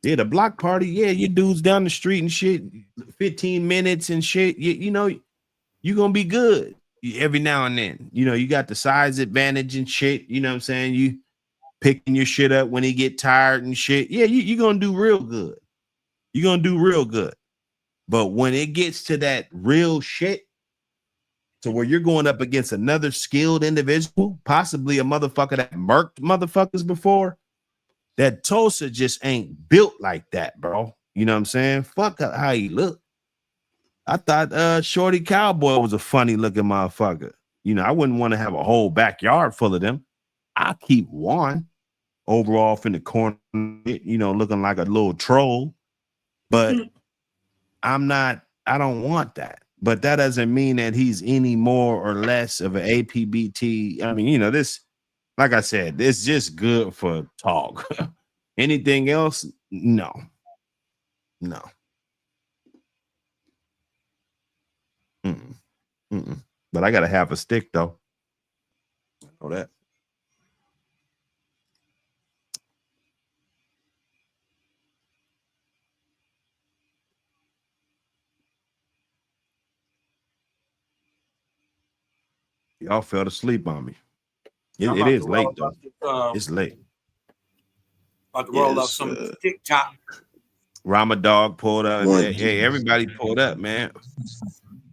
Yeah, the block party, yeah, your dudes down the street and shit, 15 minutes and shit. You know, you're gonna be good every now and then. You know, you got the size advantage and shit. You know what I'm saying? You picking your shit up when he get tired and shit. Yeah, you're gonna do real good. You're gonna do real good. But when it gets to that real shit, to where you're going up against another skilled individual, possibly a motherfucker that murked motherfuckers before, that Tosa just ain't built like that, bro. You know what I'm saying? Fuck how he look. I thought Shorty Cowboy was a funny looking motherfucker. You know, I wouldn't want to have a whole backyard full of them. I keep one over off in the corner, you know, looking like a little troll. But I don't want that. But that doesn't mean that he's any more or less of an APBT. I mean, you know, this, like I said, it's just good for talk. Anything else? No. Mm-mm. Mm-mm. But I gotta have a stick though. I know that. Y'all fell asleep on me. It is late though. It's late. About to roll up some TikTok. Ramadog pulled up. Hey, everybody pulled up, man.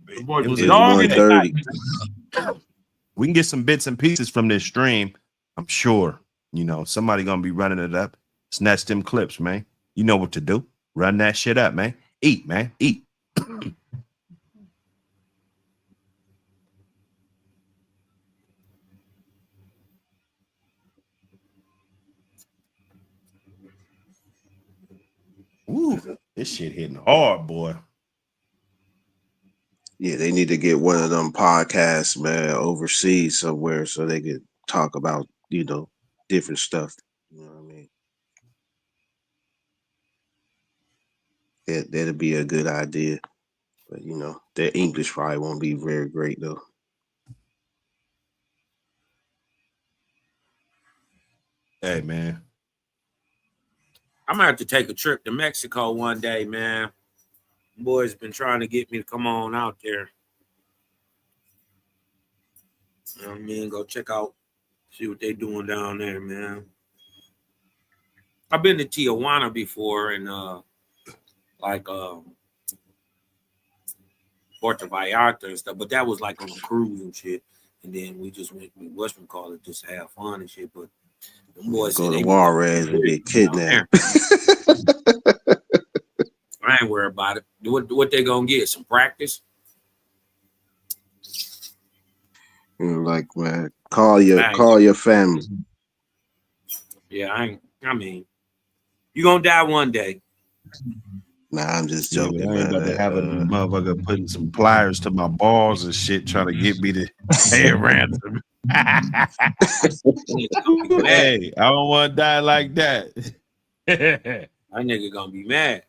It was 1:30. We can get some bits and pieces from this stream. I'm sure, you know, somebody gonna be running it up. Snatch them clips, man. You know what to do. Run that shit up, man. Eat, man. Eat. Ooh. This shit hitting hard, boy. Yeah, they need to get one of them podcasts, man, overseas somewhere so they could talk about, different stuff. You know what I mean? That'd be a good idea. But their English probably won't be very great though. Hey, man. I'm gonna have to take a trip to Mexico one day, man. Boys been trying to get me to come on out there. You know what I mean? Go check out, see what they doing down there, man. I've been to Tijuana before and Puerto Vallarta and stuff, but that was like on a cruise and shit. And then we just went, Western call it, just to have fun and shit. But them boys Go to Juarez and get kidnapped. I ain't worried about it. What they gonna get? Some practice? Like, man, call your family. Yeah, I mean, you gonna die one day. Nah, I'm just joking, I man. ain't about to have a motherfucker putting some pliers to my balls and shit, trying to get me to pay a ransom. Hey, I don't want to die like that. That nigga gonna be mad.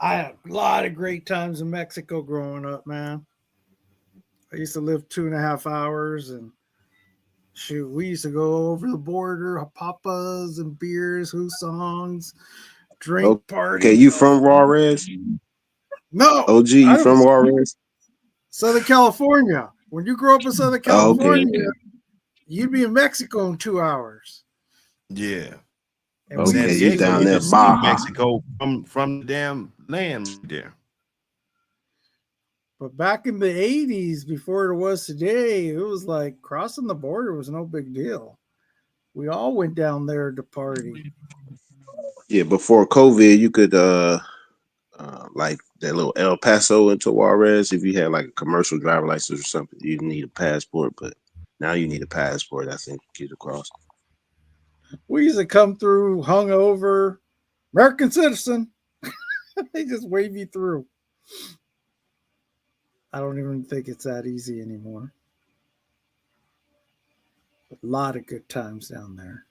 I had a lot of great times in Mexico growing up, man. I used to live 2.5 hours, and shoot, we used to go over the border, papas and beers, songs, drink parties. Okay, you from Juarez? No, OG, you from Juarez? Southern California. When you grow up in Southern California, you'd be in Mexico in 2 hours. Yeah. And Okay, San you down Diego, there, see Baja. Mexico from the damn land there. But back in the 80s, before it was today, it was like crossing the border was no big deal. We all went down there to party. Yeah, before COVID, you could like that little El Paso into Juarez. If you had like a commercial driver license or something, you need a passport. But now you need a passport, I think, to get across. We used to come through hungover, American citizen. They just wave you through. I don't even think it's that easy anymore. A lot of good times down there.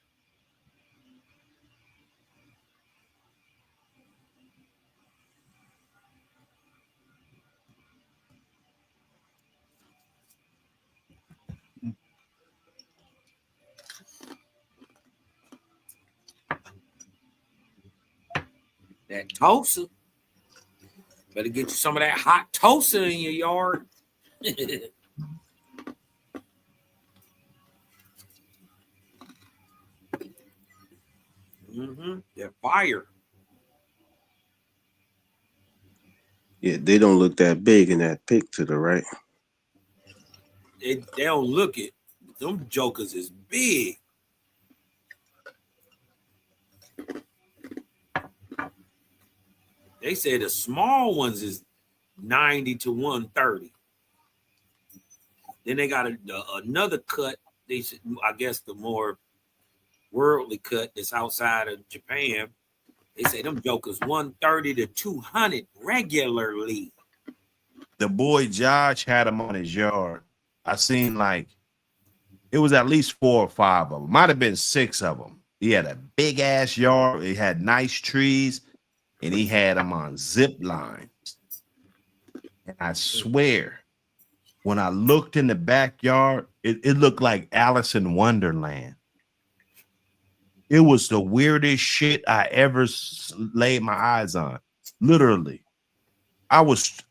That Tosa. Better get you some of that hot Tosa in your yard. They're fire. Yeah, they don't look that big in that pic to the right. They don't look it. Them jokers is big. They say the small ones is 90 to 130. Then they got another cut. They should, I guess, the more worldly cut that's outside of Japan. They say them jokers 130 to 200 regularly. The boy Josh had them on his yard. I seen like it was at least 4 or 5 of them. Might have been 6 of them. He had a big ass yard. He had nice trees, and he had them on zip lines. And I swear, when I looked in the backyard, it looked like Alice in Wonderland. It was the weirdest shit I ever laid my eyes on. Literally, I was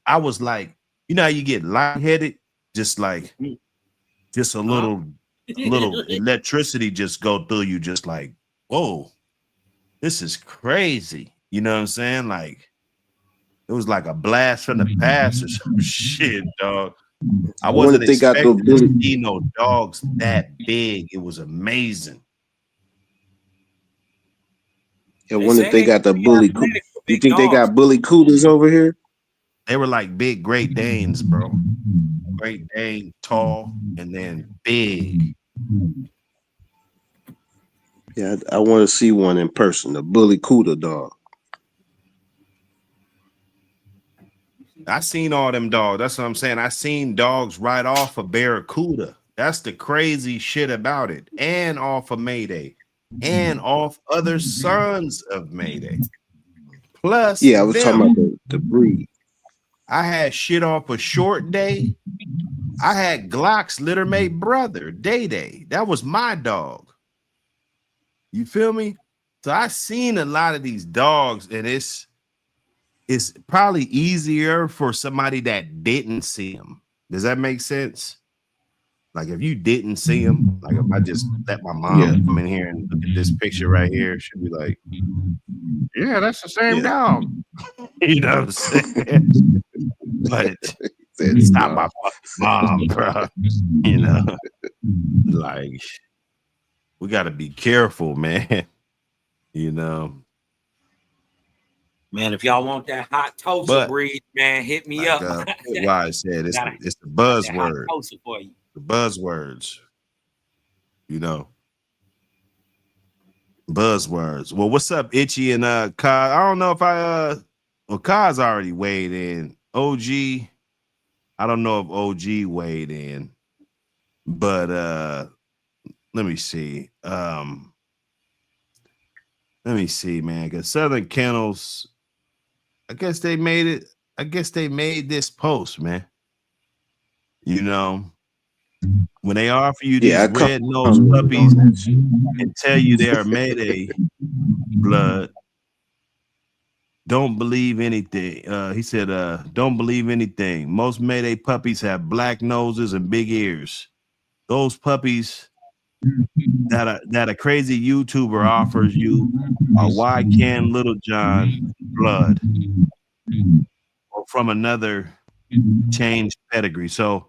like, you know how you get lightheaded, just a little electricity just go through you, just like, whoa, this is crazy. You know what I'm saying? Like, it was like a blast from the past or some shit, dog. I wasn't expecting to see no dogs that big. It was amazing. I wonder if they got the bully. You think they got bully cougars over here? They were like big Great Danes, bro. Great Dane, tall, and then big. Yeah, I want to see one in person. The Bully Cuda dog. I seen all them dogs. That's what I'm saying. I seen dogs right off of Barracuda. That's the crazy shit about it. And off of Mayday. And off other sons of Mayday. Plus, Yeah, I was talking about the breed. I had shit off a Short Day. I had Glock's littermate brother, Day Day. That was my dog. You feel me? So I seen a lot of these dogs, and it's probably easier for somebody that didn't see them. Does that make sense? Like if you didn't see them, like if I just let my mom come in here and look at this picture right here, she'd be like, yeah, that's the same dog. You know what I'm saying? But it's not my fucking mom, bro. You know, like we got to be careful, man. You know, Man, if y'all want that hot Tosa breed, man, hit me like, up. why I said it's the buzzword. Tosa for you. The buzzwords. You know, buzzwords. Well, what's up, Itchy and Kaz? I don't know if well, Kaz already weighed in. OG, I don't know if OG weighed in, but let me see. Let me see, man. Because Southern Kennels, I guess they made it. I guess they made this post, man. You know, when they offer you these red-nosed puppies and tell you they are Mayday blood, don't believe anything. He said, don't believe anything. Most Mayday puppies have black noses and big ears. Those puppies that a crazy YouTuber offers you are why can Little John blood or from another changed pedigree. So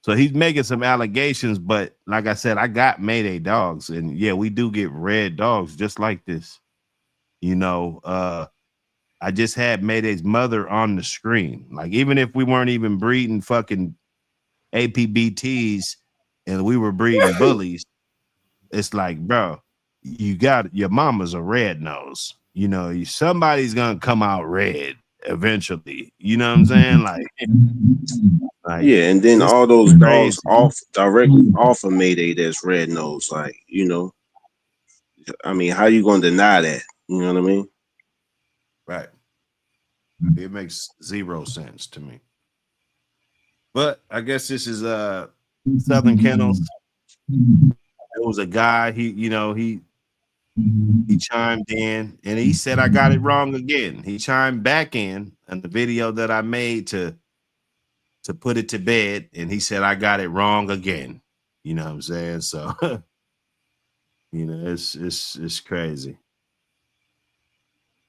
he's making some allegations, but like I said, I got Mayday dogs, and yeah, we do get red dogs just like this. You know, I just had Mayday's mother on the screen. Like, even if we weren't even breeding fucking APBTs and we were breeding bullies, it's like, bro, you got your mama's a red nose. You know, somebody's gonna come out red eventually. You know what I'm saying? Like yeah, and then all those dogs directly off of Mayday that's red nose. Like, you know, I mean, how you gonna deny that? You know what I mean? Right. It makes zero sense to me. But I guess this is Southern Kennels. There was a guy, he chimed in and he said I got it wrong again. He chimed back in the video that I made to put it to bed, and he said I got it wrong again. You know what I'm saying? So you know, it's crazy.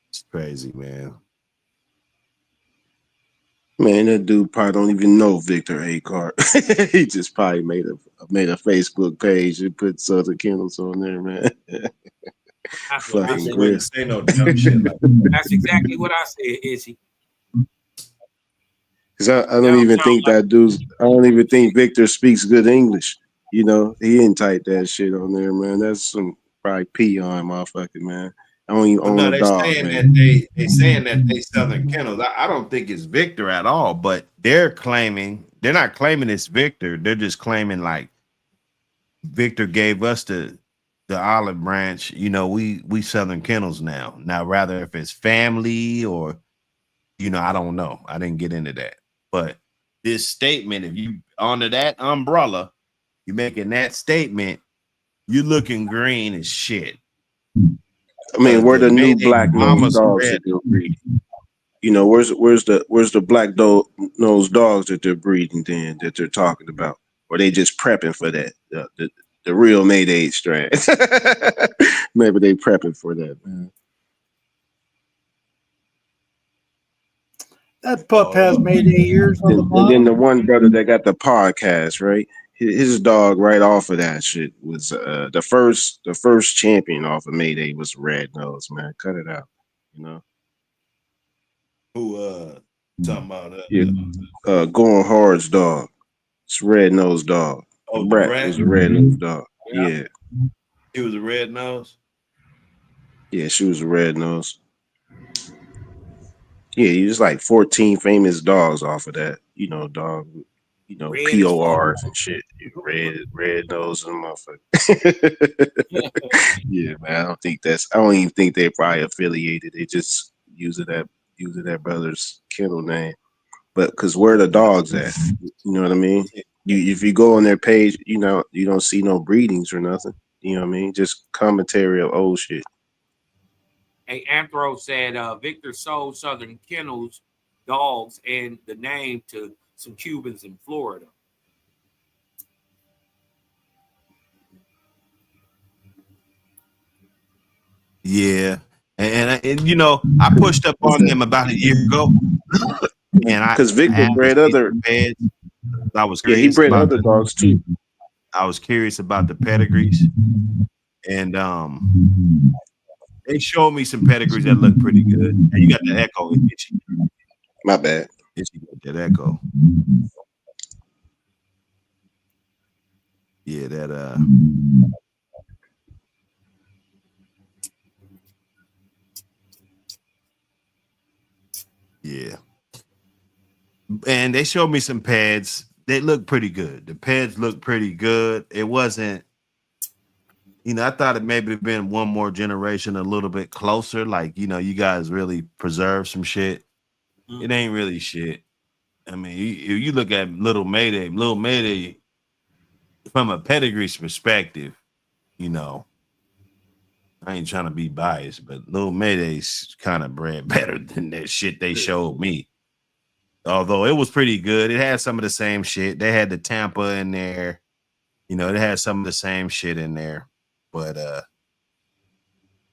It's crazy, man. Man, that dude probably don't even know Victor A. Cart. He just probably made a Facebook page and put Southern Kennels on there, man. Fucking Gr. Say no dumb shit like that. That's exactly what I said, Izzy. Because I don't even think that dude's. I don't even think Victor speaks good English. You know, he didn't type that shit on there, man. That's some probably pee on motherfucker, man. I don't even own a dog, saying man. that they saying that they Southern Kennels. I don't think it's Victor at all, but they're not claiming it's Victor. They're just claiming like Victor gave us the olive branch. You know, we Southern Kennels now. Now, rather if it's family or, you know, I don't know. I didn't get into that. But this statement, if you under that umbrella, you're making that statement, you're looking green as shit. I mean, where the new black nose dogs that they're breeding? You know, where's the black nose dogs that they're breeding then that they're talking about? Or they just prepping for that? The real Mayday strand. Maybe they prepping for that, man. That pup has Mayday ears on the bottom. And then the one brother that got the podcast, right? His dog right off of that shit was the first champion off of Mayday was Red Nose, man. Cut it out, you know. Who talking about Going Hard's dog. It's Red Nose dog. Oh, Brat was a Red Nose dog. Yeah. He was a red nose. Yeah, she was a red nose. Yeah, you just like 14 famous dogs off of that. You know, dog. You know, Red as fuck. PORs and shit. Red nose and motherfucker. Yeah, man. I don't even think they're probably affiliated. They just using that brother's kennel name. But because where the dogs at? You know what I mean? If you go on their page, you know, you don't see no breedings or nothing. You know what I mean? Just commentary of old shit. Hey, Anthro said Victor sold Southern Kennels dogs and the name to some Cubans in Florida. Yeah, and you know, I pushed up on them about a year ago, and I Because Victor asked bred other. Peds. I was Yeah, he curious bred about other dogs too. I was curious about the pedigrees, and they showed me some pedigrees that look pretty good. And you got the echo, Itchy. My bad. Itchy got that echo. Yeah, that yeah. And they showed me some pads. They look pretty good. The pads look pretty good. It wasn't, you know, I thought it maybe been one more generation a little bit closer. Like, you know, you guys really preserve some shit. It ain't really shit. I mean, you look at Little Mayday from a pedigree's perspective, you know, I ain't trying to be biased, but Little Mayday's kind of bred better than that shit they showed me. Although it was pretty good. It had some of the same shit. They had the Tampa in there. You know, it had some of the same shit in there. But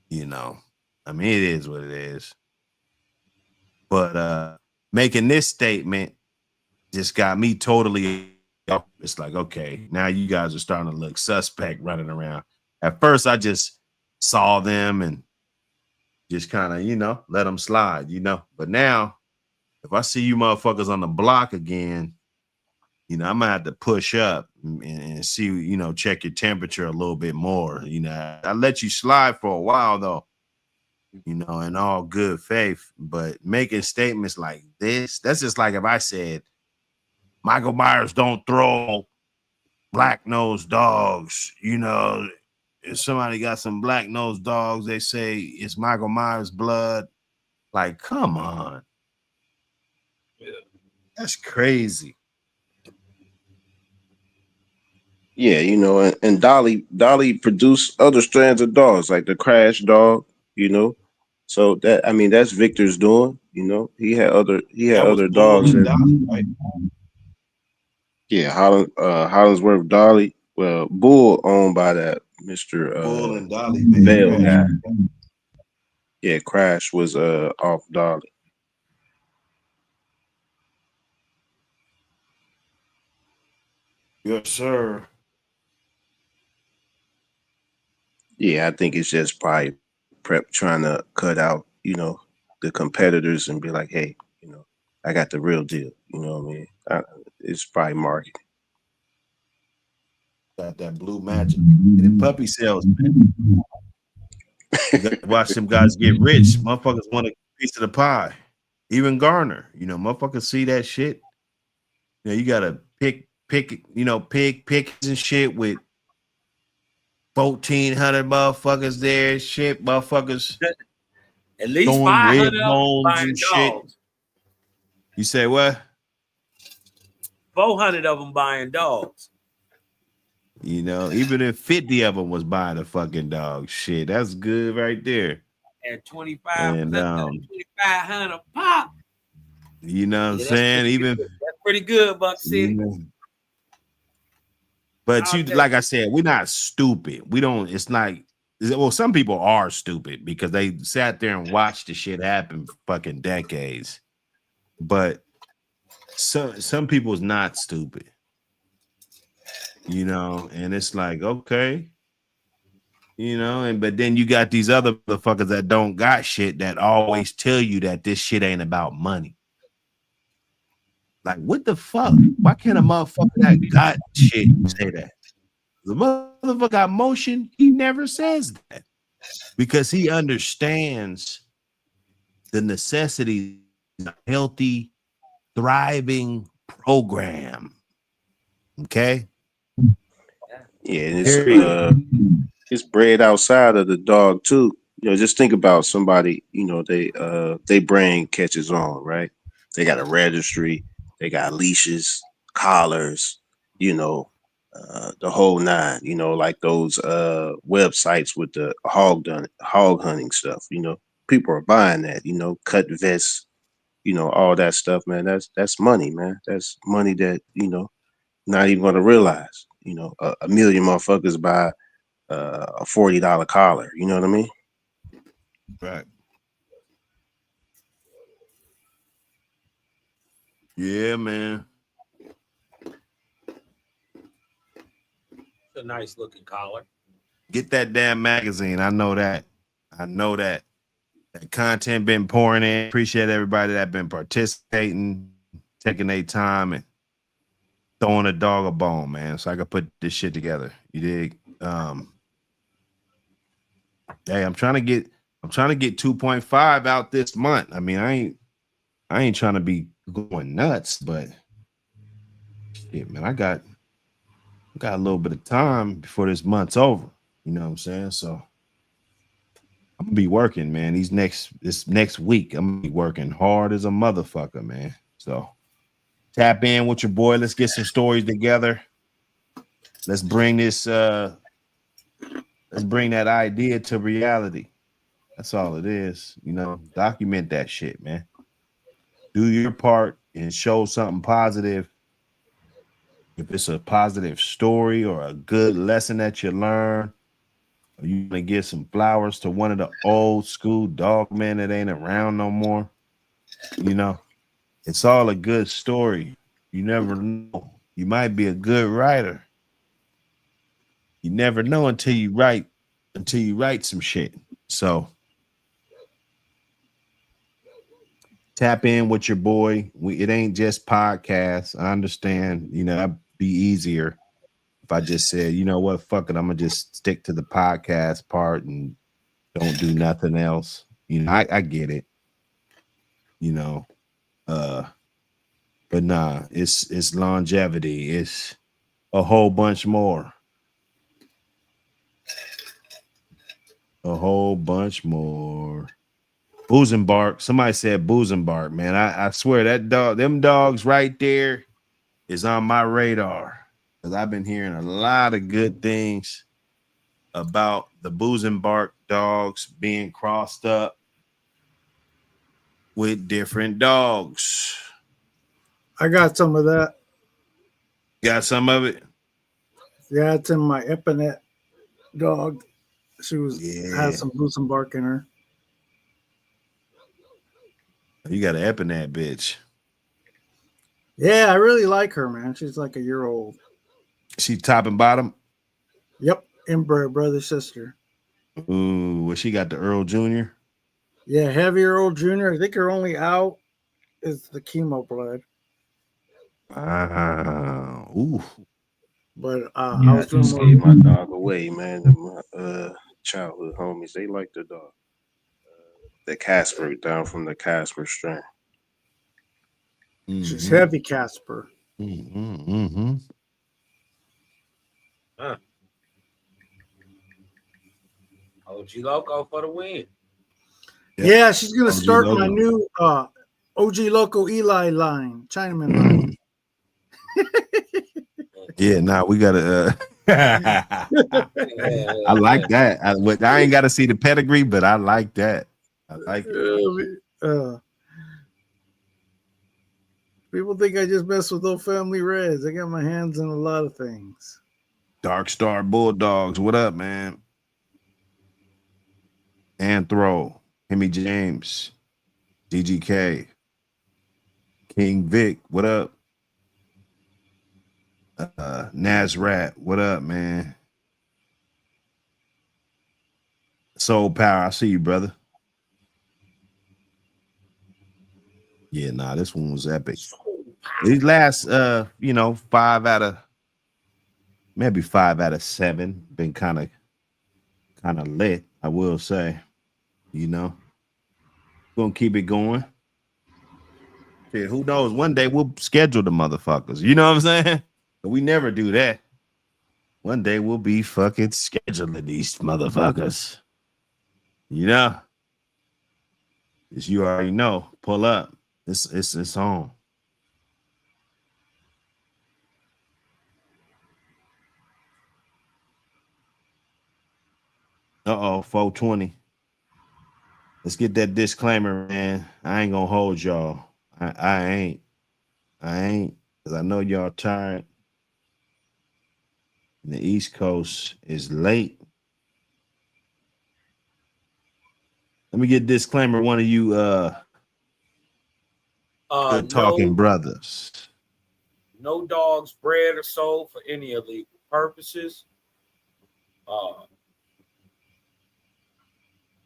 you know, I mean, it is what it is. But making this statement just got me totally up. It's like, okay, now you guys are starting to look suspect running around. At first, I just saw them and just kind of, you know, let them slide, you know. But now, if I see you motherfuckers on the block again, you know, I'm gonna have to push up and see, you know, check your temperature a little bit more. You know, I let you slide for a while though, you know, in all good faith. But making statements like this, that's just like if I said Michael Myers don't throw black-nosed dogs, you know. If somebody got some black-nosed dogs, they say it's Michael Myers' blood. Like, come on. That's crazy. Yeah, you know, and Dolly produced other strands of dogs, like the Crash dog, you know. So that, I mean, that's Victor's doing, you know. He had That was other Bull dogs and that, Dolly, right? yeah, Hollinsworth Dolly. Well, Bull owned by that Mr. Bull and Dolly made Bell Crash. guy. Yeah, Crash was off Dolly. Yes, sir. Yeah, I think it's just probably prep trying to cut out, you know, the competitors and be like, hey, you know, I got the real deal. You know what I mean? It's probably marketing. Got that blue magic. And then puppy sales, man. You got to watch them guys get rich. Motherfuckers want a piece of the pie. Even Garner, you know, motherfuckers see that shit. You know, you gotta pick, you know, pick and shit with 1,400 motherfuckers there, shit, motherfuckers At least throwing 500 red of them bones buying and shit. dogs. You say what? 400 of them buying dogs. You know, even if 50 of them was buying a fucking dog, shit, that's good right there. At 2,500 pop. You know what I'm Yeah, saying? Even that's pretty good, Buck City. you know, but you, like I said, we're not stupid. We don't, it's like, well, some people are stupid because they sat there and watched the shit happen for fucking decades. But some people's not stupid. You know, and it's like, okay, you know, and but then you got these other motherfuckers that don't got shit that always tell you that this shit ain't about money. Like, what the fuck? Why can't a motherfucker that got shit say that? The motherfucker got motion, he never says that. because he understands the necessity of a healthy, thriving program. Okay. Yeah, and Period. it's bred outside of the dog too. You know, just think about somebody, you know, they brain catches on, right? They got a registry, they got leashes, collars, you know, the whole nine, you know, like those websites with the hog hunting stuff, you know. People are buying that, you know, cut vests, you know, all that stuff, man. That's money, man. That's money that, you know, not even gonna realize. You know, a million motherfuckers buy a $40 collar. You know what I mean? Right. Yeah, man. It's a nice looking collar. Get that damn magazine. I know that. I know that. That content been pouring in. Appreciate everybody that been participating, taking their time and throwing a dog a bone, man. So I could put this shit together. You dig? Hey, I'm trying to get 2.5 out this month. I mean, I ain't trying to be going nuts, but shit, man, I got a little bit of time before this month's over. You know what I'm saying? So I'm gonna be working, man. This next week, I'm gonna be working hard as a motherfucker, man. So tap in with your boy. Let's get some stories together. Let's bring that idea to reality. That's all it is. You know, document that shit, man. Do your part and show something positive. If it's a positive story or a good lesson that you learn, or you want to give some flowers to one of the old school dog men that ain't around no more, you know, it's all a good story. You never know. You might be a good writer. You never know until you write some shit. So tap in with your boy. It ain't just podcasts. I understand, you know, that'd be easier if I just said, you know what, fuck it, I'm gonna just stick to the podcast part and don't do nothing else. You know, I get it. You know, but nah, it's longevity. It's a whole bunch more. A whole bunch more. Booze and bark. Somebody said booze and bark, man. I swear that them dogs right there is on my radar. Because I've been hearing a lot of good things about the booze and bark dogs being crossed up with different dogs. I got some of that. Got some of it? Yeah, it's in my Epinet dog. She has some boots and bark in her. You got an Epinet bitch. Yeah, I really like her, man. She's like a year old. She top and bottom? Yep, inbred brother sister. Ooh, well, she got the Earl Jr. Yeah, heavier old junior. I think her only out is the chemo blood. Wow. Ooh. But Yeah, I was just doing gave my dog away, man. My childhood homies, they like the dog. The Casper, down from the Casper strain. She's heavy Casper. Huh. O.G Loco for the win. Yeah, she's gonna start my new O.G Loco Eli line, Chinaman line. Yeah, nah, we gotta. I like that. I ain't got to see the pedigree, but I like that. I like it. People think I just mess with old family reds. I got my hands in a lot of things. Dark Star Bulldogs, what up, man? Anthro, Hemi James, DGK, King Vic, what up? Nazrat, what up, man? Soul Power, I see you, brother. Yeah, nah, this one was epic. These last 5 out of maybe 5 out of 7 been kind of lit. I will say, gonna keep it going. Shit, who knows? One day we'll schedule the motherfuckers. You know what I'm saying? But we never do that. One day we'll be fucking scheduling these motherfuckers. As you already know, pull up. It's on. Uh-oh, 420. Let's get that disclaimer, man. I ain't gonna hold y'all. I ain't. Because I know y'all tired. And the East Coast is late. Let me get a disclaimer. One of you good talking brothers. No dogs bred or sold for any illegal purposes.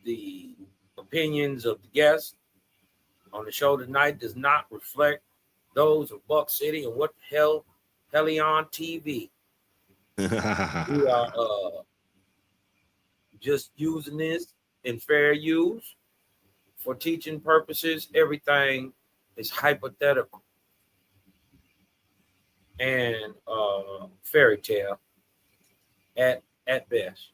The opinions of the guests on the show tonight does not reflect those of Buck City and What the Hell Helion TV. We are just using this in fair use for teaching purposes. Everything is hypothetical and fairy tale at best.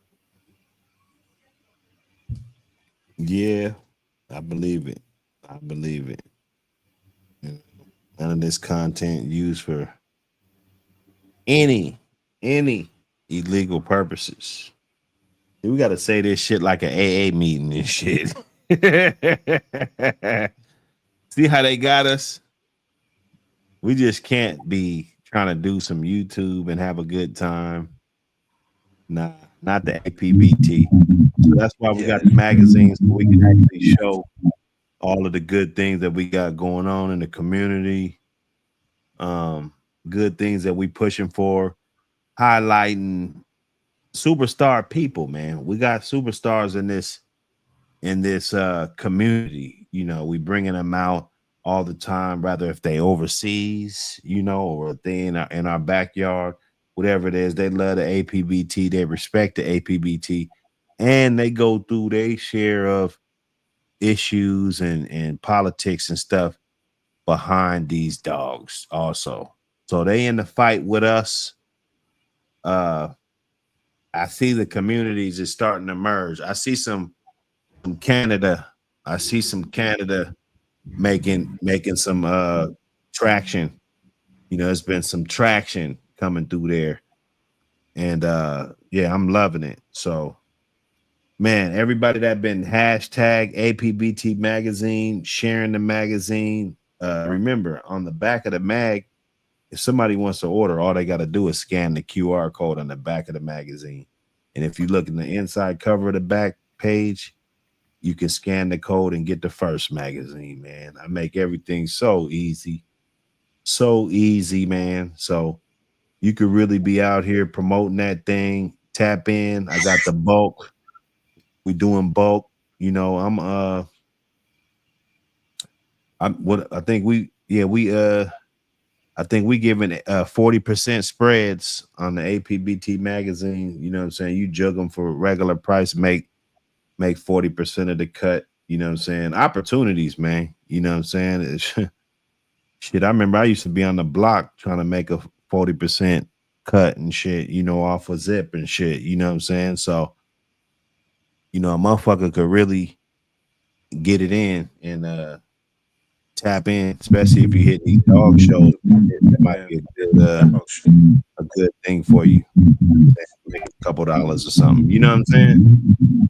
Yeah, I believe it. None of this content used for any illegal purposes. We got to say this shit like an AA meeting and shit. See how they got us? We just can't be trying to do some YouTube and have a good time. Nah, not the APBT. So that's why we got the magazines so we can actually show all of the good things that we got going on in the community. Good things that we pushing for, highlighting superstar people, man. We got superstars in this community. We bringing them out all the time, rather if they overseas, or if they in our backyard, whatever it is. They love the APBT, they respect the APBT, and they go through their share of issues and politics and stuff behind these dogs also. So they in the fight with us. I see the communities is starting to merge. I see some Canada. I see some Canada making some traction. There's been some traction coming through there. And yeah, I'm loving it. So man, everybody that been hashtag APBT magazine, sharing the magazine. Remember, on the back of the mag, if somebody wants to order, all they got to do is scan the QR code on the back of the magazine. And if you look in the inside cover of the back page, you can scan the code and get the first magazine, man. I make everything so easy. So easy, man. So you could really be out here promoting that thing. Tap in. I got the bulk. We doing bulk. I think we giving 40% spreads on the APBT magazine. You know what I'm saying? You jug them for regular price, make 40% of the cut. You know what I'm saying? Opportunities, man. You know what I'm saying? Shit, I remember I used to be on the block trying to make a 40% cut and shit, off a zip and shit. You know what I'm saying? So, a motherfucker could really get it in and tap in, especially if you hit these dog shows. It might be a good thing for you. Make a couple dollars or something. You know what I'm saying?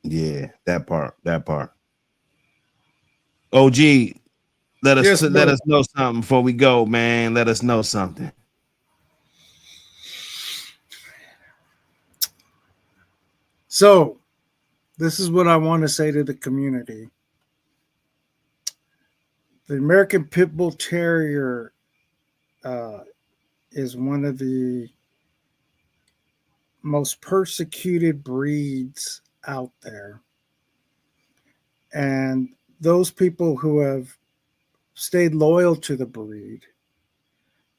Yeah, that part. OG, let us know something before we go, man. Let us know something. So, this is what I want to say to the community. The American Pit Bull Terrier is one of the most persecuted breeds out there. And those people who have stayed loyal to the breed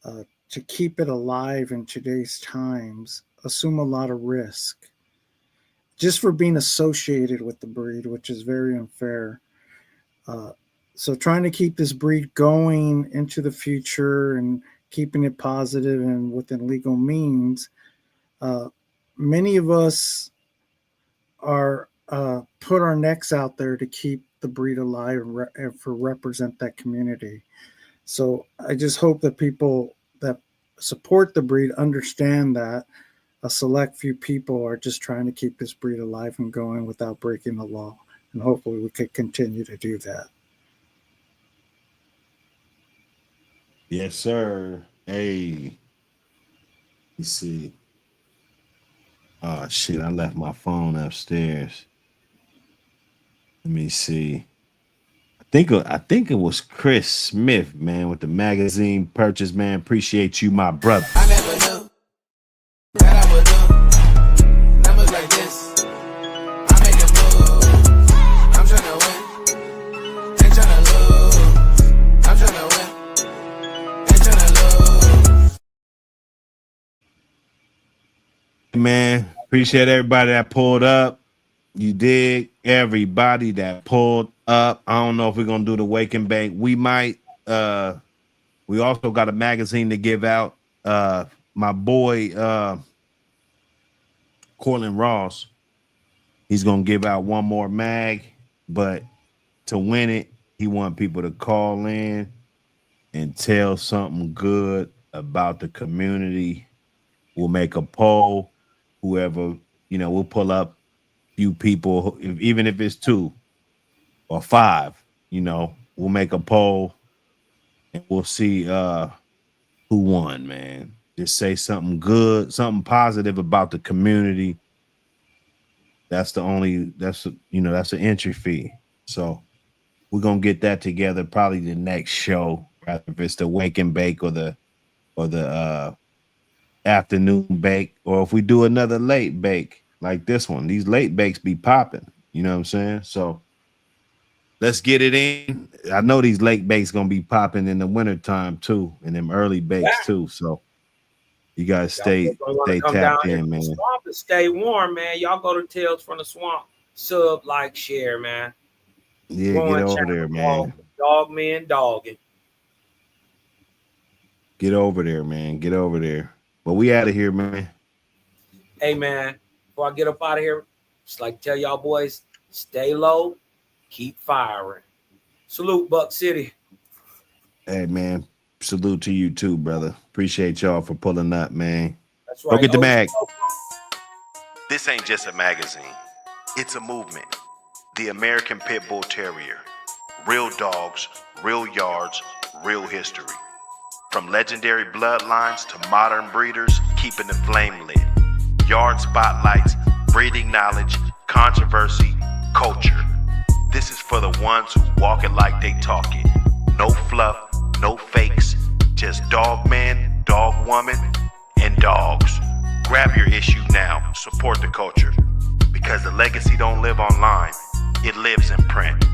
to keep it alive in today's times, assume a lot of risk just for being associated with the breed, which is very unfair. So trying to keep this breed going into the future and keeping it positive and within legal means, many of us are put our necks out there to keep the breed alive and for represent that community. So I just hope that people that support the breed understand that a select few people are just trying to keep this breed alive and going without breaking the law. And hopefully we could continue to do that. Yes, sir. Hey, let's see. Oh shit, I left my phone upstairs. Let me see. I think it was Chris Smith, man, with the magazine purchase, man. Appreciate you, my brother. I never knew that I would do numbers like this. I make a move. I'm tryna win, ain't tryna lose. I'm tryna win, ain't tryna lose. Man, appreciate everybody that pulled up. You dig? Everybody that pulled up. I don't know if we're gonna do the wake and bake. We might. We also got a magazine to give out. My boy Cortland Ross, he's gonna give out one more mag, but to win it, he want people to call in and tell something good about the community. We'll make a poll. Whoever, we'll pull up few people, even if it's 2 or 5, we'll make a poll and we'll see who won, man. Just say something good, something positive about the community. That's an entry fee. So we're gonna get that together probably the next show, rather if it's the wake and bake or the afternoon bake, or if we do another late bake like this one. These late bakes be popping, you know what I'm saying? So let's get it in. I know these late bakes gonna be popping in the wintertime too, and them early bakes too. So you guys stay tapped in, man. Swamp and stay warm, man. Y'all go to Tales from the Swamp. Sub, like, share, man. Yeah, get over there, man. Dogman dogging. Get over there, man. Get over there. But we out of here, man. Hey, man, before I get up out of here, just like to tell y'all boys, stay low, keep firing. Salute, Buck City. Hey, man. Salute to you too, brother. Appreciate y'all for pulling up, man. That's right. Go get the mag. This ain't just a magazine. It's a movement. The American Pit Bull Terrier. Real dogs, real yards, real history. From legendary bloodlines to modern breeders, keeping the flame lit. Yard spotlights, breeding knowledge, controversy, culture. This is for the ones who walk it like they talk it. No fluff, no fakes, just dog man, dog woman, and dogs. Grab your issue now, support the culture. Because the legacy don't live online, it lives in print.